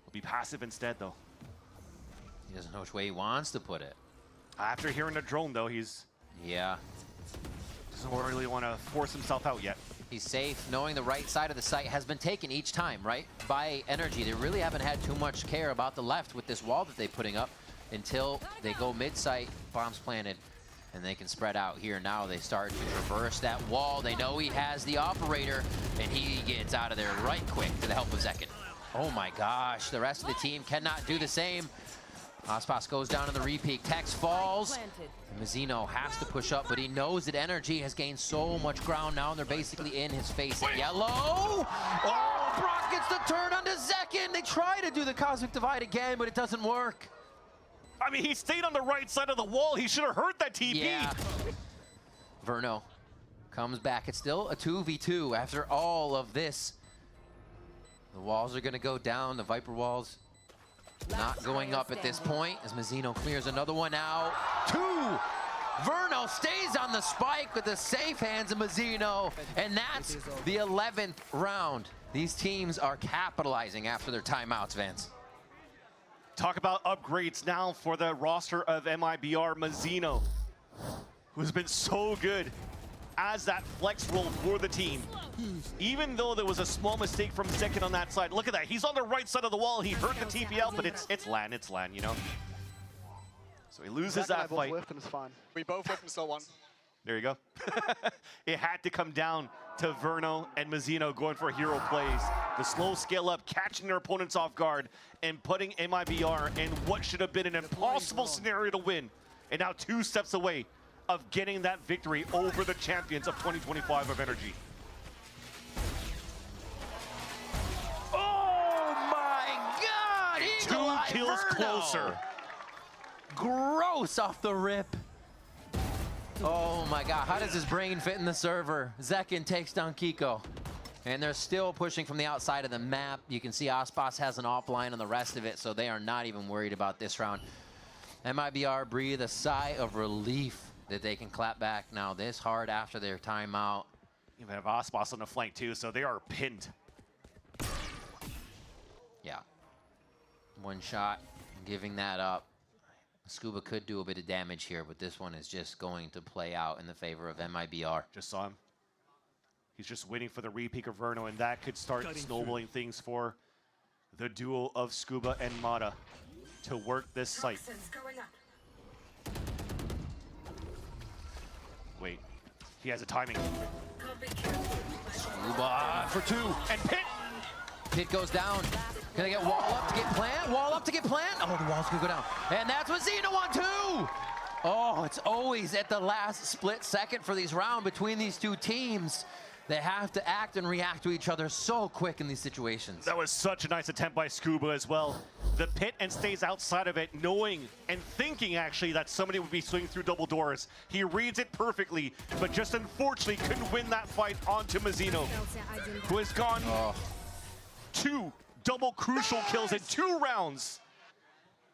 He'll be passive instead, though. He doesn't know which way he wants to put it. After hearing the drone, though, he's... Yeah. Doesn't really want to force himself out yet. He's safe, knowing the right side of the site has been taken each time, right? By Energy. They really haven't had too much care about the left with this wall that they're putting up until they go mid-site, bombs planted, and they can spread out here. Now they start to traverse that wall. They know he has the operator, and he gets out of there right quick to the help of Zekin. Oh my gosh, the rest of the team cannot do the same. Ospas goes down in the repeat. Tex falls. Mazzino has to push up, but he knows that Energy has gained so much ground now, and they're basically in his face at yellow. Oh, Brock gets the turn onto Zekin. They try to do the Cosmic Divide again, but it doesn't work. I mean, he stayed on the right side of the wall. He should have heard that TP. Yeah. Verno comes back. It's still a 2v2 after all of this. The walls are going to go down. The Viper walls not going up at this point as Mazzino clears another one out. 2! Verno stays on the spike with the safe hands of Mazzino, and that's the 11th round. These teams are capitalizing after their timeouts, Vance. Talk about upgrades now for the roster of MIBR. Mazzino, who's been so good as that flex role for the team. Even though there was a small mistake from Zekin on that side. Look at that, he's on the right side of the wall. He heard the TPL, but it's LAN, you know? So he loses that fight. And it's fine. We both whipped and still won. There you go. It had to come down to Verno and Mazzino going for hero plays. The slow scale up, catching their opponents off guard, and putting MIBR in what should have been an impossible scenario to win. And now 2 steps away of getting that victory over the champions of 2025 of Energy. Oh my God! 2 kills closer. Gross off the rip. Oh my God, how does his brain fit in the server? Zekin takes down Kiko. And they're still pushing from the outside of the map. You can see Ospas has an offline on the rest of it, so they are not even worried about this round. MIBR breathe a sigh of relief that they can clap back now this hard after their timeout. You have Ospas on the flank too, so they are pinned. Yeah. One shot, giving that up. Scuba could do a bit of damage here, but this one is just going to play out in the favor of MIBR. Just saw him. He's just waiting for the repeak of Verno, and that could start snowballing things for the duo of Scuba and Mata to work this site. Wait, he has a timing. Scuba for 2, and Pit! Pit goes down. Gonna get wall up to get plant, wall up to get plant. Oh, the wall's gonna go down. And that's what Xena won too! Oh, it's always at the last split second for these rounds between these two teams. They have to act and react to each other so quick in these situations. That was such a nice attempt by Scuba as well. The pit and stays outside of it, knowing and thinking actually that somebody would be swinging through double doors. He reads it perfectly, but just unfortunately couldn't win that fight onto Mazzino, who has gone 2 double crucial kills in 2 rounds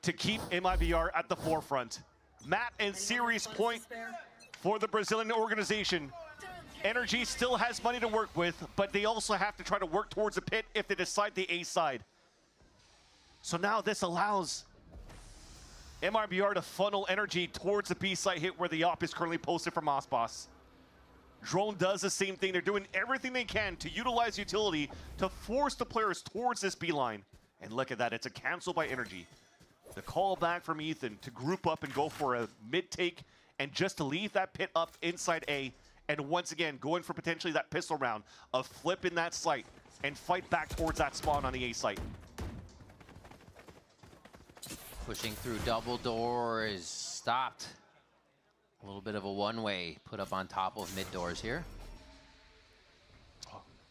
to keep MIBR at the forefront. Map and series point for the Brazilian organization. Energy still has money to work with, but they also have to try to work towards the pit if they decide the A side. So now this allows MIBR to funnel Energy towards the B side hit where the op is currently posted from Ospas. Drone does the same thing. They're doing everything they can to utilize utility to force the players towards this B line. And look at that, it's a cancel by Energy. The call back from Ethan to group up and go for a mid take and just to leave that pit up inside A and once again going for potentially that pistol round of flipping that site and fight back towards that spawn on the A site. Pushing through double door is stopped. A little bit of a one-way put up on top of mid doors here.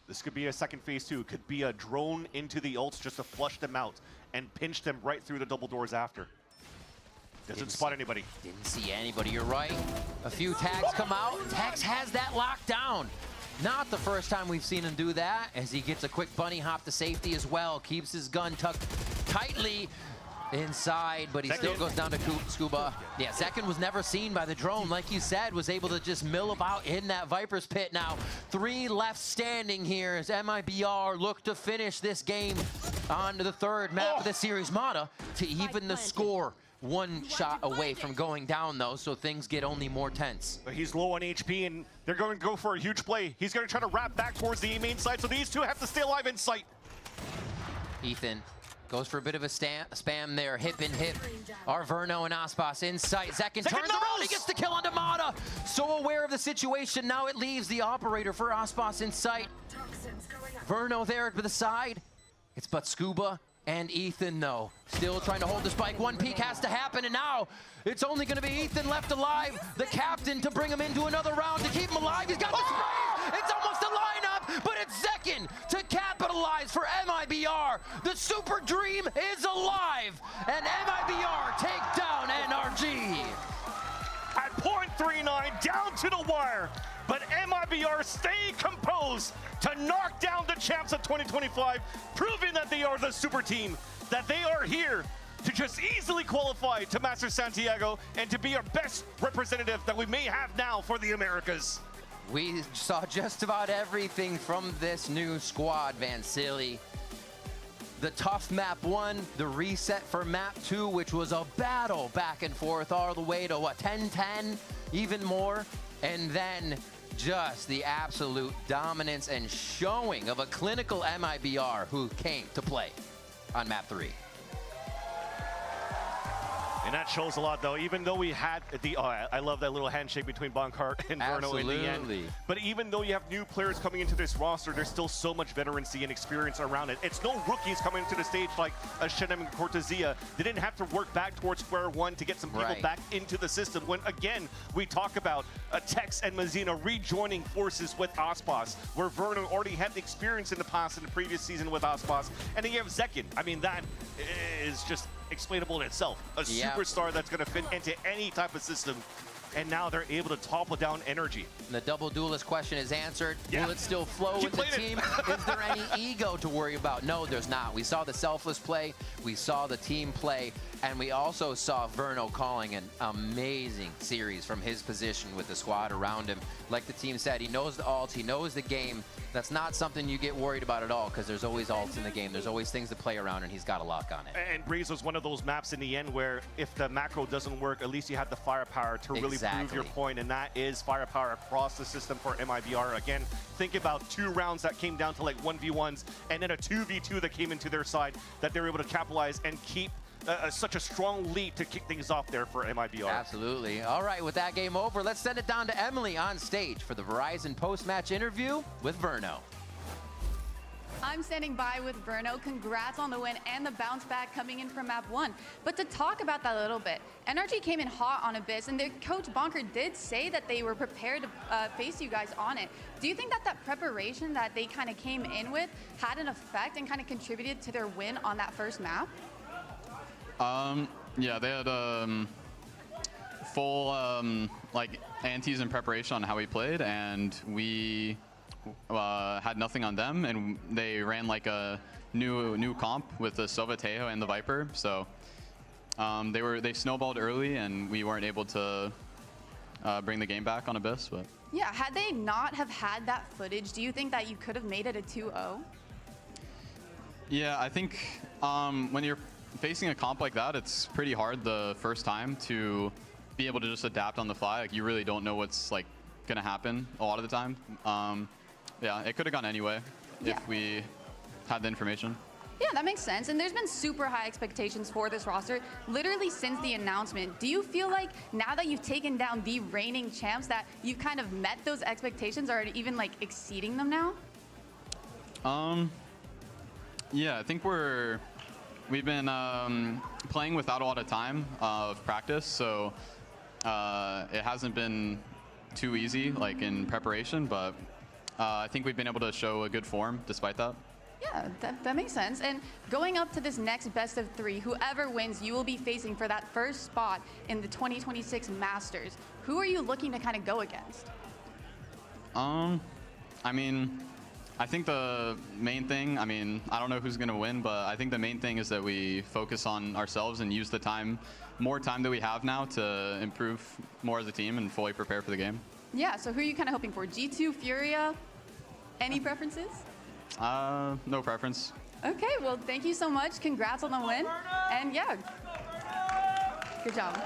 This could be a second phase too. Could be a drone into the ults just to flush them out and pinch them right through the double doors after. Doesn't spot anybody. Didn't see anybody, you're right. A few tags come out. Tex has that locked down. Not the first time we've seen him do that, as he gets a quick bunny hop to safety as well. Keeps his gun tucked tightly inside, but he still goes down to Scuba. Yeah, Second was never seen by the drone, like you said, was able to just mill about in that Viper's pit. Now, 3 left standing here as MIBR look to finish this game on to the third map of the series. Mata to even the score. 1 shot away from going down, though, so things get only more tense. But he's low on HP, and they're going to go for a huge play. He's going to try to wrap back towards the main side, so these two have to stay alive in sight. Ethan goes for a bit of a spam there, hip and hip. Are Verno and Aspas in sight. Second turns around, he gets the kill on Mata. So aware of the situation, now it leaves the operator for Aspas in sight. Verno there to the side. It's but Scuba and Ethan, though. Still trying to hold the spike. 1 peek has to happen, and now it's only going to be Ethan left alive. The captain to bring him into another round to keep him alive. He's got the spray. It's almost a lineup, but it's Second to capitalize for MIBR. The super dream is alive, and MIBR take down NRG. At .39, down to the wire, but MIBR stay composed to knock down the champs of 2025, proving that they are the super team, that they are here to just easily qualify to Masters Santiago and to be our best representative that we may have now for the Americas. We saw just about everything from this new squad, Vansili. The tough map 1, the reset for map 2, which was a battle back and forth all the way to what, 10-10, even more, and then just the absolute dominance and showing of a clinical MIBR who came to play on map 3. And that shows a lot, though. Even though we had the, I love that little handshake between Bonkart and Verno in the end. But even though you have new players coming into this roster, there's still so much veterancy and experience around it. It's no rookies coming into the stage like a Shenem and Cortezia. They didn't have to work back towards square one to get some people back into the system. When, again, we talk about Tex and Mazina rejoining forces with Aspas, where Verno already had the experience in the past in the previous season with Aspas. And then you have Zekin. I mean, that is just explainable in itself. A superstar that's going to fit into any type of system, and now they're able to topple down energy. The double duelist question is answered. Will it still flow with the team? Is there any ego to worry about? No, there's not. We saw the selfless play, we saw the team play, and we also saw Verno calling an amazing series from his position with the squad around him. Like the team said, he knows the ult, he knows the game. That's not something you get worried about at all, because there's always ults in the game. There's always things to play around, and he's got a lock on it. And Breeze was one of those maps in the end where if the macro doesn't work, at least you have the firepower to really prove your point, and that is firepower across the system for MIBR. Again, think about 2 rounds that came down to like 1v1s, and then a 2v2 that came into their side that they were able to capitalize and keep such a strong lead to kick things off there for MIBR. Absolutely. All right, with that game over, let's send it down to Emily on stage for the Verizon post-match interview with Verno. I'm standing by with Verno. Congrats on the win and the bounce back coming in from map 1. But to talk about that a little bit, NRG came in hot on Abyss, and their coach Bonker did say that they were prepared to face you guys on it. Do you think that that preparation that they kind of came in with had an effect and kind of contributed to their win on that first map? Yeah, they had full like antes in preparation on how we played, and we had nothing on them, and they ran like a new comp with the Sova Tejo and the Viper, so they snowballed early, and we weren't able to bring the game back on Abyss. But yeah, had they not have had that footage, do you think that you could have made it a 2-0? Yeah, I think when you're facing a comp like that, it's pretty hard the first time to be able to just adapt on the fly. Like, you really don't know what's like gonna happen a lot of the time. Yeah, it could have gone anyway if we had the information. Yeah, that makes sense. And there's been super high expectations for this roster literally since the announcement. Do you feel like now that you've taken down the reigning champs that you've kind of met those expectations or even like exceeding them now? Yeah, I think we've been playing without a lot of time of practice, so it hasn't been too easy like in preparation, but I think we've been able to show a good form despite that. Yeah, that makes sense. And going up to this next best of 3, whoever wins, you will be facing for that first spot in the 2026 Masters. Who are you looking to kind of go against? I mean, I think the main thing, I mean, I don't know who's going to win, but I think the main thing is that we focus on ourselves and use the time, more time that we have now to improve more as a team and fully prepare for the game. Yeah, so who are you kind of hoping for? G2, Furia? Any preferences? No preference. Okay, well, thank you so much. Congrats on the win. And yeah, good job.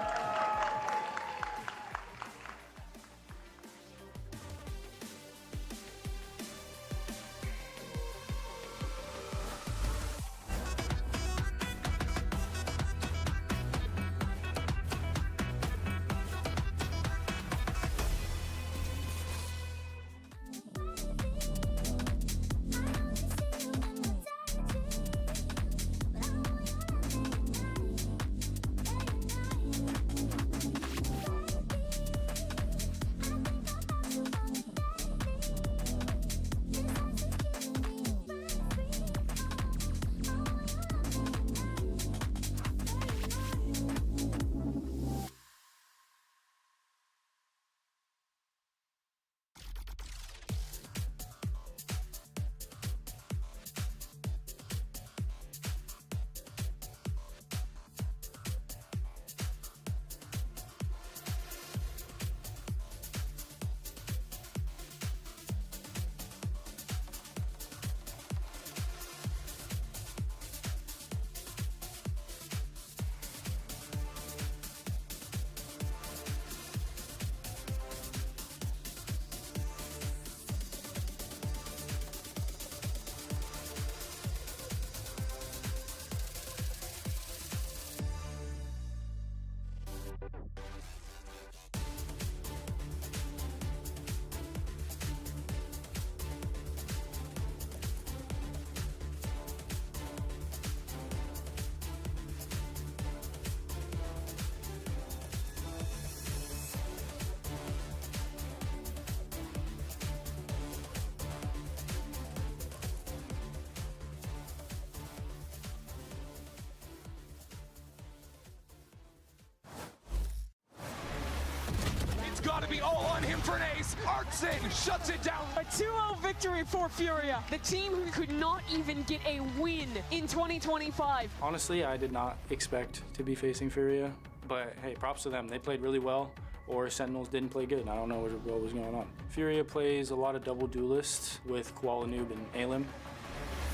Gotta be all on him for an ace. Artson shuts it down. A 2-0 victory for Furia, the team who could not even get a win in 2025. Honestly, I did not expect to be facing Furia, but hey, props to them. They played really well, or Sentinels didn't play good. I don't know what was going on. Furia plays a lot of double duelists with Koala Noob and Alim.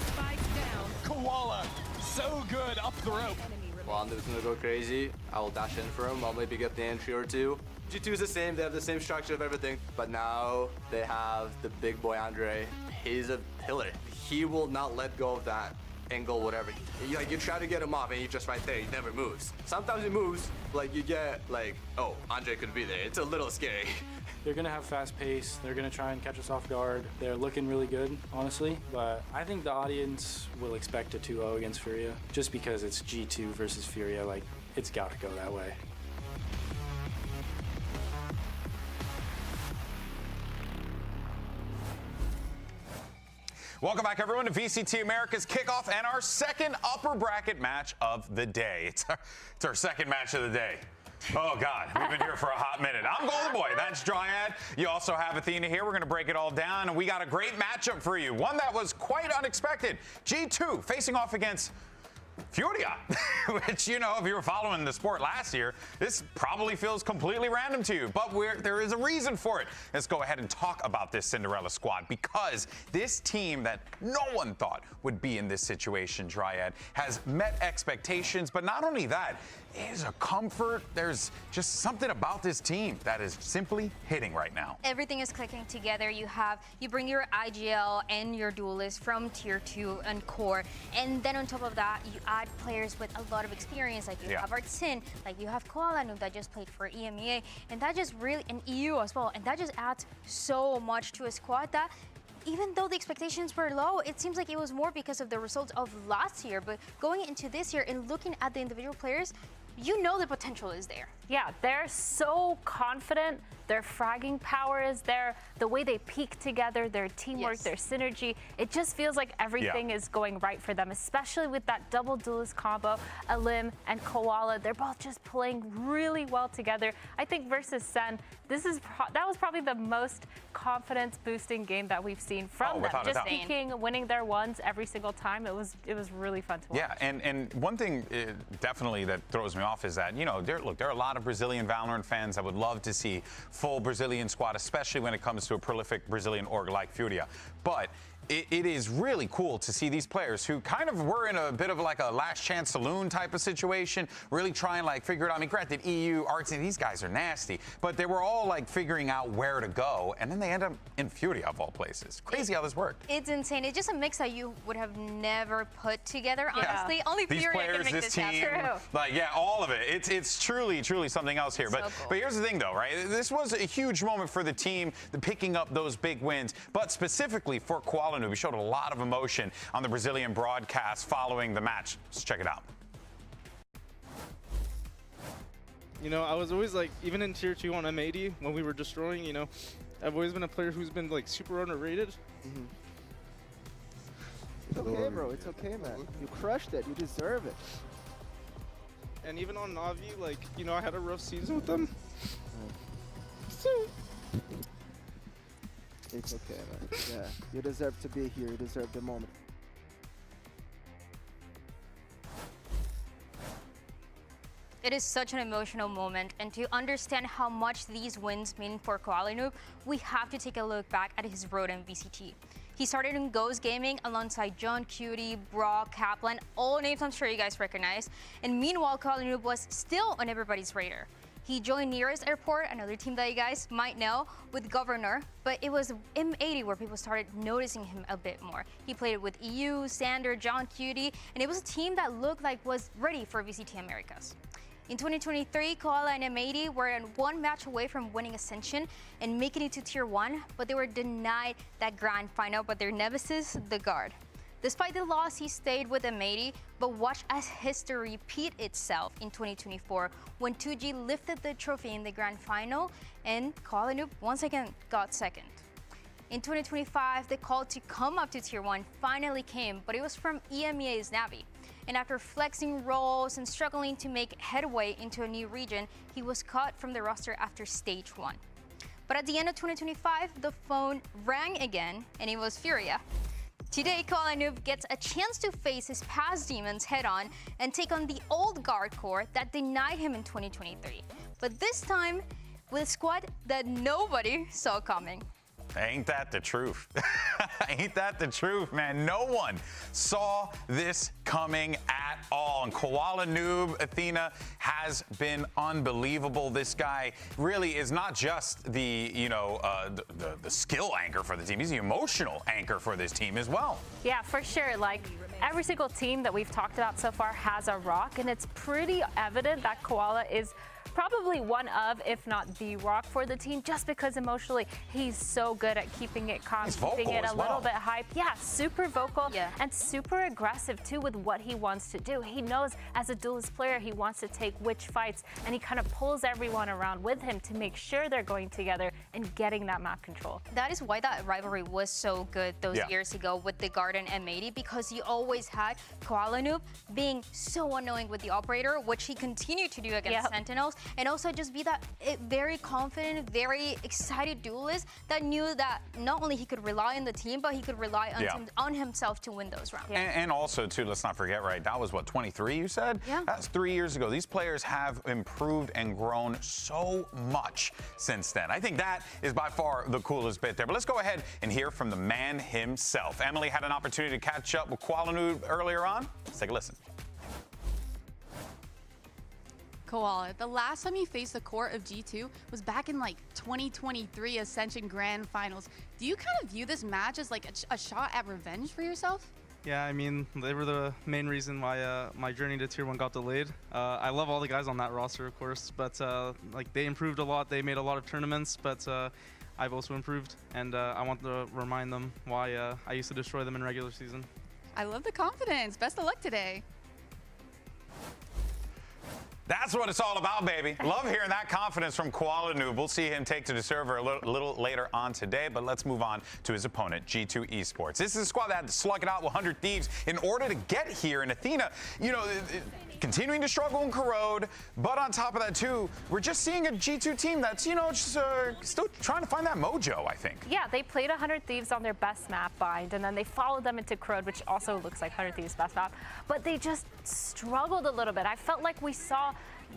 Spike down. Koala, so good up the rope. Well, Noob's gonna go crazy. I will dash in for him. I'll maybe get the entry or two. G2 is the same. They have the same structure of everything. But now they have the big boy Andre. He's a pillar. He will not let go of that angle, whatever. You try to get him off and he's just right there. He never moves. Sometimes he moves. Like you get like, oh, Andre could be there. It's a little scary. They're gonna have fast pace. They're gonna try and catch us off guard. They're looking really good, honestly. But I think the audience will expect a 2-0 against Furia, just because it's G2 versus Furia. Like, it's gotta go that way. Welcome back, everyone, to VCT Americas Kickoff and our second upper bracket match of the day. It's our second match of the day. Oh, God, we've been here for a hot minute. I'm Golden Boy. That's Dryad. You also have Athena here. We're going to break it all down, and we got a great matchup for you, one that was quite unexpected. G2 facing off against Furia, which, you know, if you were following the sport last year, this probably feels completely random to you, but there is a reason for it. Let's go ahead and talk about this Cinderella squad, because this team that no one thought would be in this situation, Dryad, has met expectations, but not only that, is a comfort. There's just something about this team that is simply hitting right now. Everything is clicking together. You bring your IGL and your duelist from tier 2 and core, and then on top of that, you add players with a lot of experience, like you have Artsin, like you have Koala Noob that just played for EMEA, and that just really, and EU as well, and that just adds so much to a squad that even though the expectations were low, it seems like it was more because of the results of last year. But going into this year and looking at the individual players, you know the potential is there. Yeah, they're so confident. Their fragging power is there. The way they peak together, their teamwork, their synergy, it just feels like everything is going right for them, especially with that double duelist combo, Alim and Koala. They're both just playing really well together. I think versus Sen, that was probably the most confidence-boosting game that we've seen from them. Just peaking, winning their ones every single time. It was really fun to watch. Yeah, and one thing definitely that throws me off is that, you know, there are a lot of Brazilian Valorant fans that would love to see full Brazilian squad, especially when it comes to a prolific Brazilian org like Furia. But it is really cool to see these players who kind of were in a bit of like a last chance saloon type of situation, really try and like figure it out. I mean, granted, EU, Arts, these guys are nasty, but they were all like figuring out where to go, and then they end up in Furia of all places. Crazy how this worked. It's insane. It's just a mix that you would have never put together, honestly. Only these Furia players, can make this this happen. team, like, yeah, all of it. It's truly something else here. But here's the thing, though, right? This was a huge moment for the team, picking up those big wins, but specifically for Koala Noob. We showed a lot of emotion on the Brazilian broadcast following the match. Let's check it out. You know, I was always like, even in tier 2 on M80, when we were destroying, you know, I've always been a player who's been like super underrated. It's okay, bro. It's okay, man. You crushed it. You deserve it. And even on Navi, like, you know, I had a rough season with them. It's okay, man. Yeah, you deserve to be here. You deserve the moment. It is such an emotional moment, and to understand how much these wins mean for Koala Noob, we have to take a look back at his road in VCT. He started in Ghost Gaming alongside John Cutie, Brock, Kaplan, all names I'm sure you guys recognize, and meanwhile Koala Noob was still on everybody's radar. He joined Nearest Airport, another team that you guys might know, with Governor, but it was M80 where people started noticing him a bit more. He played with EU, Sander, John Cutie, and it was a team that looked like was ready for VCT Americas. In 2023, Koala and M80 were one match away from winning Ascension and making it to Tier 1, but they were denied that grand final by their nemesis, the Guard. Despite the loss, he stayed with M80, but watch as history repeat itself in 2024 when 2G lifted the trophy in the grand final and Koala Noob once again got second. In 2025, the call to come up to Tier 1 finally came, but it was from EMEA's Navi. And after flexing roles and struggling to make headway into a new region, he was cut from the roster after Stage 1. But at the end of 2025, the phone rang again, and it was Furia. Today, Koala Noob gets a chance to face his past demons head-on and take on the old guard core that denied him in 2023. But this time, with a squad that nobody saw coming. Ain't that the truth? Ain't that the truth, man? No one saw this coming at all. And Koala Noob, Athena, has been unbelievable. This guy really is not just the, you know, the skill anchor for the team. He's the emotional anchor for this team as well. Yeah, for sure. Like, every single team that we've talked about so far has a rock, and it's pretty evident that Koala is probably one of, if not the rock for the team, just because emotionally he's so good at keeping it calm, keeping it a little bit hype. Yeah, super vocal and super aggressive too with what he wants to do. He knows as a duelist player he wants to take which fights, and he kind of pulls everyone around with him to make sure they're going together and getting that map control. That is why that rivalry was so good those years ago with the Garden M80, because you always had Koala Noob being so annoying with the operator, which he continued to do against Sentinels, and also just be that very confident, very excited duelist that knew that not only he could rely on the team, but he could rely on himself to win those rounds. And also, too, let's not forget, right, that was, what, 23, you said? Yeah. That's 3 years ago. These players have improved and grown so much since then. I think that is by far the coolest bit there. But let's go ahead and hear from the man himself. Emily had an opportunity to catch up with Koala Noob earlier on. Let's take a listen. Koala, the last time you faced the core of G2 was back in like 2023 Ascension Grand Finals. Do you kind of view this match as like a shot at revenge for yourself? Yeah, I mean, they were the main reason why my journey to Tier 1 got delayed. I love all the guys on that roster, of course, but like they improved a lot. They made a lot of tournaments, but I've also improved, and I want to remind them why I used to destroy them in regular season. I love the confidence. Best of luck today. That's what it's all about, baby. Love hearing that confidence from Koala Noob. We'll see him take to the server a little later on today, but let's move on to his opponent, G2 Esports. This is a squad that had to slug it out with 100 Thieves in order to get here. And Athena, you know, continuing to struggle and corrode, but on top of that, too, we're just seeing a G2 team that's, you know, just still trying to find that mojo, I think. Yeah, they played 100 Thieves on their best map, Bind, and then they followed them into Corrode, which also looks like 100 Thieves' best map, but they just struggled a little bit. I felt like we saw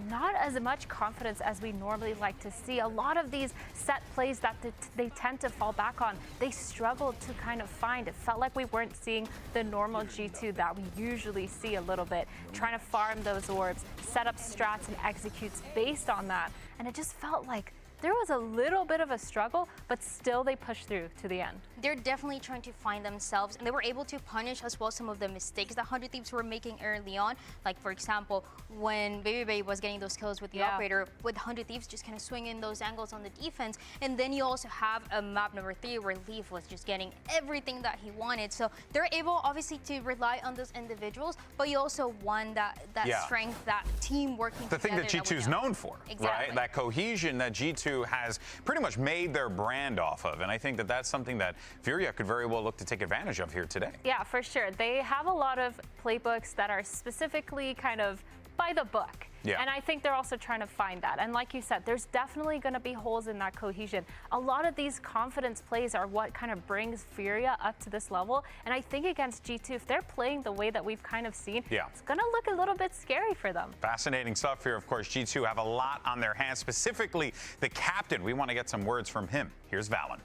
not as much confidence as we normally like to see. A lot of these set plays that they tend to fall back on, they struggled to kind of find. It felt like we weren't seeing the normal G2 that we usually see a little bit, trying to farm those orbs, set up strats and executes based on that. And it just felt like there was a little bit of a struggle, but still they pushed through to the end. They're definitely trying to find themselves, and they were able to punish as well some of the mistakes that 100 Thieves were making early on. Like, for example, when Baby was getting those kills with the operator, with 100 Thieves just kind of swinging those angles on the defense. And then you also have a map number 3 where Leaf was just getting everything that he wanted. So they're able, obviously, to rely on those individuals, but you also won that strength, that team working together. The thing that G2 is known for, right? That cohesion that G2 has pretty much made their brand off of. And I think that that's something that Furia could very well look to take advantage of here today. Yeah, for sure. They have a lot of playbooks that are specifically kind of by the book. Yeah. And I think they're also trying to find that. And like you said, there's definitely going to be holes in that cohesion. A lot of these confidence plays are what kind of brings Furia up to this level. And I think against G2, if they're playing the way that we've kind of seen, it's going to look a little bit scary for them. Fascinating stuff here. Of course, G2 have a lot on their hands, specifically the captain. We want to get some words from him. Here's Valen.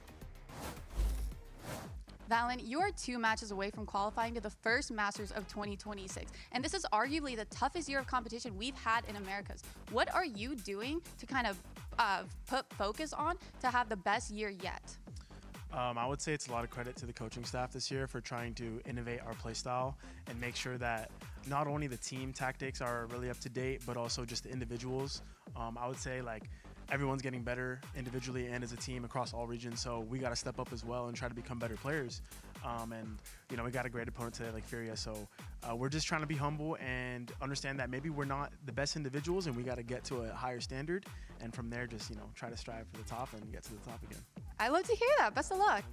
Valen, you are 2 matches away from qualifying to the first Masters of 2026. And this is arguably the toughest year of competition we've had in Americas. What are you doing to kind of put focus on to have the best year yet? I would say it's a lot of credit to the coaching staff this year for trying to innovate our playstyle and make sure that not only the team tactics are really up to date, but also just the individuals. I would say like everyone's getting better individually and as a team across all regions, so we got to step up as well and try to become better players. And you know, we got a great opponent today like Furia, so we're just trying to be humble and understand that maybe we're not the best individuals and we got to get to a higher standard, and from there just, you know, try to strive for the top and get to the top again. I love to hear that. Best of luck.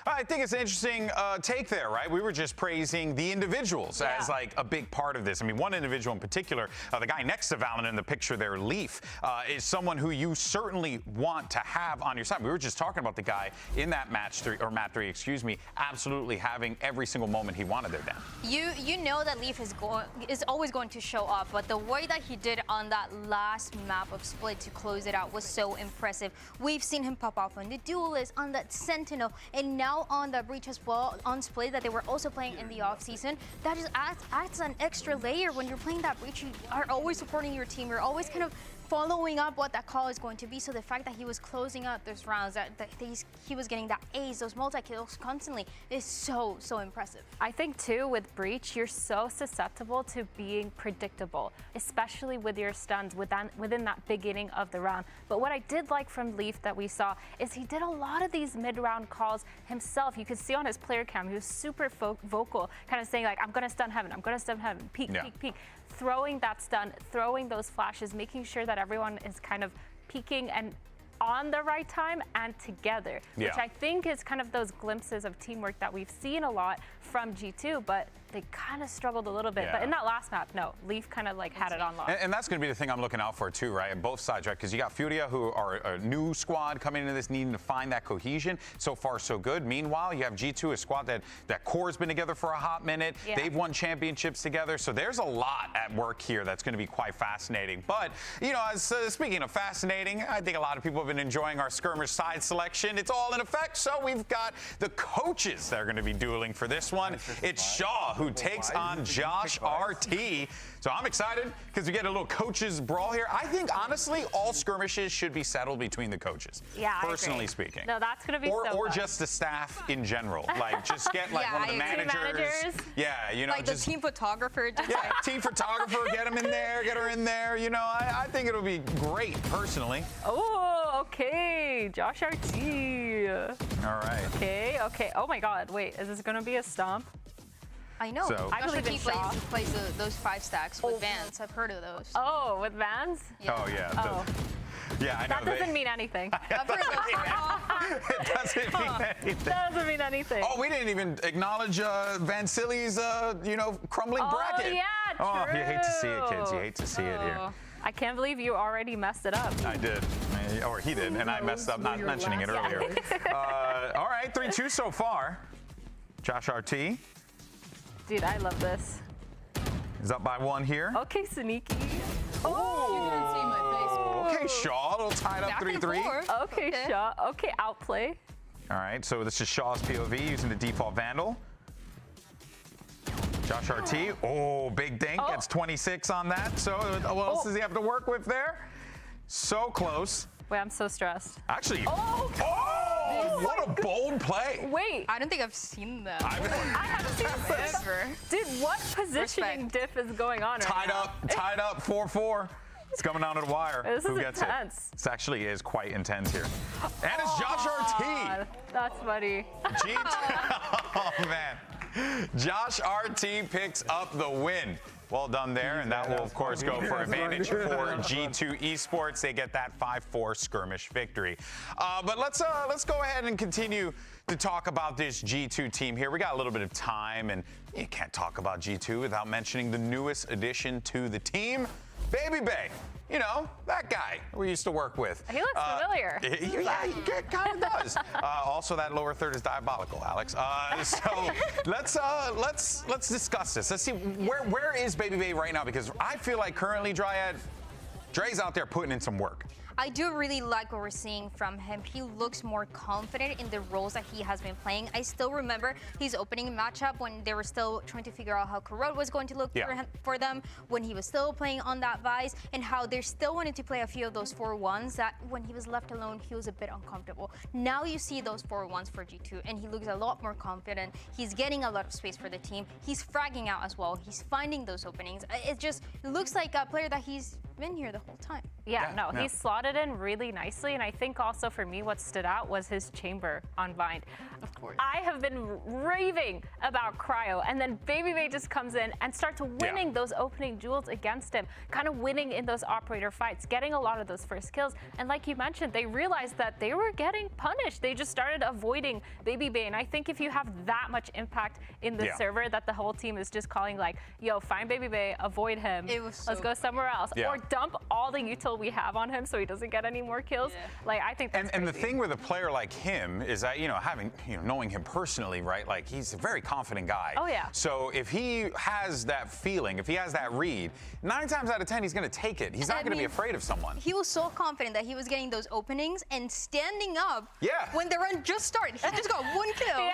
I think it's an interesting take there, right? We were just praising the individuals as like a big part of this. I mean, one individual in particular, the guy next to Valen in the picture there, Leaf, is someone who you certainly want to have on your side. We were just talking about the guy in that map 3, excuse me, absolutely having every single moment he wanted there, Dan. You know that Leaf is always going to show up, but the way that he did on that last map of Split to close it out was so impressive. We've seen him pop off on the Duelist, on that Sentinel, and now on the Breach as well, on Split that they were also playing in the off-season. That just adds an extra layer. When you're playing that Breach, you are always supporting your team. You're always kind of following up what that call is going to be. So the fact that he was closing out those rounds, that he was getting that ace, those multi-kills constantly, is so impressive. I think too, with Breach, you're so susceptible to being predictable, especially with your stuns within that beginning of the round. But what I did like from Leaf that we saw is he did a lot of these mid-round calls himself. You could see on his player cam, he was super vocal, kind of saying like, I'm going to stun heaven, I'm going to stun heaven, peek, peek, peek. Throwing that stun, throwing those flashes, making sure that everyone is kind of peeking and on the right time and together, which I think is kind of those glimpses of teamwork that we've seen a lot from G2, but they kind of struggled a little bit. But in that last map, no, Leaf kind of like had it on lock. And that's going to be the thing I'm looking out for too, right? On both sides, right? Because you got Furia, who are a new squad coming into this, needing to find that cohesion. So far, so good. Meanwhile, you have G2, a squad that core's been together for a hot minute. They've won championships together. So there's a lot at work here that's going to be quite fascinating. But, you know, as speaking of fascinating, I think a lot of people have been enjoying our skirmish side selection. It's all in effect. So we've got the coaches that are going to be dueling for this one. It's Shaw, who who takes on Josh RT. So I'm excited because we get a little coaches brawl here. I think, honestly, all skirmishes should be settled between the coaches. Yeah, personally speaking. No, that's going to be or so Or fun. just the staff in general. Like, just get like one of the managers. Yeah, you know, like just the team photographer. Just yeah, team photographer, get him in there, get her in there. You know, I think it'll be great, personally. Oh, okay. Josh RT. All right. Okay. Oh my God. Wait, is this going to be a stomp? I know. So- I believe in Shaw. plays those 5 stacks with Vans. I've heard of those. Oh, with Vans? Yeah. Oh, yeah. Oh. Yeah, I know. That doesn't mean anything. It doesn't mean anything. Doesn't mean anything. Oh, we didn't even acknowledge Van Silly's, crumbling bracket. Oh, yeah, true. Oh, you hate to see it, kids. You hate to see it here. I can't believe you already messed it up. I did. Or he did, and I messed up not mentioning it earlier. All right, 3-2 so far. Josh RT Dude, I love this. is up by 1 here. Okay, sneaky. Okay, Shaw, a little tied up 3-3. Okay, Shaw. Okay, outplay. All right, so this is Shaw's POV using the default Vandal. Josh RT, oh, big dink, gets 26 on that. So what else does he have to work with there? So close. Wait, I'm so stressed. Actually, what a bold play. Wait. I don't think I've seen that. I haven't seen this ever. Dude, what positioning diff is going on right now? Tied up, 4-4. It's coming down to the wire. This Who is gets intense. it? This actually is quite intense here. And it's Josh RT. That's funny. Oh, man. Josh RT picks up the win. Well done there, and that will, of course, go for advantage for G2 Esports. They get that 5-4 skirmish victory. But let's go ahead and continue to talk about this G2 team here. We got a little bit of time, and you can't talk about G2 without mentioning the newest addition to the team, Baby Bay. You know, that guy we used to work with. He looks familiar. Yeah, he kind of does. Also, that lower third is diabolical, Alex. So let's discuss this. Let's see where is Baby Bay right now, because I feel like currently Dre's out there putting in some work. I do really like what we're seeing from him. He looks more confident in the roles that he has been playing. I still remember his opening matchup when they were still trying to figure out how Corrode was going to look for them, when he was still playing on that Vice, and how they still wanted to play a few of those 4-1s that when he was left alone, he was a bit uncomfortable. Now you see those 4-1s for G2, and he looks a lot more confident. He's getting a lot of space for the team. He's fragging out as well. He's finding those openings. It looks like a player that he's been here the whole time. Yeah, he slotted in really nicely, and I think also for me what stood out was his chamber on Bind. Of course. I have been raving about Cryo, and then Baby Bay just comes in and starts winning those opening duels against him, kind of winning in those operator fights, getting a lot of those first kills. And like you mentioned, they realized that they were getting punished. They just started avoiding Baby Bay, and I think if you have that much impact in the server that the whole team is just calling like, yo, find Baby Bay, avoid him, let's go somewhere else, or dump all the util we have on him so he doesn't get any more kills. Like, I think that's and the thing with a player like him is that, knowing him personally, right, like he's a very confident guy. Oh, yeah. So if he has that feeling, if he has that read, 9 times out of 10, he's going to take it. He's not going to be afraid of someone. He was so confident that he was getting those openings and standing up when the run just started. He just got 1 kill.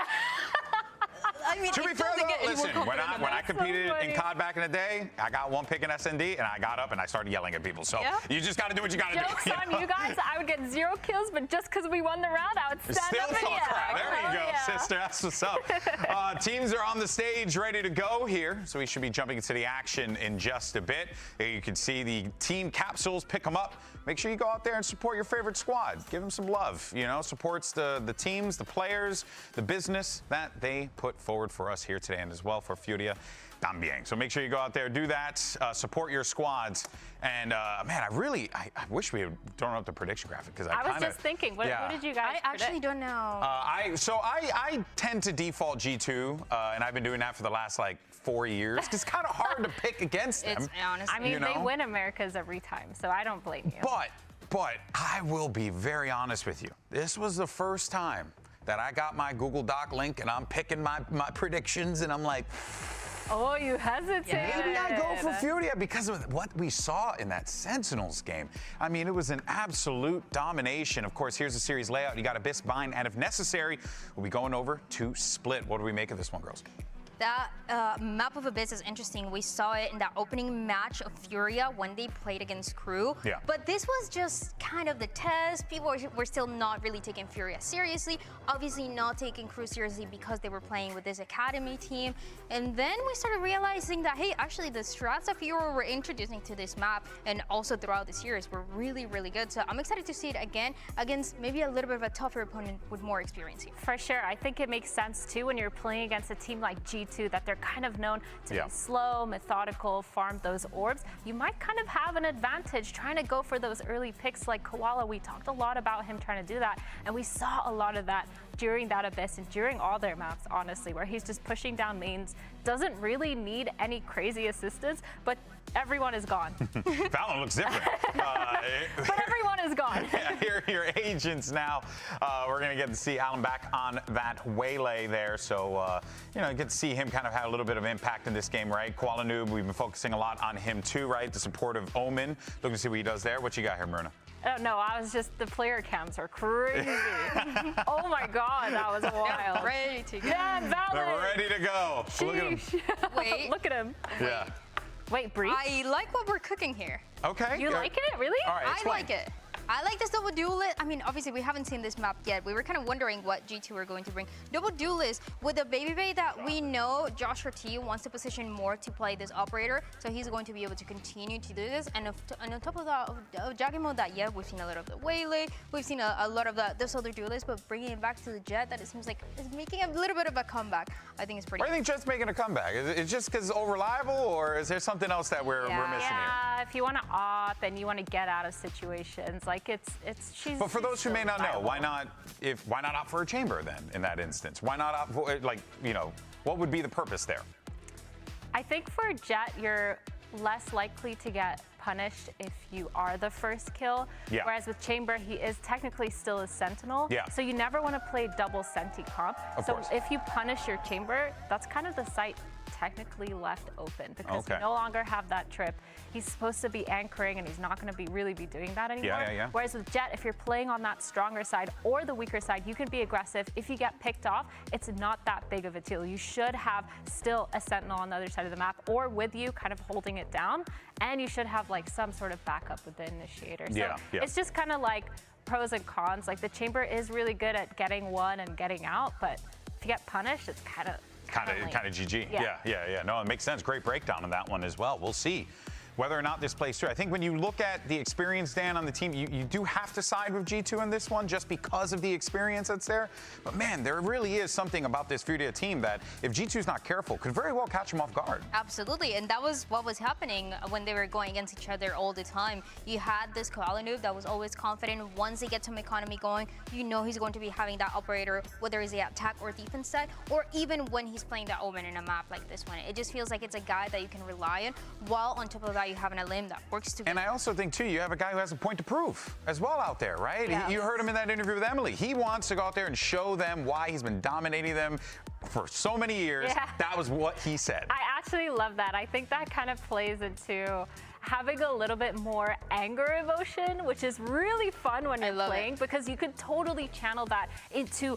I mean, to be fair, though, listen, when I competed in COD back in the day, I got 1 pick in S&D, and I got up and I started yelling at people. So you just got to do what you got to do. Joke's on you guys. I would get 0 kills, but just because we won the round, I would stand up and yell. There you go, sister. That's what's up. Teams are on the stage ready to go here, so we should be jumping into the action in just a bit. You can see the team capsules. Pick them up. Make sure you go out there and support your favorite squad. Give them some love. Supports the teams, the players, the business that they put forward for us here today, and as well for Furia también. So make sure you go out there, do that, support your squads. And man, I wish we had thrown up the prediction graphic, because I was just thinking, what did you guys I actually don't know. I tend to default G2, and I've been doing that for the last 4 years. It's kind of hard to pick against them. I mean, they win Americas every time, so I don't blame you. But I will be very honest with you. This was the first time that I got my Google Doc link and I'm picking my predictions, and I'm like, oh, you hesitated. Maybe I go for Furia because of what we saw in that Sentinels game. I mean, it was an absolute domination. Of course, here's the series layout. You got Abyss, Bind, and if necessary, we'll be going over to Split. What do we make of this one, girls? That map of Abyss is interesting. We saw it in that opening match of Furia when they played against Crew. Yeah. But this was just kind of the test. People were still not really taking Furia seriously. Obviously not taking Crew seriously because they were playing with this Academy team. And then we started realizing that, hey, actually the strats that Furia were introducing to this map and also throughout the series were really, really good. So I'm excited to see it again against maybe a little bit of a tougher opponent with more experience here. For sure. I think it makes sense too when you're playing against a team like G2 that they're kind of known to be slow, methodical, farm those orbs. You might kind of have an advantage trying to go for those early picks like Koala. We talked a lot about him trying to do that, and we saw a lot of that during that Abyss and during all their maps, honestly, where he's just pushing down mains, doesn't really need any crazy assistance, but everyone is gone. VALORANT looks different. But everyone is gone. Yeah, here are your agents now. We're going to get to see Alan back on that waylay there. So, you know, get to see him kind of have a little bit of impact in this game, right? Koala Noob, we've been focusing a lot on him too, right? The support of Omen. Looking to see what he does there. What you got here, Myrna? Oh, no, I was just, the player cams are crazy. Oh my God, that was wild. They're ready to go. Yeah, VALORANT. They're ready to go. Look at him. Wait. Look at him. Yeah. Wait, Bree? I like what we're cooking here. Okay. You like it? Really? All right, I explain. like it. I like this double duelist. I mean, obviously, we haven't seen this map yet. We were kind of wondering what G2 were going to bring. Double duelist with a baby bay that we know Joshua T wants to position more to play this operator, so he's going to be able to continue to do this. And on top of that, Jaggy mode that, yeah, we've seen a lot of the Waylay, we've seen a lot of this other duelist, but bringing it back to the Jet, that it seems like is making a little bit of a comeback. I think it's pretty. Why do you think Jet's making a comeback? Is it just because it's over-reliable, or is there something else that we're missing here? Yeah, if you want to op and you want to get out of situations, like But for those who may not know, why not opt for a chamber then in that instance? Why not opt for, like, you know, what would be the purpose there? I think for Jet, you're less likely to get punished if you are the first kill. Yeah. Whereas with Chamber, he is technically still a Sentinel. Yeah. So you never want to play double Senti comp. Of so course. if you punish your Chamber, that's kind of the site technically left open because Okay. you no longer have that trip. He's supposed to be anchoring and he's not going to really be doing that anymore. Yeah. Whereas with Jet, if you're playing on that stronger side or the weaker side, you can be aggressive. If you get picked off, it's not that big of a deal. You should have still a Sentinel on the other side of the map or with you kind of holding it down, and you should have like some sort of backup with the initiator. So it's just kind of like pros and cons. Like the Chamber is really good at getting one and getting out, but if you get punished, it's kind of GG. Yeah. Yeah. No, it makes sense. Great breakdown on that one as well. We'll see whether or not this plays through. I think when you look at the experience, Dan, on the team, you do have to side with G2 in this one just because of the experience that's there. But man, there really is something about this Furia team that if G2's not careful, could very well catch them off guard. Absolutely, and that was what was happening when they were going against each other all the time. You had this Koala noob that was always confident. Once they get some economy going, you know he's going to be having that operator, whether it's the attack or defense set, or even when he's playing that Omen in a map like this one. It just feels like it's a guy that you can rely on, while on top of that, you have an limb that works together. And I also think, too, you have a guy who has a point to prove as well out there, right? Yeah. You heard him in that interview with Emily. He wants to go out there and show them why he's been dominating them for so many years. Yeah. That was what he said. I actually love that. I think that kind of plays into having a little bit more anger emotion, which is really fun when you're playing because you could totally channel that into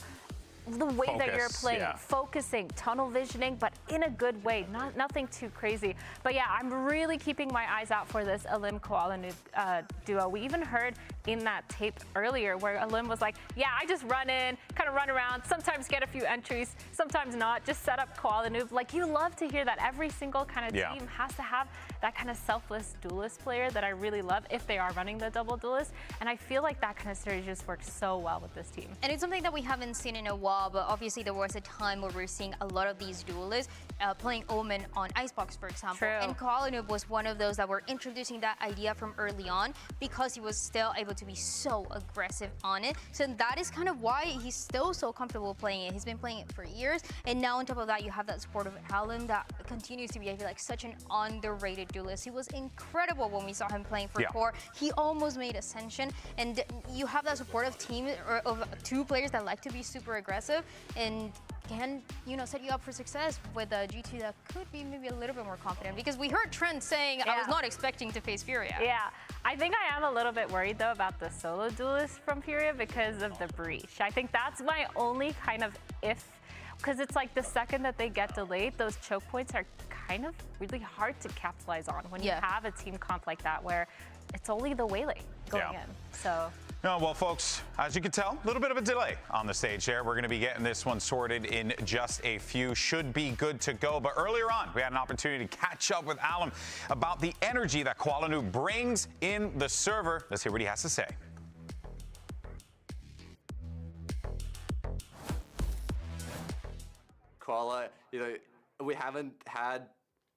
the way that you're playing, focusing, tunnel visioning, but in a good way, nothing too crazy. But yeah, I'm really keeping my eyes out for this Alim Koala noob duo. We even heard in that tape earlier where Alim was like, yeah, I just run in, kind of run around, sometimes get a few entries, sometimes not, just set up Koala noob. Like, you love to hear that. Every single kind of team has to have that kind of selfless duelist player that I really love if they are running the double duelist. And I feel like that kind of strategy just works so well with this team. And it's something that we haven't seen in a while, but obviously there was a time where we're seeing a lot of these duelists playing Omen on Icebox, for example. True. And Koala noob was one of those that were introducing that idea from early on because he was still able to be so aggressive on it. So that is kind of why he's still so comfortable playing it. He's been playing it for years, and now on top of that, you have that support of Alan that continues to be, I feel like, such an underrated duelist. He was incredible when we saw him playing for Core. He almost made Ascension, and you have that supportive team of two players that like to be super aggressive and can, you know, set you up for success with a G2 that could be maybe a little bit more confident, because we heard Trent saying, I was not expecting to face Furia. Yeah, I think I am a little bit worried though about the solo duelist from Furia because of the breach. I think that's my only kind of if because it's like the second that they get delayed, those choke points are kind of really hard to capitalize on when you have a team comp like that where it's only the Waylay going in. So. No, well, folks, as you can tell, a little bit of a delay on the stage there. We're going to be getting this one sorted in just a few. Should be good to go. But earlier on, we had an opportunity to catch up with Alan about the energy that Kuala Lumpur brings in the server. Let's hear what he has to say. Kuala, we haven't had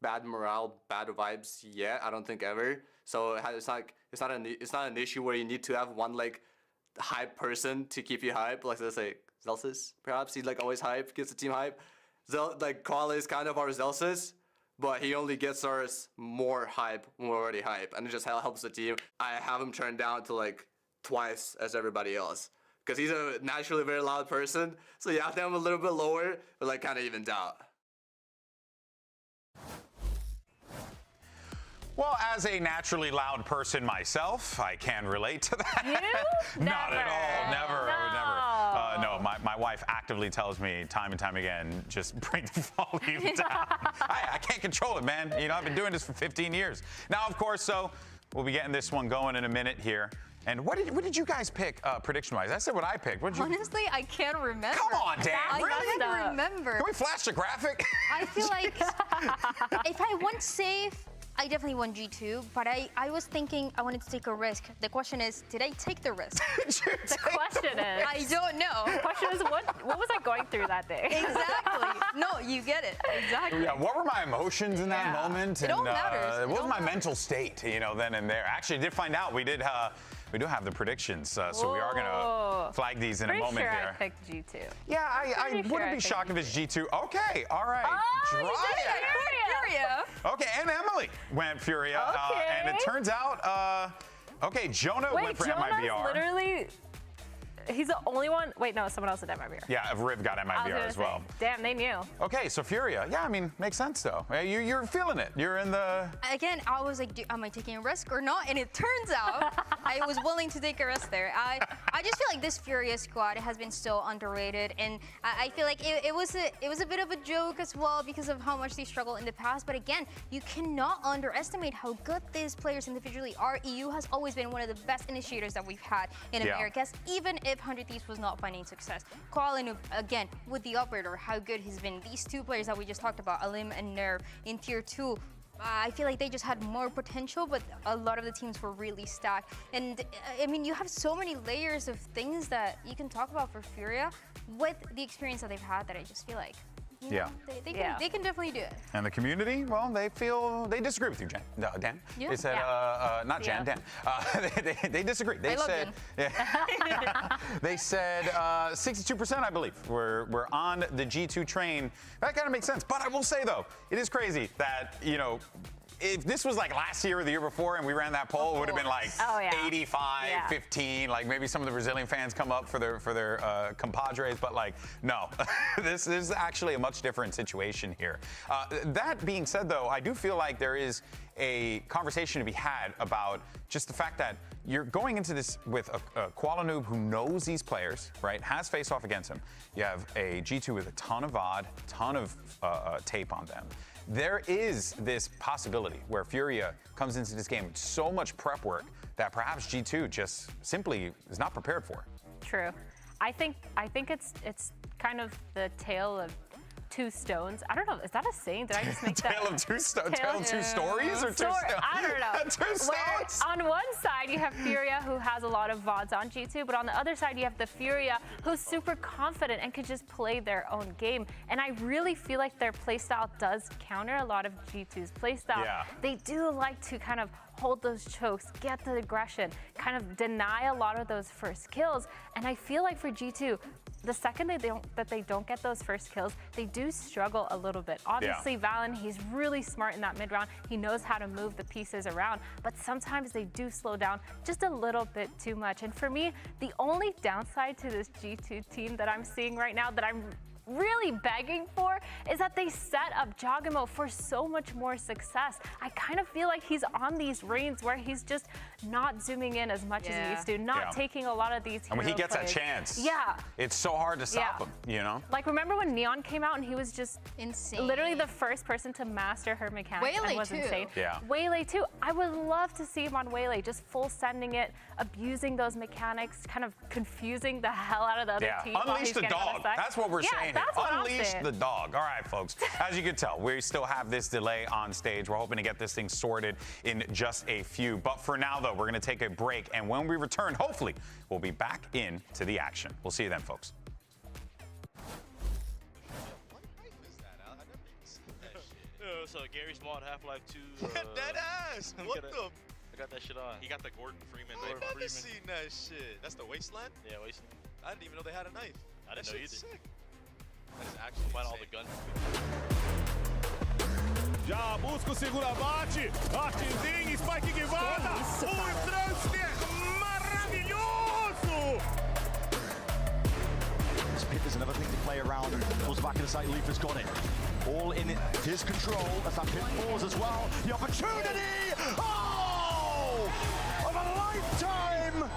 bad morale, bad vibes yet. I don't think ever. So it's not an issue where you need to have one like hype person to keep you hype. Like let's say Zelsus, perhaps he's like always hype, gets the team hype. Like Kuala is kind of our Zelsus, but he only gets ours more hype when we're already hype, and it just helps the team. I have him turned down to like twice as everybody else because he's a naturally very loud person. So you have to have him a little bit lower, but like kind of evens out. Well, as a naturally loud person myself, I can relate to that. You? Not at all. Never. I would never. No, my wife actively tells me time and time again, just bring the volume down. I can't control it, man. You know, I've been doing this for 15 years. Now, of course, so we'll be getting this one going in a minute here. And what did you guys pick prediction-wise? I said what I picked. What did you? Honestly, I can't remember. Come on, Dan. I Really? can't remember. Can we flash the graphic? I feel like if I went safe, I definitely won G2, but I was thinking I wanted to take a risk. The question is, did I take the risk? The question is. I don't know. The question is, what was I going through that day? Exactly. No, you get it. Exactly. Yeah, what were my emotions in that moment? It all matters. What was my mental state, then and there? Actually, I did find out we do have the predictions, so we are going to flag these in a moment here. here. I picked G2. Yeah, I wouldn't be shocked if it's G2. Okay, all right. Oh, you did Furia. Okay, and Emily went Furia. Okay. And it turns out, Jonah went for MIBR. Literally, he's the only one. Wait, no, someone else did MIBR. Yeah, Riv got MIBR as well. Damn, they knew. Okay, so Furia. Yeah, I mean, makes sense though. You're feeling it. You're in the. Again, I was like, am I taking a risk or not? And it turns out I was willing to take a risk there. I just feel like this Furia squad has been so underrated, and I feel like it was a bit of a joke as well because of how much they struggled in the past. But again, you cannot underestimate how good these players individually are. EU has always been one of the best initiators that we've had in Americas, even if 100 Thieves was not finding success. Kuala Lumpur, again, with the operator, how good he's been. These two players that we just talked about, Alim and Nerve, in Tier 2, I feel like they just had more potential, but a lot of the teams were really stacked. And I mean, you have so many layers of things that you can talk about for Furia with the experience that they've had that I just feel like, they can definitely do it. And the community, well, they disagree with you, Dan. Yeah. They said, not Jan, Dan. They disagree. They said, they said 62%, I believe, we're on the G2 train. That kind of makes sense. But I will say, though, it is crazy that, if this was like last year or the year before and we ran that poll, it would have been like 85, 15. Like maybe some of the Brazilian fans come up for their compadres, but like, no. This is actually a much different situation here. That being said, though, I do feel like there is a conversation to be had about just the fact that you're going into this with a Kuala Lumpur who knows these players, right? Has faced off against them. You have a G2 with a ton of VOD, ton of tape on them. There is this possibility where Furia comes into this game with so much prep work that perhaps G2 just simply is not prepared for. True. I think it's kind of the tale of two stones. I don't know. Is that a saying? Did I just make that? Tale of two stories or two stones? I don't know. Two stones? On one side, you have Furia, who has a lot of VODs on G2, but on the other side, you have the Furia, who's super confident and can just play their own game. And I really feel like their playstyle does counter a lot of G2's playstyle. Yeah. They do like to kind of hold those chokes, get the aggression, kind of deny a lot of those first kills. And I feel like for G2, the second they don't get those first kills, they do struggle a little bit. Obviously, Valen, he's really smart in that mid round. He knows how to move the pieces around, but sometimes they do slow down just a little bit too much. And for me, the only downside to this G2 team that I'm seeing right now that I'm really begging for is that they set up Jogamo for so much more success. I kind of feel like he's on these reins where he's just not zooming in as much as he used to, not taking a lot of these And when he hero gets plays. a chance, yeah, it's so hard to stop him, you know? Like, remember when Neon came out and he was just insane, literally the first person to master her mechanics Waylay and was too. insane. Yeah. Waylay too. I would love to see him on Waylay, just full sending it, abusing those mechanics, kind of confusing the hell out of the other team. while Unleash he's the getting on dog. the side. That's what we're saying. That's what I'm Unleash saying. the dog. All right, folks. As you can tell, we still have this delay on stage. We're hoping to get this thing sorted in just a few. But for now, though, we're going to take a break. And when we return, hopefully, we'll be back into the action. We'll see you then, folks. So Gary Small Half-Life 2. Dead ass. What the? I got that shit on. He got the Gordon Freeman. Gordon I've never Freeman. seen that shit. That's the Wasteland? Yeah, Wasteland. I didn't even know they had a knife. I didn't That know shit's either. Sick. That is actually Find all insane. the guns. Já busca o segura-bate. Artezinho, Spike Guevara. Transfer maravilhoso. Pit is another thing to play around and pulls back in the side. Leafer's got it. All in his control as that pit falls as well. The opportunity! Oh! Of a lifetime!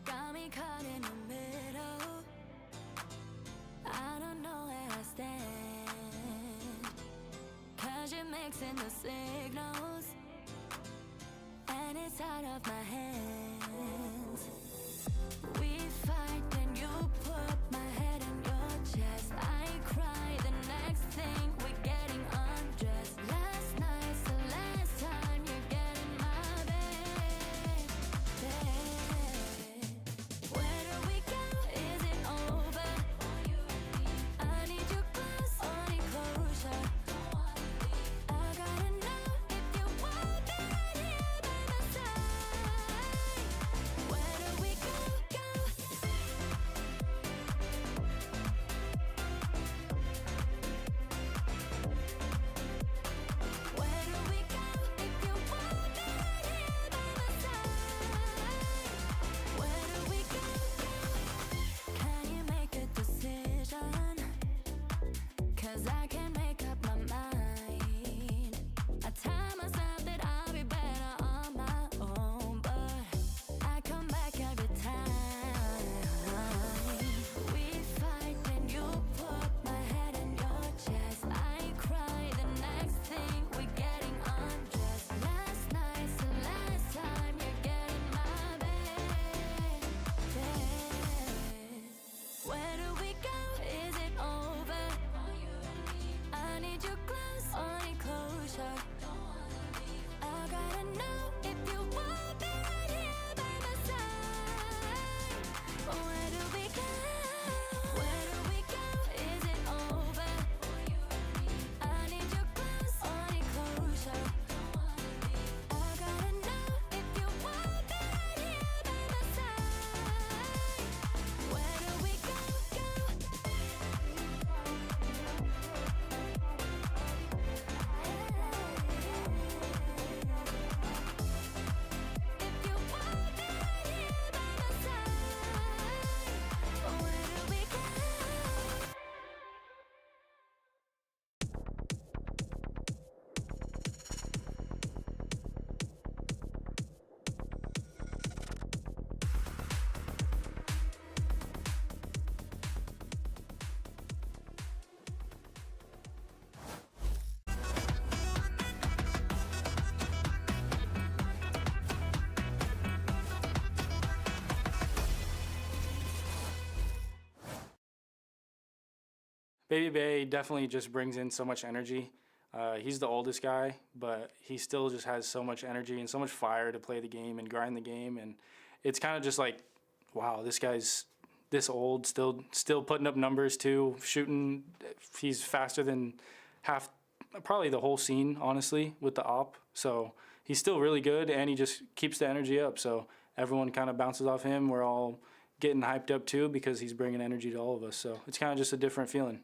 Got me caught in the middle. I don't know where I stand. 'Cause you're mixing the signals, and it's out of my hands. We fight and you put my head in your chest. I cry the next thing we're getting undressed. Last night's the last time you're getting my bed. Where do we go? Is it over? I need you close, only closure. I gotta know if you want me right here by my side. Where do we go? Where do we go if you want me right here by my side? Where do we go? Can you make a decision? 'Cause I can't make up my mind. I tell myself that I'll be better on my own, but I come back every time. We fight and you put my head in your chest. I cry the next thing we're getting undressed. Last night's the last time you're getting my bed. Where do we go? Is it over? I need you close, only closure. I gotta know if you want me right here by my side. Where do we go? Where do we go? Is it over? I need you close, only closure. I gotta know if you want me right here by my side. Where do we go? Baby Bay definitely just brings in so much energy. He's the oldest guy, but he still just has so much energy and so much fire to play the game and grind the game. And it's kind of just like, wow, this guy's this old, still putting up numbers too, shooting. He's faster than probably the whole scene, honestly, with the op. So he's still really good, and he just keeps the energy up. So everyone kind of bounces off him. We're all getting hyped up too because he's bringing energy to all of us. So it's kind of just a different feeling.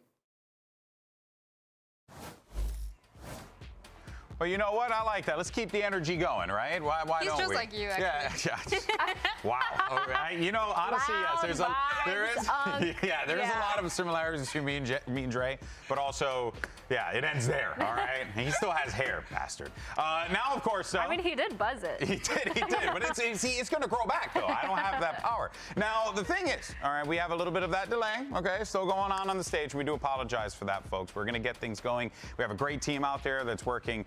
Well, you know what? I like that. Let's keep the energy going, right? Why He's don't just we? like you, actually. Yeah. Wow. All right. You know, honestly, yes. There is a lot of similarities between me and Dre, but also, yeah, it ends there. All right. He still has hair, bastard. Now, of course, I mean, he did buzz it. He did. But it's going to grow back, though. I don't have that power. Now, the thing is, all right, we have a little bit of that delay. Okay, still going on the stage. We do apologize for that, folks. We're going to get things going. We have a great team out there that's working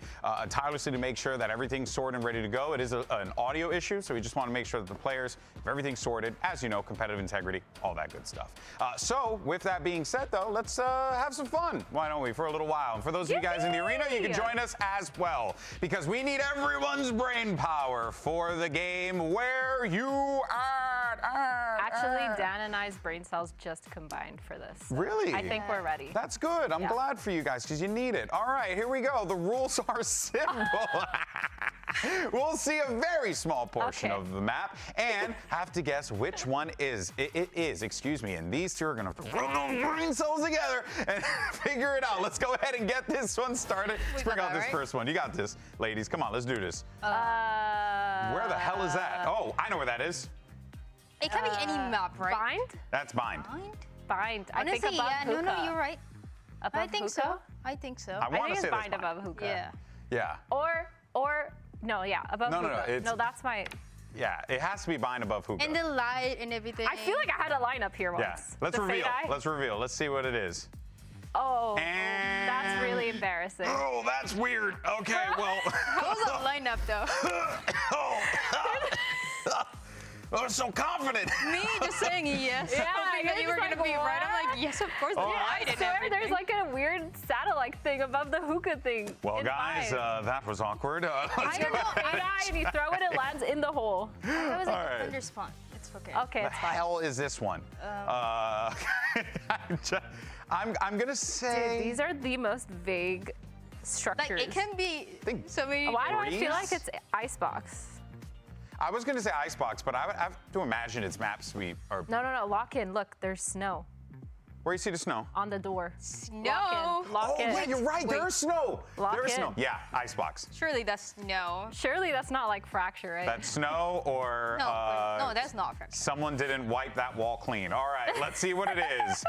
tirelessly to make sure that everything's sorted and ready to go. It is an audio issue, so we just want to make sure that the players have everything sorted. As you know, competitive integrity, all that good stuff. So, with that being said, though, let's have some fun. Why don't we, for a little while? And for those of you guys in the arena, you can join us as well, because we need everyone's brain power for the game. Where you at? Actually, Dan and I's brain cells just combined for this. Really? I think we're ready. That's good. I'm glad for you guys, because you need it. All right, here we go. The rules are simple. We'll see a very small portion of the map and have to guess which one it is, excuse me. And these two are going to rub those brain cells together and figure it out. Let's go ahead and get this one started. Let's bring out this first one. You got this, ladies. Come on, let's do this. Where the hell is that? Oh, I know where that is. It can be any map, right? Bind? That's Bind. Bind. Honestly, I think above yeah, Hookah. no, you're right. Above I think Hookah? so. I think so. I want to say Bind that's above Hookah. Yeah. Yeah. Or no, yeah, above Hookah. No, that's my. Yeah, it has to be Bind above Hookah. And the light and everything. I feel like I had a lineup here once. Yeah. Let's reveal. Let's reveal. Let's see what it is. Oh, that's really embarrassing. Oh, that's weird. Okay, well. How was the lineup though? I was so confident. Me just saying yes. Yeah, hoping that you were gonna be right. I'm like, yes, of course. Yeah, I swear there's like a weird satellite thing above the hookah thing. Well, guys, that was awkward. I don't know. And you throw it, it lands in the hole. That was like a thunder spawn. It's okay. Okay, the it's fine. hell is this one? I'm gonna say. Dude, these are the most vague structures. Like it can be so many. Why do I feel like it's Icebox? I was gonna say Icebox, but I would have to imagine it's Map Sweep or. No. Lock in. Look, there's snow. Where you see the snow? On the door. Snow. Lock in. Oh, wait, you're right. There's snow. Lock in. Snow. Yeah, Icebox. Surely that's snow. Surely that's not like fracture, right? That's snow or. No, that's not fracture. Someone didn't wipe that wall clean. All right, let's see what it is.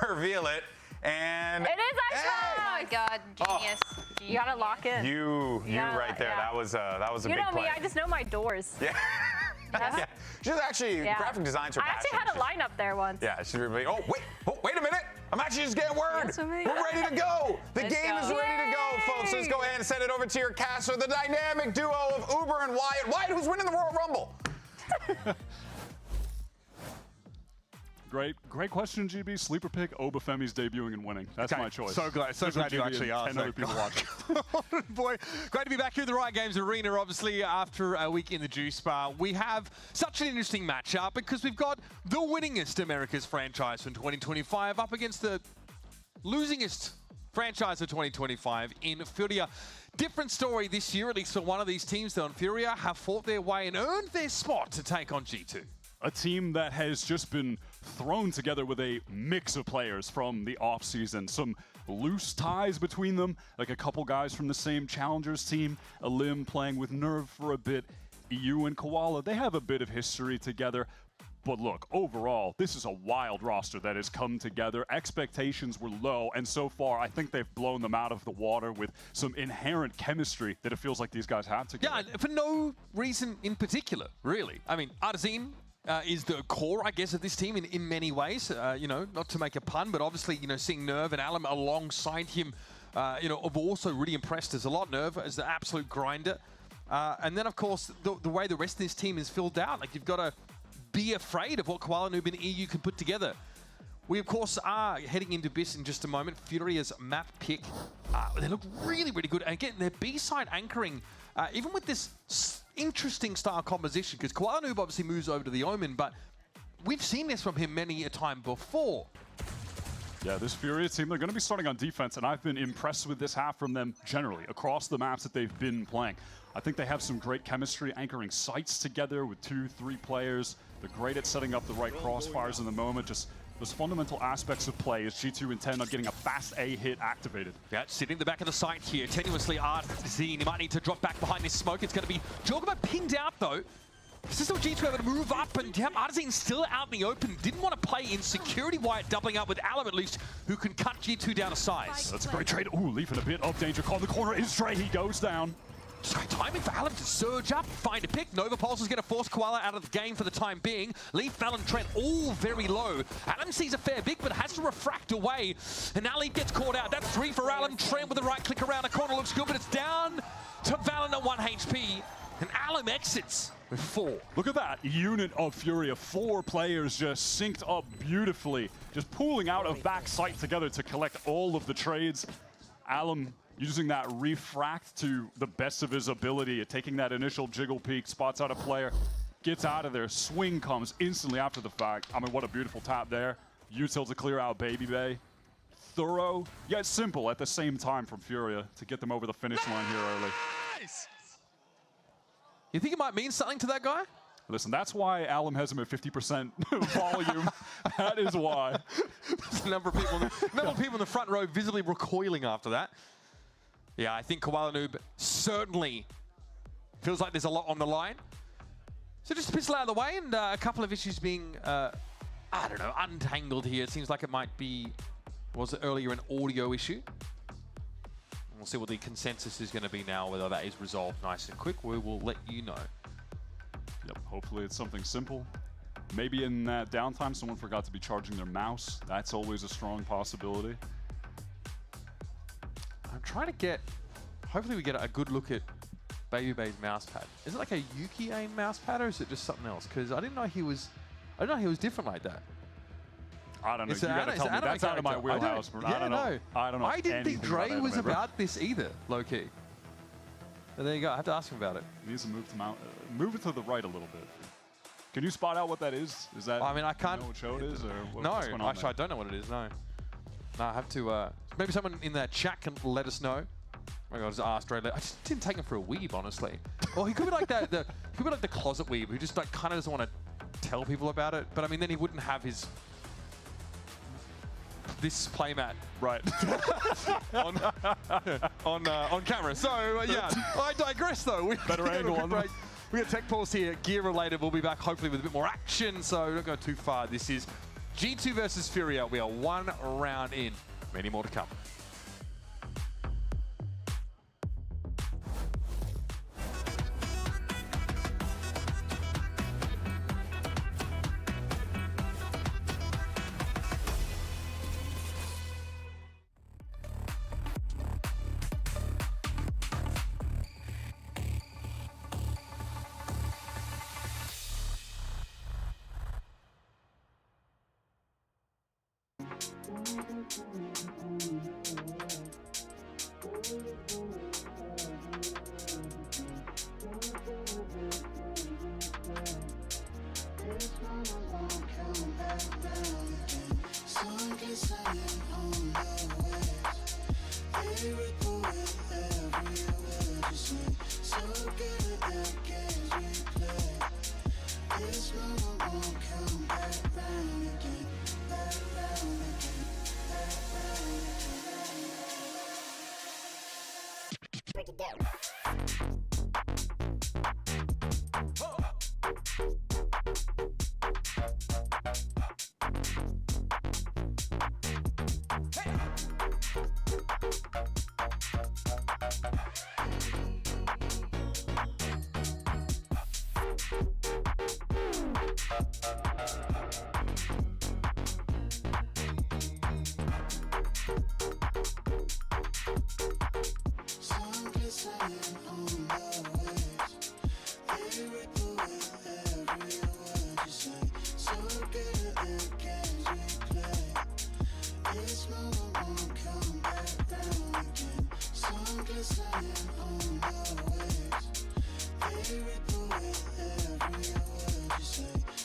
Reveal it. And it is Icebox. Oh my God, genius. You gotta lock in. You right there. Yeah. That was a you big know play. me. I just know my doors. Yeah. Yeah. She's actually graphic designs her I actually had a lineup there once. Yeah, she's really. Oh wait a minute! I'm actually just getting word. We're ready to go. The game is ready to go, folks. Let's go ahead and send it over to your caster, the dynamic duo of Uber and Wyatt. Wyatt, who's winning the Royal Rumble? Great question, GB. Sleeper pick, Obafemi's debuting and winning. That's my choice. So glad you actually asked. 10 other people watching. Boy, great to be back here in the Riot Games Arena, obviously, after a week in the Juice Bar. We have such an interesting matchup because we've got the winningest America's franchise from 2025 up against the losingest franchise of 2025 in Furia. Different story this year, at least for one of these teams, though. Furia have fought their way and earned their spot to take on G2. A team that has just been thrown together with a mix of players from the offseason. Some loose ties between them, like a couple guys from the same Challengers team, Alim playing with Nerve for a bit, EU and Koala, they have a bit of history together. But look, overall, this is a wild roster that has come together. Expectations were low, and so far, I think they've blown them out of the water with some inherent chemistry that it feels like these guys have together. Yeah, for no reason in particular, really. I mean, Artazine is the core, I guess, of this team in many ways. You know, not to make a pun, but obviously, you know, seeing Nerve and Alim alongside him, you know, have also really impressed us a lot. Nerve as the absolute grinder. And then, of course, the way the rest of this team is filled out. Like, you've got to be afraid of what Koala Noob and EU can put together. We, of course, are heading into BIS in just a moment. Furia's map pick. They look really, really good. And again, their B-side anchoring, even with this interesting style composition, because Koala Noob obviously moves over to the Omen, but we've seen this from him many a time before. Yeah, this Furia team, they're going to be starting on defense, and I've been impressed with this half from them generally, across the maps that they've been playing. I think they have some great chemistry, anchoring sites together with 2-3 players. They're great at setting up the right crossfires in the moment. Just those fundamental aspects of play as G2 intend on getting a fast A hit activated. Yeah, sitting in the back of the site here, tenuously Arzine. He might need to drop back behind this smoke. It's going to be Jogama pinned out, though. This is still G2 able to move up, and Arzine still out in the open. Didn't want to play in security Wyatt, doubling up with Alam at least, who can cut G2 down to size. That's a great trade. Ooh, leaving a bit of danger. Call the corner is Dre. He goes down. Just great timing for Alam to surge up, find a pick. Nova Pulse is going to force Koala out of the game for the time being. Leaf, Val, and Trent all very low. Alam sees a fair big, but has to refract away. And now Leaf gets caught out. That's 3 for Alam. Trent with the right click around the corner looks good, but it's down to Valen at 1 HP. And Alam exits with 4. Look at that unit of Furia. 4 players just synced up beautifully, just pooling out of back sight together to collect all of the trades. Alam using that refract to the best of his ability, taking that initial jiggle peek, spots out a player, gets out of there, swing comes instantly after the fact. I mean, what a beautiful tap there. Util to clear out Baby Bay. Thorough, yet simple at the same time from Furia to get them over the finish line here early. Nice. You think it might mean something to that guy? Listen, that's why Alam has him at 50% volume. That is why. There's a number of people in the front row visibly recoiling after that. Yeah, I think Koala Noob certainly feels like there's a lot on the line. So just a pistol out of the way, and a couple of issues being, I don't know, untangled here. It seems like it might be, was it earlier an audio issue? We'll see what the consensus is going to be now, whether that is resolved nice and quick. We will let you know. Yep, hopefully it's something simple. Maybe in that downtime, someone forgot to be charging their mouse. That's always a strong possibility. I'm trying to get, hopefully we get a good look at Baby Bay's mouse pad. Is it like a Yuki aim mouse pad, or is it just something else? Because I didn't know he was different like that. I don't know. You gotta tell me. That's out of my wheelhouse. I don't know. I don't know. I didn't think Dre was about this either, low key. But there you go. I have to ask him about it. He needs to move to move it to the right a little bit. Can you spot out what that is? Is that? I mean, I can't. You know what show it is, or what, no, what's going on actually, there? I don't know what it is. No, I have to. Maybe someone in that chat can let us know. Oh my God, just ask Dre. I just didn't take him for a weeb, honestly. Or he could be like that. He could be like the closet weeb who just like kind of doesn't want to tell people about it. But I mean, then he wouldn't have this playmat right on camera. So yeah, I digress though. Better angle on them. We got Tech Pulse here, gear related. We'll be back hopefully with a bit more action. So don't go too far. This is G2 versus Furia. We are 1 round in. Many more to come.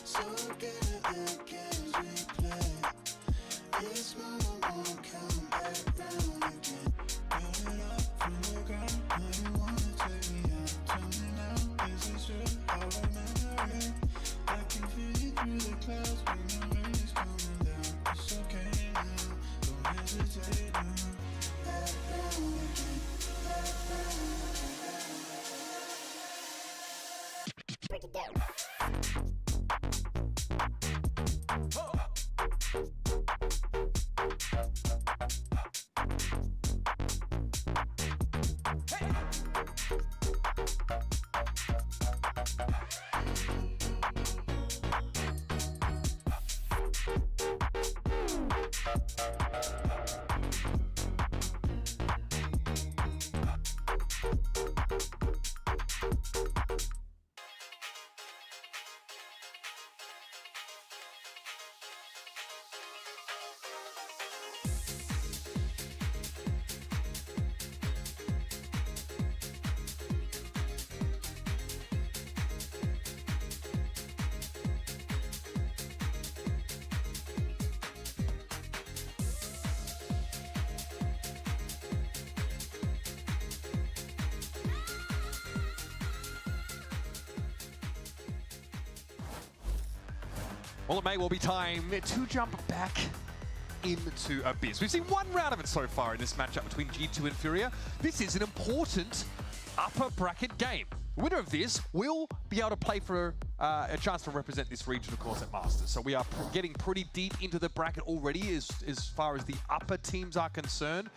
So good at Break it down. Well, it may well be time to jump back into Abyss. We've seen one round of it so far in this matchup between G2 and Furia. This is an important upper bracket game. The winner of this will be able to play for a chance to represent this region, of course, at Masters. So we are getting pretty deep into the bracket already as far as the upper teams are concerned.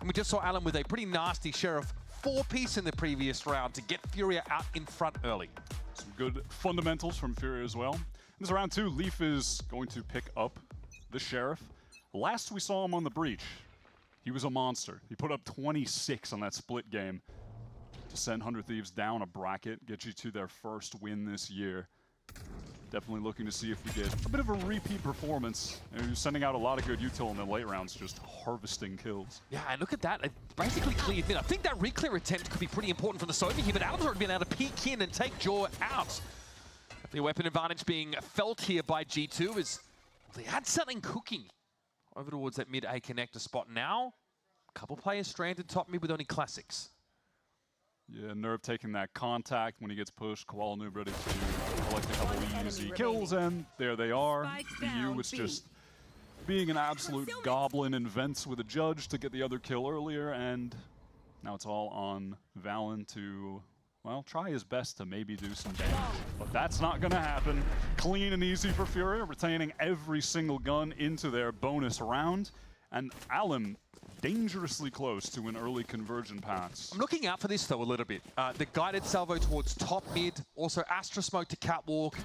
And we just saw Alan with a pretty nasty share of 4-piece in the previous round to get Furia out in front early. Some good fundamentals from Furia as well. This is round 2. Leaf is going to pick up the Sheriff. Last we saw him on the Breach, he was a monster. He put up 26 on that split game to send 100 Thieves down a bracket, get you to their first win this year. Definitely looking to see if we get a bit of a repeat performance. And he was sending out a lot of good util in the late rounds, just harvesting kills. Yeah, and look at that. It basically cleared mid. I think that reclear attempt could be pretty important for the Sovi here, but Adam's already been able to peek in and take Jaw out. The weapon advantage being felt here by G2 is they had something cooking over towards that mid-A connector spot. Now, a couple players stranded top mid with only classics. Yeah, Nerve taking that contact when he gets pushed. Koala Noob ready to collect a couple easy kills, and there they are. BU was just being an absolute goblin in vents with a judge to get the other kill earlier, and now it's all on Valen to, well, try his best to maybe do some damage. But that's not going to happen. Clean and easy for Furia, retaining every single gun into their bonus round. And Alim dangerously close to an early conversion pass. I'm looking out for this, though, a little bit. The guided salvo towards top mid, also Astra Smoke to Catwalk.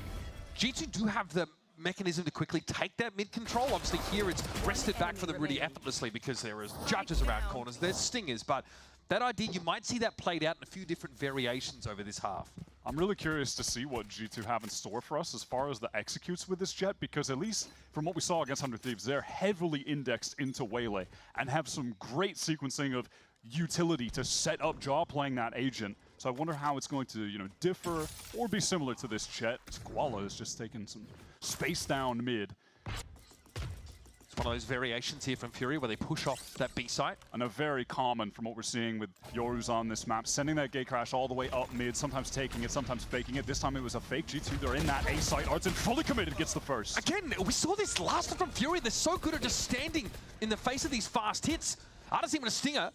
G2 do have the mechanism to quickly take that mid control. Obviously, here it's wrested back for them really effortlessly because there is judges around corners, there's stingers, but that idea, you might see that played out in a few different variations over this half. I'm really curious to see what G2 have in store for us as far as the executes with this jet, because at least from what we saw against 100 Thieves, they're heavily indexed into Waylay and have some great sequencing of utility to set up Jaw playing that agent. So I wonder how it's going to, differ or be similar to this jet. Koala is just taking some space down mid. One of those variations here from Fury where they push off that B site. And a very common from what we're seeing with Yorus on this map, sending that gate crash all the way up mid, sometimes taking it, sometimes faking it. This time it was a fake. G2, they're in that A site. Artson fully committed, gets the first. Again, we saw this last time from Fury. They're so good at just standing in the face of these fast hits. Artson with a stinger,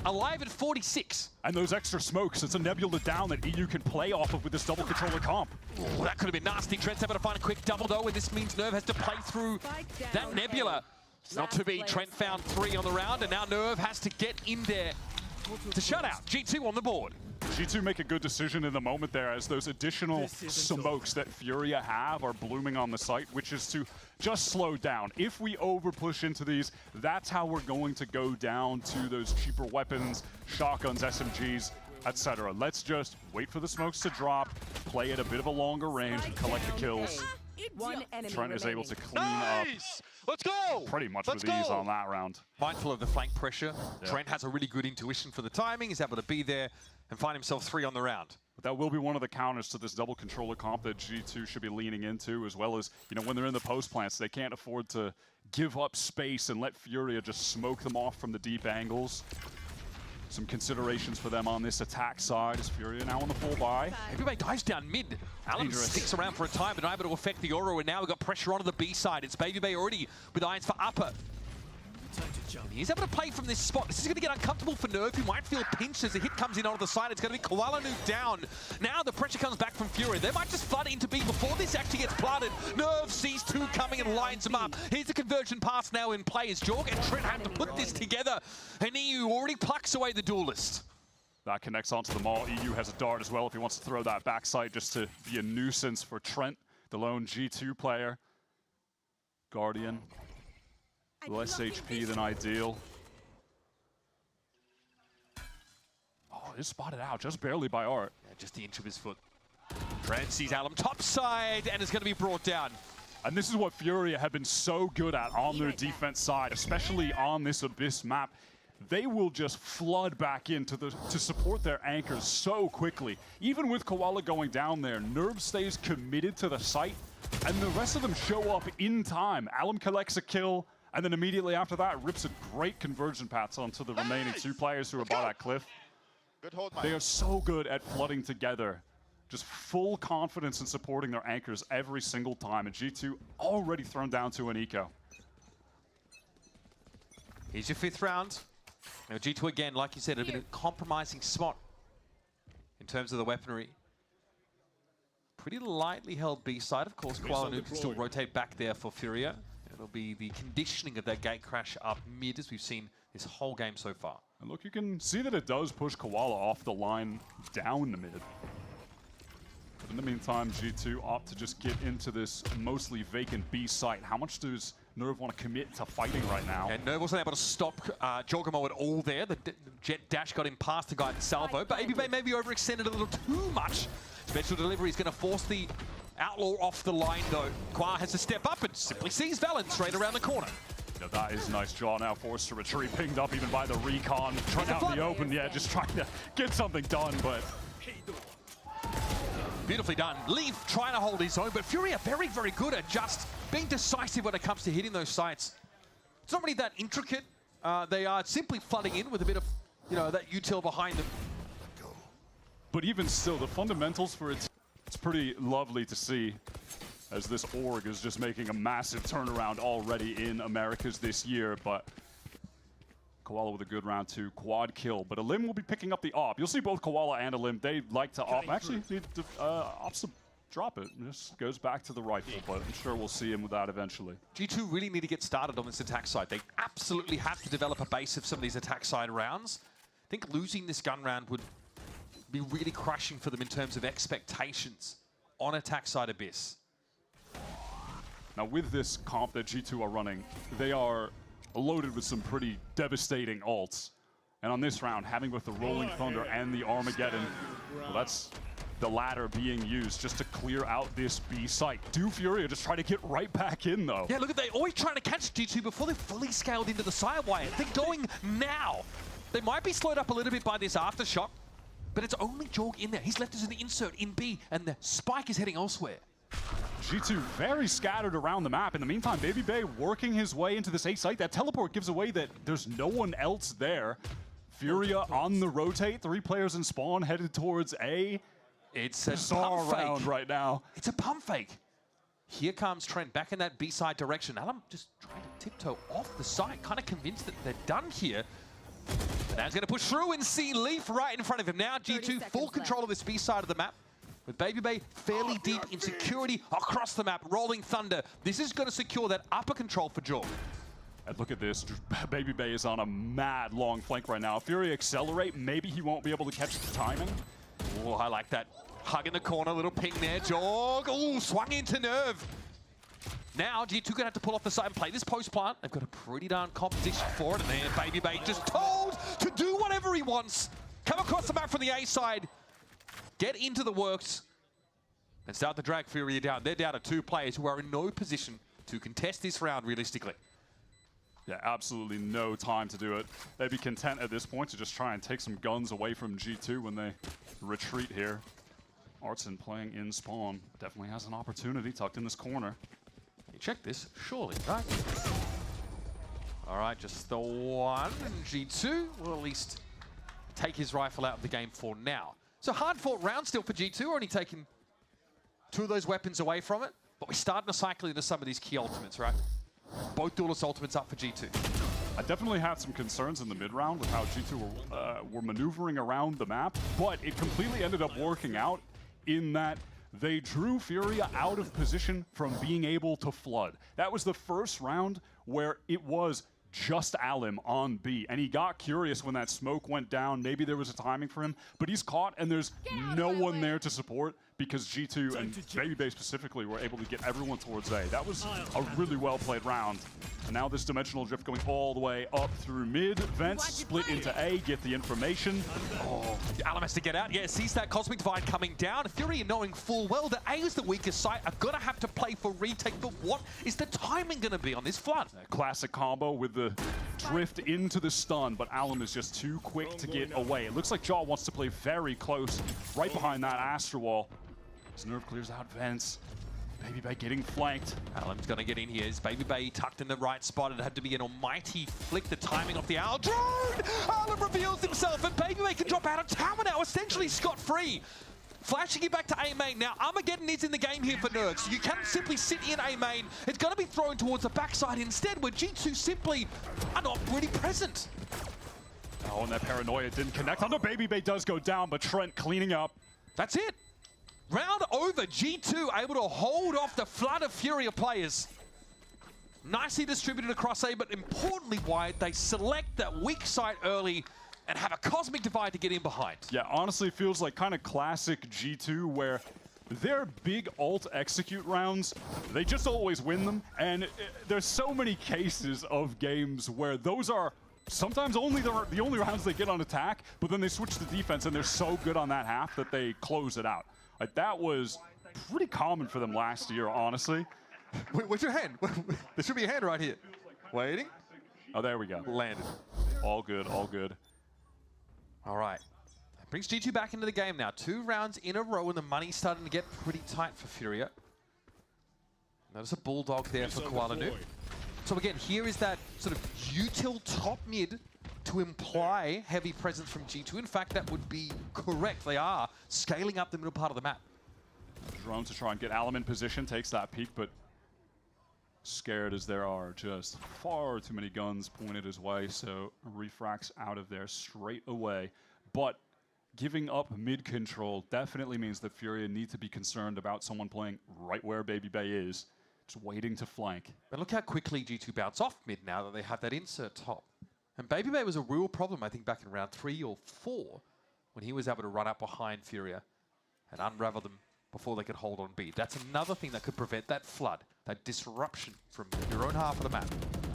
alive at 46. And those extra smokes, it's a nebula down that EU can play off of with this double controller comp. Oh, that could have been nasty. Trent's able to find a quick double though, and this means Nerve has to play through that nebula. Not to be, Trent found 3 on the round, and now Nerve has to get in there to shut out. G2 on the board. G2 make a good decision in the moment there as those additional smokes that Furia have are blooming on the site, which is to just slow down. If we over push into these, that's how we're going to go down to those cheaper weapons, shotguns, SMGs, etc. Let's just wait for the smokes to drop, play at a bit of a longer range, and collect the kills. Trent is able to clean up. Let's go! Pretty much with ease on that round. Mindful of the flank pressure. Yeah. Trent has a really good intuition for the timing. He's able to be there and find himself 3 on the round. But that will be one of the counters to this double controller comp that G2 should be leaning into, as well as, when they're in the post plants, they can't afford to give up space and let Furia just smoke them off from the deep angles. some considerations for them on this attack side as Furia now on the full buy. Everybody dives down mid. Allen sticks around for a time, but unable to affect the aura, and now we've got pressure onto the B side. It's Baby Bay already with irons for upper. He's able to play from this spot. This is going to get uncomfortable for Nerve, who might feel pinched as the hit comes in onto the side. It's going to be Koala Nuke down. Now the pressure comes back from Fury. They might just flood into B before this actually gets planted. Nerve sees two coming and lines them up. Here's the conversion pass now in play as Jorg and Trent have to put this together. And EU already plucks away the duelist. That connects onto the Maul. EU has a dart as well if he wants to throw that backside just to be a nuisance for Trent, the lone G2 player. Guardian. Less HP than ideal. Oh, just spotted out, just barely by Art. Yeah, just the inch of his foot. Trent sees Alum topside and is going to be brought down. And this is what Furia have been so good at on their defense side, especially on this Abyss map. They will just flood back into to support their anchors so quickly. Even with Koala going down there, Nerve stays committed to the site, and the rest of them show up in time. Alum collects a kill, and then immediately after that, rips a great conversion path onto the remaining two players who are by that cliff. Good hold, They are so good at flooding together. Just full confidence in supporting their anchors every single time. And G2 already thrown down to an eco. Here's your 5th round. Now G2 again, like you said, have been a compromising spot in terms of the weaponry. Pretty lightly held B side. Of course, Koala Nuke can still rotate back there for Furia. It'll be the conditioning of that gate crash up mid, as we've seen this whole game so far. And look, you can see that it does push Koala off the line down the mid. But in the meantime, G2 opt to just get into this mostly vacant B site. How much does Nerve want to commit to fighting right now? And Nerve wasn't able to stop Jorgamo at all there. The jet dash got him past the guy in Salvo. But Baby Bay maybe overextended a little too much. Special delivery is going to force the Outlaw off the line, though. Kwa has to step up and simply sees Valent straight around the corner. Yeah, that is nice draw now, forced to retreat, pinged up even by the recon. Trying out in the open, yeah, just trying to get something done, but... Beautifully done. Leaf trying to hold his own, but Fury are very, very good at just being decisive when it comes to hitting those sites. It's not really that intricate. They are simply flooding in with a bit of, you know, that util behind them. But even still, the fundamentals for it, it's pretty lovely to see as this org is just making a massive turnaround already in Americas this year. But Koala with a good round 2, quad kill. But Alim will be picking up the op. You'll see both Koala and Alim, they like to op. Actually, ops to drop it. It just goes back to the rifle, but I'm sure we'll see him with that eventually. G2 really need to get started on this attack side. They absolutely have to develop a base of some of these attack side rounds. I think losing this gun round would be really crushing for them in terms of expectations on attack side Abyss. Now with this comp that G2 are running, they are loaded with some pretty devastating ults. And on this round, having both the Rolling Thunder and the Armageddon, well, that's the latter being used just to clear out this B site. Do Furia just try to get right back in, though? Yeah, look at, they always trying to catch G2 before they're fully scaled into the side wire. They're going now. They might be slowed up a little bit by this aftershock, but it's only Jorg in there. He's left us in the insert in B, and the spike is heading elsewhere. G2 very scattered around the map. In the meantime, Baby Bay working his way into this A site. That teleport gives away that there's no one else there. Furia on the rotate. 3 players in spawn headed towards A. It's a bizarre pump round fake right now. It's a pump fake. Here comes Trent back in that B side direction. Alum just trying to tiptoe off the side, kind of convinced that they're done here. Now he's going to push through and see Leaf right in front of him. Now G2 full control of this B side of the map, with Baby Bay fairly deep in security across the map. Rolling Thunder. This is going to secure that upper control for Jorg. And look at this. Baby Bay is on a mad long flank right now. Fury accelerate. Maybe he won't be able to catch the timing. Oh, I like that. Hug in the corner, little ping there. Jorg. Oh, swung into Nerve. Now G2 going to have to pull off the side and play this post plant. They've got a pretty darn composition for it. And there, Baby Bay just told to do whatever he wants. Come across the map from the A side. Get into the works and start to drag Fury down. They're down to 2 players who are in no position to contest this round realistically. Yeah, absolutely no time to do it. They'd be content at this point to just try and take some guns away from G2 when they retreat here. Artson playing in spawn. Definitely has an opportunity tucked in this corner. You check this, surely, right? All right, just the one. G2 will at least take his rifle out of the game for now. So hard-fought round still for G2, only taking 2 of those weapons away from it. But we're starting to cycle into some of these key ultimates, right? Both duelist ultimates up for G2. I definitely had some concerns in the mid-round with how G2 were maneuvering around the map, but it completely ended up working out in that they drew Furia out of position from being able to flood. That was the first round where it was just Alim on B, and he got curious when that smoke went down. Maybe there was a timing for him, but he's caught, and there's no one there to support because G2 and Babybay specifically were able to get everyone towards A. That was a really well-played round. And now this dimensional drift going all the way up through mid. Vents split into A, get the information. Oh, Alim has to get out. Yeah, sees that Cosmic Divide coming down. Furia knowing full well that A is the weakest site, are gonna have to play for retake, but what is the timing gonna be on this flood? Classic combo with the drift into the stun, but Alim is just too quick to get away. It looks like Jaw wants to play very close, right behind that Astra Wall. His nerve clears out Vents. Babybay getting flanked. Alim's gonna get in here. Is Babybay tucked in the right spot? It had to be an almighty flick, the timing of the owl. Drone! Alim reveals himself, and Babybay can drop out of tower now, essentially scot-free. Flashing it back to A main. Now, Armageddon is in the game here for Nerve, so you can't simply sit in A main. It's going to be thrown towards the backside instead, where G2 simply are not really present. Oh, and that paranoia didn't connect. On the Babybay does go down, but Trent cleaning up. That's it. Round over. G2 able to hold off the flood of Furia players. Nicely distributed across A, but importantly wide, they select that weak site early and have a Cosmic Divide to get in behind. Yeah, honestly, it feels like kind of classic G2 where their big ult execute rounds, they just always win them. And there's so many cases of games where those are sometimes only the only rounds they get on attack, but then they switch to defense and they're so good on that half that they close it out. Like, that was pretty common for them last year, honestly. Where's your hand? There should be a hand right here. Waiting. Oh, there we go. Landed. All good, all good. All right. That brings G2 back into the game now. 2 rounds in a row, and the money's starting to get pretty tight for Furia. Notice a Bulldog there for Kuala Nu. So again, here is that sort of util top mid to imply heavy presence from G2. In fact, that would be correct. They are scaling up the middle part of the map. Drone to try and get Alim in position, takes that peek, but scared as there are just far too many guns pointed his way, so refracts out of there straight away. But giving up mid control definitely means that Furia need to be concerned about someone playing right where Babybay is, just waiting to flank. But look how quickly G2 bounce off mid now that they have that insert top. And Babybay was a real problem, I think, back in round 3 or 4, when he was able to run up behind Furia and unravel them before they could hold on B. That's another thing that could prevent that flood, that disruption from your own half of the map.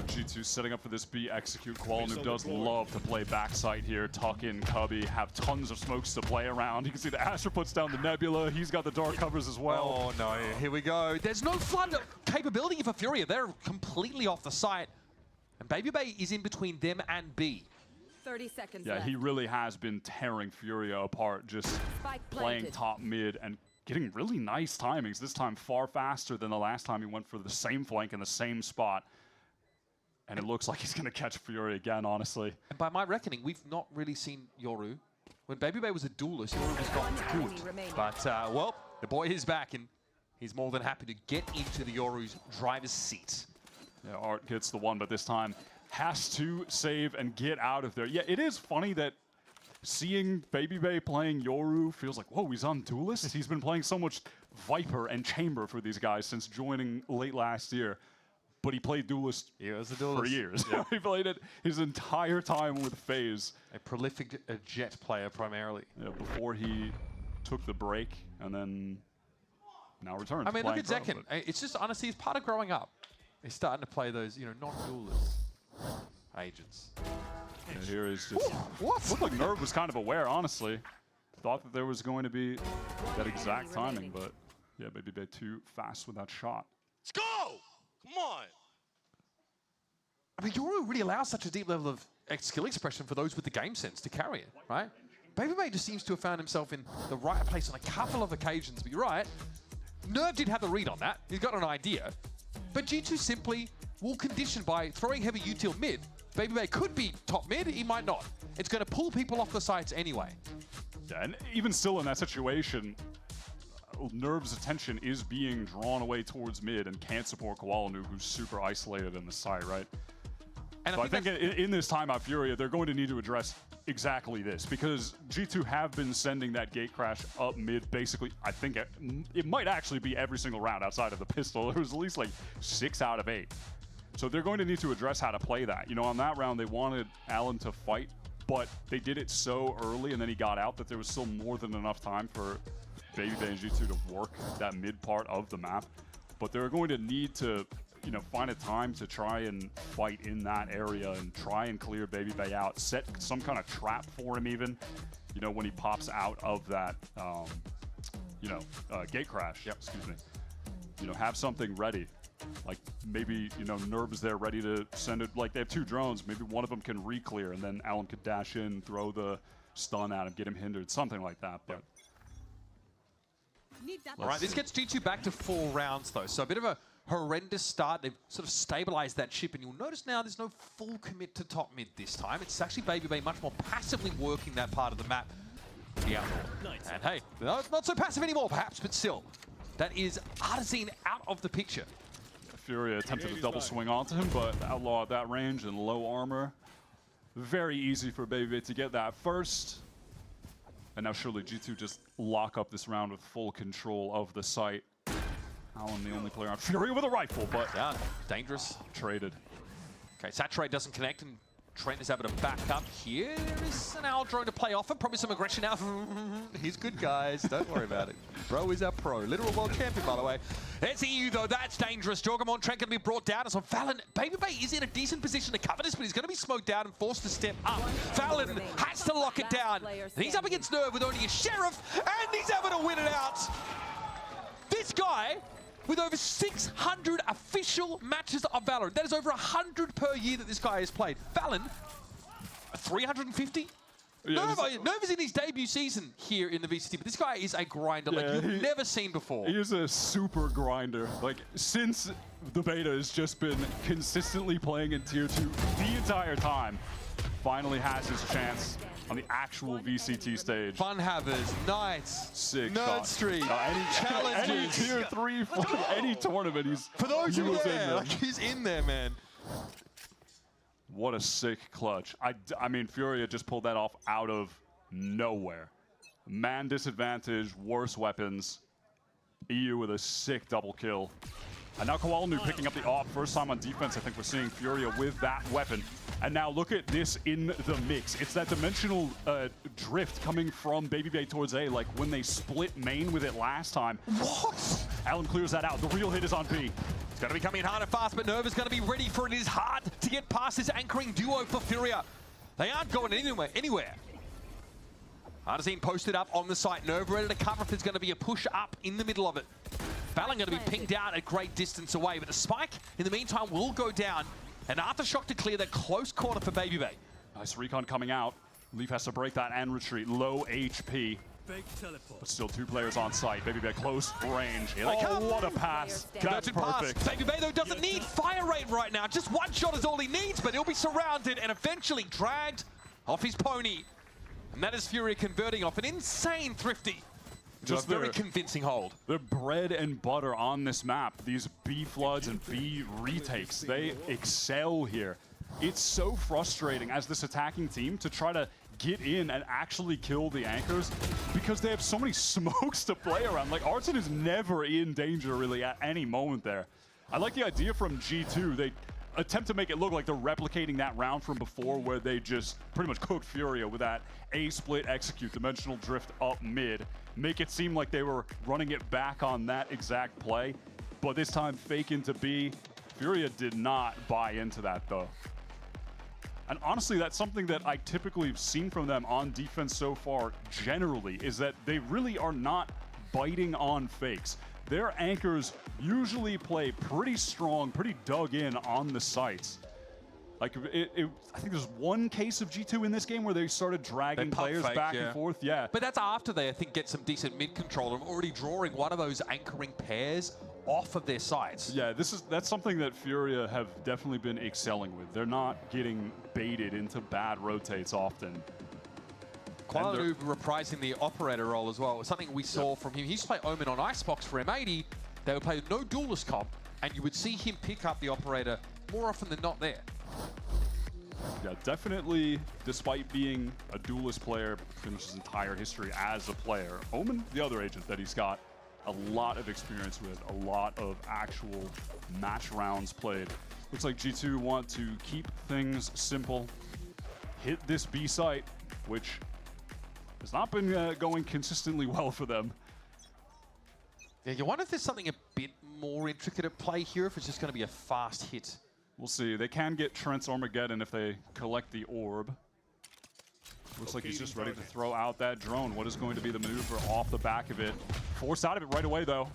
G2 setting up for this B execute. Kuala Nu does love to play backside here, tuck in Cubby, have tons of smokes to play around. You can see the Astra puts down the Nebula. He's got the dark covers as well. Oh no, here we go. There's no flood capability for Furia. They're completely off the site. And Babybay is in between them and B. 30 seconds Yeah, left. he really has been tearing Furia apart, just playing top mid and getting really nice timings. This time far faster than the last time he went for the same flank in the same spot. And it looks like he's going to catch Furia again, honestly. And by my reckoning, we've not really seen Yoru. When Babybay was a duelist, Yoru was not good. But, well, the boy is back, and he's more than happy to get into the Yoru's driver's seat. Yeah, Art gets the one, but this time has to save and get out of there. Yeah, it is funny that seeing Babybay playing Yoru feels like, whoa, he's on Duelist? He's been playing so much Viper and Chamber for these guys since joining late last year. But he played Duelist for years. Yeah. He played it his entire time with FaZe. A prolific Jet player, primarily. Yeah, before he took the break and then now returns. I mean, look at Zekin. It's just, honestly, it's part of growing up. He's starting to play those, non-duelist agents. Yeah, here is just... What? Looked like Nerve was kind of aware, honestly. Thought that there was going to be that exact timing, but yeah, maybe a bit too fast with that shot. Let's go! Come on! I mean, Yoru really allows such a deep level of skill expression for those with the game sense to carry it, right? Babybay just seems to have found himself in the right place on a couple of occasions, but you're right. Nerve did have the read on that. He's got an idea. But G2 simply will condition by throwing heavy util mid Baby Bay could be top mid, he might not. It's going to pull people off the sides anyway. Yeah, and even still in that situation, Nerve's attention is being drawn away towards mid and can't support Kowalinu, who's super isolated in the side, right? And so I think in this timeout Furia, they're going to need to address exactly this, because G2 have been sending that gate crash up mid basically. I think it might actually be every single round outside of the pistol. It was at least like 6 out of 8. So they're going to need to address how to play that. You know, on that round, they wanted Alan to fight, but they did it so early and then he got out that there was still more than enough time for Baby Bay and G2 to work that mid part of the map. But they're going to need to, you know, find a time to try and fight in that area and try and clear Baby Bay out. Set some kind of trap for him even, you know, when he pops out of that, gate crash, excuse me. You know, have something ready. Like maybe, you know, Nerve's there ready to send it. Like they have 2 drones. Maybe one of them can re-clear and then Alan could dash in, throw the stun at him, get him hindered, something like that. But all right, this gets G2 back to 4 rounds though. So a bit of a horrendous start. They've sort of stabilized that ship, and you'll notice now there's no full commit to top mid this time. It's actually Baby Bay much more passively working that part of the map. The outlaw. And hey, not so passive anymore perhaps, but still. That is Artazine out of the picture. Furia attempted a double swing onto him, but Outlaw at that range and low armor. Very easy for Baby Bay to get that first. And now surely G2 just lock up this round with full control of the site. Alan the only player on Furia with a rifle, but yeah, dangerous. Traded. Okay, Saturate doesn't connect, and Trent is able to back up here. There is an owl drone to play off and probably some aggression now. He's good, guys. Don't worry about it. Bro is our pro. Literal world champion, by the way. There's EU, though. That's dangerous. Jorgamon Trent going to be brought down. So Fallon, Baby Bay is in a decent position to cover this, but he's going to be smoked out and forced to step up. Fallon has to lock it down. And he's up against Nerve with only a Sheriff, and he's able to win it out. This guy, with over 600 official matches of Valorant. That is over 100 per year that this guy has played. Fallon, 350? Yeah, Nerve is in his debut season here in the VCT, but this guy is a grinder like you've never seen before. He is a super grinder. Like, since the beta has just been consistently playing in Tier 2 the entire time, finally has his chance on the actual VCT stage. Fun Havers, Knights, Sick Nerd shot. Street, any challenges, any Tier 3, 4, any tournament, he's for those who are there, in there. like he's in there, man. What a sick clutch. I mean, Furia just pulled that off out of nowhere. Man disadvantage, worse weapons. EU with a sick double kill. And now Kowalinu picking up the off. First time on defense, I think we're seeing Furia with that weapon. And now look at this in the mix. It's that dimensional drift coming from Baby Bay towards A, like when they split main with it last time. What? Alan clears that out. The real hit is on B. It's going to be coming in hard and fast, but Nerve is going to be ready for it. It is hard to get past this anchoring duo for Furia. They aren't going anywhere. Artazine posted up on the site. Nerve ready to cover if there's going to be a push up in the middle of it. Fallon going to be pinged out a great distance away, but the spike in the meantime will go down. And Aftershock to clear that close corner for Baby Bay. Nice recon coming out. Leaf has to break that and retreat. Low HP. But still 2 players on site. Baby Bay close range. Here they come. What a pass. That's perfect. Baby Bay, though, doesn't need fire rate right now. Just 1 shot is all he needs, but he'll be surrounded and eventually dragged off his pony. And that is Furia converting off an insane Thrifty. Just a very convincing hold. The bread and butter on this map, these B floods and B retakes, they excel here. It's so frustrating as this attacking team to try to get in and actually kill the anchors because they have so many smokes to play around. Like, Arson is never in danger really at any moment there. I like the idea from G2. They attempt to make it look like they're replicating that round from before where they just pretty much cooked Furia with that A split execute, dimensional drift up mid. Make it seem like they were running it back on that exact play, but this time fake into B. Furia did not buy into that though. And honestly, that's something that I typically have seen from them on defense so far generally, is that they really are not biting on fakes. Their anchors usually play pretty strong, pretty dug in on the sites. Like, I think there's 1 case of G2 in this game where they started dragging players back and forth. Yeah. But that's after they, I think, get some decent mid control. I'm already drawing one of those anchoring pairs off of their sides. Yeah, that's something that Furia have definitely been excelling with. They're not getting baited into bad rotates often. Kuala reprising the operator role as well. Something we saw from him. He used to play Omen on Icebox for M80. They would play no duelist comp, and you would see him pick up the operator more often than not there. Yeah, definitely, despite being a duelist player, pretty much his entire history as a player, Omen, the other agent that he's got a lot of experience with, a lot of actual match rounds played. Looks like G2 want to keep things simple, hit this B site, which has not been going consistently well for them. Yeah, you wonder if there's something a bit more intricate at play here, if it's just going to be a fast hit. We'll see. They can get Trent's Armageddon if they collect the orb. Looks like he's just ready to throw out that drone. What is going to be the maneuver off the back of it? Forced out of it right away, though.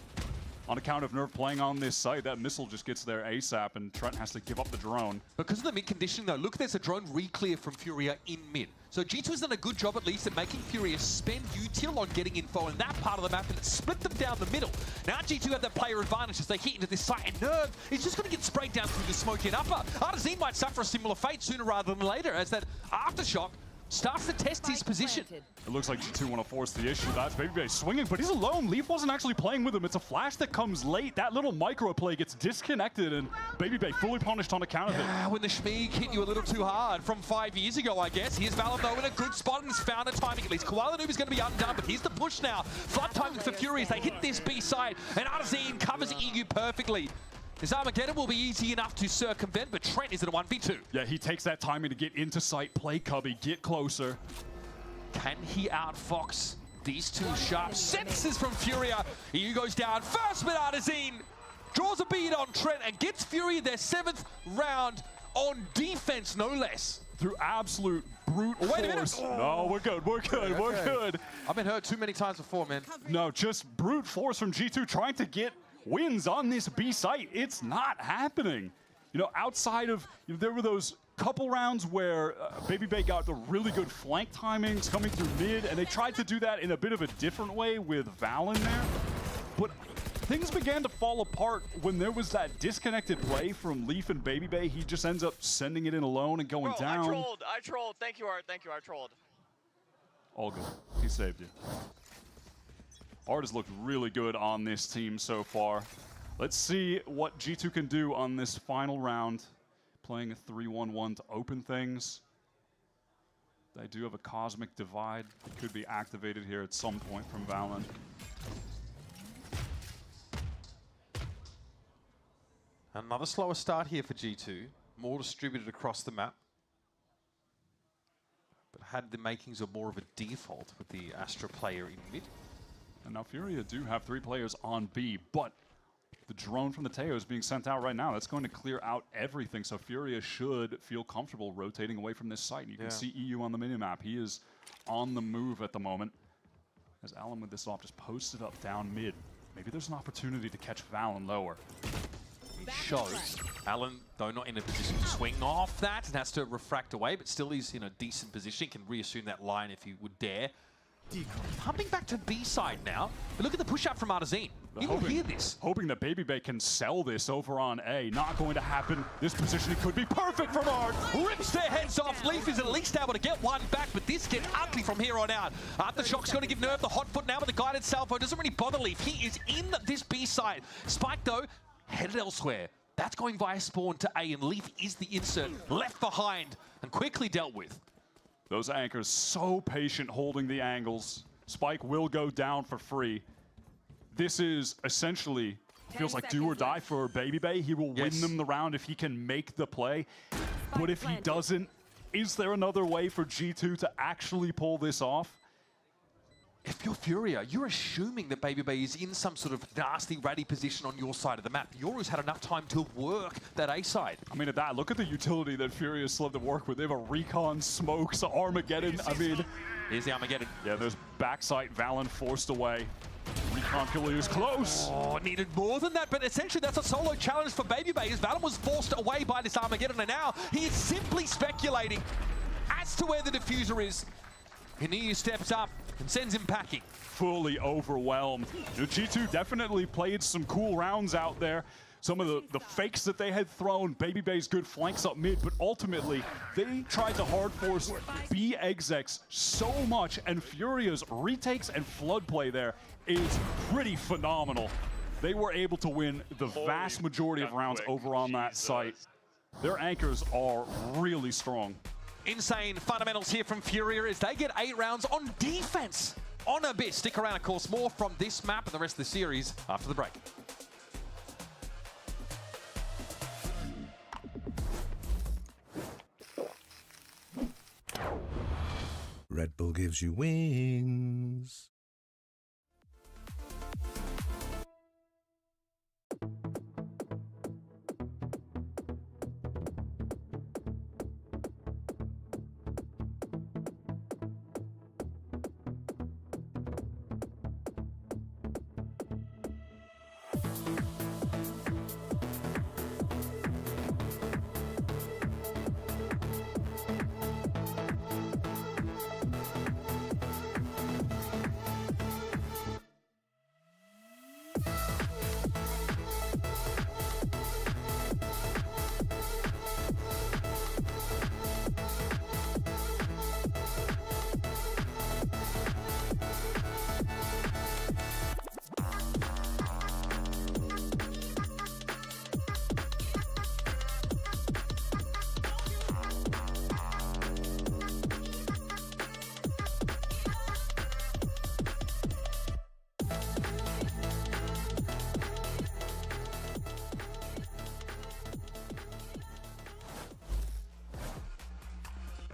On account of Nerve playing on this site, that missile just gets there ASAP, and Trent has to give up the drone. Because of the mid conditioning, though, look, there's a drone re-clear from Furia in mid. So G2 has done a good job, at least, at making Furia spend util on getting info in that part of the map, and it split them down the middle. Now G2 have that player advantage as they hit into this site, and Nerve is just going to get sprayed down through the smoky and upper. Artazine might suffer a similar fate sooner rather than later, as that aftershock starts to test his position. It looks like G2 want to force the issue. That's Baby swinging, but he's alone. Leaf wasn't actually playing with him. It's a flash that comes late. That little micro play gets disconnected, and Baby fully punished on account of it. When the Schmeeg hit you a little too hard from 5 years ago, I guess. Here's Valor though in a good spot and has found a timing at least. Koala Noob is going to be undone, but here's the push now. Flood timing for Fury as they hit this B side, and Artazine covers EU perfectly. His Armageddon will be easy enough to circumvent, but Trent is at a 1v2. Yeah, he takes that timing to get into sight, play Cubby, get closer. Can he outfox these two sharp senses from Furia? EU goes down first, but Artazine draws a bead on Trent and gets Furia their 7th round on defense, no less. Through absolute brute force. Wait a minute. No, we're good, we're good, we're good. I've been hurt too many times before, man. No, just brute force from G2 trying to get wins on this B site. It's not happening. You know, outside of, there were those couple rounds where Baby got the really good flank timings coming through mid, and they tried to do that in a bit of a different way with Val in there. But things began to fall apart when there was that disconnected play from Leaf and Baby. He just ends up sending it in alone and going down. I trolled. Thank you, Art. Thank you, I trolled. All good. He saved you. Art has looked really good on this team so far. Let's see what G2 can do on this final round. Playing a 3-1-1 to open things. They do have a Cosmic Divide that could be activated here at some point from VALORANT. Another slower start here for G2. More distributed across the map. But had the makings of more of a default with the Astra player in mid. And now Furia do have 3 players on B, but the drone from the Teo is being sent out right now. That's going to clear out everything, so Furia should feel comfortable rotating away from this site. You can see EU on the minimap. He is on the move at the moment. As Alan with this off just posted up down mid. Maybe there's an opportunity to catch Valen lower. Shows. Alan, though not in a position to swing off that and has to refract away, but still he's in a decent position. Can reassume that line if he would dare. Pumping back to B side now, but look at the push up from Artazine. You will hear this. Hoping that Baby can sell this over on A. Not going to happen. This positioning could be perfect from Art. Rips their heads off. Leaf is at least able to get one back, but this gets ugly from here on out. Aftershock's going to give Nerve the hot foot now with the guided salvo. Doesn't really bother Leaf. He is in this B side. Spike, though, headed elsewhere. That's going via spawn to A, and Leaf is the insert. Left behind and quickly dealt with. Those anchors so patient holding the angles. Spike will go down for free. This is essentially, feels like do or die for Baby. He will win them the round if he can make the play. But if he doesn't, is there another way for G2 to actually pull this off? If you're Furia, you're assuming that Baby is in some sort of nasty, ratty position on your side of the map. Yoru's had enough time to work that A side. I mean, at that, look at the utility that Furia still have to work with. They have a Recon, Smokes, Armageddon. I mean... Here's the Armageddon. Yeah, there's backside Valen forced away. Recon killer is close. Oh, needed more than that, but essentially that's a solo challenge for Baby as Valen was forced away by this Armageddon, and now he is simply speculating as to where the diffuser is. Inu steps up. and sends him packing. Fully overwhelmed. G2 definitely played some cool rounds out there. Some of the fakes that they had thrown, Baby Bay's good flanks up mid, but ultimately they tried to hard force B execs so much, and Furia's retakes and flood play there is pretty phenomenal. They were able to win the vast majority of rounds over on that site. Their anchors are really strong. Insane fundamentals here from Furia as they get 8 rounds on defense on Abyss. Stick around, of course, more from this map and the rest of the series after the break. Red Bull gives you wings.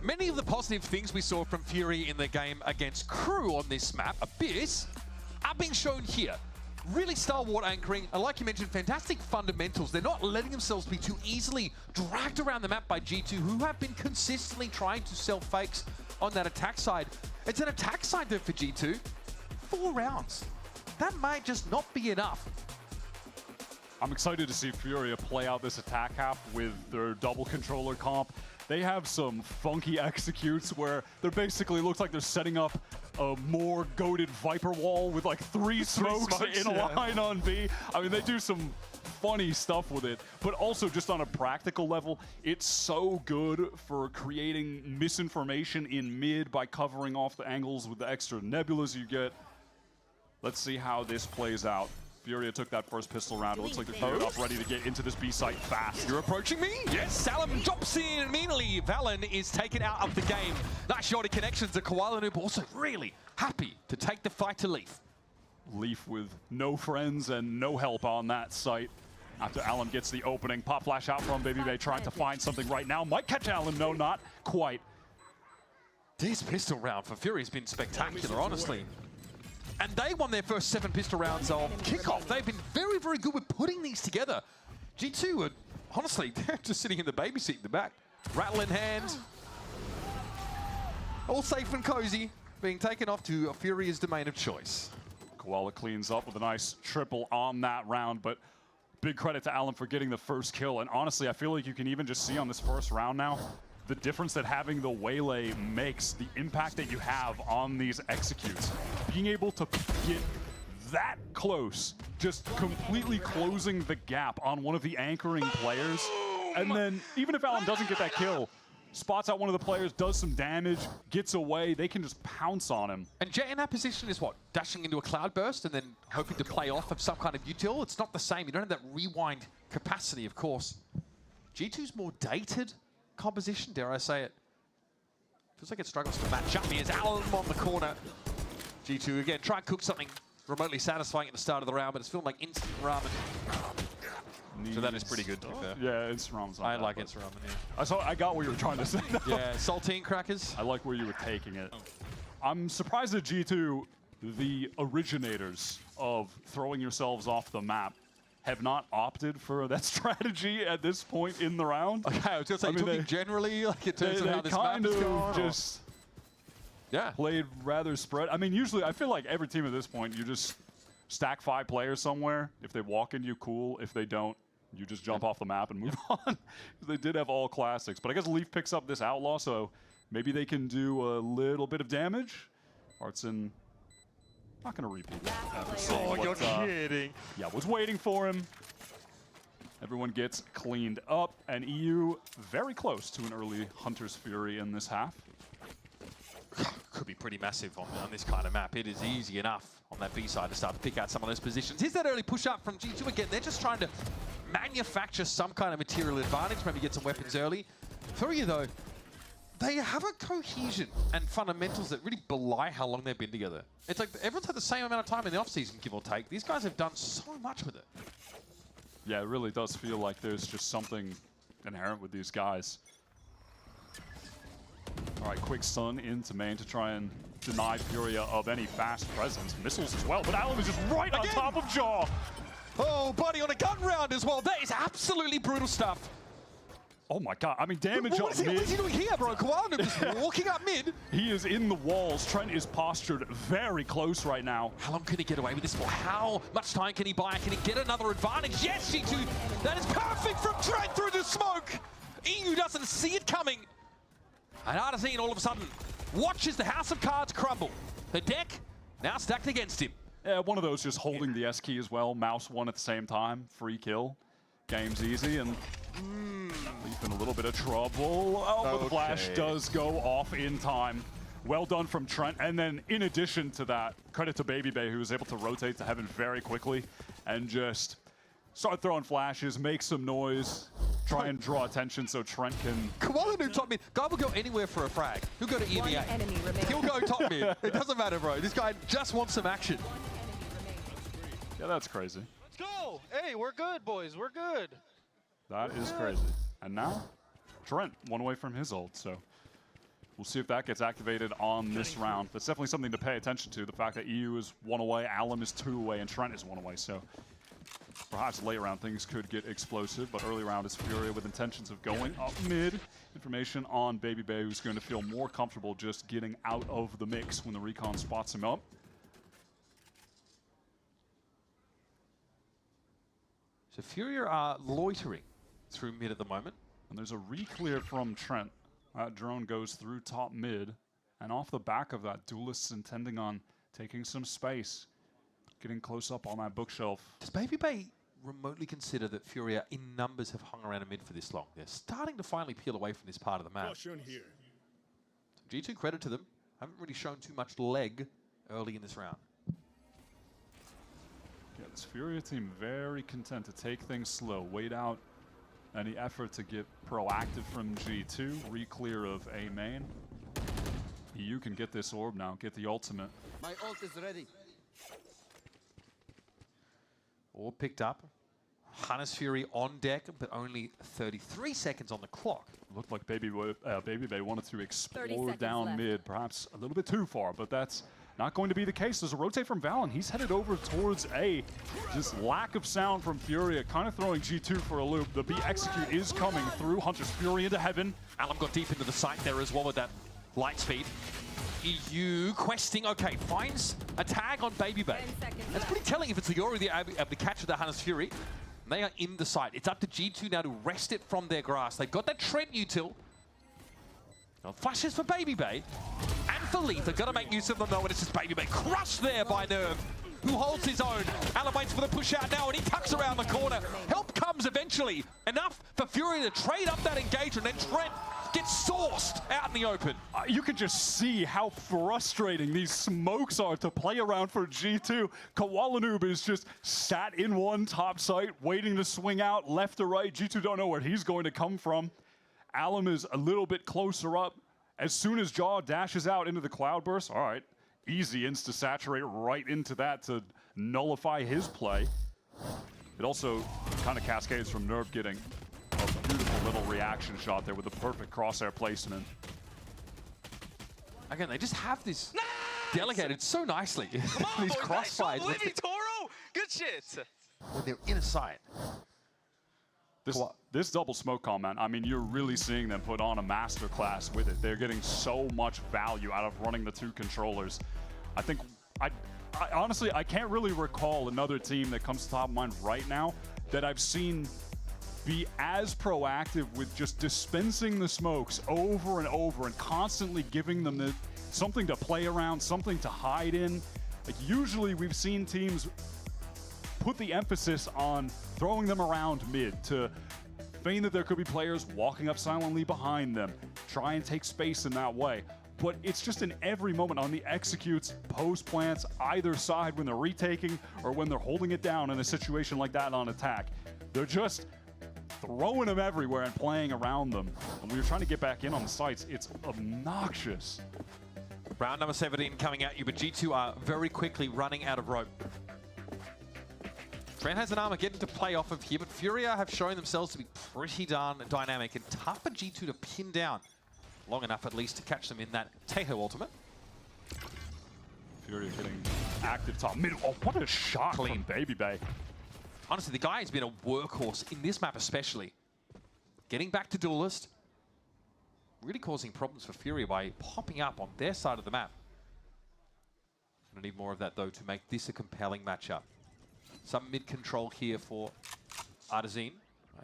Many of the positive things we saw from Fury in the game against Crew on this map, Abyss, are being shown here. Really stalwart anchoring, and like you mentioned, fantastic fundamentals. They're not letting themselves be too easily dragged around the map by G2, who have been consistently trying to sell fakes on that attack side. It's an attack side though for G2. 4 rounds. That might just not be enough. I'm excited to see Furia play out this attack half with their double controller comp. They have some funky executes where they're basically looks like they're setting up a more goated Viper wall with like 3 smokes in a line on B. I mean, they do some funny stuff with it, but also just on a practical level, it's so good for creating misinformation in mid by covering off the angles with the extra nebulas you get. Let's see how this plays out. Furia took that first pistol round. It looks like they're geared up, ready to get into this B site fast. You're approaching me? Yes, Salam drops in immediately. Valen is taken out of the game. Nice shorty connections to Koala Noob, also really happy to take the fight to Leaf. Leaf with no friends and no help on that site. After Allen gets the opening, pop flash out from Baby Bay, trying to find something right now. Might catch Allen, no, not quite. This pistol round for Fury has been spectacular, honestly. And they won their first 7 pistol rounds of Kickoff. They've been very, very good with putting these together. G2 are, honestly, they're just sitting in the baby seat in the back. Rattle in hand. All safe and cozy, being taken off to Furia's domain of choice. Koala cleans up with a nice triple on that round, but big credit to Allen for getting the first kill. And honestly, I feel like you can even just see on this first round now, the difference that having the waylay makes, the impact that you have on these executes. Being able to get that close, just completely closing the gap on one of the anchoring players. And then even if Allen doesn't get that kill, spots out one of the players, does some damage, gets away, they can just pounce on him. And Jet in that position is what? Dashing into a cloud burst and then hoping to play off of some kind of util? It's not the same. You don't have that rewind capacity, of course. G2's more dated composition, dare I say it. Feels like it struggles to match up. Here's Allen on the corner. G2 again, try and cook something remotely satisfying at the start of the round, but it's feeling like instant ramen. So that is pretty good, to be fair. Yeah, instant ramen's not I bad, like but instant ramen, yeah. I got what you were trying to say. Yeah, saltine crackers. I like where you were taking it. I'm surprised that G2, the originators of throwing yourselves off the map, have not opted for that strategy at this point in the round. Okay, I was just saying, talking generally, like in terms of how this map is going, just played rather spread. I mean, usually I feel like every team at this point, you just stack 5 players somewhere. If they walk into you, cool. If they don't, you just jump off the map and move on. They did have all classics, but I guess Leaf picks up this Outlaw, so maybe they can do a little bit of damage. Artson, not going to repeat that episode. Oh, but, you're kidding. Yeah, was waiting for him. Everyone gets cleaned up, and EU very close to an early Hunter's Fury in this half. Could be pretty massive on this kind of map. It is easy enough on that B side to start to pick out some of those positions. Here's that early push up from G2 again. They're just trying to manufacture some kind of material advantage, maybe get some weapons early. Furia, though, they have a cohesion and fundamentals that really belie how long they've been together. It's like everyone's had the same amount of time in the offseason, give or take. These guys have done so much with it. Yeah, it really does feel like there's just something inherent with these guys. All right, quick stun into main to try and deny Furia of any fast presence. Missiles as well, but Alum is just right on top of Jaw. Oh, buddy, on a gun round as well. That is absolutely brutal stuff. Oh my god, I mean, damage what up mid. What is he doing here, bro? Koala just walking up mid. He is in the walls. Trent is postured very close right now. How long can he get away with this for? How much time can he buy? Can he get another advantage? Yes, G2. That is perfect from Trent through the smoke. EU doesn't see it coming. And Artezine all of a sudden watches the House of Cards crumble. The deck now stacked against him. Yeah, one of those just holding the S key as well. Mouse one at the same time. Free kill. Game's easy, and Leaf in a little bit of trouble. Oh, but the flash does go off in time. Well done from Trent. And then in addition to that, credit to BabyBay, who was able to rotate to heaven very quickly and just start throwing flashes, make some noise, try and draw attention so Trent can... Koala Noob top mid. Guy will go anywhere for a frag. He'll go to EMEA. He'll go top mid. It doesn't matter, bro. This guy just wants some action. Yeah, that's crazy. Let's go. Hey, we're good, boys. We're good. That is crazy. And now, Trent, one away from his ult, so we'll see if that gets activated on this round. That's definitely something to pay attention to, the fact that EU is 1 away, Alum is 2 away, and Trent is 1 away, so perhaps late round things could get explosive, but early round is Furia with intentions of going up mid. Information on BabyBay, who's going to feel more comfortable just getting out of the mix when the recon spots him up. So Furia are loitering through mid at the moment. And there's a re-clear from Trent. That drone goes through top mid, and off the back of that, Duelists intending on taking some space, getting close up on that bookshelf. Does BabyBay remotely consider that Furia in numbers have hung around a mid for this long? They're starting to finally peel away from this part of the map. Caution here. So G2, credit to them. Haven't really shown too much leg early in this round. Yeah, this Furia team very content to take things slow, wait out any effort to get proactive from G2, re-clear of A main. EU can get this orb now, get the ultimate. My ult is ready. Orb picked up. Hunter's Fury on deck, but only 33 seconds on the clock. Looked like BabyBay wanted to explore down mid, perhaps a little bit too far, but that's not going to be the case. There's a rotate from Valen. He's headed over towards A. Just lack of sound from Furia, kind of throwing G2 for a loop. The B execute is coming through. Hunter's Fury into heaven. Alum got deep into the site there as well with that light speed. EU questing, okay, finds a tag on BabyBay. That's pretty telling if it's the Yori able to catch the Hunter's Fury. They are in the site. It's up to G2 now to wrest it from their grasp. They've got that Trent util. Flashes for BabyBay. And for Leaf, they've got to make use of them though, and it's just BabyBay crushed there by Nerve, who holds his own. Alum waits for the push out now, and he tucks around the corner. Help comes eventually. Enough for Fury to trade up that engagement, and Trent gets sourced out in the open. You can just see how frustrating these smokes are to play around for G2. Koala Noob is just sat in one top site, waiting to swing out left or right. G2 don't know where he's going to come from. Alum is a little bit closer up. As soon as Jaw dashes out into the Cloudburst, all right, easy insta-saturate right into that to nullify his play. It also kind of cascades from Nerve getting a beautiful little reaction shot there with the perfect crosshair placement. Again, they just have this delegated so nicely. Come on, these boys, crossfires. Don't leave me, Toro! Good shit! When they're in a sight. This double smoke comment, I mean, you're really seeing them put on a masterclass with it. They're getting so much value out of running the two controllers. I think, I honestly, I can't really recall another team that comes to top of mind right now that I've seen be as proactive with just dispensing the smokes over and over and constantly giving them something to play around, something to hide in. Like usually we've seen teams put the emphasis on throwing them around mid to feign that there could be players walking up silently behind them, try and take space in that way. But it's just in every moment on the executes, post plants, either side when they're retaking or when they're holding it down in a situation like that on attack. They're just throwing them everywhere and playing around them. And we were trying to get back in on the sites. It's obnoxious. Round number 17 coming at you, but G2 are very quickly running out of rope. Trent has an Armageddon to play off of here, but Furia have shown themselves to be pretty darn dynamic and tough for G2 to pin down. Long enough at least to catch them in that Tejo ultimate. Furia getting active top mid. Oh, what a shot from Baby Bay. Honestly, the guy has been a workhorse in this map especially. Getting back to Duelist. Really causing problems for Furia by popping up on their side of the map. Gonna need more of that though to make this a compelling matchup. Some mid control here for Artazine.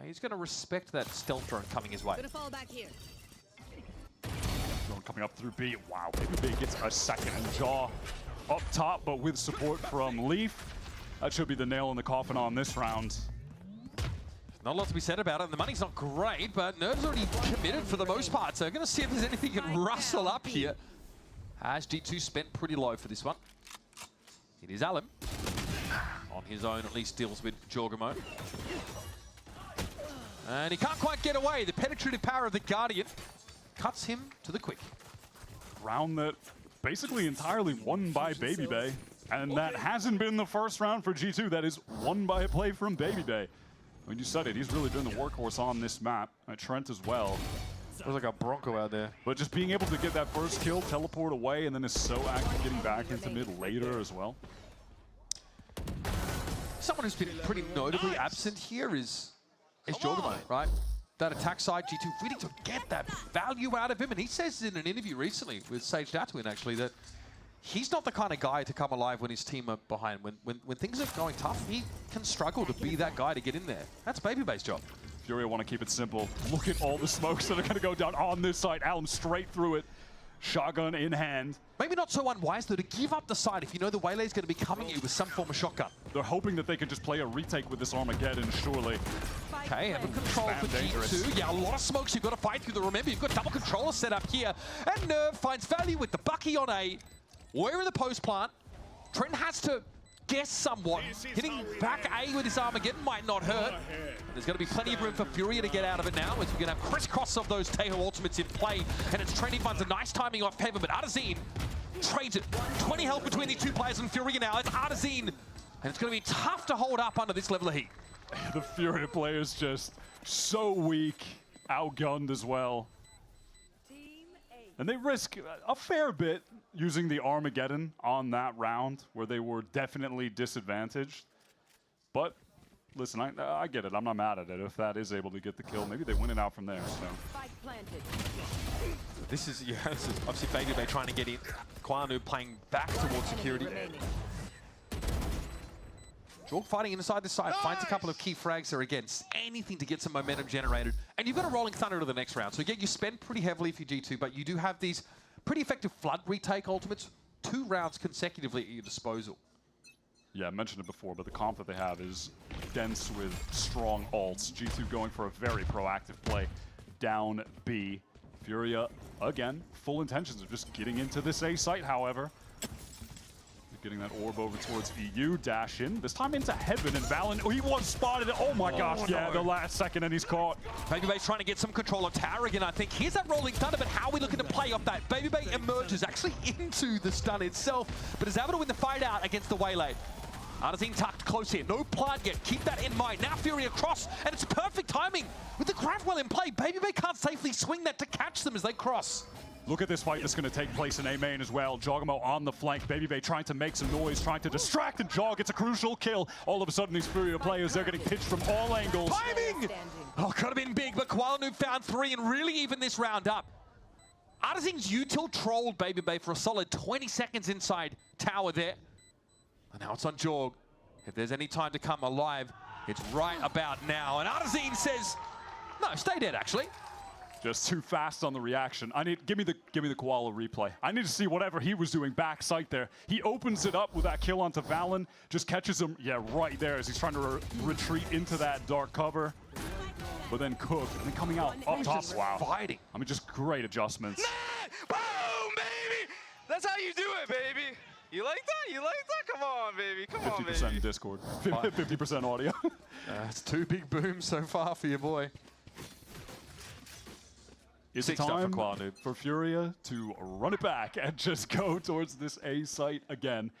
He's gonna respect that stealth drone coming his way. Gonna fall back here. Drone coming up through B. Wow, Baby Bay gets a second and Jaw up top, but with support from Leaf. That should be the nail in the coffin on this round. Not a lot to be said about it. The money's not great, but Nerve's already committed for the most part. So going to see if there's anything you can rustle up here. As G2 spent pretty low for this one. It is Alim. On his own, at least deals with Jorgamo. And he can't quite get away. The penetrative power of the Guardian cuts him to the quick. Round that basically entirely won by Baby Bay. And that hasn't been the first round for G2. That is won by a play from Baby Bay. When you said it, he's really been the workhorse on this map. Trent as well. There's like a Bronco out there. But just being able to get that first kill, teleport away, and then is so active getting back into mid later as well. Someone who's been pretty notably absent here is Jorgamo, right? That attack side, G2 really to get that value out of him. And he says in an interview recently with Sage Datwin, actually, that he's not the kind of guy to come alive when his team are behind. When things are going tough, he can struggle to be that guy to get in there. That's Baby Bay's job. Furia want to keep it simple. Look at all the smokes that are going to go down on this side. Alum straight through it. Shotgun in hand. Maybe not so unwise, though, to give up the side if you know the Waylay's going to be coming at you with some form of shotgun. They're hoping that they can just play a retake with this Armageddon, surely. Okay, have a control for G2. Yeah, a lot of smokes you've got to fight through. Remember, you've got double controller set up here. And Nerve finds value with the Bucky on A. We're in the post plant. Trent has to guess somewhat. Hitting back A with his Armageddon might not hurt. There's going to be plenty of room for Furia to get out of it now, as we're going to have crisscross of those Tejo ultimates in play. And it's Trent, he finds a nice timing off Heaven, but Artazine trades it. 20 health between these two players and Furia now. It's Artazine. And it's going to be tough to hold up under this level of heat. The Furia players just so weak, outgunned as well. And they risk a fair bit using the Armageddon on that round where they were definitely disadvantaged. But listen, I get it. I'm not mad at it. If that is able to get the kill, maybe they win it out from there. So. This is obviously Baby Bay trying to get in. Kwanu playing back towards security. Jorg fighting inside the side, finds a couple of key frags there again. Anything to get some momentum generated. And you've got a Rolling Thunder to the next round. So again, you spend pretty heavily for G2, but you do have these pretty effective Flood retake ultimates 2 rounds consecutively at your disposal. Yeah, I mentioned it before, but the comp that they have is dense with strong ults. G2 going for a very proactive play down B. Furia, again, full intentions of just getting into this A site, however. Getting that orb over towards EU, dash in. This time into Heaven, and Valen, he was spotted. Oh my gosh, yeah, the last second, and he's caught. Baby Bay's trying to get some control of tower again, I think. Here's that Rolling Thunder, but how are we looking to play off that? Baby Bay emerges actually into the stun itself, but is able to win the fight out against the Waylay. Artazine tucked close here, no plant yet, keep that in mind. Now Fury across, and it's perfect timing. With the grab well in play, Baby Bay can't safely swing that to catch them as they cross. Look at this fight that's going to take place in A main as well. Jogamo on the flank. Baby Bay trying to make some noise, trying to distract, and Jog gets a crucial kill. All of a sudden, these Furia players, they're getting pitched from all angles. Timing! Oh, could have been big, but Kwalanu found 3 and really even this round up. Artazine's util trolled Baby Bay for a solid 20 seconds inside tower there. And now it's on Jorg. If there's any time to come alive, it's right about now. And Artazine says, no, stay dead, actually. Just too fast on the reaction. Give me the Koala replay. I need to see whatever he was doing back sight there. He opens it up with that kill onto Valen, just catches him, yeah, right there as he's trying to retreat into that dark cover. But then Cook, and then coming out up top, wow. Fighting. I mean, just great adjustments. Boom, baby! That's how you do it, baby. You like that? You like that? Come on, baby. Come on, baby. 50% Discord, 50% audio. It's 2 big booms so far for your boy. Is it time for Furia to run it back and just go towards this A site again?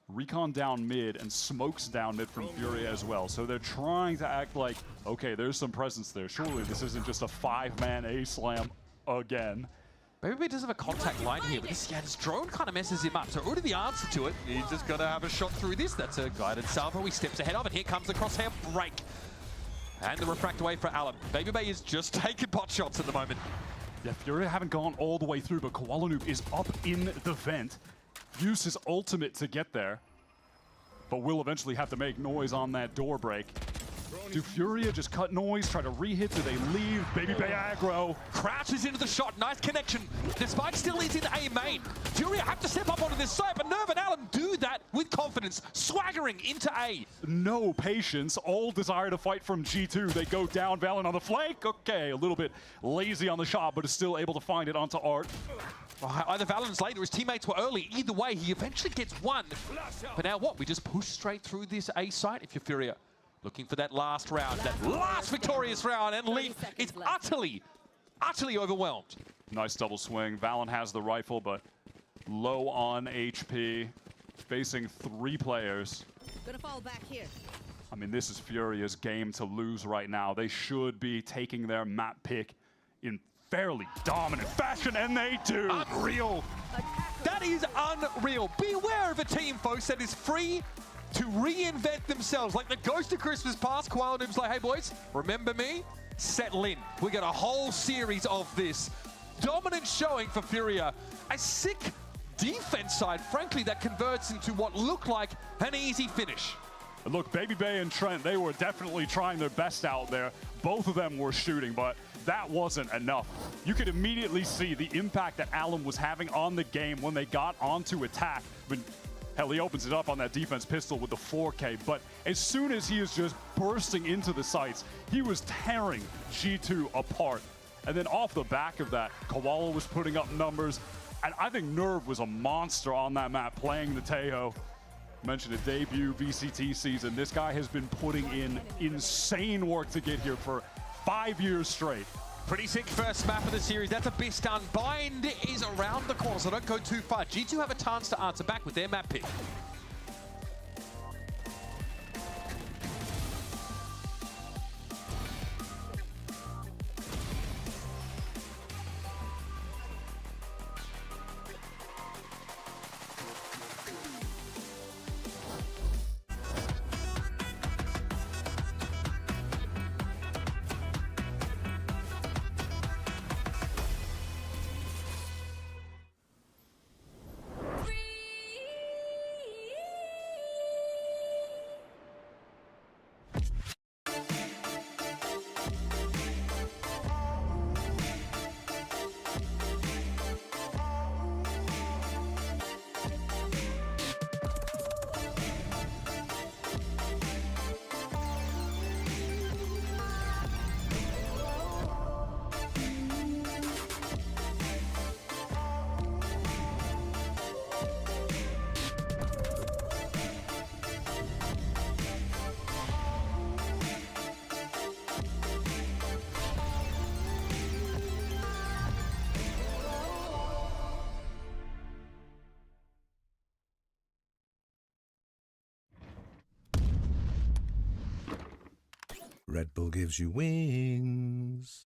Recon down mid and smokes down mid from Furia as well. So they're trying to act like, okay, there's some presence there. Surely this isn't just a 5-man A slam again. Maybe he does have a contact line here, but this drone kind of messes him up. So already the answer to it, he's just got to have a shot through this. That's a guided salvo. He steps ahead of it. Here comes the crosshair break. And the refract away for Allen. Baby Bay is just taking pot shots at the moment. Yeah, Furia haven't gone all the way through, but Koala Noob is up in the vent. Use his ultimate to get there, but will eventually have to make noise on that door break. Do Furia just cut noise, try to re-hit? Do they leave? Baby Bay aggro. Crouches into the shot. Nice connection. Despite still is in A main. Furia have to step up onto this side, but Nerve and Allen do that with confidence, swaggering into A. No patience. All desire to fight from G2. They go down. Valen on the flank. Okay, a little bit lazy on the shot, but is still able to find it onto Art. Either Valen's late or his teammates were early. Either way, he eventually gets one. But now what? We just push straight through this A site if you're Furia. Looking for that last round, that last victorious round, and Leaf is utterly overwhelmed. Nice double swing. Valen has the rifle, but low on HP, facing 3 players. Gonna fall back here. I mean, this is Furia's game to lose right now. They should be taking their map pick in fairly dominant fashion, and they do. Unreal. That is unreal. Beware of a team, folks, that is free to reinvent themselves. Like the ghost of Christmas past, Koala Noob's like, hey boys, remember me? Settle in. We got a whole series of this. Dominant showing for Furia. A sick defense side, frankly, that converts into what looked like an easy finish. Look, Baby Bay and Trent, they were definitely trying their best out there. Both of them were shooting, but that wasn't enough. You could immediately see the impact that Allen was having on the game when they got onto attack. Hell, he opens it up on that defense pistol with the 4K, but as soon as he is just bursting into the sights, he was tearing G2 apart. And then off the back of that, Koala was putting up numbers, and I think Nerve was a monster on that map playing the Tejo. Mentioned a debut VCT season. This guy has been putting in insane work to get here for 5 years straight. Pretty sick first map of the series. That's a best done. Bind is around the corner, so don't go too far. G2 have a chance to answer back with their map pick. Red Bull gives you wings.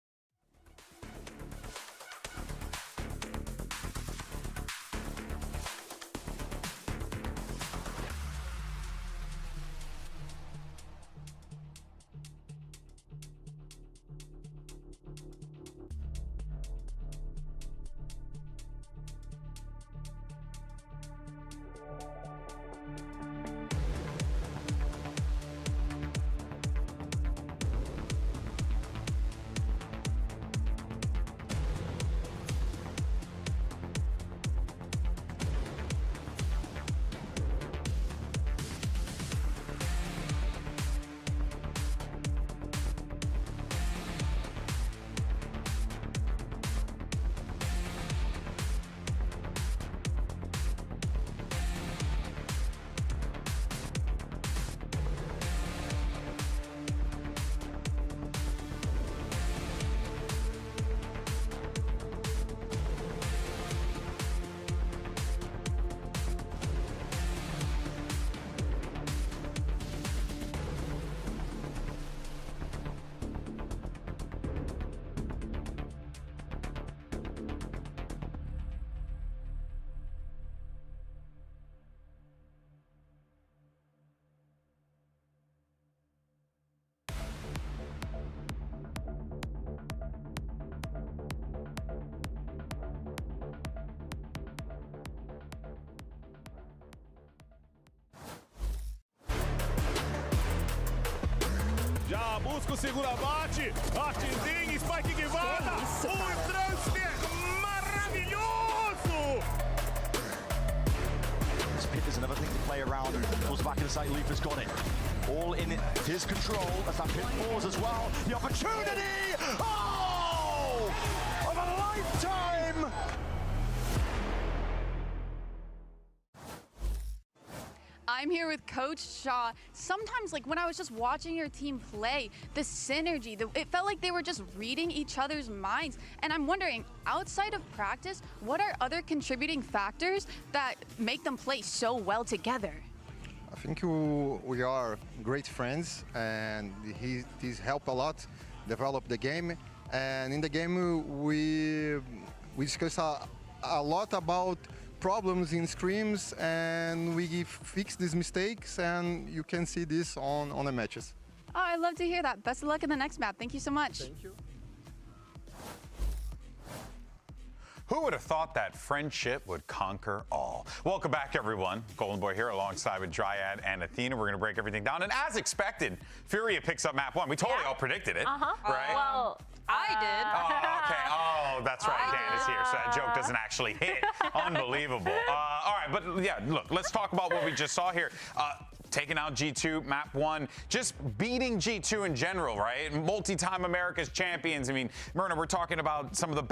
Busca o segura bate. Artezinho, spike que volta. Transfer maravilhoso. Pit is another thing to play around. Pulls back in the site, Leaper's got it. All in his control as that pit falls as well. The opportunity! Oh! Of a lifetime! I'm here with Coach Shaw. Sometimes, like when I was just watching your team play, the synergy, it felt like they were just reading each other's minds. And I'm wondering, outside of practice, what are other contributing factors that make them play so well together? I think we are great friends, and this helped a lot develop the game. And in the game, we discuss a lot about problems in scrims, and we fix these mistakes, and you can see this on the matches. Oh, I love to hear that. Best of luck in the next map. Thank you so much. Thank you. Who would have thought that friendship would conquer all? Welcome back, everyone. Golden Boy here alongside with Dryad and Athena. We're going to break everything down. And as expected, Furia picks up map 1. We totally all predicted it, right? Well, I did. Oh, okay. Oh, that's right. Dan is here, so that joke doesn't actually hit. Unbelievable. All right, but yeah, look, let's talk about what we just saw here. Taking out G2, map 1, just beating G2 in general, right? Multi-time America's champions. I mean, Myrna, we're talking about some of the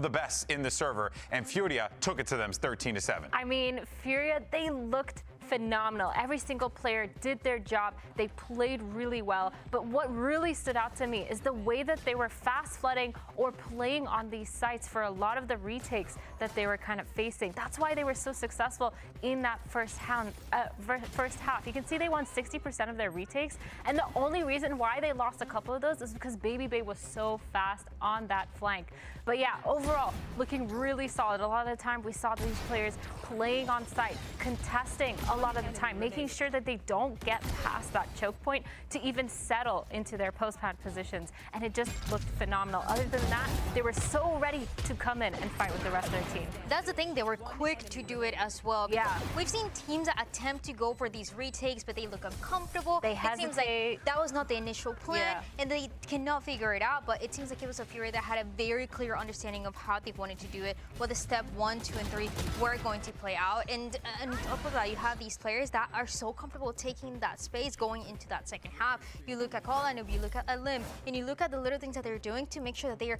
best in the server, and Furia took it to them 13-7. I mean, Furia, they looked phenomenal. Every single player did their job. They played really well. But what really stood out to me is the way that they were fast flooding or playing on these sites for a lot of the retakes that they were kind of facing. That's why they were so successful in that first half. You can see they won 60% of their retakes. And the only reason why they lost a couple of those is because Baby Bay was so fast on that flank. But yeah, overall, looking really solid. A lot of the time we saw these players playing on site, contesting a lot of the time, making sure that they don't get past that choke point to even settle into their post-plant positions. And it just looked phenomenal. Other than that, they were so ready to come in and fight with the rest of their team. That's the thing, they were quick to do it as well. Yeah. We've seen teams that attempt to go for these retakes, but they look uncomfortable. They hesitate. It seems like that was not the initial plan, and they cannot figure it out, but it seems like it was a Fury that had a very clear understanding of how they wanted to do it, what the step 1, 2, and 3 were going to play out. And on top of that, you have these players that are so comfortable taking that space going into that second half. You look at Kolanub, you look at Alim, and you look at the little things that they're doing to make sure that they are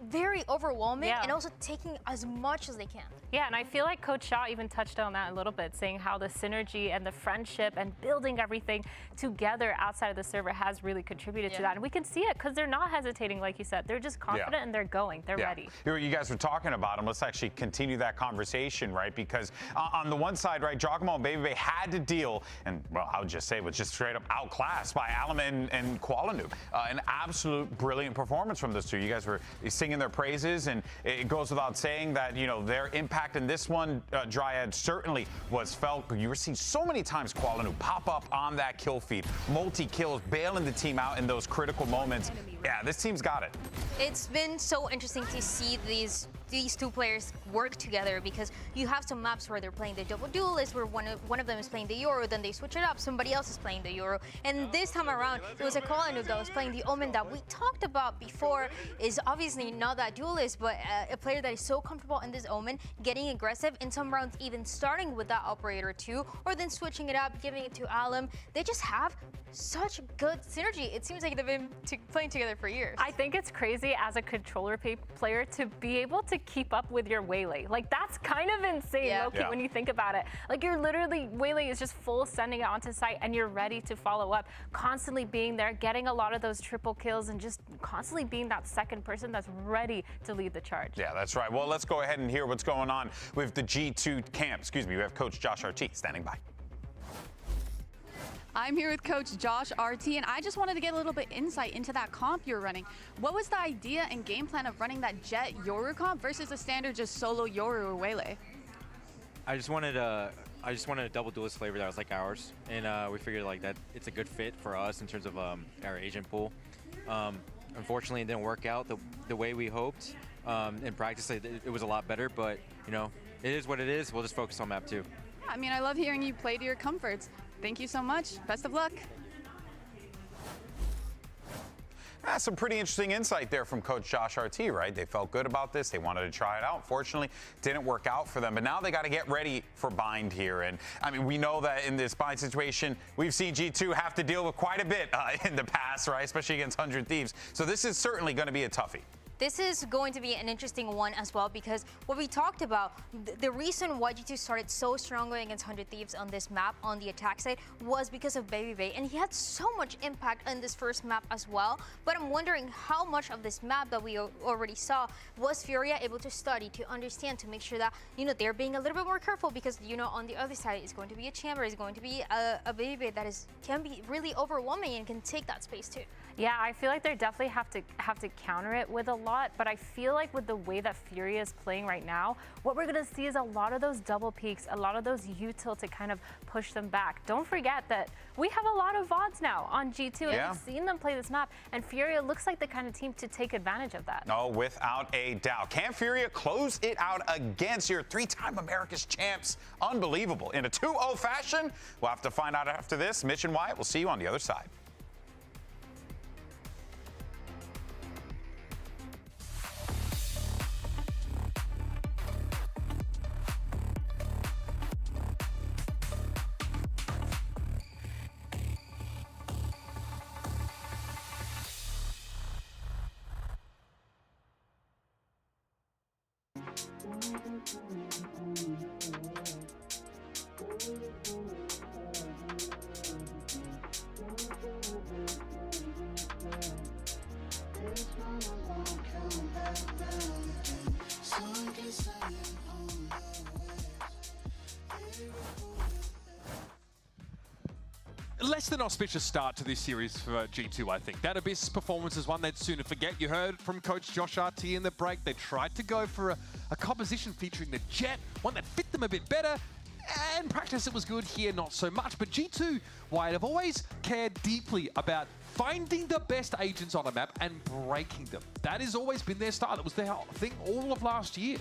very overwhelming and also taking as much as they can. Yeah, and I feel like Coach Shaw even touched on that a little bit, saying how the synergy and the friendship and building everything together outside of the server has really contributed to that. And we can see it because they're not hesitating, like you said. They're just confident and they're going. They're ready. You guys were talking about them. Let's actually continue that conversation, right? Because on the one side, right, Giacomo and Baby Bay had to deal, and well, I would just say it was just straight up outclassed by Alum and Kuala-Lumpur. An absolute brilliant performance from those two. You guys were singing their praises, and it goes without saying that, you know, their impact in this one, Dryad, certainly was felt. You were seeing so many times Kuala-Lumpur pop up on that kill feed, multi-kills, bailing the team out in those critical moments. Yeah, this team's got it. It's been so interesting to see these two players work together, because you have some maps where they're playing the double duelist, where one of them is playing the Euro, then they switch it up, somebody else is playing the Euro. And this time around, it was a Kolanub that was playing the Omen that we talked about before, is obviously not that duelist, but a player that is so comfortable in this Omen, getting aggressive, in some rounds even starting with that operator too, or then switching it up, giving it to Alum. They just have such good synergy. It seems like they've been playing together for years. I think it's crazy as a controller player to be able to keep up with your Waylay. Like, that's kind of insane, Loki, when you think about it. Like, you're literally, Waylay is just full sending it onto site and you're ready to follow up, constantly being there, getting a lot of those triple kills, and just constantly being that second person that's ready to lead the charge. Yeah, that's right. Well, let's go ahead and hear what's going on with the G2 camp. Excuse me, we have Coach Josh RT standing by. I'm here with Coach Josh RT, and I just wanted to get a little bit insight into that comp you're running. What was the idea and game plan of running that Jet Yoru comp versus a standard just solo Yoru or Waylay? I just wanted a double duelist flavor that was like ours, and we figured like that it's a good fit for us in terms of our agent pool. Unfortunately, it didn't work out the way we hoped. In practice, it was a lot better, but you know, it is what it is. We'll just focus on map 2. Yeah, I mean, I love hearing you play to your comforts. Thank you so much. Best of luck. That's some pretty interesting insight there from Coach Josh RT, right? They felt good about this. They wanted to try it out. Fortunately, didn't work out for them. But now they got to get ready for bind here. And, I mean, we know that in this bind situation, we've seen G2 have to deal with quite a bit in the past, right? Especially against 100 Thieves. So this is certainly going to be a toughie. This is going to be an interesting one as well, because what we talked about, the reason why G2 started so strongly against 100 Thieves on this map on the attack side was because of Baby, and he had so much impact on this first map as well. But I'm wondering how much of this map that we already saw was Furia able to study, to understand, to make sure that, you know, they're being a little bit more careful, because, you know, on the other side is going to be a Chamber, is going to be a Baby that can be really overwhelming and can take that space too. Yeah, I feel like they definitely have to counter it with a lot, but I feel like with the way that Furia is playing right now, what we're gonna see is a lot of those double peaks, a lot of those util to kind of push them back. Don't forget that we have a lot of VODs now on G2, and we've seen them play this map, and Furia looks like the kind of team to take advantage of that. No, without a doubt. Can Furia close it out against your three-time America's champs? Unbelievable. In a 2-0 fashion? We'll have to find out after this. Mitch and Wyatt, we'll see you on the other side. Less than auspicious start to this series for G2, I think. That Abyss performance is one they'd sooner forget. You heard from Coach Josh RT in the break. They tried to go for a composition featuring the Jet, one that fit them a bit better. And practice it was good, here not so much. But G2, Wyatt, have always cared deeply about finding the best agents on a map and breaking them. That has always been their style. It was their thing all of last year.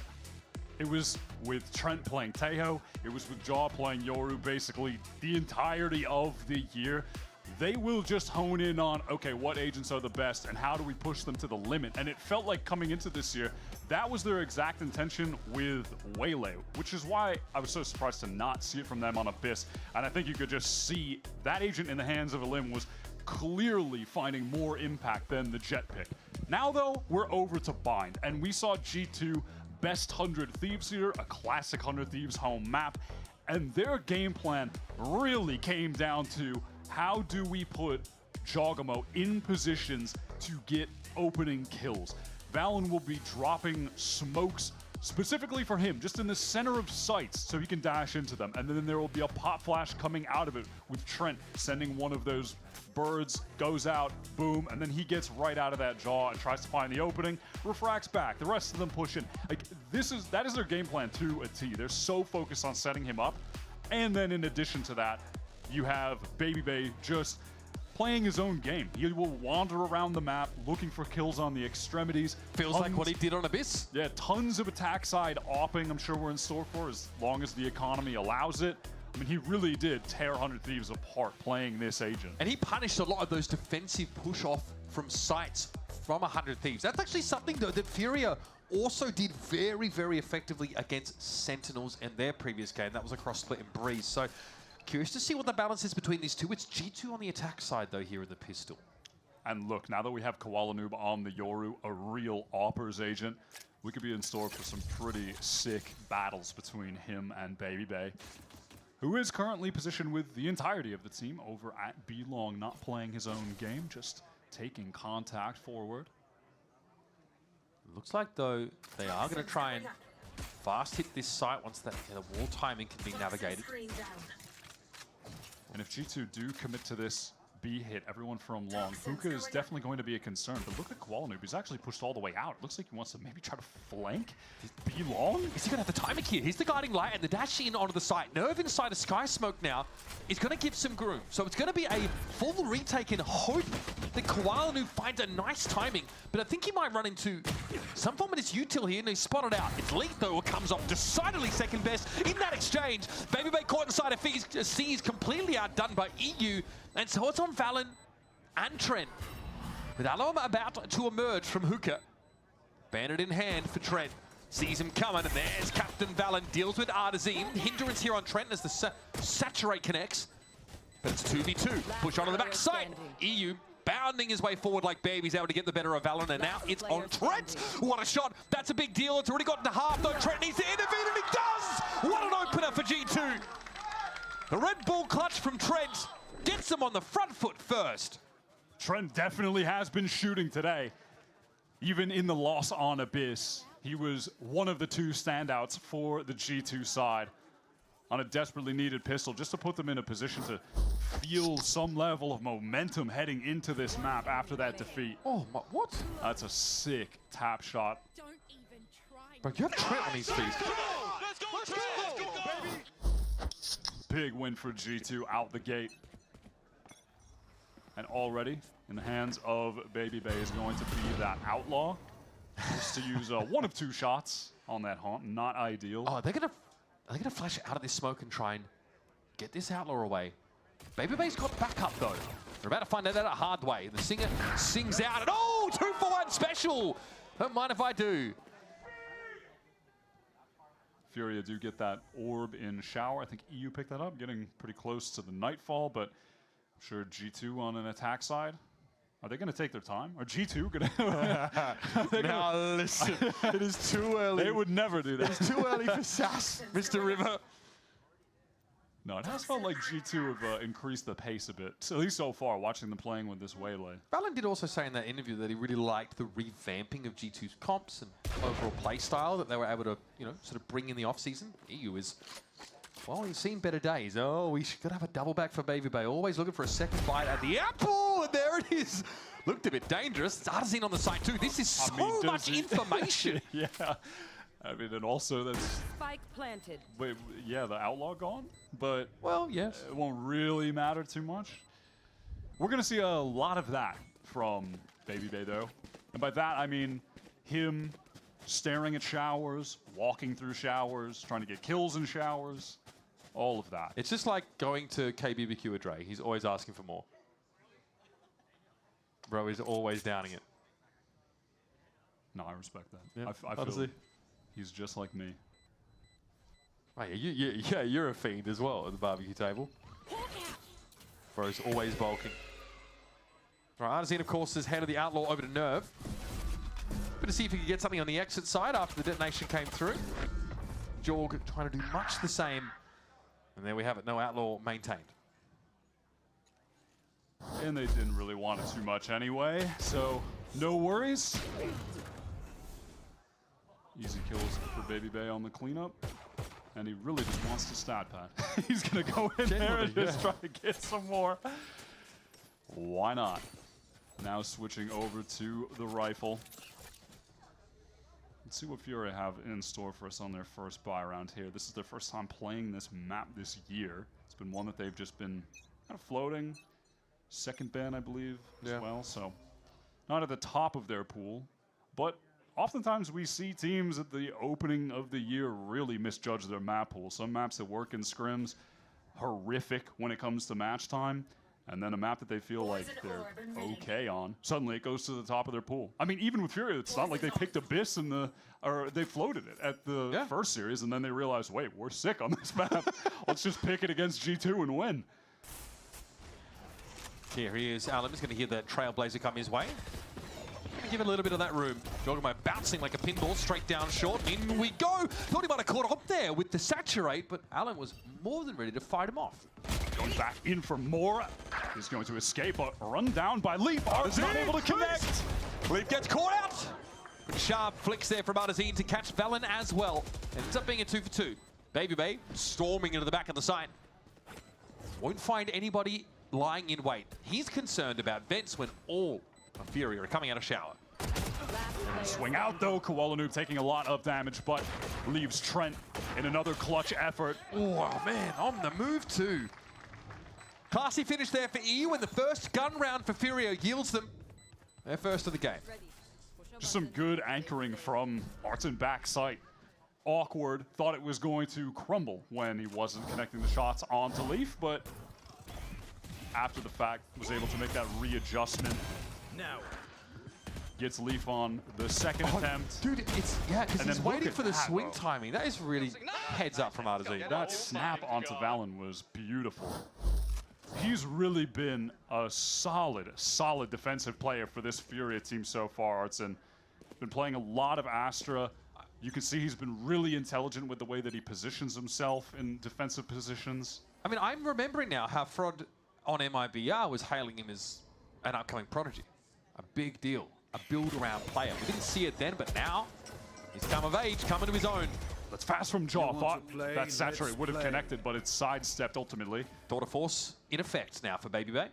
It was with Trent playing Taeho, it was with Jaw playing Yoru basically the entirety of the year. They will just hone in on, okay, what agents are the best and how do we push them to the limit? And it felt like coming into this year, that was their exact intention with Waylay, which is why I was so surprised to not see it from them on Abyss. And I think you could just see that agent in the hands of Elim was clearly finding more impact than the Jet pick. Now though, we're over to Bind, and we saw G2 best 100 Thieves here, a classic 100 Thieves home map, and their game plan really came down to how do we put Jogamo in positions to get opening kills. Valen will be dropping smokes specifically for him, just in the center of sights so he can dash into them, and then there will be a pop flash coming out of it with Trent sending one of those birds, goes out, boom, and then he gets right out of that jaw and tries to find the opening, refracts back, the rest of them push in. Like, that is their game plan to a T. They're so focused on setting him up, and then in addition to that, you have Baby Bay just playing his own game. He will wander around the map looking for kills on the extremities. Feels like what he did on Abyss. Yeah, tons of attack side opping I'm sure we're in store for as long as the economy allows it. I mean, he really did tear 100 Thieves apart playing this agent. And he punished a lot of those defensive push-off from sites from 100 Thieves. That's actually something, though, that Furia also did very, very effectively against Sentinels in their previous game. That was across Split and Breeze. So curious to see what the balance is between these two. It's G2 on the attack side, though, here in the pistol. And look, now that we have Koala Noob on the Yoru, a real Oppers agent, we could be in store for some pretty sick battles between him and Baby Bay, who is currently positioned with the entirety of the team over at B-Long, not playing his own game, just taking contact forward. Looks like, though, they are going to try and fast hit this site once that the wall timing can be navigated. And if G2 do commit to this B hit, everyone from long, Fuka is definitely going to be a concern. But look at Koala Noob, he's actually pushed all the way out. It looks like he wants to maybe try to flank B long. Is he going to have the timing here? He's the guiding light and the dash in onto the site. Nerve inside a Sky Smoke now is going to give some groove. So it's going to be a full retake and hope that Koala Noob finds a nice timing. But I think he might run into some form of this util here, and he's spotted out. It's Leith, though, who comes off decidedly second best in that exchange. Baby Bay caught inside a C is completely outdone by EU. And so it's on Valen and Trent, With Alum about to emerge from hookah. Bandit in hand for Trent. Sees him coming, and there's Captain Valen. Deals with Artazine. Hindrance here on Trent as the Saturate connects. But it's 2v2. Push onto the backside. EU bounding his way forward like baby's able to get the better of Valen, and now it's on Trent. What a shot. That's a big deal. It's already gotten to half, though. Trent needs to intervene, and he does! What an opener for G2. The Red Bull clutch from Trent gets him on the front foot first. Trent definitely has been shooting today. Even in the loss on Abyss, he was one of the two standouts for the G2 side on a desperately needed pistol, just to put them in a position to feel some level of momentum heading into this map after that defeat. Oh, my, what? That's a sick tap shot. Bro, you have Trent on his feet. Big win for G2 out the gate. And already in the hands of Baby Bay is going to be that outlaw. Just to use one of two shots on that haunt. Not ideal. Oh, are they gonna flash out of this smoke and try and get this outlaw away? Baby Bay's got backup though. We're about to find out that a hard way. The singer sings out, and oh, 2-for-1 special. Don't mind if I do. Furia do get that orb in shower. I think EU picked that up, getting pretty close to the nightfall, but I'm sure G2 on an attack side. Are they going to take their time? Are G2 going to? Now listen, it is too early. They would never do that. It's too early for SAS, Mr. River. No, it has felt like G2 have increased the pace a bit, at least so far, watching them playing with this waylay. Valen did also say in that interview that he really liked the revamping of G2's comps and overall play style that they were able to, you know, sort of bring in the off-season. EU is, well, he's seen better days. Oh, we should have a double back for Baby Bay. Always looking for a second bite at the apple, and there it is. Looked a bit dangerous. It's Artazine on the side too. This is so much information. Yeah. I mean, and also that's... Spike planted. Wait, yeah, the outlaw gone? But... Well, yes. It won't really matter too much. We're going to see a lot of that from Baby Bay, though. And by that, I mean him staring at showers, walking through showers, trying to get kills in showers, all of that. It's just like going to KBBQ with Dre. He's always asking for more. Bro is always downing it. No, I respect that. Yeah, I feel he's just like me. Oh, yeah, you're a fiend as well at the barbecue table. Bro's always bulking. Right, Artazine, of course, is head of the outlaw over to Nerve. But to see if he could get something on the exit side after the detonation came through. Jorg trying to do much the same. And there we have it, no outlaw maintained. And they didn't really want it too much anyway, so no worries. Easy kills for Baby Bay on the cleanup. And he really just wants to stat pad. He's going to go in there and just try to get some more. Why not? Now switching over to the rifle. Let's see what Fury have in store for us on their first buy round here. This is their first time playing this map this year. It's been one that they've just been kind of floating. Second ban, I believe, as well. So not at the top of their pool, but oftentimes we see teams at the opening of the year really misjudge their map pool. Some maps that work in scrims, horrific when it comes to match time. And then a map that they feel like they're okay on, suddenly it goes to the top of their pool. I mean, even with Fury, it's not like they picked Abyss or they floated it at the first series, and then they realized, wait, we're sick on this map. Let's just pick it against G2 and win. Here he is. Alum is going to hear that Trailblazer come his way. Give it a little bit of that room. Joggermo bouncing like a pinball straight down short. In we go. Thought he might have caught up there with the Saturate, but Alum was more than ready to fight him off. Going back in for more. He's going to escape, but run down by Leap. Is not able to connect. Leap gets caught out. But sharp flicks there from Artazine to catch Valen as well. Ends up being a 2-for-2. Baby Bay storming into the back of the site. Won't find anybody lying in wait. He's concerned about vents when all of Fury are coming out of shower. Swing out though, Koala Noob taking a lot of damage, but leaves Trent in another clutch effort. Oh man, on the move too. Classy finish there for EU, and the first gun round for Furio yields them their first of the game. Just some good anchoring from Arton back sight. Awkward, thought it was going to crumble when he wasn't connecting the shots onto Leaf, but after the fact was able to make that readjustment. Now, Gets Leaf on the second attempt. Dude, it's, yeah, because he's waiting for the that, swing bro. timing. That is really heads up from Artazine. That snap onto Valen was beautiful. He's really been a solid defensive player for this Furia team so far, Artson. Been playing a lot of Astra. You can see he's been really intelligent with the way that he positions himself in defensive positions. I mean, I'm remembering now how Frod on MIBR was hailing him as an upcoming prodigy. A big deal. A build-around player. We didn't see it then, but now he's come of age, come into his own. That's fast from Jaw. Thought that Saturate would have connected, but it's sidestepped ultimately. Daughter Force in effect now for Baby Bay.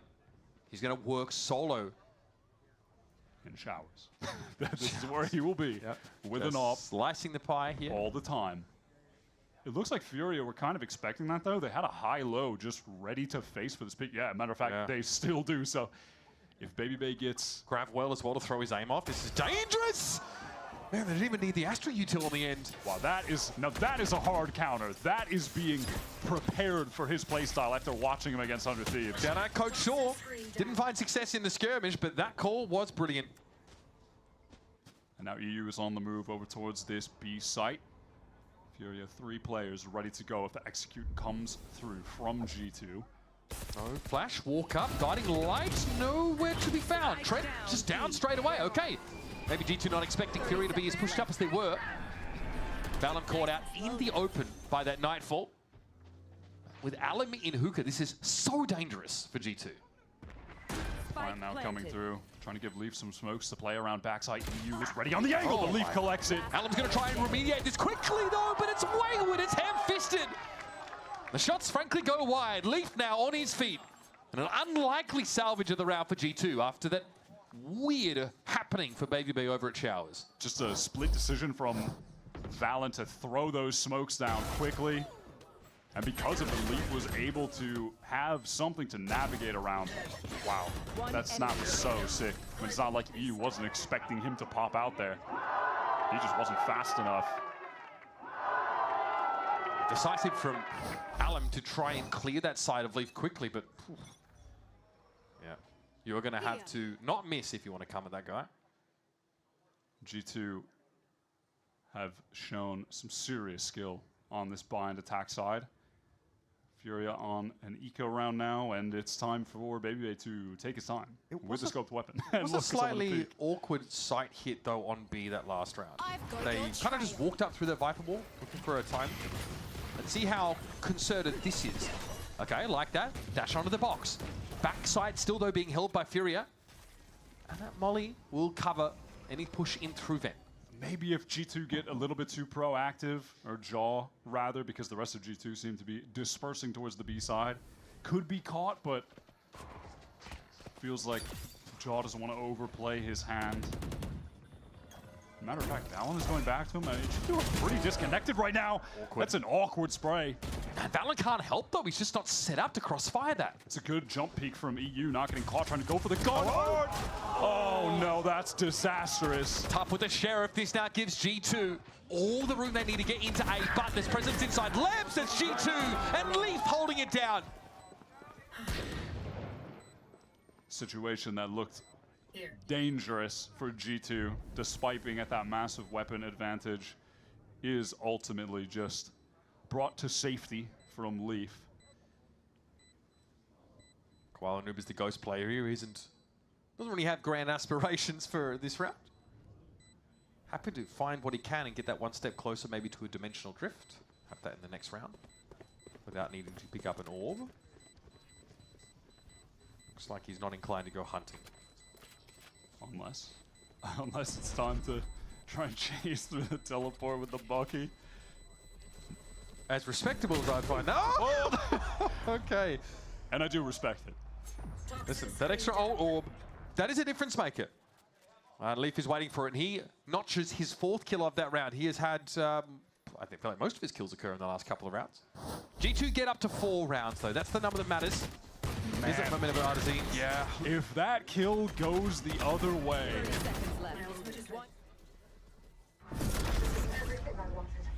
He's going to work solo. In showers. This is where he will be. Yep. With Just an op. Slicing the pie here. All the time. It looks like Furia were kind of expecting that, though. They had a high-low just ready to face for this pick. Yeah, matter of fact, they still do. So if Baby Bay gets... Grab well as well to throw his aim off. This is dangerous! Man, they didn't even need the Astra util on the end. Wow, that is a hard counter. That is being prepared for his playstyle after watching him against Under Thieves. Shout out Coach Shaw. Didn't find success in the skirmish, but that call was brilliant. And now EU is on the move over towards this B site. Furia, 3 players ready to go if the execute comes through from G2. No flash, walk up, guiding light, nowhere to be found. Trent just down straight away, okay. Maybe G2 not expecting Furia to be as pushed up as they were. Valen caught out in the open by that Nightfall. With Alum in hookah, this is so dangerous for G2. Plan now coming through, trying to give Leaf some smokes to play around backside. EU is ready on the angle, but Leaf collects it. Alum's going to try and remediate this quickly though, but it's wayward, it's ham-fisted. The shots frankly go wide. Leaf now on his feet. And an unlikely salvage of the round for G2 after that weird happening for Baby Bay over at Showers. Just a split decision from Valen to throw those smokes down quickly. And because of it, Leaf was able to have something to navigate around. Wow, that snap was so sick. I mean, it's not like EU wasn't expecting him to pop out there. He just wasn't fast enough. Decisive from Alum to try and clear that side of Leaf quickly, but yeah, you're going to have to not miss if you want to come at that guy. G2 have shown some serious skill on this bind attack side. Furia on an eco round now, and it's time for Baby Bay to take his time with the scoped weapon. It was a slightly awkward sight hit, though, on B that last round. They kind of just walked up through their Viper Ball, looking for a time. Let's see how concerted this is. Okay, like that. Dash onto the box. Backside still, though, being held by Furia. And that Molly will cover any push in through Vent. Maybe if G2 get a little bit too proactive, or Jaw rather, because the rest of G2 seem to be dispersing towards the B side. Could be caught, but feels like Jaw doesn't want to overplay his hand. Matter of fact, Valen is going back to him. G2 are pretty disconnected right now. Awkward. That's an awkward spray. And Valen can't help, though. He's just not set up to crossfire that. It's a good jump peek from EU, not getting caught, trying to go for the gun. Oh no, that's disastrous. Tough with the Sheriff. This now gives G2 all the room they need to get into A, but there's presence inside. Labs, it's G2, and Leaf holding it down. Situation that looked dangerous for G2, despite being at that massive weapon advantage, is ultimately just brought to safety from Leaf. Koala Noob is the ghost player here. Doesn't really have grand aspirations for this round. Happy to find what he can and get that one step closer, maybe to a dimensional drift. Have that in the next round without needing to pick up an orb. Looks like he's not inclined to go hunting. Unless it's time to try and chase through the teleport with the Bucky. As respectable as I find. No! Oh! Okay. And I do respect it. Listen, that extra orb, that is a difference maker. Leaf is waiting for it, and he notches his 4th kill of that round. He has had, I feel like most of his kills occur in the last couple of rounds. G2 get up to 4 rounds, though. That's the number that matters. Man. Is it momentum of Artazine? Yeah. If that kill goes the other way.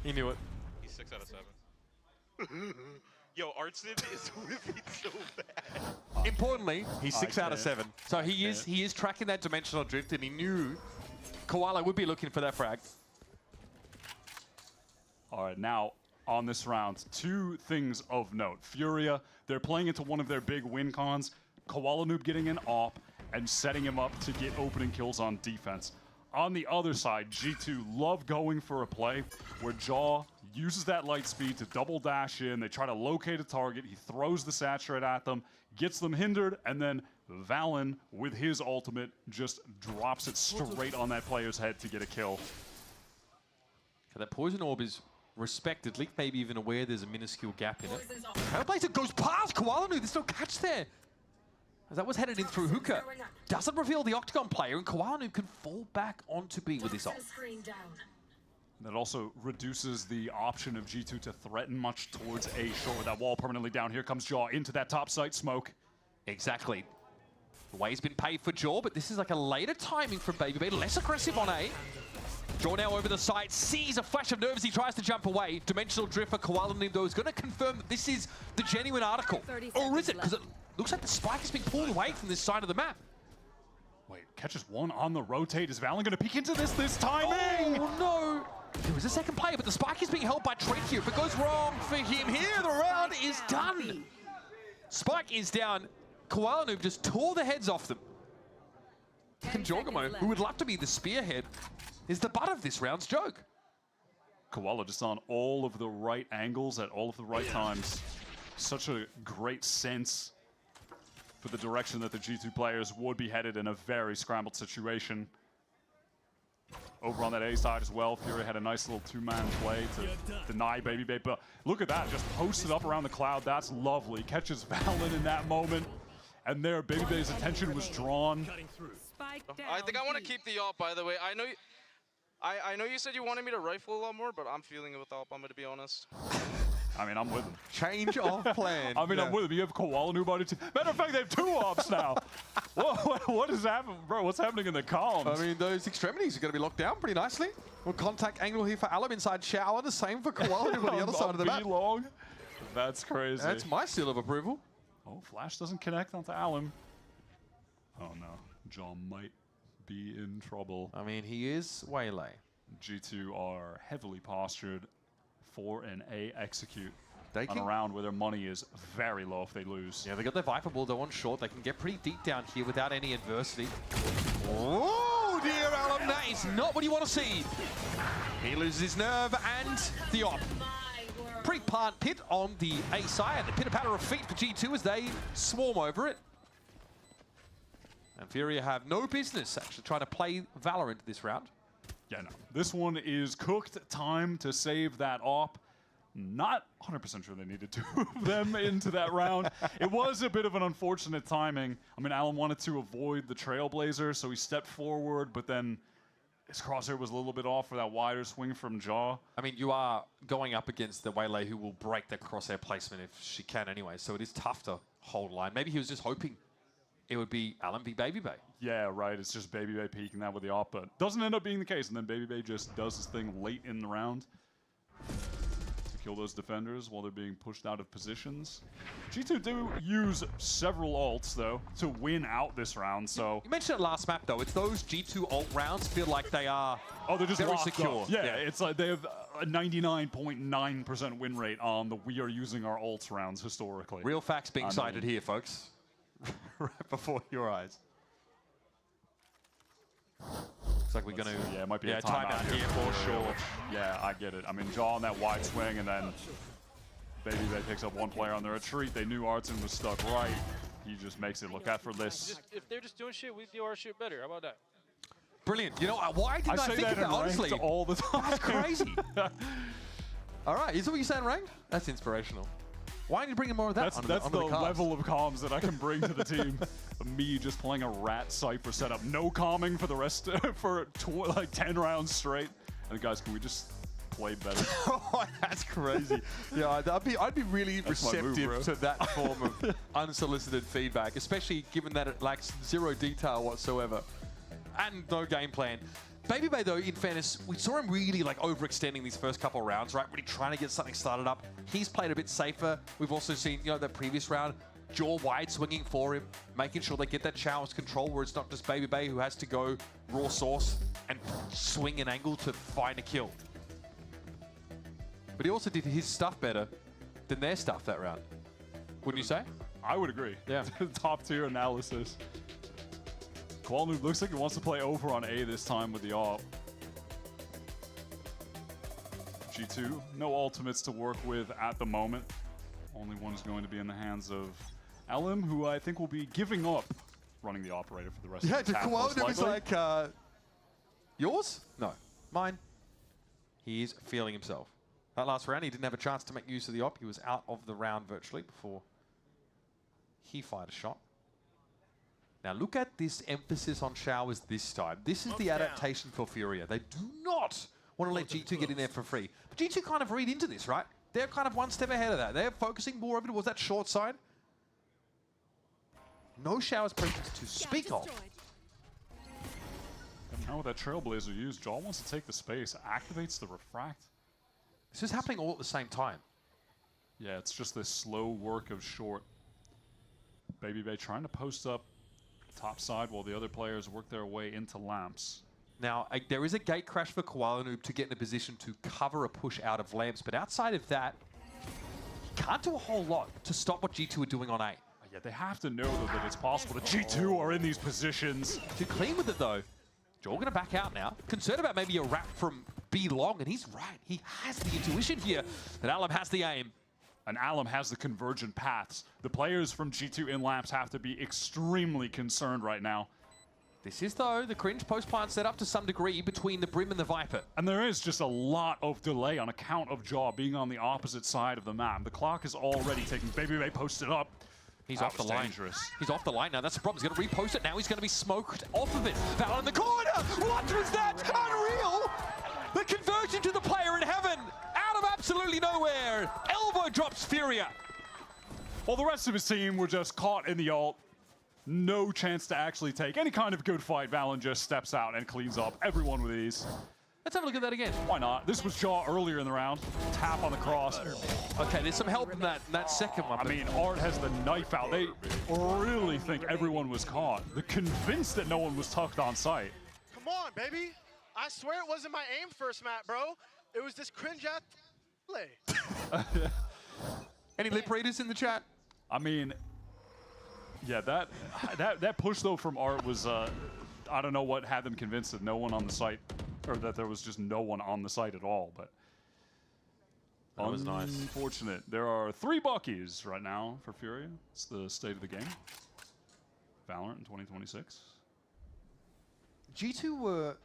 He knew it. He's 6 out of 7. Yo, Artson is whipping so bad. Importantly, he's 6 out of 7. So he is tracking that dimensional drift, and he knew Koala would be looking for that frag. All right, now on this round, two things of note. Furia, they're playing into one of their big win cons. Koala Noob getting an AWP and setting him up to get opening kills on defense. On the other side, G2 love going for a play where Jaw uses that light speed to double dash in. They try to locate a target. He throws the saturate at them, gets them hindered, and then Valen, with his ultimate, just drops it straight on that player's head to get a kill. Okay, that poison orb is respected. Leak maybe even aware there's a minuscule gap in it. Trailblazer goes past Koala Noob. There's no catch there. As that was headed in through Hookah. Doesn't reveal the Octagon player, and Koala Noob can fall back onto B with his ult. That also reduces the option of G2 to threaten much towards A short with that wall permanently down. Here comes Jaw into that top site smoke. Exactly. The way's been paid for Jaw, but this is like a later timing from BabyB. Less aggressive on A. Jaw now over the side, sees a flash of nerve as he tries to jump away. Dimensional drift for Koala Noob, though, is going to confirm that this is the genuine article. Or is it? Because it looks like the spike has been pulled away from this side of the map. Wait, catches one on the rotate. Is Valen going to peek into this timing? Oh, no. There was a second player, but the spike is being held by Treat here. If it goes wrong for him here, the round is done. Spike is down. Koala Noob just tore the heads off them. And Jorgamo, who would love to be the spearhead, is the butt of this round's joke. Koala just on all of the right angles at all of the right times. Such a great sense for the direction that the G2 players would be headed in a very scrambled situation. Over on that A side as well, Fury had a nice little two-man play to deny BabyB, but look at that, just posted up around the cloud. That's lovely. Catches Valen in that moment, and there BabyB's attention was drawn. I think I want to keep the AWP, by the way. I know you said you wanted me to rifle a lot more, but I'm feeling it with AWP, I'm going to be honest. I mean, I'm with him. Change of plan. I mean, yeah. I'm with him. You have Koala Noob on your team. Matter of fact, they have two AWPs now. What is happening, bro? What's happening in the columns? I mean, those extremities are going to be locked down pretty nicely. Well, contact angle here for Alum inside shower. The same for Koala Noob on the other side of the map. Long. That's crazy. That's my seal of approval. Oh, Flash doesn't connect onto Alum. Oh, no. John might be in trouble. I mean, he is waylay. G2 are heavily postured for an A execute they on a round where their money is very low if they lose. Yeah, they got their Viper Bull, though, on short. They can get pretty deep down here without any adversity. Oh, dear Alum, that is not what you want to see. He loses his nerve and the op. Pre-plant pit on the A side. The pitter-patter of feet for G2 as they swarm over it. And Furia have no business actually trying to play Valorant this round. Yeah, no. This one is cooked time to save that AWP. Not 100% sure they needed two of them into that round. It was a bit of an unfortunate timing. I mean, Alum wanted to avoid the Trailblazer, so he stepped forward, but then his crosshair was a little bit off for that wider swing from Jaw. I mean, you are going up against the Waylay who will break the crosshair placement if she can anyway, so it is tough to hold line. Maybe he was just hoping it would be Alum v BabyB. Yeah, right. It's just BabyB peeking that with the AWP, but doesn't end up being the case. And then BabyB just does his thing late in the round to kill those defenders while they're being pushed out of positions. G2 do use several ults, though, to win out this round, so... You mentioned it last map, though. It's those G2 ult rounds feel like they are they're just very locked secure. Up. Yeah, it's like they have a 99.9% win rate on the we are using our ults rounds historically. Real facts being cited here, folks. Right before your eyes. Looks like we're going to... Yeah, it might be a timeout here for sure. Yeah, I get it. I mean, Jaw on that wide swing, and then BabyB picks up one player on the retreat. They knew Artson was stuck right. He just makes it look effortless. If they're just doing shit, we do our shit better. How about that? Brilliant. You know, why didn't I think of that, honestly? All the time. That's crazy. All right, is that what you're saying, ranked? That's inspirational. Why don't you bring in more of that? That's the level of comms that I can bring to the team. Me just playing a rat Cypher setup, no calming for the rest for like 10 rounds straight. And guys, can we just play better? Oh, that's crazy. Yeah, I'd be really receptive to that form of unsolicited feedback, especially given that it lacks zero detail whatsoever and no game plan. BabyB, though, in fairness, we saw him really like overextending these first couple of rounds, right? Really trying to get something started up. He's played a bit safer. We've also seen, you know, the previous round, Jaw wide swinging for him, making sure they get that challenge control where it's not just BabyB who has to go raw sauce and swing an angle to find a kill. But he also did his stuff better than their stuff that round. Wouldn't you say? I would agree. Yeah. Top tier analysis. Qualnoob looks like he wants to play over on A this time with the AWP. G2, no ultimates to work with at the moment. Only one is going to be in the hands of Alim, who I think will be giving up running the operator for the rest of the tap. Qualnoob is like, yours? No, mine. He is feeling himself. That last round, he didn't have a chance to make use of the op. He was out of the round virtually before he fired a shot. Now look at this emphasis on showers this time. This is the adaptation for Furia. They do not want to let G2 get in there for free. But G2 kind of read into this, right? They're kind of one step ahead of that. They're focusing more over towards that short side. No showers presence to speak of. And now with that Trailblazer used, Jaw wants to take the space, activates the refract. This is happening all at the same time. Yeah, it's just this slow work of short. Baby Bay trying to post up top side while the other players work their way into lamps. Now, there is a gate crash for Qualnoob to get in a position to cover a push out of lamps, but outside of that, he can't do a whole lot to stop what G2 are doing on A. Yeah, they have to know though, that it's possible that G2 are in these positions. Too clean with it though. Joel gonna back out now. Concerned about maybe a wrap from B long, and he's right. He has the intuition here, and Alim has the aim. And Alim has the convergent paths. The players from G2 in lamps have to be extremely concerned right now. This is, though, the cringe post-plant set up to some degree between the Brim and the Viper. And there is just a lot of delay on account of Jaw being on the opposite side of the map. The clock is already taking. Baby Bay posted up. He's off the line. Dangerous. He's off the line now. That's the problem. He's going to repost it now. He's going to be smoked off of it. Val in the corner. What was that? Unreal. The conversion to the player in heaven. Out of absolutely nowhere. Elbow drops Furia. Well, the rest of his team were just caught in the ult. No chance to actually take any kind of good fight. Valen just steps out and cleans up everyone with ease. Let's have a look at that again. Why not? This was Jaw earlier in the round. Tap on the cross. Okay, there's some help in that second one. I mean, Art has the knife out. They really think everyone was caught. They're convinced that no one was tucked on site. Come on, baby. I swear it wasn't my aim first, Matt, bro. It was this cringe-ass play. Any lip readers in the chat? I mean, yeah, that push, though, from Art was, I don't know what had them convinced that no one on the site, or that there was just no one on the site at all, but that was nice. Unfortunate. There are 3 Buckies right now for Furia. It's the state of the game. VALORANT in 2026. G2 were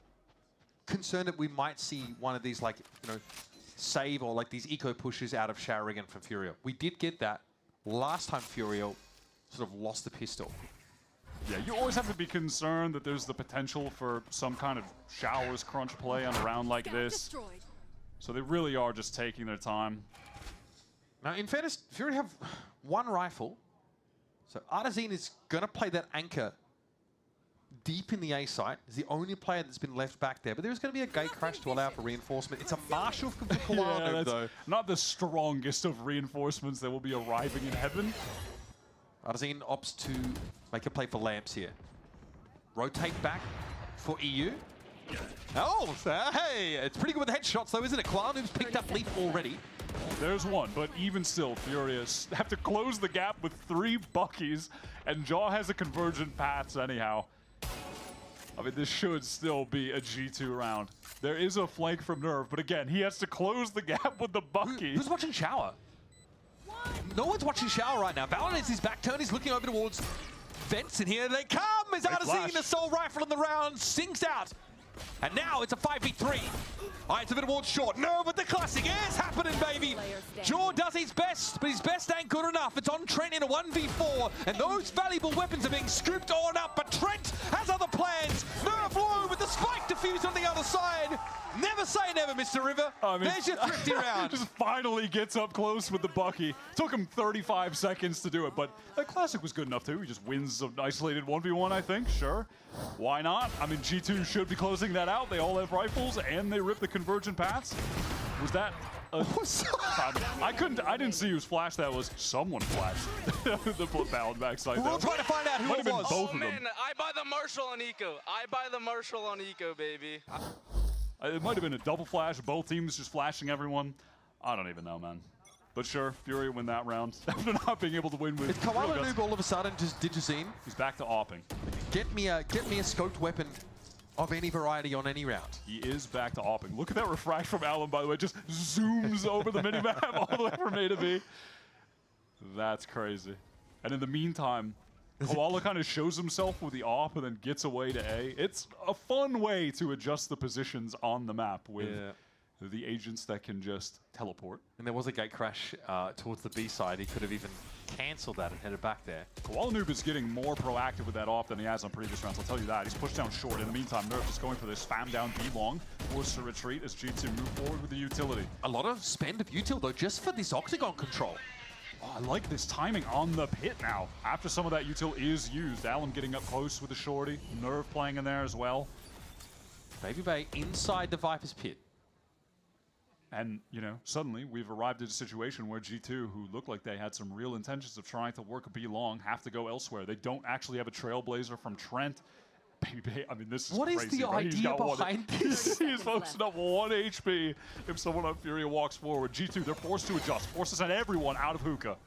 concerned that we might see one of these, like, you know, save or like these eco pushes out of Shower again from Furia. We did get that last time Furia sort of lost the pistol. Yeah, you always have to be concerned that there's the potential for some kind of showers crunch play on a round like this. So they really are just taking their time. Now, in fairness, Furia have 1 rifle. So Artazine is going to play that anchor deep in the A site. He's the only player that's been left back there. But there's going to be a gate crash to allow for reinforcement. It's a Marshall from Qualnoob, though. Not the strongest of reinforcements that will be arriving in heaven. Artazine opts to make a play for lamps here. Rotate back for EU. Oh, hey! It's pretty good with headshots, though, isn't it? Qualnoob's picked up Leap already. There's one, but even still, Furious have to close the gap with 3 Buckies, and Jaw has a convergent paths anyhow. I mean, this should still be a G2 round. There is a flank from Nerve, but again, he has to close the gap with the Bucky. Who's watching Shower? No one's watching Shower right now. Valorant is his back turn. He's looking over towards Vents, and here they come. As Artazine, the sole rifle in the round, sinks out. And now it's a 5v3. It's a bit towards short. Nerve with the classic. Yeah, it's happening, baby. Jaw does his best, but his best ain't good enough. It's on Trent in a 1v4, and those valuable weapons are being scooped on up, but Trent has other plans. Nerve low with the spike defused on the other side. Never say never, Mr. River. I mean, there's your thrifty round. Just finally gets up close with the Bucky. Took him 35 seconds to do it, but that classic was good enough too. He just wins an isolated 1v1, I think. Sure. Why not? I mean, G2 should be closing that out. They all have rifles, and they rip the convergent paths. Was that I didn't see whose flash that was. Someone flashed the Valen backside. We'll try to find out who it was. Oh man, I buy the Marshall on Eco. I buy the Marshall on Eco, baby. It might have been a double flash, both teams just flashing everyone. I don't even know, man. But sure, Furia win that round after not being able to win with. If Koala Noob all of a sudden just did you see him? He's back to opping. Get me a scoped weapon of any variety on any round. He is back to opping. Look at that refract from Alan, by the way. Just zooms over the minimap all the way from A to B. That's crazy. And in the meantime, Koala kind of shows himself with the op and then gets away to A. It's a fun way to adjust the positions on the map with the agents that can just teleport. And there was a gate crash towards the B side. He could have even cancelled that and headed back there. Koala Noob is getting more proactive with that op than he has on previous rounds, I'll tell you that. He's pushed down short. In the meantime, Nerf is going for this spam down B long, forced to retreat as G2 move forward with the utility. A lot of spend of util though, just for this Octagon control. Oh, I like this timing on the pit now. After some of that util is used, Alum getting up close with the shorty, Nerve playing in there as well. Baby Bay inside the Viper's pit. And, you know, suddenly we've arrived at a situation where G2, who looked like they had some real intentions of trying to work a B long, have to go elsewhere. They don't actually have a Trailblazer from Trent. Baby Bay, I mean, this is crazy. What is the right? idea behind this? He's posting up 1 HP if someone on Furia walks forward. G2, they're forced to adjust, forced to send everyone out of hookah.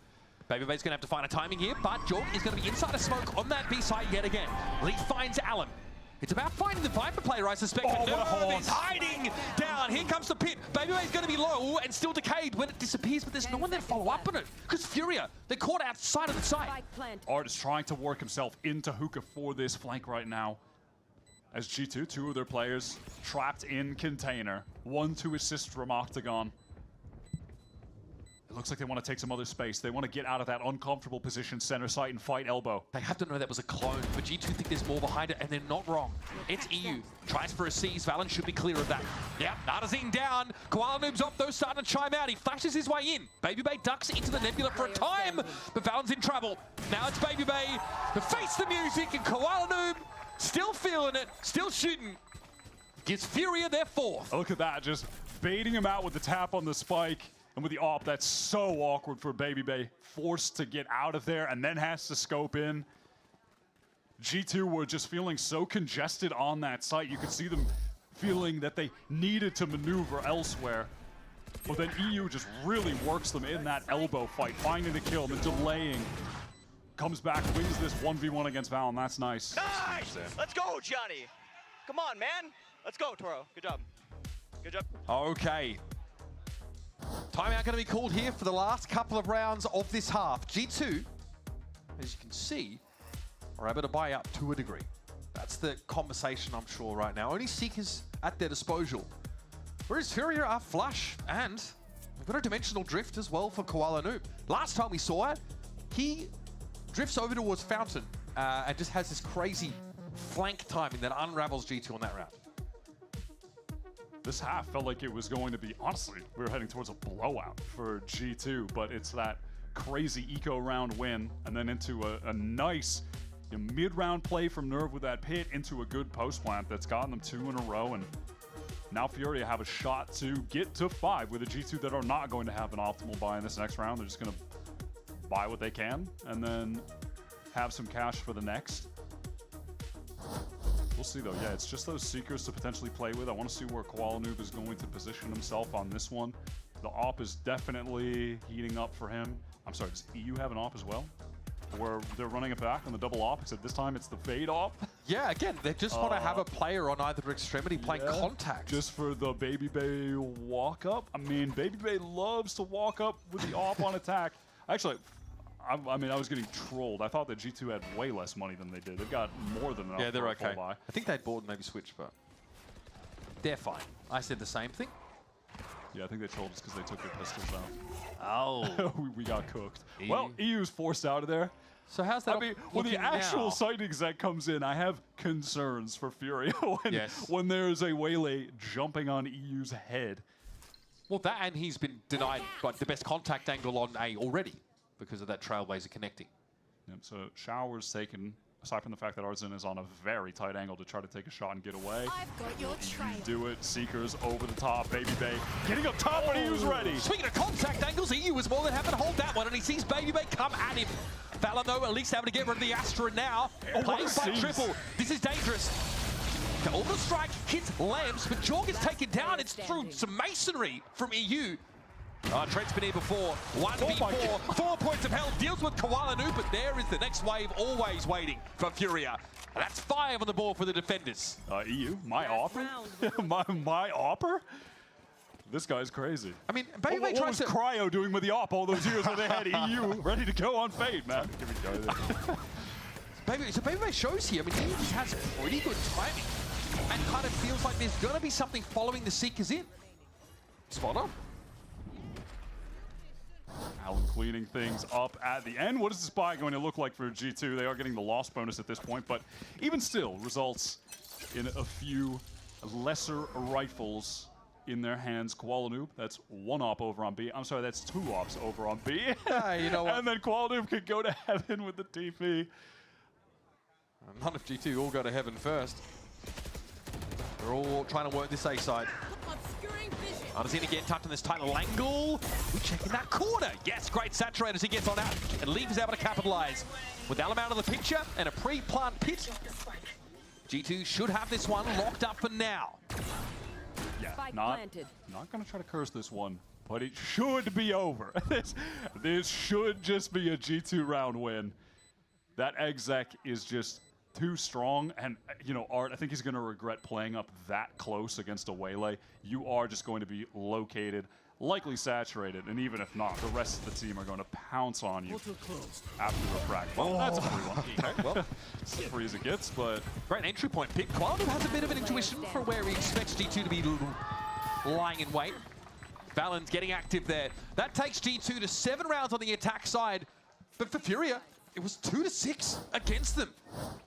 Baby Bay's going to have to find a timing here, but Jorg is going to be inside a smoke on that B side yet again. Lee finds Allen. It's about finding the Viper player, I suspect. Oh, but Nerve is hiding down. Here comes the pit. Baby Bay's going to be low and still decayed when it disappears, but there's no one there to follow up on it. Because Furia, they're caught outside of the site. Art is trying to work himself into hookah for this flank right now. As G2, 2 of their players trapped in container. 1 to assist from Octagon. It looks like they want to take some other space. They want to get out of that uncomfortable position, center site, and fight elbow. They have to know that was a clone, but G2 think there's more behind it, and they're not wrong. It's EU. Tries for a seize. Valen should be clear of that. Yeah, Artazine down. Koala Noob's up, though, starting to chime out. He flashes his way in. Baby Bay ducks into the nebula for a time, but Valen's in trouble. Now it's Baby Bay to face the music, and Koala Noob still feeling it, still shooting. Gives Furia their 4th. Look at that, just baiting him out with the tap on the spike. And with the op, that's so awkward for Baby Bay. Forced to get out of there and then has to scope in. G2 were just feeling so congested on that site. You could see them feeling that they needed to maneuver elsewhere. But then EU just really works them in that elbow fight, finding the kill, then delaying. Comes back, wins this 1v1 against Val, and that's nice. Nice! Let's go, Johnny. Come on, man. Let's go, Toro. Good job. Good job. Okay. Timeout going to be called here for the last couple of rounds of this half. G2, as you can see, are able to buy up to a degree. That's the conversation, I'm sure, right now. Only Seekers at their disposal. Whereas Furia are flush, and we've got a dimensional drift as well for Koala Noob. Last time we saw it, he drifts over towards Fountain and just has this crazy flank timing that unravels G2 on that round. This half felt like it was going to be, honestly, we were heading towards a blowout for G2, but it's that crazy eco round win and then into a nice mid-round play from Nerve with that pit into a good post plant that's gotten them 2 in a row. And now Furia have a shot to get to 5 with a G2 that are not going to have an optimal buy in this next round. They're just going to buy what they can and then have some cash for the next. We'll see though. Yeah, it's just those Seekers to potentially play with. I want to see where Koala Noob is going to position himself on this one. The op is definitely heating up for him. I'm sorry, does EU have an op as well? Where they're running it back on the double op, except this time it's the fade op. Yeah, again, they just want to have a player on either extremity playing contact. Just for the Baby Bay walk up. I mean, Baby Bay loves to walk up with the op on attack. Actually, I mean, I was getting trolled. I thought that G2 had way less money than they did. They've got more than enough. Yeah, they're for a okay. full buy. I think they'd bought and maybe switched, but they're fine. I said the same thing. Yeah, I think they trolled us because they took their pistols out. Oh. we got cooked. Well, EU's forced out of there. So how's that? I mean, when the actual sight exec comes in, I have concerns for Furia when there's a Waylay jumping on EU's head. Well, that and he's been denied the best contact angle on A already because of that Trailblazer connecting. Yep, so Shower's taken, aside from the fact that Arzen is on a very tight angle to try to take a shot and get away. I've got your trail. Do it. Seekers over the top. Baby Bay getting up top, but EU's ready. Speaking of contact angles, EU was more than happy to hold that one, and he sees Baby Bay come at him. Valor, though, at least able to get rid of the Astra now. Oh, Playing what a by seize. triple. This is dangerous. The orbital strike hits Lambs, but Jorg gets taken down. It's through some masonry from EU. Trent's been here before. 1v4, 4 points of health, deals with Koala Noob, but there is the next wave always waiting for Furia. And that's 5 on the board for the defenders. EU, my offer? my offer? This guy's crazy. I mean, what was Cryo doing with the op all those years when they had EU ready to go on Fade, man? Here we go. So Baby shows here, I mean, he just has pretty good timing. And kind of feels like there's going to be something following the Seekers in. Spot on. Alan cleaning things up at the end. What is this buy going to look like for G2? They are getting the loss bonus at this point, but even still results in a few lesser rifles in their hands. Koala Noob, that's 1 op over on B. I'm sorry, that's 2 ops over on B. You know what? And then Koala Noob could go to heaven with the TP. None of G2 all go to heaven first. They're all trying to work this A side. Underseen again, tucked in this tight little angle. We're checking that corner. Yes, great saturate as he gets on out. And Leaf is able to capitalize. With Alam out of the picture and a pre-plant pit, G2 should have this one locked up for now. Yeah, not going to try to curse this one, but it should be over. this should just be a G2 round win. That exec is just too strong, and you know, Art, I think he's going to regret playing up that close against a Waylay. You are just going to be located, likely saturated, and even if not, the rest of the team are going to pounce on you after the refract. Well, that's a free one. Well, it's as free as it gets, but great entry point pick. Quality has a bit of an intuition for where he expects G2 to be lying in wait. Valen's getting active there. That takes G2 to 7 rounds on the attack side, but for Furia, it was 2-6 against them.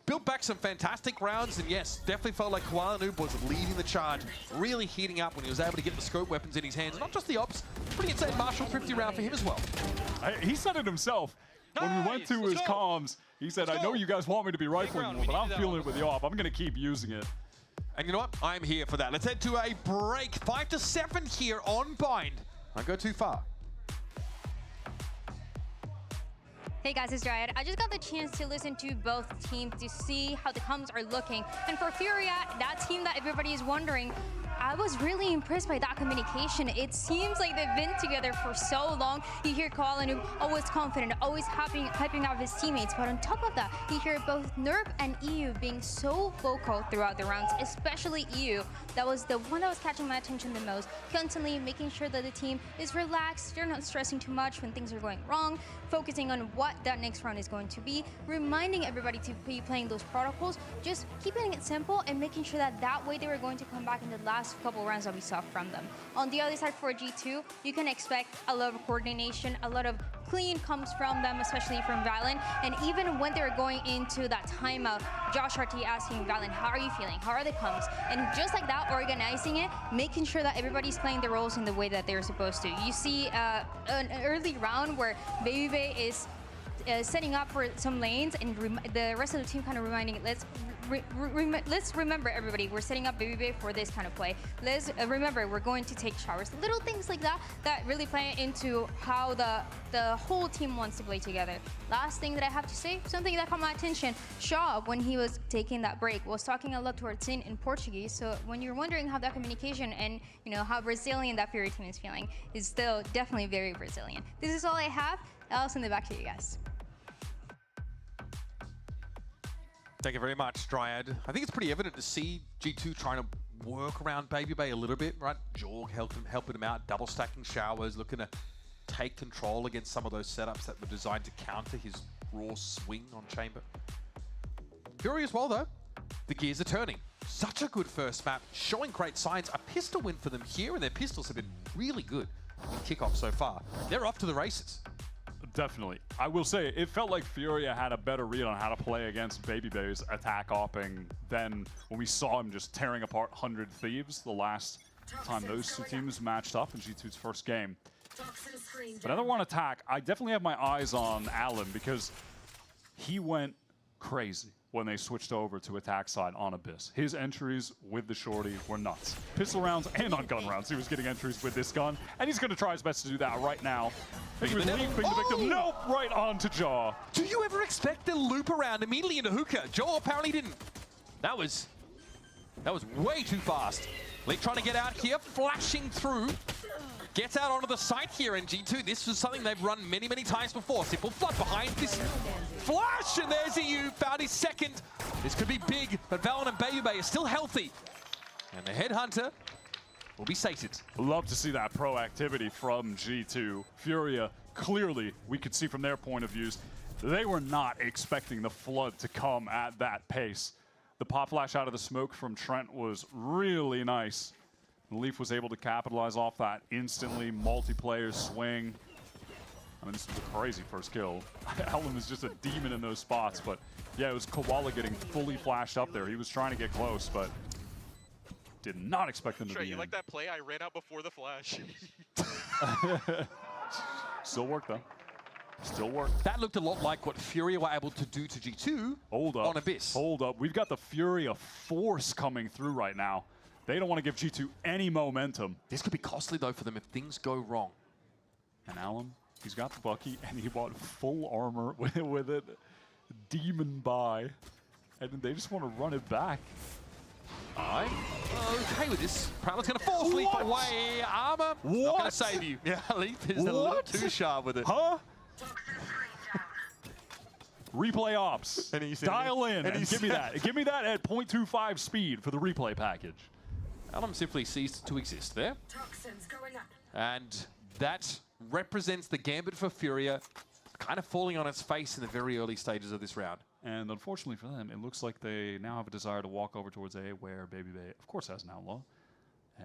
Built back some fantastic rounds, and yes, definitely felt like Koala Noob was leading the charge, really heating up when he was able to get the scope weapons in his hands. Not just the ops, pretty insane Marshall Thrifty round for him as well. He said it himself. When we went to his comms, he said, I know you guys want me to be rifling more, but I'm feeling it with the op. I'm going to keep using it. And you know what? I'm here for that. Let's head to a break. 5-7 here on Bind. Don't go too far. Hey guys, it's Dryad. I just got the chance to listen to both teams to see how the comms are looking. And for Furia, that team that everybody is wondering, I was really impressed by that communication. It seems like they've been together for so long. You hear Koala Noob always confident, always hyping up his teammates. But on top of that, you hear both Nerp and EU being so vocal throughout the rounds, especially EU. That was the one that was catching my attention the most. Constantly making sure that the team is relaxed, they're not stressing too much when things are going wrong, focusing on what that next round is going to be, reminding everybody to be playing those protocols, just keeping it simple and making sure that that way they were going to come back in the last couple rounds that we saw from them. On the other side for G2, you can expect a lot of coordination, a lot of clean comes from them, especially from Valen. And even when they're going into that timeout, Josh RT asking Valen, how are you feeling? How are the comms? And just like that, organizing it, making sure that everybody's playing their roles in the way that they're supposed to. You see an early round where Baby Bay is setting up for some lanes, and the rest of the team kind of reminding, let's remember everybody, we're setting up Baby Bay for this kind of play. Let's remember, we're going to take showers. Little things like that that really play into how the whole team wants to play together. Last thing that I have to say, something that caught my attention, Shaw, when he was taking that break, was talking a lot towards Sin in Portuguese. So when you're wondering how that communication and how Brazilian that Fury team is feeling, is still definitely very Brazilian. This is all I have. I'll send it back to you guys. Thank you very much, Dryad. I think it's pretty evident to see G2 trying to work around Baby Bay a little bit, right? Jorg helping him out, double stacking showers, looking to take control against some of those setups that were designed to counter his raw swing on Chamber. Fury as well, though. The gears are turning. Such a good first map, showing great signs. A pistol win for them here, and their pistols have been really good in kickoff so far. They're off to the races. Definitely. I will say, it felt like Furia had a better read on how to play against Baby Bay's attack opping than when we saw him just tearing apart 100 Thieves the last time those two teams matched up in G2's first game. But another one attack, I definitely have my eyes on Alan because he went crazy when they switched over to attack side on Abyss. His entries with the shorty were nuts. Pistol rounds and on gun rounds, he was getting entries with this gun, and he's going to try his best to do that right now. He was leaping the victim. Nope, right onto Jaw. Do you ever expect the loop around immediately into hookah? Jaw apparently didn't. That was way too fast. Leap trying to get out here, flashing through. Gets out onto the site here in G2. This was something they've run many, many times before. Simple flood behind this flash, and there's EU, found his second. This could be big, but VALORANT and Baby are still healthy. And the Headhunter will be sated. Love to see that proactivity from G2. Furia, clearly, we could see from their point of views, they were not expecting the flood to come at that pace. The pop flash out of the smoke from Trent was really nice. Leaf was able to capitalize off that instantly. Multiplayer swing. I mean, this was a crazy first kill. Allen is just a demon in those spots, but yeah, it was Koala getting fully flashed up there. He was trying to get close, but did not expect them to be you in. like that play? I ran out before the flash. Still worked, though. Still worked. That looked a lot like what Furia were able to do to G2 on Abyss. Hold up. We've got the Furia force coming through right now. They don't want to give G2 any momentum. This could be costly, though, for them if things go wrong. And Allen, he's got the Bucky, and he bought full armor with it. Demon buy. And they just want to run it back. I'm okay with this. Prowler's going to force Leaf away. Armor, not going to save you. Yeah, Leaf is a little too sharp with it. Huh? Replay ops. Dial in and give me that. Give me that at 0.25 speed for the replay package. Alum simply ceased to exist there. Toxins going up. And that represents the gambit for Furia kind of falling on its face in the very early stages of this round. And unfortunately for them, it looks like they now have a desire to walk over towards A, where Baby Bay, of course, has an outlaw.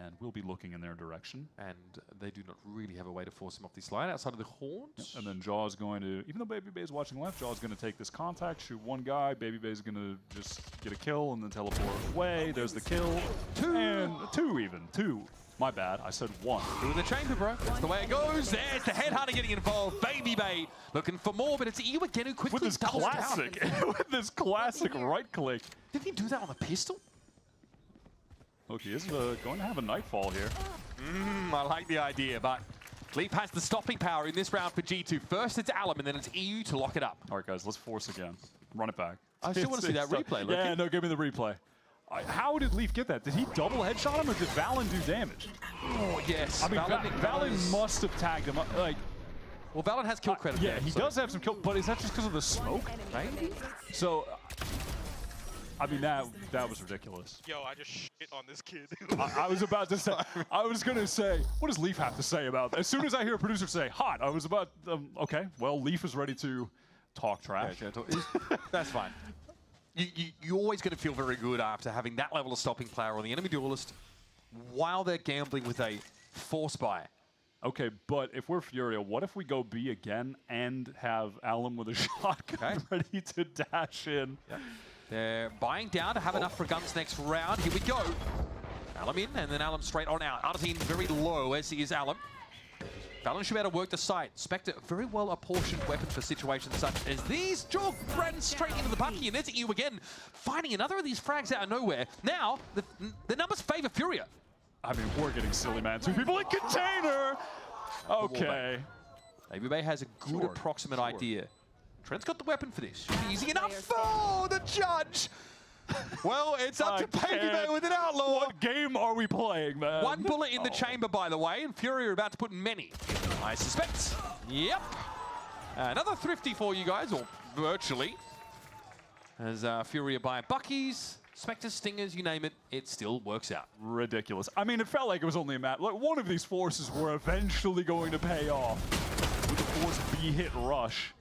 And we'll be looking in their direction. And they do not really have a way to force him off this line outside of the horns. And then Jaw's going to, even though Baby Bay is watching left, Jaw's going to take this contact, shoot one guy. Baby Bay's going to just get a kill and then teleport away. There's the kill. Two. My bad, I said one. Two in the chamber, bro. That's the way it goes. There's the Headhunter getting involved. Baby Bay looking for more, but it's EU again who quickly with this classic, with this classic right click. Did he do that on the pistol? Look, he is going to have a nightfall here. I like the idea, but Leaf has the stopping power in this round for G2. First it's Alum, and then it's EU to lock it up. All right, guys, let's force again. Run it back. I still want to see that replay. Yeah, no, give me the replay. How did Leaf get that? Did he double headshot him, or did Valen do damage? Oh, yes. I mean, Valen must have tagged him. Well, Valen has kill credit. Yeah, he does have some kill, but is that just because of the smoke? Maybe. So, I mean, that was ridiculous. Yo, I just shit on this kid. I was about to say, I was going to say, what does Leaf have to say about that? As soon as I hear a producer say, hot, I was about, okay, well, Leaf is ready to talk trash. Yeah, that's fine. You're always going to feel very good after having that level of stopping power on the enemy duelist while they're gambling with a force buy. Okay, but if we're Furia, what if we go B again and have Alum with a shotgun ready to dash in? Yep. They're buying down to have enough for guns next round. Here we go. Alum in, and then Alum straight on out. Artesine very low as he is Alum. Valen should be able to work the site. Spectre, very well apportioned weapon for situations such as these. Jog ran straight into the Bucky, and there's EU again, finding another of these frags out of nowhere. Now, the numbers favor Furia. I mean, we're getting silly, man. Two people in container! Okay. Baby Bay has a good approximate idea. Trent's got the weapon for this. Should be easy enough for the judge. Well, it's up to Baby Bay with an outlaw. What game are we playing, man? One bullet in the chamber, by the way, and Fury are about to put in many. I suspect. Yep. Another thrifty for you guys, or virtually. As Fury are buying Buckies, Spectres, Stingers, you name it, it still works out. Ridiculous. I mean, it felt like it was only a match. Like, one of these forces were eventually going to pay off with the force B-hit rush.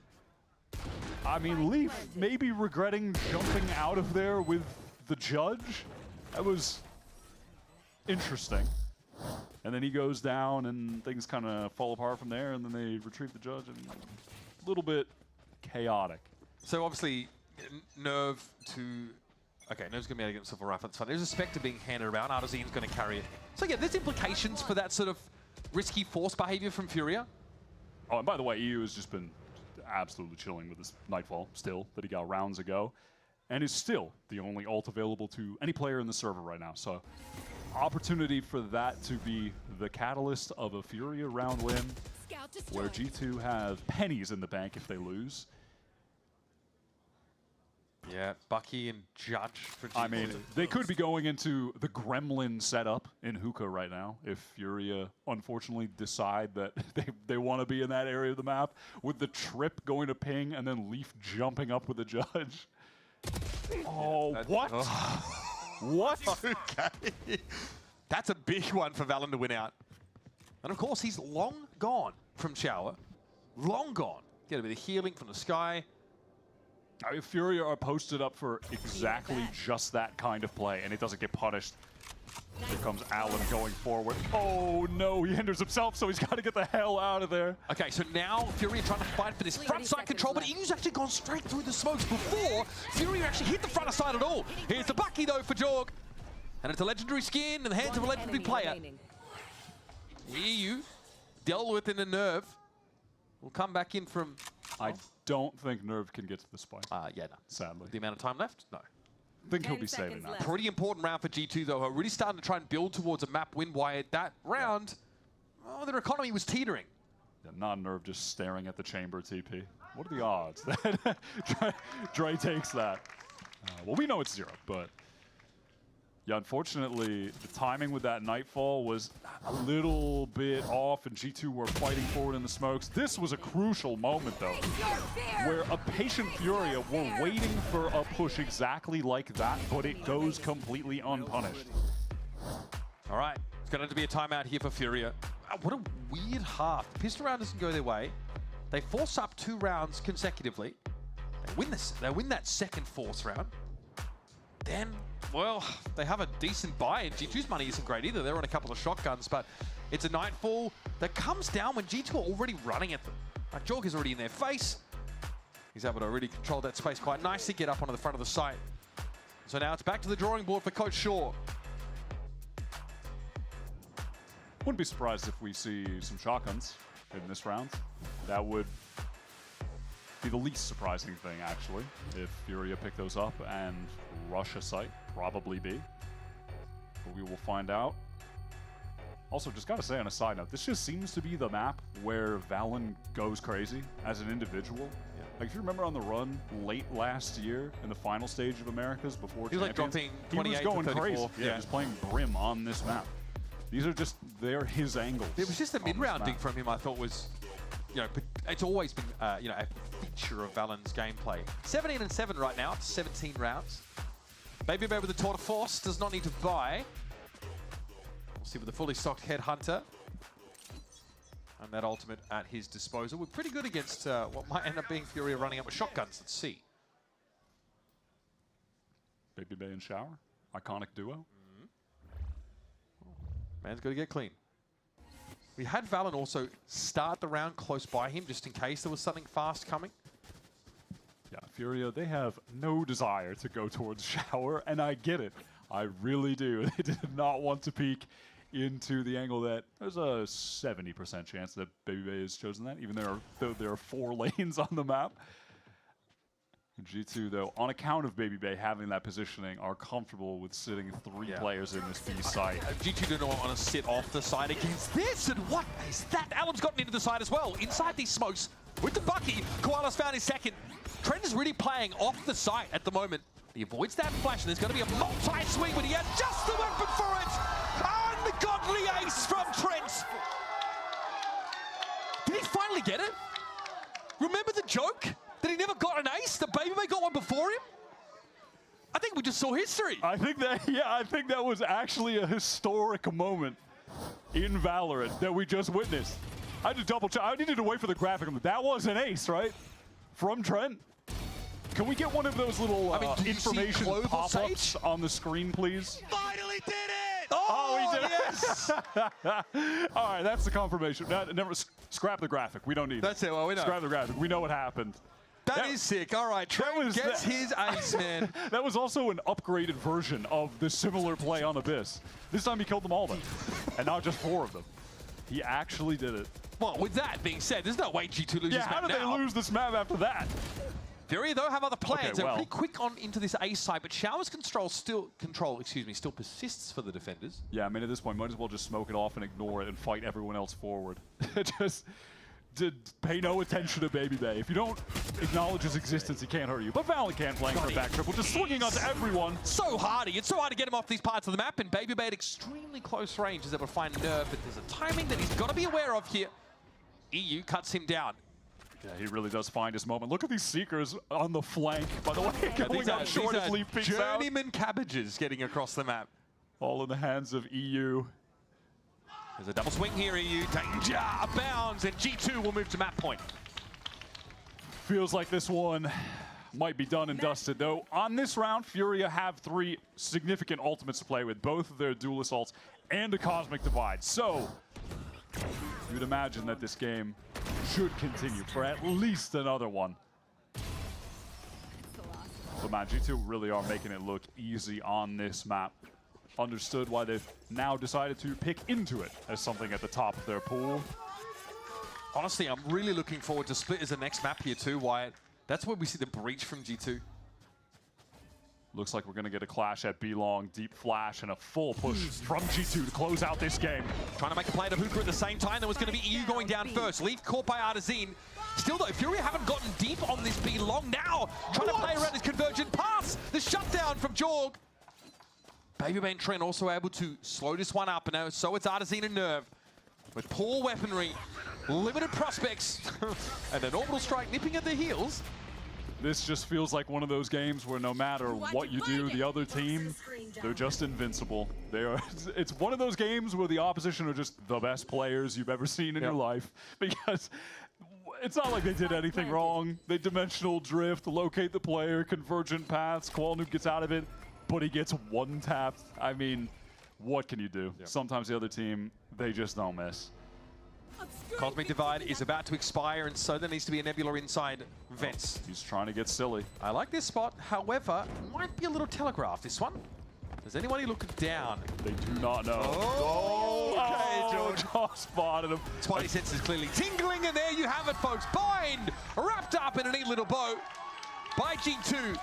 I mean, Leaf maybe regretting jumping out of there with the judge. That was interesting. And then he goes down and things kind of fall apart from there, and then they retrieve the judge, and a little bit chaotic. So obviously, Nerve to... Okay, Nerve's going to be able to get himself a rifle. That's fine. There's a Spectre being handed around. Artesine's going to carry it. So yeah, there's implications for that sort of risky force behavior from Furia. Oh, and by the way, EU has just been absolutely chilling with this Nightfall still that he got rounds ago, and is still the only ult available to any player in the server right now. So opportunity for that to be the catalyst of a Furia round win, where G2 have pennies in the bank if they lose. Yeah, Bucky and Judge for G2. I mean, they could be going into the Gremlin setup in Hookah right now if Furia unfortunately decide that they want to be in that area of the map, with the Trip going to ping and then Leaf jumping up with the Judge. Oh, what? What? Okay. That's a big one for Valen to win out. And of course, he's long gone from Shower. Long gone. Get a bit of healing from the sky. I mean, Furia are posted up for exactly just that kind of play, and it doesn't get punished. Here comes Allen going forward. Oh no, he hinders himself, so he's got to get the hell out of there. Okay, so now Furia trying to fight for this front side control, but Inu's actually gone straight through the smokes before Furia actually hit the front side at all. Here's the Bucky though for Jorg, and it's a legendary skin in the hands of a legendary player. EU dealt with in the Nerve. We'll come back in from... I don't think Nerve can get to the spike. Yeah, no. Sadly. The amount of time left? No. I think he'll be saving that. Pretty important round for G2 though, who are really starting to try and build towards a map win. Why that round, oh, their economy was teetering. Yeah, not Nerve just staring at the chamber TP. What are the odds that Dre takes that? Well, we know it's 0, but yeah, unfortunately, the timing with that Nightfall was a little bit off, and G2 were fighting forward in the smokes. This was a crucial moment, though, where a patient Furia were waiting for a push exactly like that, but it goes completely unpunished. All right, it's going to be a timeout here for Furia. What a weird half. The pistol round doesn't go their way. They force up 2 rounds consecutively. They win this. They win that second force round. Then, well, they have a decent buy, and G2's money isn't great either. They're on a couple of shotguns, but it's a Nightfall that comes down when G2 are already running at them. Like, Jorg is already in their face. He's able to really control that space quite nicely, get up onto the front of the site. So now it's back to the drawing board for Coach Shaw. Wouldn't be surprised if we see some shotguns in this round. That would be the least surprising thing, actually, if Furia pick those up and rush a site. Probably be. But we will find out. Also, just gotta say on a side note, this just seems to be the map where Valen goes crazy as an individual. Yeah. Like, if you remember on the run late last year in the final stage of Americas before he was Champions, like dropping 28 he was going to 34. crazy. Yeah, just playing Brim on this map. These are just, they're his angles. It was just a mid-rounding from him I thought was, you know, it's always been, you know, a feature of Valen's gameplay. 17-7 right now, 17 rounds. Baby Bear with the Tour de Force does not need to buy. We'll see with the fully stocked Headhunter. And that ultimate at his disposal. We're pretty good against what might end up being Furia running up with shotguns. Let's see. Baby Bay and Shower, iconic duo. Man's got to get clean. We had Valen also start the round close by him, just in case there was something fast coming. Yeah, Furia, they have no desire to go towards Shower, and I get it. I really do. They did not want to peek into the angle that there's a 70% chance that Baby Bay has chosen that, even though there are 4 lanes on the map. G2, though, on account of Baby Bay having that positioning, are comfortable with sitting 3 players in this B site. G2 do not want to sit off the side against this, and what is that? Allen's gotten into the side as well. Inside these smokes, with the Bucky, Koala's found his second. Trent is really playing off the site at the moment. He avoids that flash, and there's going to be a multi-swing, but he had just the weapon for it! And the godly ace from Trent! Did he finally get it? Remember the joke? That he never got an ace? The Baby Bay got one before him? I think we just saw history. I think that was actually a historic moment in Valorant that we just witnessed. I had to double check. I needed to wait for the graphic. That was an ace, right? From Trent. Can we get one of those little information pop-ups on the screen, please? Finally did it! Oh, he did it! All right, that's the confirmation. Never scrap the graphic. We don't need it. That's it. Well, we know. Scrap the graphic. We know what happened. That is sick. All right, Trent gets his ace, man. That was also an upgraded version of the similar play on Abyss. This time he killed them all, though. And not just 4 of them. He actually did it. Well, with that being said, there's no way G2 loses Yeah, this how map did now. they lose this map after that? Fury, though, have other plans. Okay, They're well. pretty quick on into this A side, but Shower's control still persists for the defenders. Yeah, I mean, at this point, might as well just smoke it off and ignore it and fight everyone else forward. Just pay no attention to Baby Bay. If you don't acknowledge his existence, he can't hurt you. But VALORANT can't playing for a back triple, just swinging onto everyone. So hardy. It's so hard to get him off these parts of the map, and Baby Bay at extremely close range is able to find Nerve, but there's a timing that he's got to be aware of here. EU cuts him down. Yeah, he really does find his moment. Look at these Seekers on the flank, by the way, going out short as Leaf peeks out. Journeyman cabbages getting across the map. All in the hands of EU. There's a double swing here, EU. Danger abounds, and G2 will move to map point. Feels like this one might be done and dusted, though. On this round, Furia have 3 significant ultimates to play with, both of their dual assaults and a Cosmic Divide. So, you'd imagine that this game should continue for at least another one. But man, G2 really are making it look easy on this map. Understood why they've now decided to pick into it as something at the top of their pool. Honestly, I'm really looking forward to Split as the next map here too, Wyatt. That's where we see the breach from G2. Looks like we're going to get a clash at B-Long, deep flash, and a full push from G2 to close out this game. Trying to make a play to Hookah at the same time. There was going to be EU going down first. Leaf caught by Artazine. Still though, Furia haven't gotten deep on this B-Long now. Trying to play around this convergent pass. The shutdown from Jorg. Baby Bay and Trent also able to slow this one up. Now, so it's Artazine and Nerve. With poor weaponry, limited prospects, and an orbital strike nipping at the heels. This just feels like one of those games where no matter what you do, the other team, they're just invincible. They are. It's one of those games where the opposition are just the best players you've ever seen in your life, because it's not like they did anything wrong. They dimensional drift, locate the player, convergent paths, Qualnoob gets out of it, but he gets one tapped. I mean, what can you do? Sometimes the other team, they just don't miss. Cosmic Divide is about to expire, and so there needs to be a Nebula inside Vents. He's trying to get silly. I like this spot, however, might be a little telegraphed, this one. Does anybody look down? They do not know. Joe spotted him. Spidey senses clearly tingling, and there you have it, folks. Bind wrapped up in a neat little bow by G2,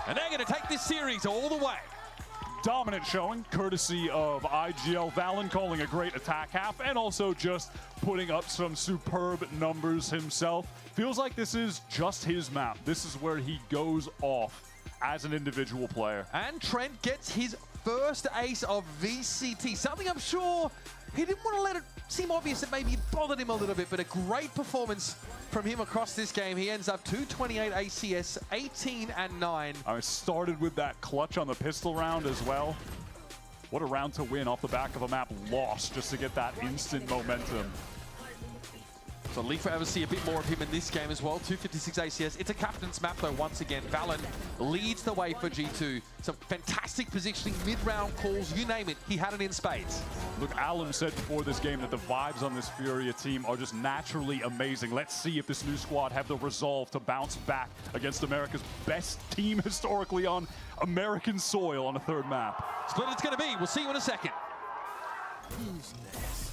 and they're going to take this series all the way. Dominant showing, courtesy of IGL Valen calling a great attack half, and also just putting up some superb numbers himself. Feels like this is just his map. This is where he goes off as an individual player. And Trent gets his first ace of VCT, something I'm sure he didn't want to let it seem obvious that maybe it bothered him a little bit, but a great performance from him across this game. He ends up 228 ACS, 18 and 9. I started with that clutch on the pistol round as well. What a round to win off the back of a map lost just to get that instant momentum. So Leaf will ever see a bit more of him in this game as well. 256 ACS. It's a captain's map though once again. Valen leads the way for G2. Some fantastic positioning, mid-round calls, you name it. He had it in spades. Look, Alum said before this game that the vibes on this Furia team are just naturally amazing. Let's see if this new squad have the resolve to bounce back against America's best team historically on American soil on a third map. Split it's going to be. We'll see you in a second. Who's next?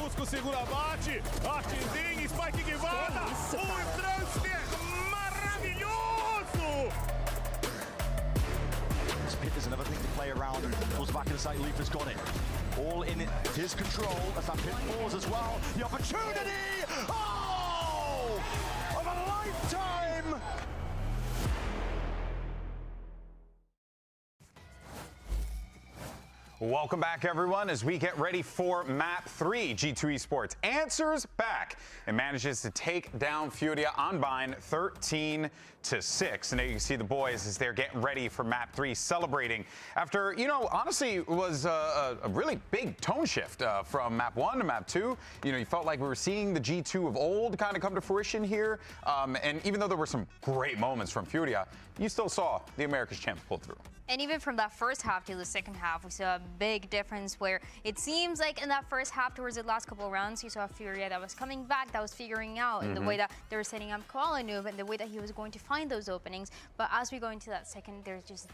Rusco segura, bate. Artzinho, spike que volta. Transfer maravilhoso. Spit is another thing to play around. Pulls back in the side. Leaf has got it. All in his control as that pit falls as well. The opportunity! Oh! Of a lifetime! Welcome back, everyone, as we get ready for Map 3. G2 Esports answers back and manages to take down Furia Unbind 13-6. And there you can see the boys as they're getting ready for Map 3, celebrating after, you know, honestly, it was a really big tone shift from Map 1 to Map 2. You know, you felt like we were seeing the G2 of old kind of come to fruition here. And even though there were some great moments from Furia, you still saw the Americas champ pull through. And even from that first half to the second half, we saw a big difference where it seems like in that first half towards the last couple of rounds, you saw Furia that was coming back, that was figuring out in the way that they were setting up Koala Noob and the way that he was going to find those openings. But as we go into that second, there's just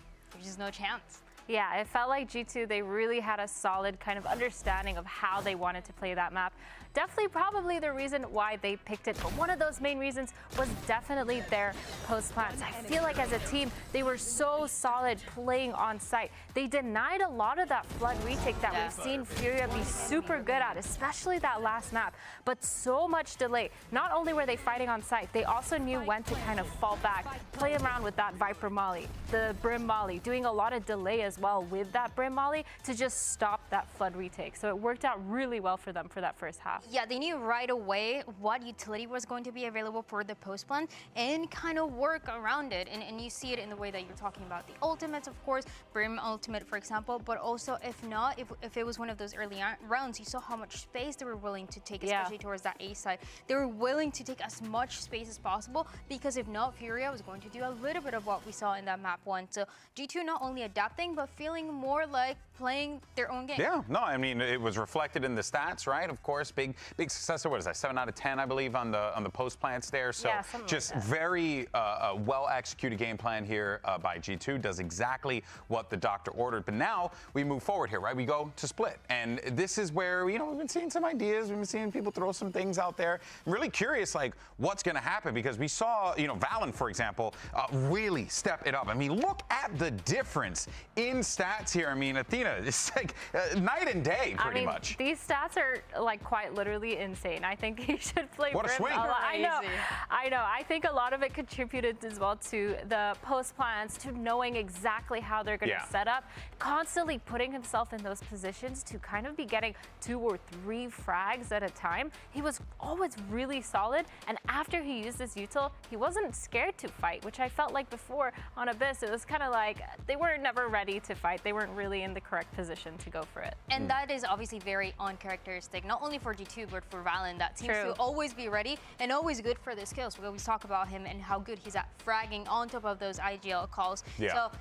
no chance. Yeah, it felt like G2, they really had a solid kind of understanding of how they wanted to play that map. Definitely probably the reason why they picked it, but one of those main reasons was definitely their post plans. I feel like as a team, they were so solid playing on site. They denied a lot of that flood retake that we've seen Furia be super good at, especially that last map, but so much delay. Not only were they fighting on site, they also knew when to kind of fall back, play around with that Viper Molly, the Brim Molly, doing a lot of delay as well with that Brim Molly to just stop that flood retake. So it worked out really well for them for that first half. Yeah, they knew right away what utility was going to be available for the post plan and kind of work around it. And you see it in the way that you're talking about the ultimates, of course, Brim ultimate, for example, but also if not, if it was one of those early rounds, you saw how much space they were willing to take, especially towards that A side. They were willing to take as much space as possible because if not, Furia was going to do a little bit of what we saw in that map 1. So G2 not only adapting, but feeling more like playing their own game. Yeah, no, I mean, it was reflected in the stats, right? Of course, big success. What is that? 7 out of 10, I believe, on the post plants there. So yeah, just like very well executed game plan here by G2. Does exactly what the doctor ordered. But now we move forward here, right? We go to split, and this is where we've been seeing some ideas. We've been seeing people throw some things out there. I'm really curious, like what's going to happen because we saw, VALORANT, for example, really step it up. I mean, look at the difference in stats here. I mean, Athena, it's like night and day, pretty much. These stats are like quite literally insane. I think he should play What a Brim swing. a lot. I know. I think a lot of it contributed as well to the post plans, to knowing exactly how they're going to set up, constantly putting himself in those positions to kind of be getting 2 or 3 frags at a time. He was always really solid, and after he used his util, he wasn't scared to fight, which I felt like before on Abyss, it was kind of like they were never ready to fight. They weren't really in the correct position to go for it. And that is obviously very uncharacteristic, not only for G2, but for VALORANT. That seems to always be ready and always good for the skills. We always talk about him and how good he's at fragging on top of those IGL calls. So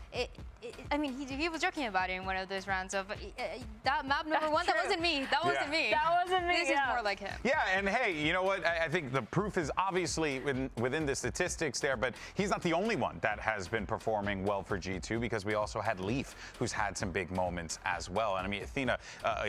I mean, he was joking about it in one of those rounds of that map number 1. That wasn't me. That wasn't me. That wasn't me. This is more like him. Yeah, and hey, you know what? I think the proof is obviously within the statistics there, but he's not the only one that has been performing well for G2 because we also had Leaf, who's had some big moments as well. And I mean, Athena,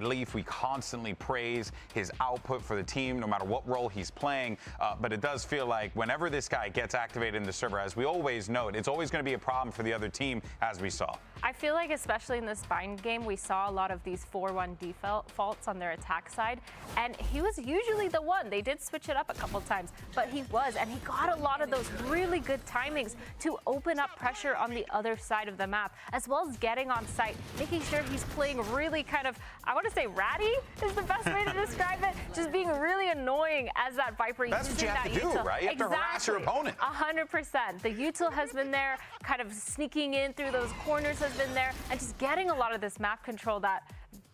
Leaf, we constantly praise his output for the team, no matter what role he's playing. But it does feel like whenever this guy gets activated in the server, as we always note, it's always going to be a problem for the other team, as we saw. I feel like especially in this bind game, we saw a lot of these 4-1 defaults on their attack side, and he was usually the one. They did switch it up a couple times, but he got a lot of those really good timings to open up pressure on the other side of the map, as well as getting on site, making sure he's playing really kind of, I want to say ratty is the best way to describe it, just being really annoying as that Viper. That's what you have to do, right? You have to harass your opponent. 100%. The util has been there, kind of sneaking in through those corners has been there, and just getting a lot of this map control that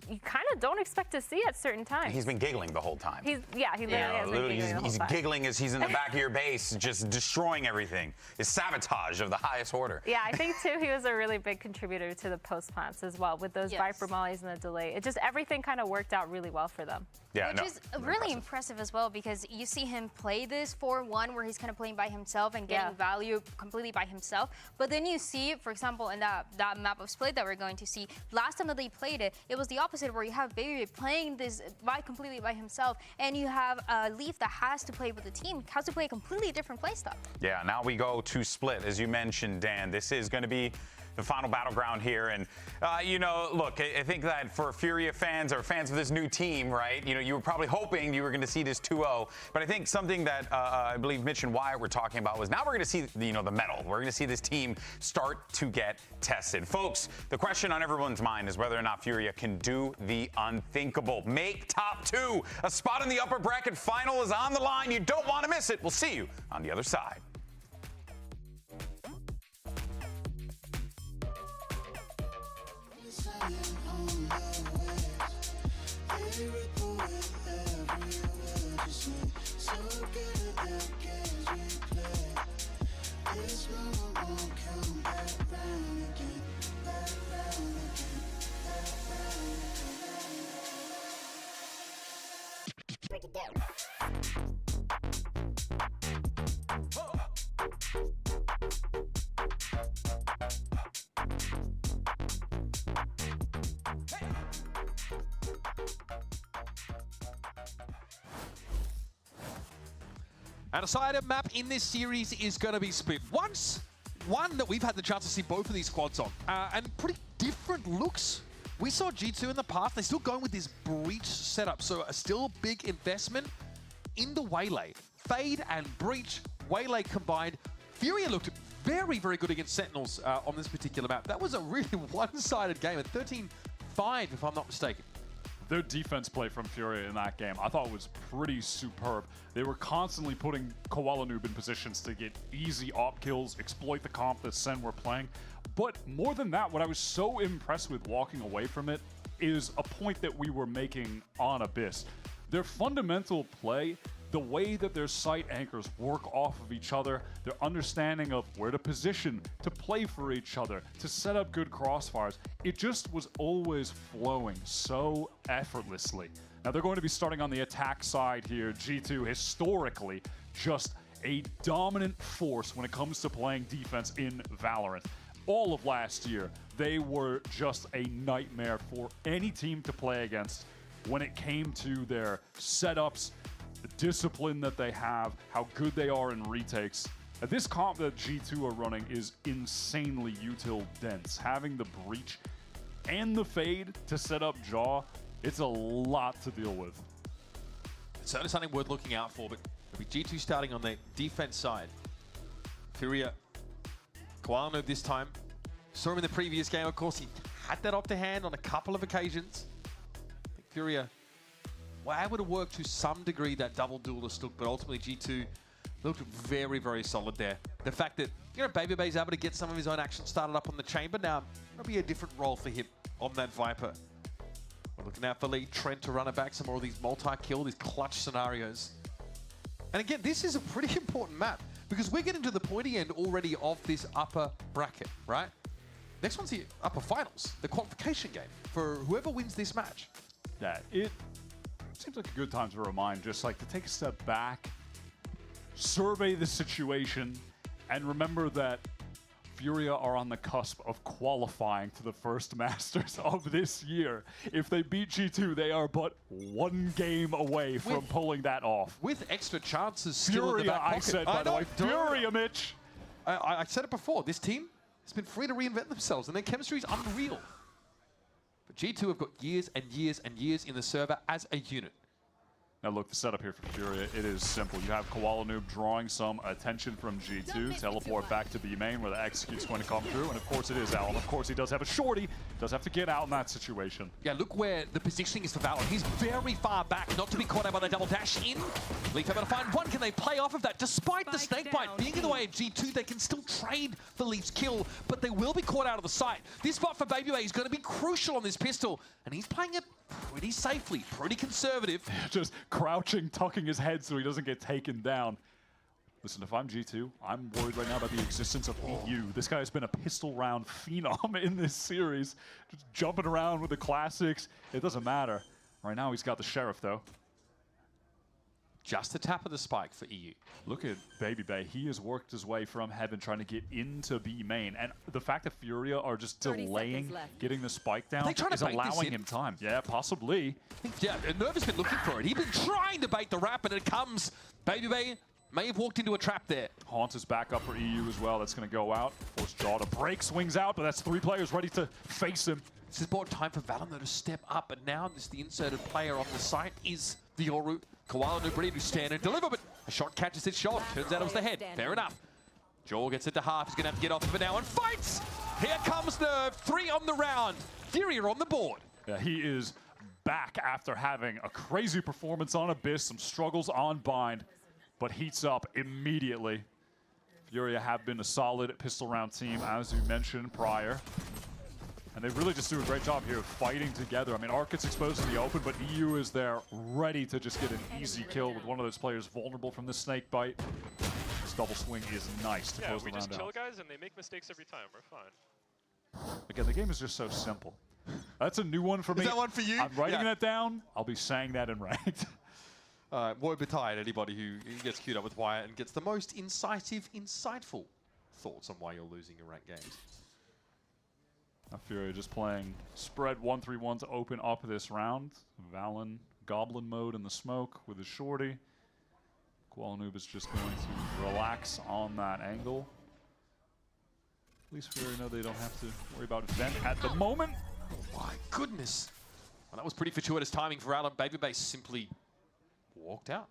you kind of don't expect to see at certain times. He's been giggling the whole time. He literally has been giggling the whole He's time. giggling as he's in the back of your base, just destroying everything. It's sabotage of the highest order. Yeah, I think too he was a really big contributor to the post plants as well with those Viper mollies and the delay. It just everything kind of worked out really well for them. Yeah, Which is really impressive as well because you see him play this 4-1 where he's kind of playing by himself and getting value completely by himself. But then you see, for example, in that map of split that we're going to see, last time that they played it, it was the opposite. opposite, where you have Baby playing this completely by himself, and you have Leaf that has to play with the team, has to play a completely different playstyle. Yeah, now we go to Split. As you mentioned, Dan, this is going to be the final battleground here. And, you know, look, I think that for Furia fans or fans of this new team, right, you know, you were probably hoping you were going to see this 2-0. But I think something that I believe Mitch and Wyatt were talking about was now we're going to see, you know, the metal. We're going to see this team start to get tested. Folks, the question on everyone's mind is whether or not Furia can do the unthinkable. Make top 2. A spot in the upper bracket final is on the line. You don't want to miss it. We'll see you on the other side. Break it down. And a side map in this series is going to be Split. One that we've had the chance to see both of these squads on, and pretty different looks. We saw G2 in the past. They're still going with this breach setup, so still a big investment in the Waylay. Fade and breach, Waylay combined. Furia looked very, very good against Sentinels on this particular map. That was a really one-sided game, at 13-5 if I'm not mistaken. Their defense play from Furia in that game, I thought was pretty superb. They were constantly putting Koala Noob in positions to get easy op kills, exploit the comp that Sen were playing. But more than that, what I was so impressed with walking away from it is a point that we were making on Abyss. Their fundamental play, the way that their site anchors work off of each other, their understanding of where to position, to play for each other, to set up good crossfires, it just was always flowing so effortlessly. Now they're going to be starting on the attack side here. G2 historically just a dominant force when it comes to playing defense in VALORANT. All of last year, they were just a nightmare for any team to play against when it came to their setups, the discipline that they have, how good they are in retakes. This comp that G2 are running is insanely util dense. Having the breach and the fade to set up Jaw, it's a lot to deal with. It's certainly something worth looking out for, but it'll be G2 starting on the defense side. Furia, Koala Noob this time. Saw him in the previous game, of course. He had that up to hand on a couple of occasions. I think Furia were able to work to some degree that double duelist look, but ultimately G2 looked very, very solid there. The fact that, you know, Baby Bay's able to get some of his own action started up on the chamber now, it'll be a different role for him on that Viper. We're looking out for Lee Trent to run it back, some more of these multi-kill, these clutch scenarios. And again, this is a pretty important map because we're getting to the pointy end already of this upper bracket, right? Next one's the upper finals, the qualification game for whoever wins this match. Yeah, it seems like a good time to remind, just like to take a step back, survey the situation, and remember that Furia are on the cusp of qualifying to the first Masters of this year. If they beat G2, they are but one game away from pulling that off. With extra chances still in the back pocket. I said, by the way, Furia, Mitch. I said it before, this team has been free to reinvent themselves, and their chemistry is unreal. But G2 have got years and years and years in the server as a unit. Now look, the setup here for Furia, it is simple. You have Koala Noob drawing some attention from G2, teleport back to B main where the execute's going to come through, and of course it is Allen. Of course he does have a shorty, does have to get out in that situation. Yeah, look where the positioning is for Valor. He's very far back, not to be caught out by the double dash in. Leaf able to find one, can they play off of that? Despite the snakebite being in the way of G2, they can still trade for Leaf's kill, but they will be caught out of the sight. This spot for Baby is going to be crucial on this pistol, and he's playing it pretty safely, pretty conservative. Just crouching, tucking his head so he doesn't get taken down. Listen, if I'm G2, I'm worried right now about the existence of EU. This guy has been a pistol round phenom in this series. Just jumping around with the classics. It doesn't matter. Right now he's got the Sheriff though. Just the tap of the spike for EU. Look at Baby Bay. He has worked his way from heaven trying to get into B main. And the fact that Furia are just delaying getting the spike down is allowing him time. Yeah, possibly. Yeah, Nerv has been looking for it. He's been trying to bait the rap, and it comes. Baby Bay may have walked into a trap there. Haunt is back up for EU as well. That's going to go out. Force Jaw to break, swings out, but that's 3 players ready to face him. This is more time for VALORANT to step up, and now this the inserted player on the site is the Yoru. Koala Noob ready to stand and deliver, but a shot catches his shot. Turns out it was the head. Fair enough. Jaw gets it to half. He's going to have to get off of it now and fights! Here comes Nerv. 3 on the round. Furia on the board. Yeah, he is back after having a crazy performance on Abyss, some struggles on Bind, but heats up immediately. Furia have been a solid pistol round team, as you mentioned prior. And they really just do a great job here of fighting together. I mean, Arc gets exposed in the open, but EU is there ready to just get an easy kill with one of those players vulnerable from the snake bite. This double swing is nice to close the round out. Yeah, we just kill guys and they make mistakes every time. We're fine. Again, the game is just so simple. That's a new one for me. Is that one for you? I'm writing that down. I'll be saying that in ranked. Woe betide anybody who gets queued up with Wyatt and gets the most insightful thoughts on why you're losing your ranked games. Now Furia just playing spread 1-3-1 to open up this round. Valen Goblin mode in the smoke with his shorty. Koala Noob is just going to relax on that angle. At least Furia know they don't have to worry about Vent at the moment. Oh my goodness. Well, that was pretty fortuitous timing for Alan. Baby Base simply walked out.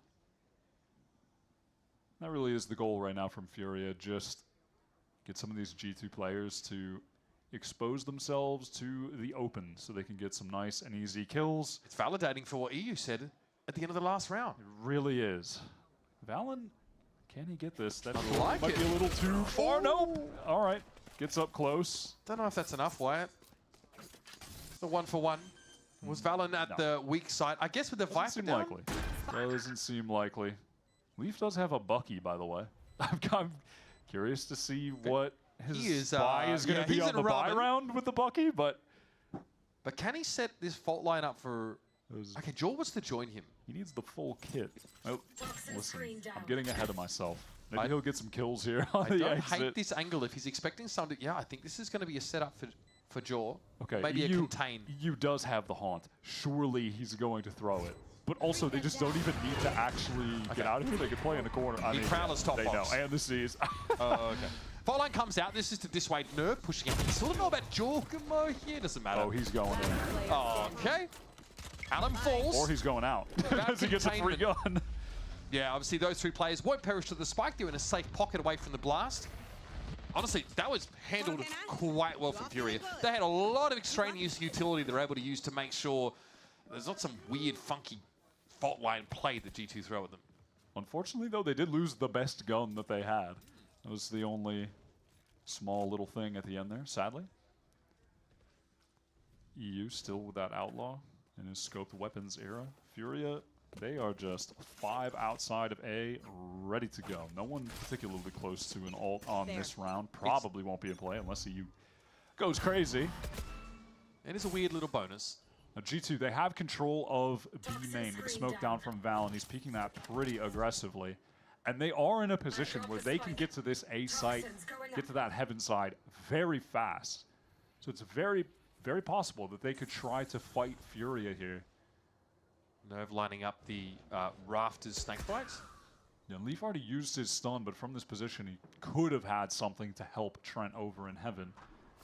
That really is the goal right now from Furia. Just get some of these G2 players to expose themselves to the open so they can get some nice and easy kills. It's validating for what EU said at the end of the last round. It really is. Valen, can he get this? That like might be a little too far. Nope. All right. Gets up close. Don't know if that's enough, Wyatt. The 1-for-1. Was Valen at the weak side? I guess with the Viper seem down? likely. Doesn't seem likely. Leaf does have a Bucky, by the way. I'm curious to see what his buy is going to be on the buy round with the Bucky, but can he set this fault line up for... Okay, Jaw wants to join him. He needs the full kit. Oh, listen, I'm getting ahead of myself. Maybe he'll get some kills here on the exit. I don't hate this angle. If he's expecting something... Yeah, I think this is going to be a setup for Jaw. Okay, maybe a contain. EU does have the haunt. Surely he's going to throw it. But also, they just don't even need to actually get out of here. They can play in the corner. I mean, Prowler's top box. They know, and the C's. Oh, okay. Fault line comes out. This is to dissuade Nerv, pushing out. Still don't know about Jorgamo here. Doesn't matter. Oh, he's going in. Oh, okay. Alan falls. Or he's going out. Because he gets a free gun. Yeah, obviously those 3 players won't perish to the spike. They're in a safe pocket away from the blast. Honestly, that was handled quite well from Furia. They had a lot of extraneous utility they're able to use to make sure there's not some weird, funky fault line play that G2 throw at them. Unfortunately, though, they did lose the best gun that they had. That was the only small little thing at the end there, sadly. EU still with that Outlaw in his scoped weapons era. Furia, they are just 5 outside of A, ready to go. No one particularly close to an ult on this round. Probably won't be in play unless EU goes crazy. It is a weird little bonus. Now G2, they have control of B main with the smoke down from Val, and he's peeking that pretty aggressively. And they are in a position where they can get to this A site, get to that heaven side very fast. So it's very, very possible that they could try to fight Furia here. Nerv lining up the rafters snake bites. Yeah, Leaf already used his stun, but from this position, he could have had something to help Trent over in heaven.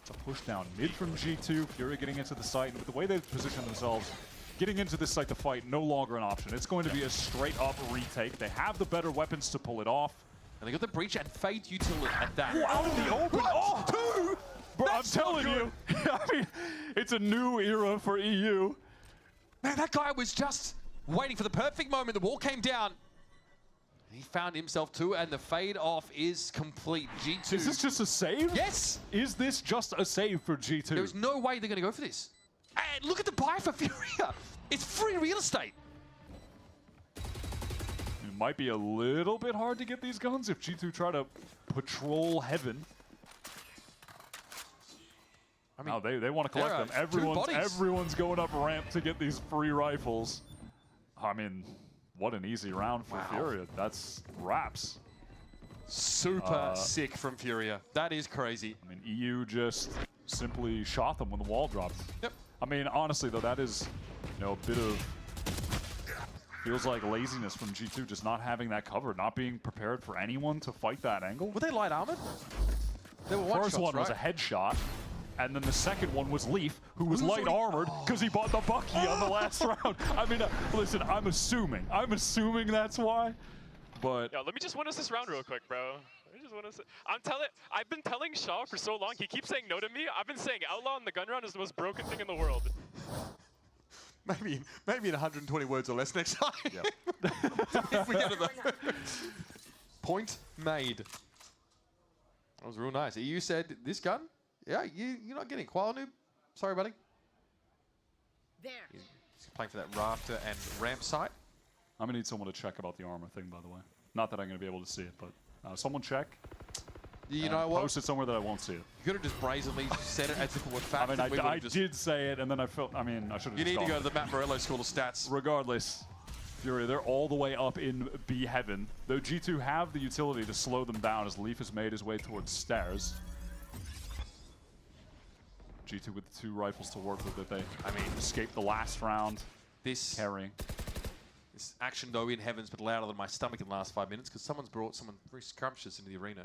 It's a push down mid from G2. Furia getting into the site, and with the way they've positioned themselves, getting into this site to fight, no longer an option. It's going to be a straight-up retake. They have the better weapons to pull it off. And they got the breach and Fade util at that. Ooh, out in the open. Oh, 2! Bro, I'm telling you. I mean, it's a new era for EU. Man, that guy was just waiting for the perfect moment. The wall came down. He found himself too, and the fade off is complete. G2. Is this just a save? Yes. Is this just a save for G2? There's no way they're going to go for this. And look at the buy for Furia. It's free real estate. It might be a little bit hard to get these guns if G2 try to patrol heaven. I mean, no, they want to collect them. Everyone's going up ramp to get these free rifles. I mean, What an easy round for Furia. That's wraps. Super sick from Furia. That is crazy. I mean, EU just simply shot them when the wall dropped. Yep. I mean, honestly, though, that is, you know, a bit of, feels like laziness from G2, just not having that cover, not being prepared for anyone to fight that angle. Were they light armored? They were First one was a headshot, and then the second one was Leaf, who was light armored because he bought the Bucky on the last round. I mean, listen, I'm assuming that's why, but. Yo, let me just win us this round real quick, bro. I've been telling Shaw for so long, he keeps saying no to me. I've been saying Outlaw in the gun round is the most broken thing in the world. Maybe in 120 words or less next time. Yep. If we get it though. Point made. That was real nice. EU said, this gun? Yeah, you're not getting Koala Noob. Sorry, buddy. There. He's playing for that rafter and ramp site. I'm going to need someone to check about the armor thing, by the way. Not that I'm going to be able to see it, but someone check. You know what? Post it somewhere that I won't see it. You could have just brazenly said it as if it were fact. I mean, I did say it, and then I felt, I mean, I should have You just need to gone go to with the Matt Morello School of Stats. Regardless, Furia, they're all the way up in B heaven. Though G2 have the utility to slow them down as Leaf has made his way towards stairs. G2 with the 2 rifles to work with, that they, escaped the last round. This carrying. This action, though, in heaven's been louder than my stomach in the last 5 minutes because someone's brought someone very scrumptious into the arena.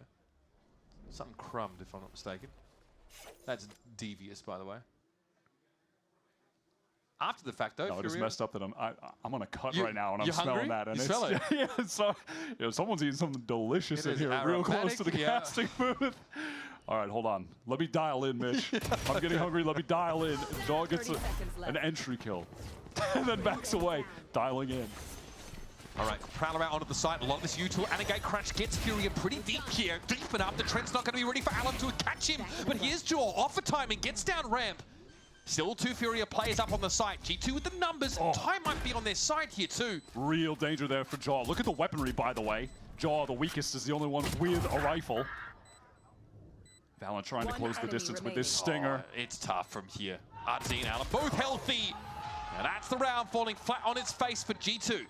Something crumbed, if I'm not mistaken. That's devious, by the way. After the fact, though, No, I just messed up that I'm on a cut You- right now, and I'm you're smelling hungry? that. And You it's, smell it? yeah, so, you know, someone's eating something delicious It in is here, real close to the aromatic, yeah. casting booth. All right, hold on. Let me dial in, Mitch. I'm getting hungry. Let me dial in. Dog gets an entry kill, and then backs away, dialing in. All right, Prowler out onto the side. A lot of this U2 Anagate crash gets Furia pretty deep here. Deep enough. The Trent's not going to be ready for Alan to catch him. But here's Jaw off for timing. Gets down ramp. Still 2 Furia players up on the site. G2 with the numbers. Time might be on their side here too. Real danger there for Jaw. Look at the weaponry, by the way. Jaw, the weakest, is the only one with a rifle. VALORANT trying to close the distance with this stinger. It's tough from here. Artsy and Alan both healthy. And that's the round falling flat on its face for G2.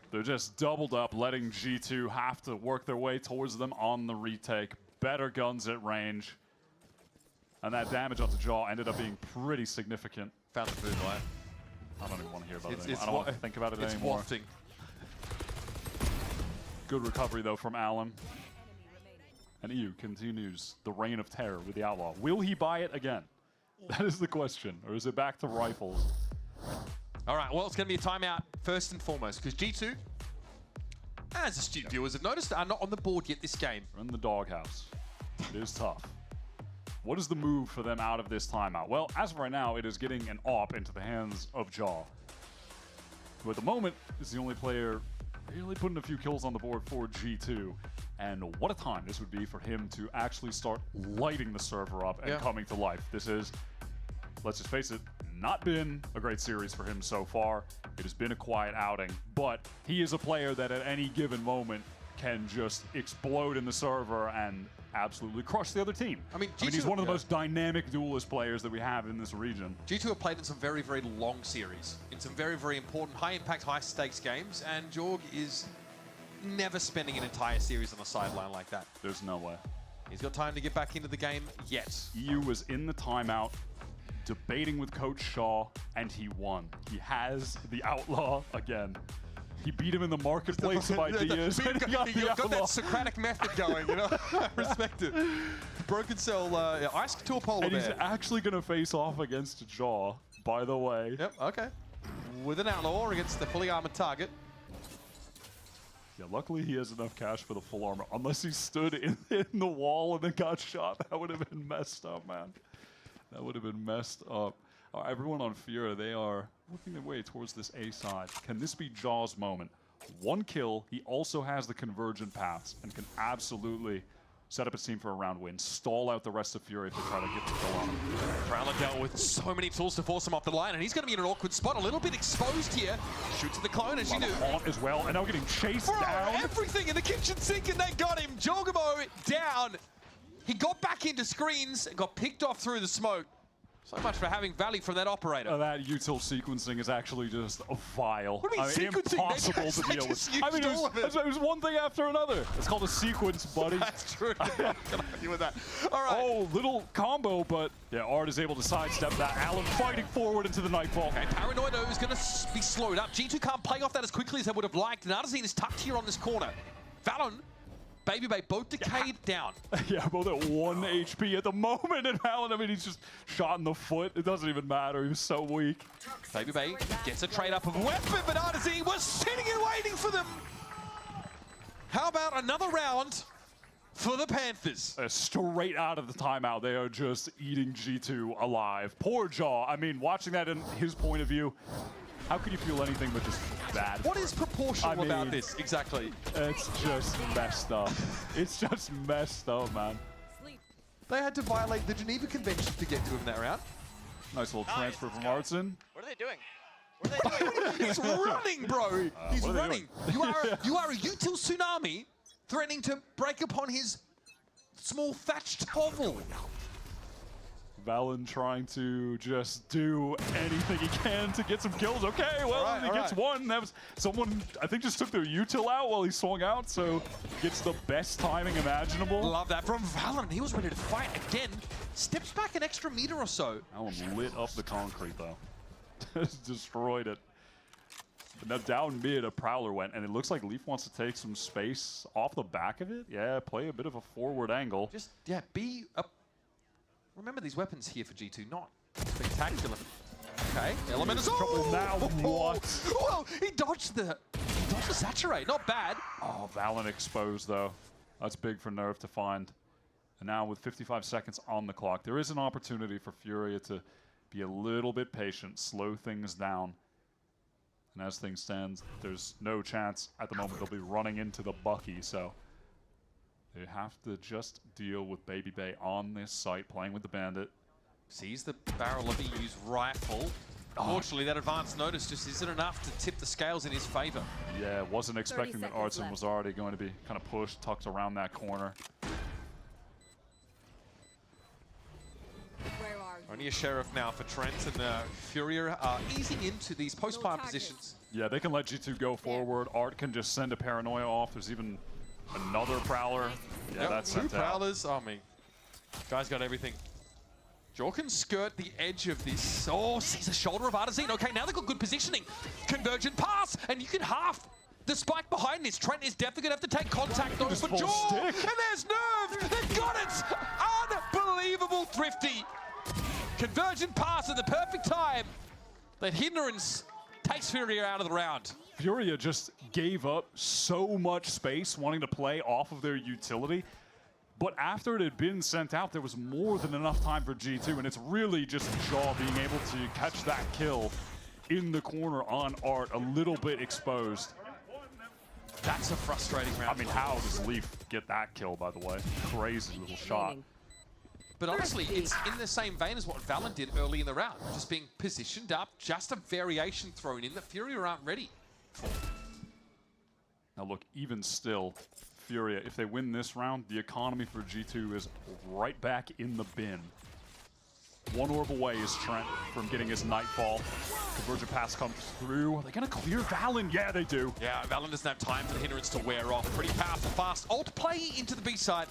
They're just doubled up, letting G2 have to work their way towards them on the retake. Better guns at range. And that damage onto Jaw ended up being pretty significant. Found the food light. I don't even want to hear about it It's anymore. I don't want to think about it it's anymore. Wafting. Good recovery, though, from Alum. And EU continues the reign of terror with the Outlaw. Will he buy it again? That is the question. Or is it back to rifles? All right, well, it's going to be a timeout first and foremost, because G2, as astute viewers have noticed, are not on the board yet this game. We're in the doghouse. It is tough. What is the move for them out of this timeout? Well, as of right now, it is getting an AWP into the hands of Jaw, who at the moment is the only player really putting a few kills on the board for G2. And what a time this would be for him to actually start lighting the server up and coming to life. This is, let's just face it, not been a great series for him so far. It has been a quiet outing, but he is a player that at any given moment can just explode in the server and absolutely crush the other team. I mean, he's one of the most dynamic duelist players that we have in this region. G2 have played in some very, very long series, in some very, very important, high-impact, high-stakes games, and Jorg is never spending an entire series on the sideline like that. There's no way. He's got time to get back into the game yet. EU was in the timeout, debating with Coach Shaw, and he won. He has the Outlaw again. He beat him in the marketplace of ideas. You've got that Socratic method going, you know? I respect it. Broken cell, ice to a polar And bear. he's actually going to face off against Jaw, by the way. Yep, okay. With an Outlaw against the fully armored target. Yeah, luckily he has enough cash for the full armor. Unless he stood in the wall and then got shot, that would have been messed up, man. That would have been messed up. Everyone on Furia, they are working their way towards this A side. Can this be Jaw's moment? 1 kill. He also has the convergent paths and can absolutely set up his team for a round win. Stall out the rest of Furia if they try to get the kill on him. Prowler dealt with so many tools to force him off the line, and he's going to be in an awkward spot, a little bit exposed here. Shoots at the clone, as you do. Haunt as well, and now getting chased Bro, down. everything in the kitchen sink, and they got him. Jorgamo down. He got back into screens and got picked off through the smoke. So much for having value from that operator. That util sequencing is actually just vile. What do you mean sequencing? Impossible to deal with. I mean, it was one thing after another. It's called a sequence, buddy. That's true. I'm not gonna argue with that. All right. Oh, little combo, but yeah, Art is able to sidestep that. Alan fighting forward into the Nightfall. Okay, Paranoido is going to be slowed up. G2 can't play off that as quickly as they would have liked, and Arzine is tucked here on this corner. Valen, Baby Bay, both decayed down. Yeah, both at 1 HP at the moment, and Alan, I mean, he's just shot in the foot. It doesn't even matter. He was so weak. Baby Bay gets a trade up of a weapon, but Arzine was sitting and waiting for them. How about another round for the Panthers? Straight out of the timeout, they are just eating G2 alive. Poor Jaw. I mean, watching that in his point of view, how could you feel anything but just bad? What is proportional about this, exactly? It's just messed up. It's just messed up, man. They had to violate the Geneva Convention to get to him that round. Nice little transfer from Artson. What are they doing? What are they doing? He's running, bro. He's what are they running. You are a util tsunami threatening to break upon his small thatched hovel. Valen trying to just do anything he can to get some kills. Okay, well, he gets one. That was someone, I think, just took their util out while he swung out, so gets the best timing imaginable. Love that from Valen. He was ready to fight again. Steps back an extra meter or so. Alan lit up the concrete, though. Just destroyed it. But now down mid, a Prowler went, and it looks like Leaf wants to take some space off the back of it. Yeah, play a bit of a forward angle. Just, yeah, be a... Remember these weapons here for G2, not spectacular. Okay, Element is now what? Whoa, he dodged the saturate, not bad. Oh, Valen exposed though. That's big for Nerve to find. And now with 55 seconds on the clock, there is an opportunity for Furia to be a little bit patient, slow things down. And as things stand, there's no chance at the moment they'll be running into the Bucky, so they have to just deal with Baby Bay on this site, playing with the Bandit. Sees the barrel of EU's rifle. Unfortunately, that advance notice just isn't enough to tip the scales in his favor. Yeah, wasn't expecting that Artson was already going to be kind of pushed, tucked around that corner. Only a Sheriff now for Trent, and Furia are easing into these post-plant positions. Yeah, they can let G2 go forward. Art can just send a Paranoia off. There's even another Prowler. Yeah, that's two Prowlers. Oh, me. Guy's got everything. Jaw can skirt the edge of this. Oh, sees the shoulder of Arzine. Okay, now they've got good positioning. Convergent pass, and you can half the spike behind this. Trent is definitely going to have to take contact though for Jaw. And there's Nerve. They've got it. Unbelievable Thrifty. Convergent pass at the perfect time. That hindrance takes Furia out of the round. Furia just gave up so much space wanting to play off of their utility. But after it had been sent out, there was more than enough time for G2, and it's really just Jaw being able to catch that kill in the corner on Art, a little bit exposed. That's a frustrating round. I mean, how does Leaf get that kill, by the way? Crazy little shot. But honestly, it's in the same vein as what Valen did early in the round. Just being positioned up, just a variation thrown in that Furia aren't ready for. Now look, even still, Furia, if they win this round, the economy for G2 is right back in the bin. One orb away is Trent from getting his Nightfall. Convergent pass comes through. Are they going to clear Valen? Yeah, they do. Yeah, Valen doesn't have time for the hindrance to wear off. Pretty powerful, fast ult play into the B side.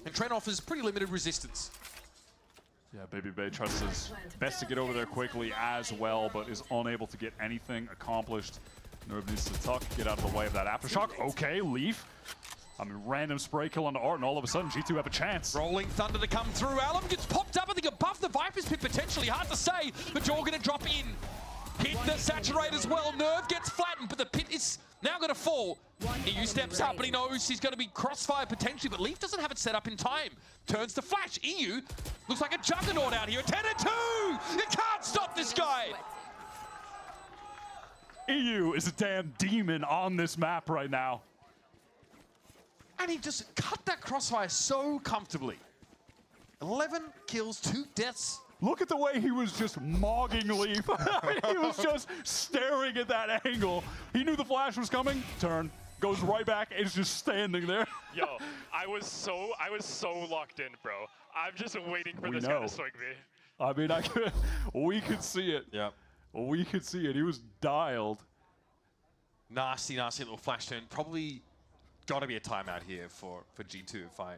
And Trent offers pretty limited resistance. Yeah, Baby Bay tries his best to get over there quickly as well, but is unable to get anything accomplished. Nerve needs to tuck, get out of the way of that aftershock. Okay, Leaf. I mean, random spray kill onto Art, and all of a sudden, G2 have a chance. Rolling Thunder to come through. Alum gets popped up, I think, above the Viper's Pit, potentially. Hard to say, but Jaw gonna drop in. Hit the Saturate as well. Nerve gets flattened, but the pit is now going to fall. EU steps up, and he knows he's going to be crossfire potentially, but Leaf doesn't have it set up in time. Turns to Flash. EU looks like a juggernaut out here. 10-2! You can't stop this guy! EU is a damn demon on this map right now. And he just cut that crossfire so comfortably. 11 kills, 2 deaths. Look at the way he was just mogging Leaf. He was just staring at that angle. He knew the flash was coming. Turn, goes right back, and is just standing there. Yo, I was so locked in, bro. I'm just waiting for this guy to swing me. I mean, we could see it. Yep. We could see it. He was dialed. Nasty, nasty little flash turn. Probably got to be a timeout here for G2 if I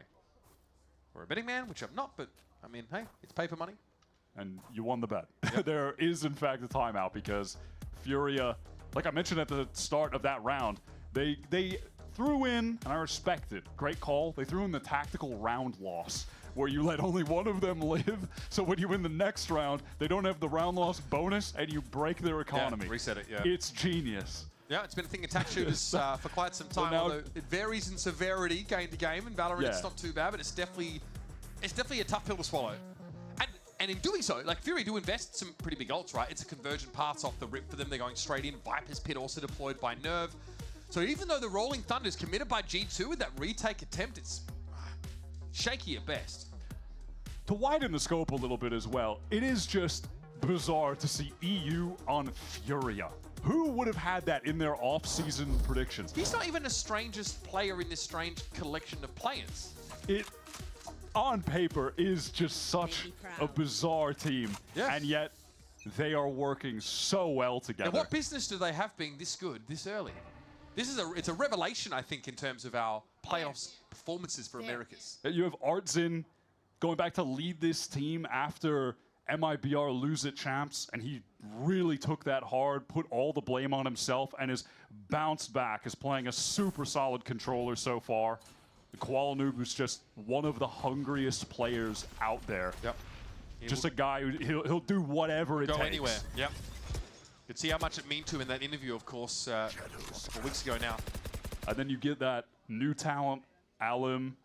were a betting man, which I'm not, but I mean, hey, it's paper money. And you won the bet. Yep. There is, in fact, a timeout because Furia, like I mentioned at the start of that round, they threw in, and I respect it, great call, they threw in the tactical round loss, where you let only one of them live, so when you win the next round, they don't have the round loss bonus, and you break their economy. Yeah, reset it, yeah. It's genius. Yeah, it's been a thing in attack shooters for quite some time, now, although it varies in severity game to game. In VALORANT, yeah. It's not too bad, but it's definitely a tough pill to swallow. And in doing so, like Fury do invest some pretty big ults, right? It's a conversion paths off the rip for them. They're going straight in. Viper's Pit also deployed by Nerve. So even though the Rolling Thunder is committed by G2 with that retake attempt, it's shaky at best. To widen the scope a little bit as well, it is just bizarre to see EU on Furia. Who would have had that in their off-season predictions? He's not even the strangest player in this strange collection of players. It, on paper, is just such a bizarre team, and yet they are working so well together. And what business do they have being this good this early? It's a revelation, I think, in terms of our playoffs performances for Americas. You have Artzin going back to lead this team after MIBR lose at Champs, and he really took that hard, put all the blame on himself, and has bounced back, is playing a super solid controller so far. Kuala Noob is just one of the hungriest players out there. Yep. Just a guy who he'll do whatever it takes. Go anywhere. Yep. Could see how much it meant to him in that interview, of course, a couple weeks ago now. And then you get that new talent, Alim,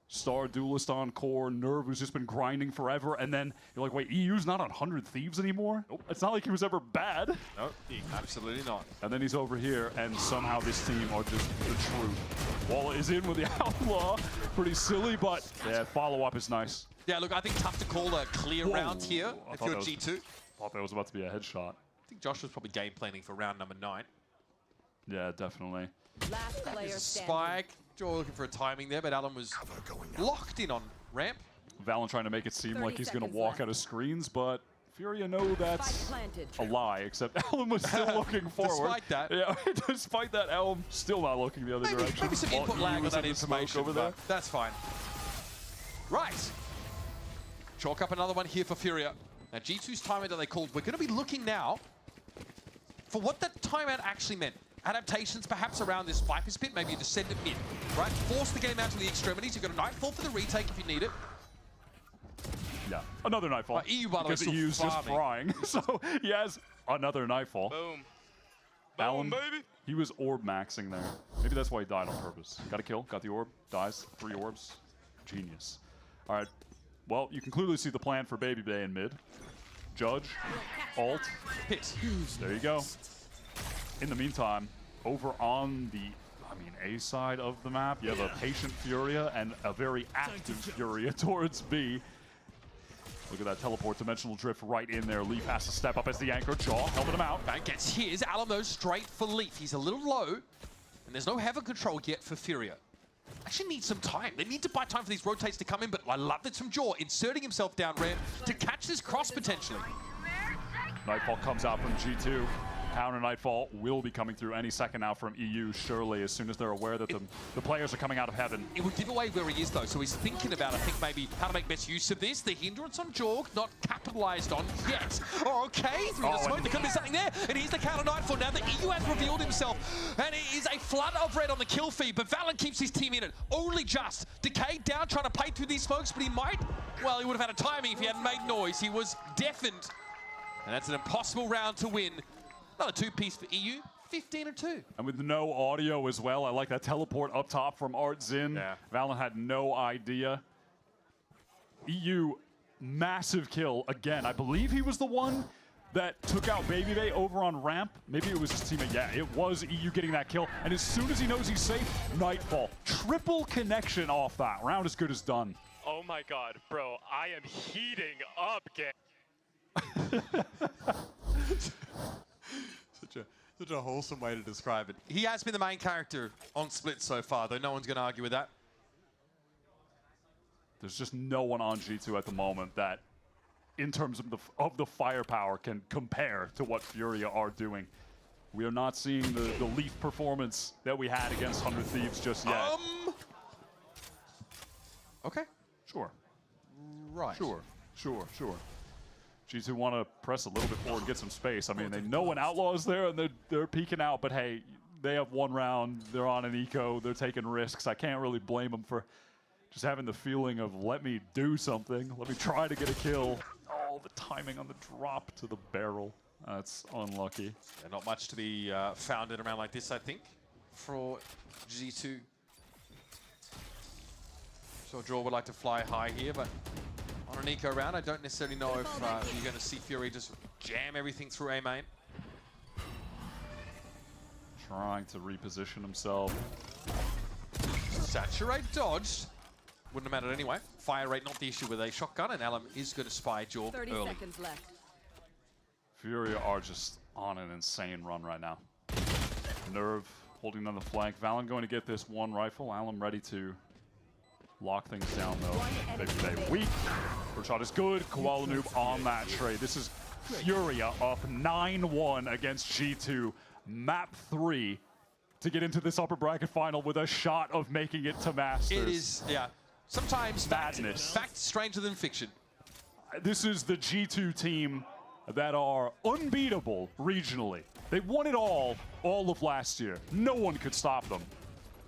Star Duelist on core, Nerve, who's just been grinding forever, and then you're like, wait, EU's not on 100 Thieves anymore? Nope. It's not like he was ever bad. No, absolutely not. And then he's over here, and somehow this team are just the truth. Wall is in with the Outlaw. Pretty silly, but yeah, follow-up is nice. Yeah, look, I think tough to call a clear round here if you're G2. Thought that was about to be a headshot. I think Josh was probably game planning for round number 9. Yeah, definitely. Last player Spike. Joe looking for a timing there, but Alan was locked in on ramp. Valen trying to make it seem like he's going to walk out of screens, but Furia know that's a lie, except Elm was still looking forward. Despite that. Yeah, despite that, Elm still not looking the other direction. Maybe some input lag on that information over there. That's fine. Right. Chalk up another one here for Furia. Now, G2's timeout that they called, we're going to be looking now for what that timeout actually meant. Adaptations perhaps around this Viper's Pit, maybe you just send it mid, right? Force the game out to the extremities. You've got a Nightfall for the retake if you need it. Yeah, another Nightfall. EU, by the way, because EU's just frying. So he has another Nightfall. Boom. Alan, baby. He was orb maxing there. Maybe that's why he died on purpose. Got a kill, got the orb, dies, 3 orbs. Genius. All right, well, you can clearly see the plan for Baby Bay in mid. Judge, ult, hit. There you go. In the meantime, over on the, A side of the map, you have a patient Furia and a very active Furia towards B. Look at that teleport, dimensional drift right in there. Leaf has to step up as the anchor. Jaw helping him out. Bang gets his. Alamo straight for Leaf. He's a little low, and there's no heaven control yet for Furia. Actually need some time. They need to buy time for these rotates to come in, but I love that from Jaw inserting himself down ramp to catch this cross potentially. Nightfall comes out from G2. Counter Nightfall will be coming through any second now from EU, surely, as soon as they're aware that the players are coming out of heaven. It would give away where he is, though, so he's thinking about, I think, maybe how to make best use of this. The hindrance on Jorg, not capitalized on yet. Oh, okay, through the smoke, there could be something there. And here's the counter Nightfall now. The EU has revealed himself, and it is a flood of red on the kill feed, but Valen keeps his team in it. Only just. Decay down, trying to play through these smokes, but he might. Well, he would have had a timing if he hadn't made noise. He was deafened. And that's an impossible round to win. Another 2-piece for EU, 15-2. And with no audio as well, I like that teleport up top from Artzin. Yeah. Valen had no idea. EU, massive kill again. I believe he was the one that took out Baby Bay over on ramp. Maybe it was his teammate. Yeah, it was EU getting that kill. And as soon as he knows he's safe, Nightfall. Triple connection off that. Round as good as done. Oh my god, bro, I am heating up, gang. Such a wholesome way to describe it. He has been the main character on Split so far, though no one's going to argue with that. There's just no one on G2 at the moment that in terms of the firepower can compare to what Furia are doing. We are not seeing the Leaf performance that we had against 100 Thieves just yet. Okay. Sure. Right. Sure. G2 want to press a little bit forward and get some space. I mean, they know an Outlaw is there, and they're peeking out, but hey, they have one round. They're on an eco. They're taking risks. I can't really blame them for just having the feeling of, let me do something. Let me try to get a kill. Oh, the timing on the drop to the barrel. That's unlucky. Yeah, not much to be found in a round like this, I think, for G2. So Draw would like to fly high here, but on an eco round, I don't necessarily know if you're going to see Fury just jam everything through A main. Trying to reposition himself. Saturate dodged. Wouldn't have mattered anyway. Fire rate not the issue with a shotgun, and Alum is going to spy Jorg 30 early. seconds left. Furia are just on an insane run right now. Nerve holding on the flank. Valen going to get this one rifle. Alum ready to lock things down though. They weak. First shot is good. Koala Noob on that trade. This is Furia up 9-1 against G2. Map 3 to get into this upper bracket final with a shot of making it to Masters. It is, yeah. Sometimes madness. Fact stranger than fiction. This is the G2 team that are unbeatable regionally. They won it all of last year. No one could stop them.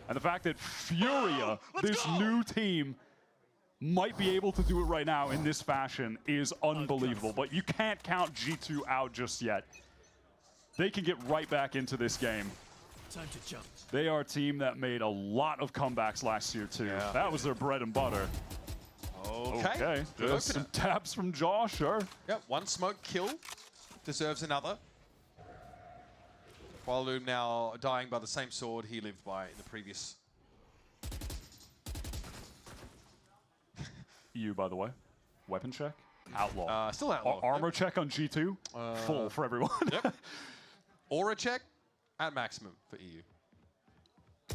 And the fact that Furia, this new team, might be able to do it right now in this fashion is unbelievable. But you can't count G2 out just yet. They can get right back into this game. Time to jump. They are a team that made a lot of comebacks last year too. Yeah. That was their bread and butter. Okay. Good Just some opener. taps from Josh, sure. Yep, one smoke kill deserves another. Koala Noob now dying by the same sword he lived by in the previous. EU, by the way. Weapon check? Outlaw. Still outlaw. Armor check on G2? Full for everyone. Yep. Aura check at maximum for EU.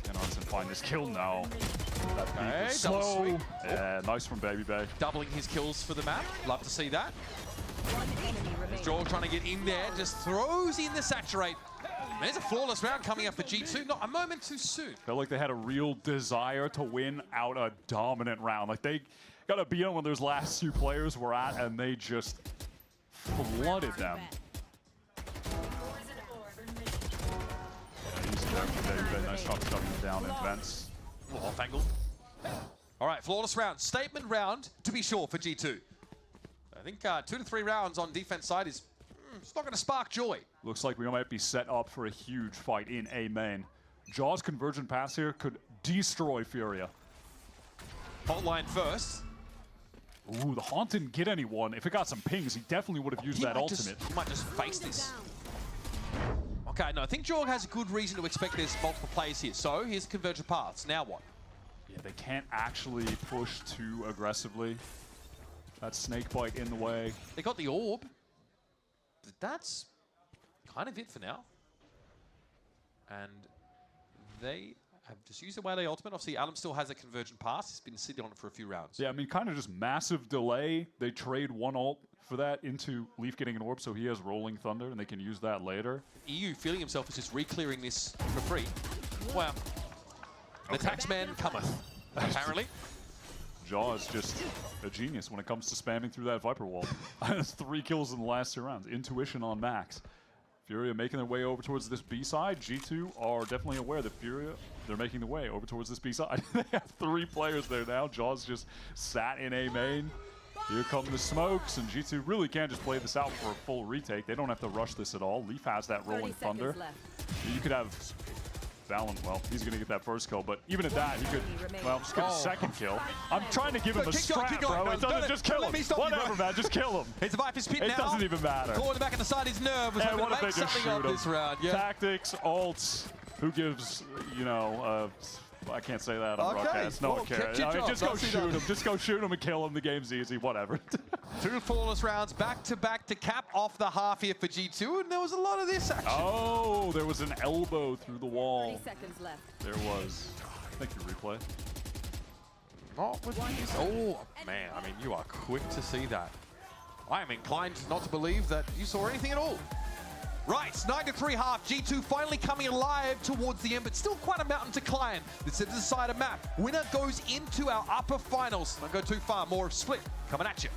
Can Artisan find this kill? No. That peak Okay, is double slow. sweep. Yeah, nice from Baby Bay. Doubling his kills for the map. Love to see that. Jorg trying to get in there, just throws in the saturate. There's a flawless round coming up for G2. Not a moment too soon. Felt like they had a real desire to win out a dominant round. Like they got to beat them when those last two players were at, and they just flooded them. Nice shot shutting down in vents. Off angle. All right, flawless round. Statement round, to be sure, for G2. I think 2 to 3 rounds on defense side is it's not going to spark joy. Looks like we might be set up for a huge fight in A main. Jaw's convergent pass here could destroy Furia. Fault line first. Ooh, the Haunt didn't get anyone. If it got some pings, he definitely would have used that ultimate. He might just face this. Okay, no, I think Jorg has a good reason to expect there's multiple players here. So here's convergent paths. Now what? Yeah, they can't actually push too aggressively. That snake bite in the way. They got the orb. That's kind of it for now. And they have just used the Wale ultimate. Obviously, Alum still has a convergent pass. He's been sitting on it for a few rounds. Yeah, I mean, kind of just massive delay. They trade one ult for that into Leaf getting an orb, so he has Rolling Thunder, and they can use that later. EU feeling himself is just re-clearing this for free. Wow. The taxman cometh, apparently. Jaw is just a genius when it comes to spamming through that Viper wall. 3 kills in the last 2 rounds. Intuition on max. Furia making their way over towards this B side. G2 are definitely aware that Furia, they're making the way over towards this B side. They have 3 players there now. Jaw's just sat in A main. Here come the smokes, and G2 really can just play this out for a full retake. They don't have to rush this at all. Leaf has that Rolling Thunder. You could have Valen, well, he's going to get that first kill, but even at that, he could, well, just get a second kill. I'm trying to give him a strat, bro. It doesn't just kill him. Whatever, man, just kill him. It's a Viper's pit now. It doesn't even matter. Calling back at the side, his nerve was hoping to make something of this round. Yeah. Tactics, ults, who gives, you know, I can't say that on broadcast. No one cares. I mean, just go shoot him. Just go shoot him and kill him. The game's easy. Whatever. 2 flawless rounds back-to-back to cap off the half here for G2, and there was a lot of this action. Oh, there was an elbow through the wall. 30 seconds left. There was. Thank you, replay. Not with these. Oh, man. I mean, you are quick to see that. I am inclined not to believe that you saw anything at all. Right, 9-3 half. G2 finally coming alive towards the end, but still quite a mountain to climb. This is the side of map. Winner goes into our upper finals. Don't go too far. More of Split coming at you.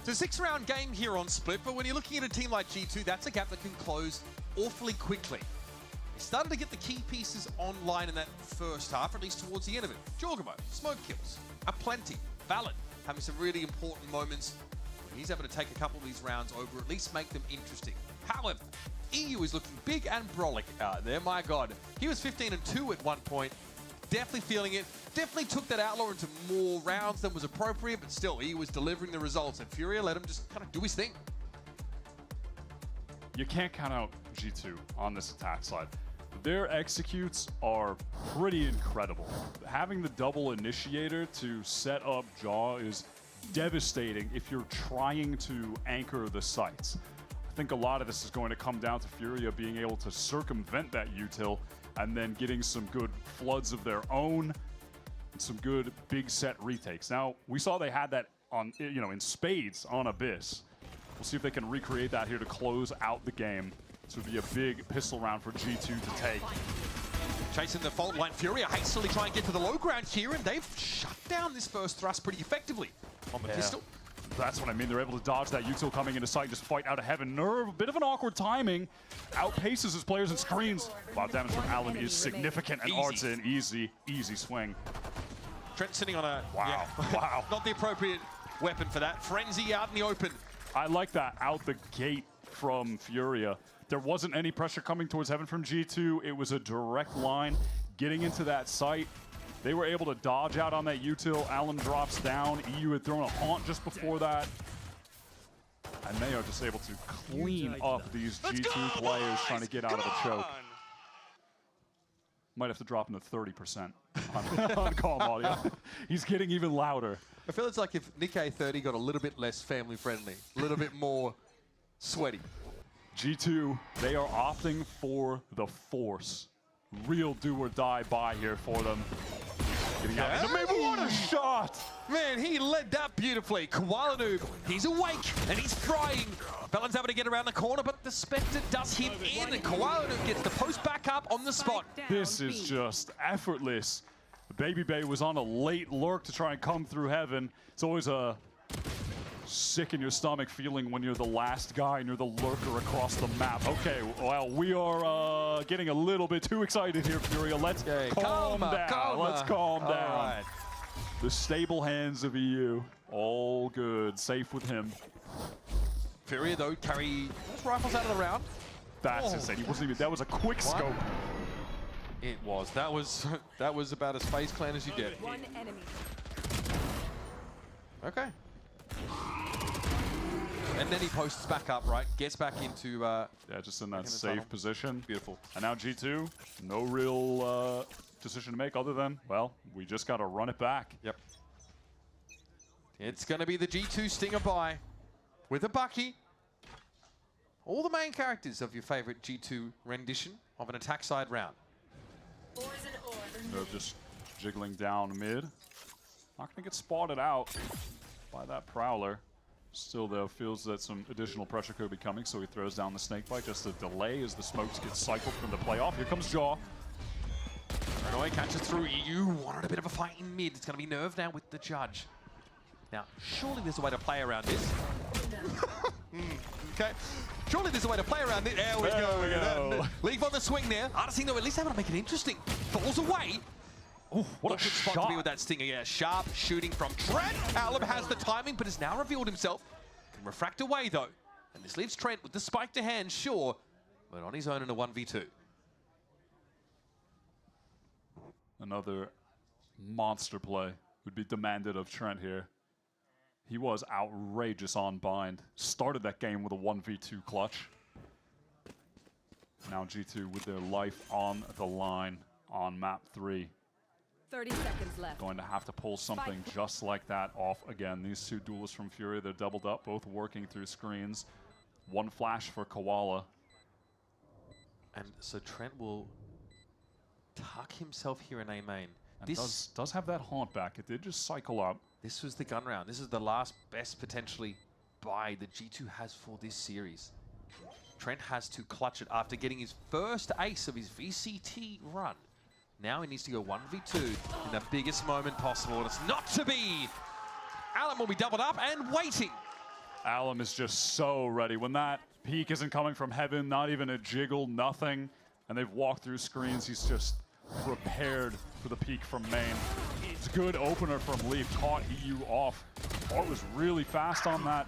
It's a 6-round game here on Split, but when you're looking at a team like G2, that's a gap that can close awfully quickly. They started to get the key pieces online in that first half, or at least towards the end of it. Jorgamo, smoke kills, aplenty, Valid having some really important moments where he's able to take a couple of these rounds over, at least make them interesting. However, EU is looking big and brolic out there, my God. He was 15-2 at one point, definitely feeling it. Definitely took that Outlaw into more rounds than was appropriate, but still, he was delivering the results, and Furia let him just kind of do his thing. You can't count out G2 on this attack side. Their executes are pretty incredible. Having the double initiator to set up Jaw is devastating if you're trying to anchor the sites. I think a lot of this is going to come down to Furia being able to circumvent that util and then getting some good floods of their own and some good big set retakes. Now, we saw they had that on, in spades on Abyss. We'll see if they can recreate that here to close out the game. This would be a big pistol round for G2 to take. Chasing the fault line, Furia hastily try and get to the low ground here, and they've shut down this first thrust pretty effectively on the pistol. That's what I mean. They're able to dodge that util coming into sight, just fight out of heaven. Nerve, a bit of an awkward timing, outpaces his players and screens. Wow, damage from Allen is significant, and Art's an easy swing. Trent sitting on a... Wow, wow. Not the appropriate weapon for that. Frenzy out in the open. I like that out the gate from Furia. There wasn't any pressure coming towards heaven from G2. It was a direct line getting into that site. They were able to dodge out on that util. Allen drops down. EU had thrown a haunt just before that. And they are just able to clean up these G2 players trying to get out of the choke. Might have to drop him to 30% on calm audio. He's getting even louder. I feel it's like if Nikkei 30 got a little bit less family friendly, a little bit more sweaty. G2, they are opting for the Force. Real do or die buy here for them. Getting out. What a shot! Man, he led that beautifully. Koala Noob, he's awake and he's frying. Belen's able to get around the corner, but the Spectre does him in, and Koala Noob gets the post back up on the spot. This is just effortless. Baby Bay was on a late lurk to try and come through heaven. It's always a sick in your stomach feeling when you're the last guy and you're the lurker across the map. Okay, well, we are getting a little bit too excited here, Furia. Let's calm down. Let's calm down. Right. The stable hands of EU, all good, safe with him. Furia, though, carry those rifles out of the round. That's insane. He wasn't even, that was a quick scope. It was. That was about as FaZe Clan as you get. One enemy. Okay. And then he posts back up, right? Gets back into... yeah, just in that safe tunnel. position. Beautiful. And now G2, no real decision to make other than, well, we just got to run it back. Yep. It's going to be the G2 Stinger buy with a Bucky. All the main characters of your favorite G2 rendition of an attack side round. They're just jiggling down mid. Not going to get spotted out by that Prowler. Still, though, feels that some additional pressure could be coming, so he throws down the snake bite just to delay as the smokes get cycled from the playoff. Here comes Jaw. Renoy catches through. EU wanted a bit of a fight in mid. It's going to be Nerve now with the judge. Now, surely there's a way to play around this. Okay. Surely there's a way to play around it. There we go. Leave on the swing there. Artisine, though, at least able to make it interesting. Falls away. Oh, what a good spot to be with that stinger. Yeah, sharp shooting from Trent. Alum has the timing, but has now revealed himself. Can refract away, though. And this leaves Trent with the spike to hand, sure, but on his own in a 1v2. Another monster play would be demanded of Trent here. He was outrageous on bind. Started that game with a 1v2 clutch. Now G2 with their life on the line on map 3. 30 seconds left. Going to have to pull something just like that off again. These two duelists from Fury, they're doubled up, both working through screens. One flash for Koala. And so Trent will tuck himself here in A main. And This does have that haunt back. It did just cycle up. This was the gun round. This is the last best potentially buy that G2 has for this series. Trent has to clutch it after getting his first ace of his VCT run. Now he needs to go 1v2 in the biggest moment possible, and it's not to be. Alum will be doubled up and waiting. Alum is just so ready. When that peek isn't coming from heaven, not even a jiggle, nothing, and they've walked through screens, he's just prepared for the peek from main. It's a good opener from Leaf, caught EU off. Art was really fast on that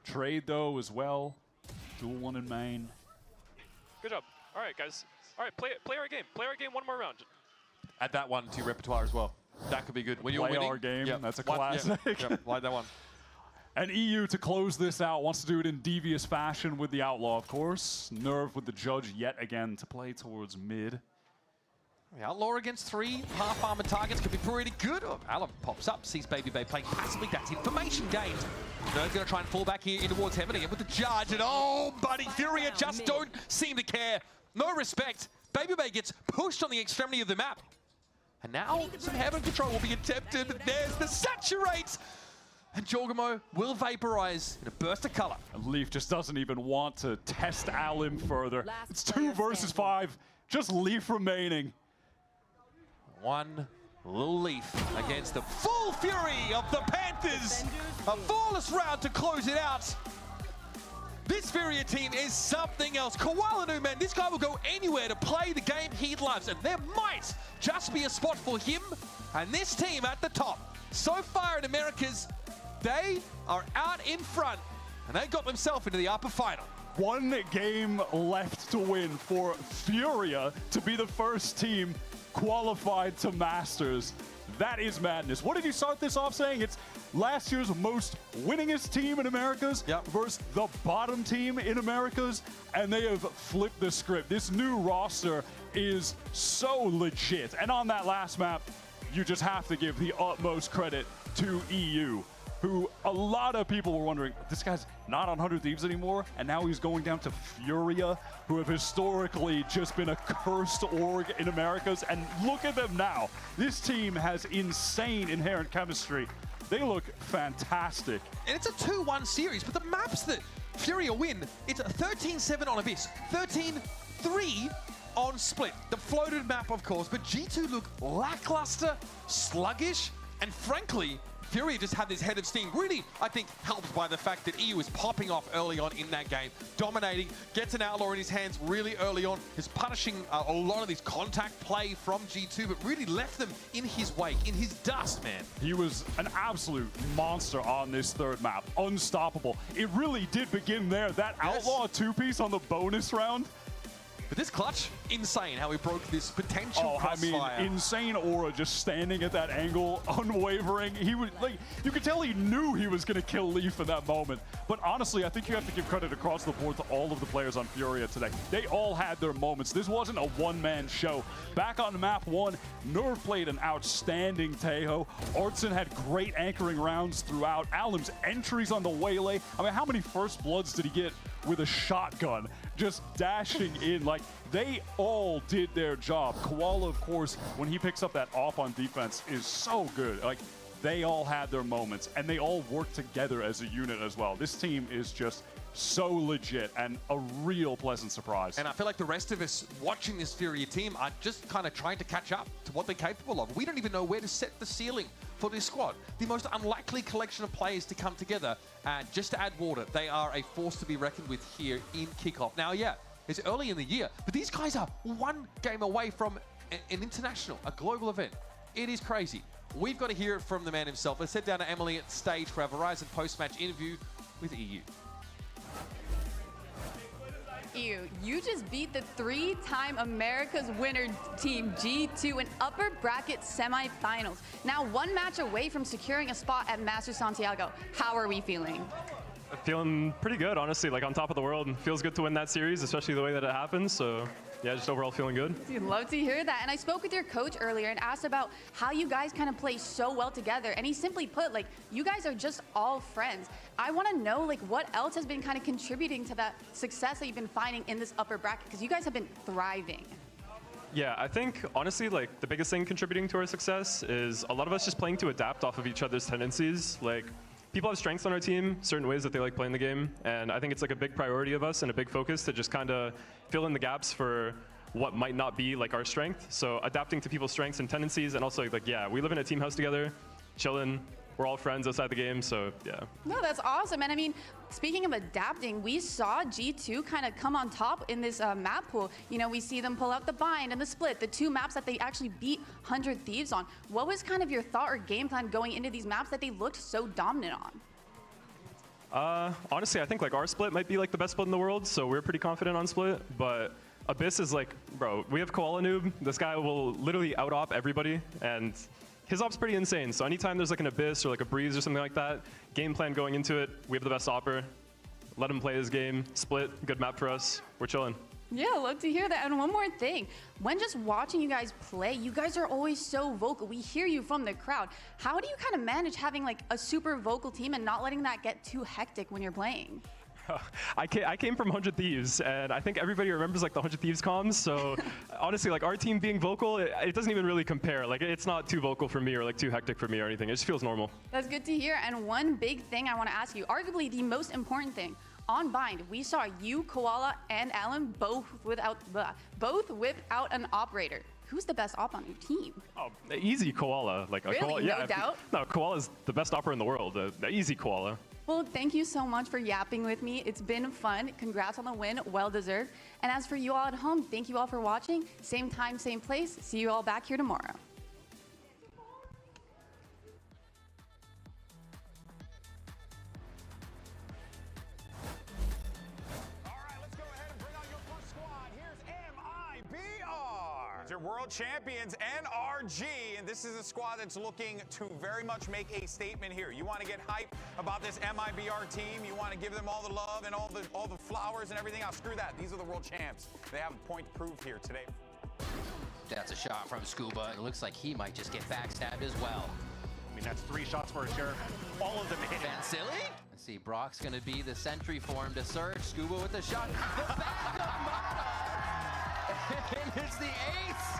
trade, though, as well. Dual one in main. Good job. All right, guys. All right, play our game. Play our game one more round. Add that one to your repertoire as well. That could be good. When you're Play winning, our game, yep. that's a classic. Yep, like that one. And EU, to close this out, wants to do it in devious fashion with the Outlaw, of course. Nerve with the Judge yet again to play towards mid. The Outlaw against 3 half-armor targets could be pretty good. Oh, Alum pops up, sees Baby Bay playing passively. That's information gained. Nerve's going to try and fall back here in towards Heaven again with the Judge. And oh, buddy, Furia just don't seem to care. No respect. Baby Bay gets pushed on the extremity of the map. And now some Heaven control will be attempted. There's the Saturate. And Jorgamo will vaporize in a burst of color. And Leaf just doesn't even want to test Alum further. It's 2 versus 5. Just Leaf remaining. One little Leaf against the full fury of the Panthers. A flawless round to close it out. This Furia team is something else. Koala New Man, this guy will go anywhere to play the game he loves, and there might just be a spot for him and this team at the top. So far in Americas, they are out in front, and they got themselves into the upper final. 1 game left to win for Furia to be the first team qualified to Masters. That is madness. What did you start this off saying? It's last year's most winningest team in Americas versus the bottom team in Americas, and they have flipped the script. This new roster is so legit. And on that last map, you just have to give the utmost credit to EU, who a lot of people were wondering, this guy's not on 100 Thieves anymore, and now he's going down to Furia, who have historically just been a cursed org in Americas, and look at them now. This team has insane inherent chemistry. They look fantastic. And it's a 2-1 series, but the maps that Furia win, it's a 13-7 on Abyss, 13-3 on Split. The floated map, of course, but G2 look lackluster, sluggish, and frankly, Furia just had this head of steam, really, I think, helped by the fact that EU is popping off early on in that game, dominating, gets an Outlaw in his hands really early on, is punishing a lot of this contact play from G2, but really left them in his wake, in his dust, man. He was an absolute monster on this 3rd map, unstoppable. It really did begin there. That Outlaw 2-piece on the bonus round. But this clutch, insane how he broke this potential crossfire. Insane aura just standing at that angle, unwavering. He was like, you could tell he knew he was going to kill Leaf in that moment. But honestly, I think you have to give credit across the board to all of the players on Furia today. They all had their moments. This wasn't a one-man show. Back on map 1, Nerve played an outstanding Tejo. Artson had great anchoring rounds throughout. Alum's entries on the Waylay. I mean, how many first bloods did he get with a shotgun? Just dashing in. Like, they all did their job. Koala, of course, when he picks up that off on defense, is so good. Like, they all had their moments, and they all worked together as a unit as well. This team is just so legit and a real pleasant surprise. And I feel like the rest of us watching this Furia team are just kind of trying to catch up to what they're capable of. We don't even know where to set the ceiling for this squad. The most unlikely collection of players to come together. And just to add water, they are a force to be reckoned with here in Kickoff. Now, yeah, it's early in the year, but these guys are one game away from an international, a global event. It is crazy. We've got to hear it from the man himself. Let's head down to Emily at the stage for our Verizon post-match interview with EU. You just beat the 3-time America's winner team G2 in upper bracket semifinals. Now 1 match away from securing a spot at Masters Santiago. How are we feeling? Feeling pretty good, honestly, like on top of the world. And feels good to win that series, especially the way that it happened. So yeah, just overall feeling good. You'd love to hear that. And I spoke with your coach earlier and asked about how you guys kind of play so well together. And he simply put, like, you guys are just all friends. I want to know, like, what else has been kind of contributing to that success that you've been finding in this upper bracket? Because you guys have been thriving. Yeah, I think, honestly, like, the biggest thing contributing to our success is a lot of us just playing to adapt off of each other's tendencies. Like, people have strengths on our team, certain ways that they like playing the game, and I think it's like a big priority of us and a big focus to just kind of fill in the gaps for what might not be like our strength. So adapting to people's strengths and tendencies, and also like, yeah, we live in a team house together, chilling, we're all friends outside the game, so yeah. No, that's awesome. And I mean, speaking of adapting, we saw G2 kind of come on top in this map pool. You know, we see them pull out the bind and the split, the 2 maps that they actually beat 100 Thieves on. What was kind of your thought or game plan going into these maps that they looked so dominant on? Honestly, I think like our split might be like the best split in the world, so we're pretty confident on split, but Abyss is like, bro, we have Koala Noob. This guy will literally out-op everybody, and his op's pretty insane. So anytime there's like an Abyss or like a Breeze or something like that, game plan going into it, we have the best opper. Let him play his game. Split, good map for us. We're chilling. Yeah, love to hear that. And one more thing, when just watching you guys play, you guys are always so vocal. We hear you from the crowd. How do you kind of manage having like a super vocal team and not letting that get too hectic when you're playing? I came from 100 Thieves, and I think everybody remembers like the 100 Thieves comms. So honestly, like our team being vocal, it doesn't even really compare. Like it's not too vocal for me or like too hectic for me or anything. It just feels normal. That's good to hear. And one big thing I want to ask you, arguably the most important thing, on Bind, we saw you, Koala, and Alan both whip out an operator. Who's the best op on your team? Oh, easy Koala. Like really? Koala, yeah, no doubt? No, Koala's the best opper in the world. Easy Koala. Well, thank you so much for yapping with me. It's been fun. Congrats on the win. Well deserved. And as for you all at home, thank you all for watching. Same time, same place. See you all back here tomorrow. Your world champions, NRG, and this is a squad that's looking to very much make a statement here. You want to get hype about this MIBR team. You want to give them all the love and all the flowers and everything else. Screw that. These are the world champs. They have a point to prove here today. That's a shot from Scuba. It looks like he might just get backstabbed as well. I mean, that's 3 shots for a sheriff. All of them hit him. Silly? Let's see, Brock's going to be the sentry for him to search. Scuba with the shot. The backup Mono! And it's the ace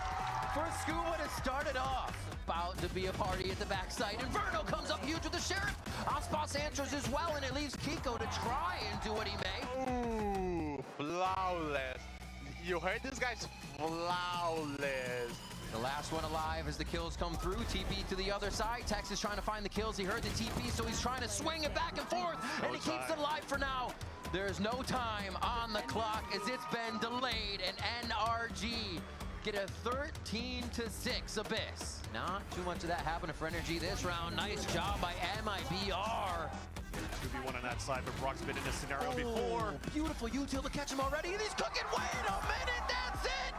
for Scuba to start it off. About to be a party at the backside. Inferno comes up huge with the sheriff. Ospas answers as well, and it leaves Kiko to try and do what he may. Ooh, flawless. You heard this guy's flawless. The last one alive as the kills come through. TP to the other side. Tex is trying to find the kills. He heard the TP, so he's trying to swing it back and forth, and he keeps it alive for now. There's no time on the clock as it's been delayed, and NRG get a 13-6 Abyss. Not too much of that happening for Energy this round. Nice job by MIBR. 2v1 on that side, but Brock's been in this scenario before. Beautiful util to catch him already, and he's cooking. Wait a minute, that's it!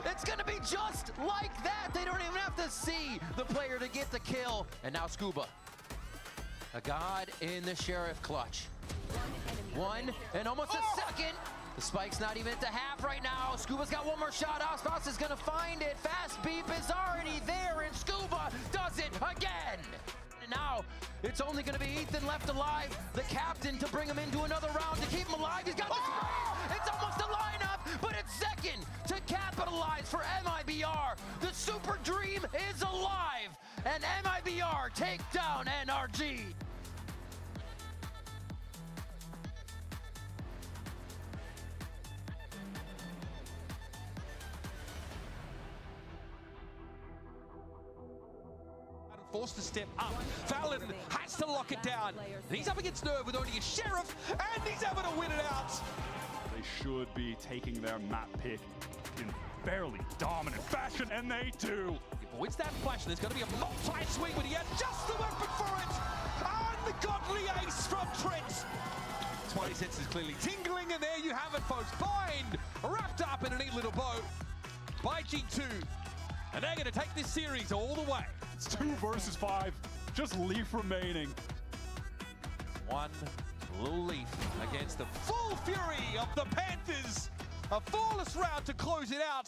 It's gonna be just like that. They don't even have to see the player to get the kill. And now Scuba, a god in the Sheriff clutch. 1 and almost a second. The spike's not even at the half right now. Scuba's got one more shot. Ospas is gonna find it. Fast beep is already there, and Scuba does it again. And now it's only gonna be Ethan left alive, the captain, to bring him into another round to keep him alive. He's got the spray. It's almost a lineup, but it's second to capitalize for MIBR. The super dream is alive, and MIBR take down NRG. Forced to step up. Fallon has to lock it down. And he's up against Nerve with only a Sheriff, and he's able to win it out. They should be taking their map pick in fairly dominant fashion, and they do. He avoids that flash, and there's going to be a multi-swing, but he had just the weapon for it. And the godly ace from Trent. 20 cents is clearly tingling, and there you have it, folks. Bind wrapped up in a neat little bow by G2. And they're going to take this series all the way. It's 2 versus 5, just Leaf remaining. One little Leaf against the full fury of the Panthers. A flawless round to close it out.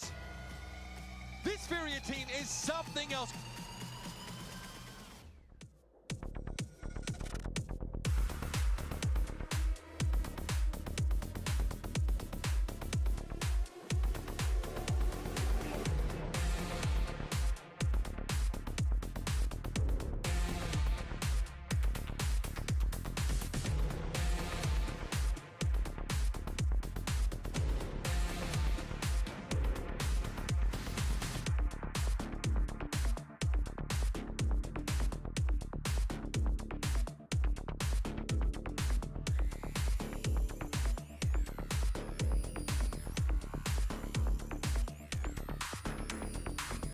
This Furia team is something else.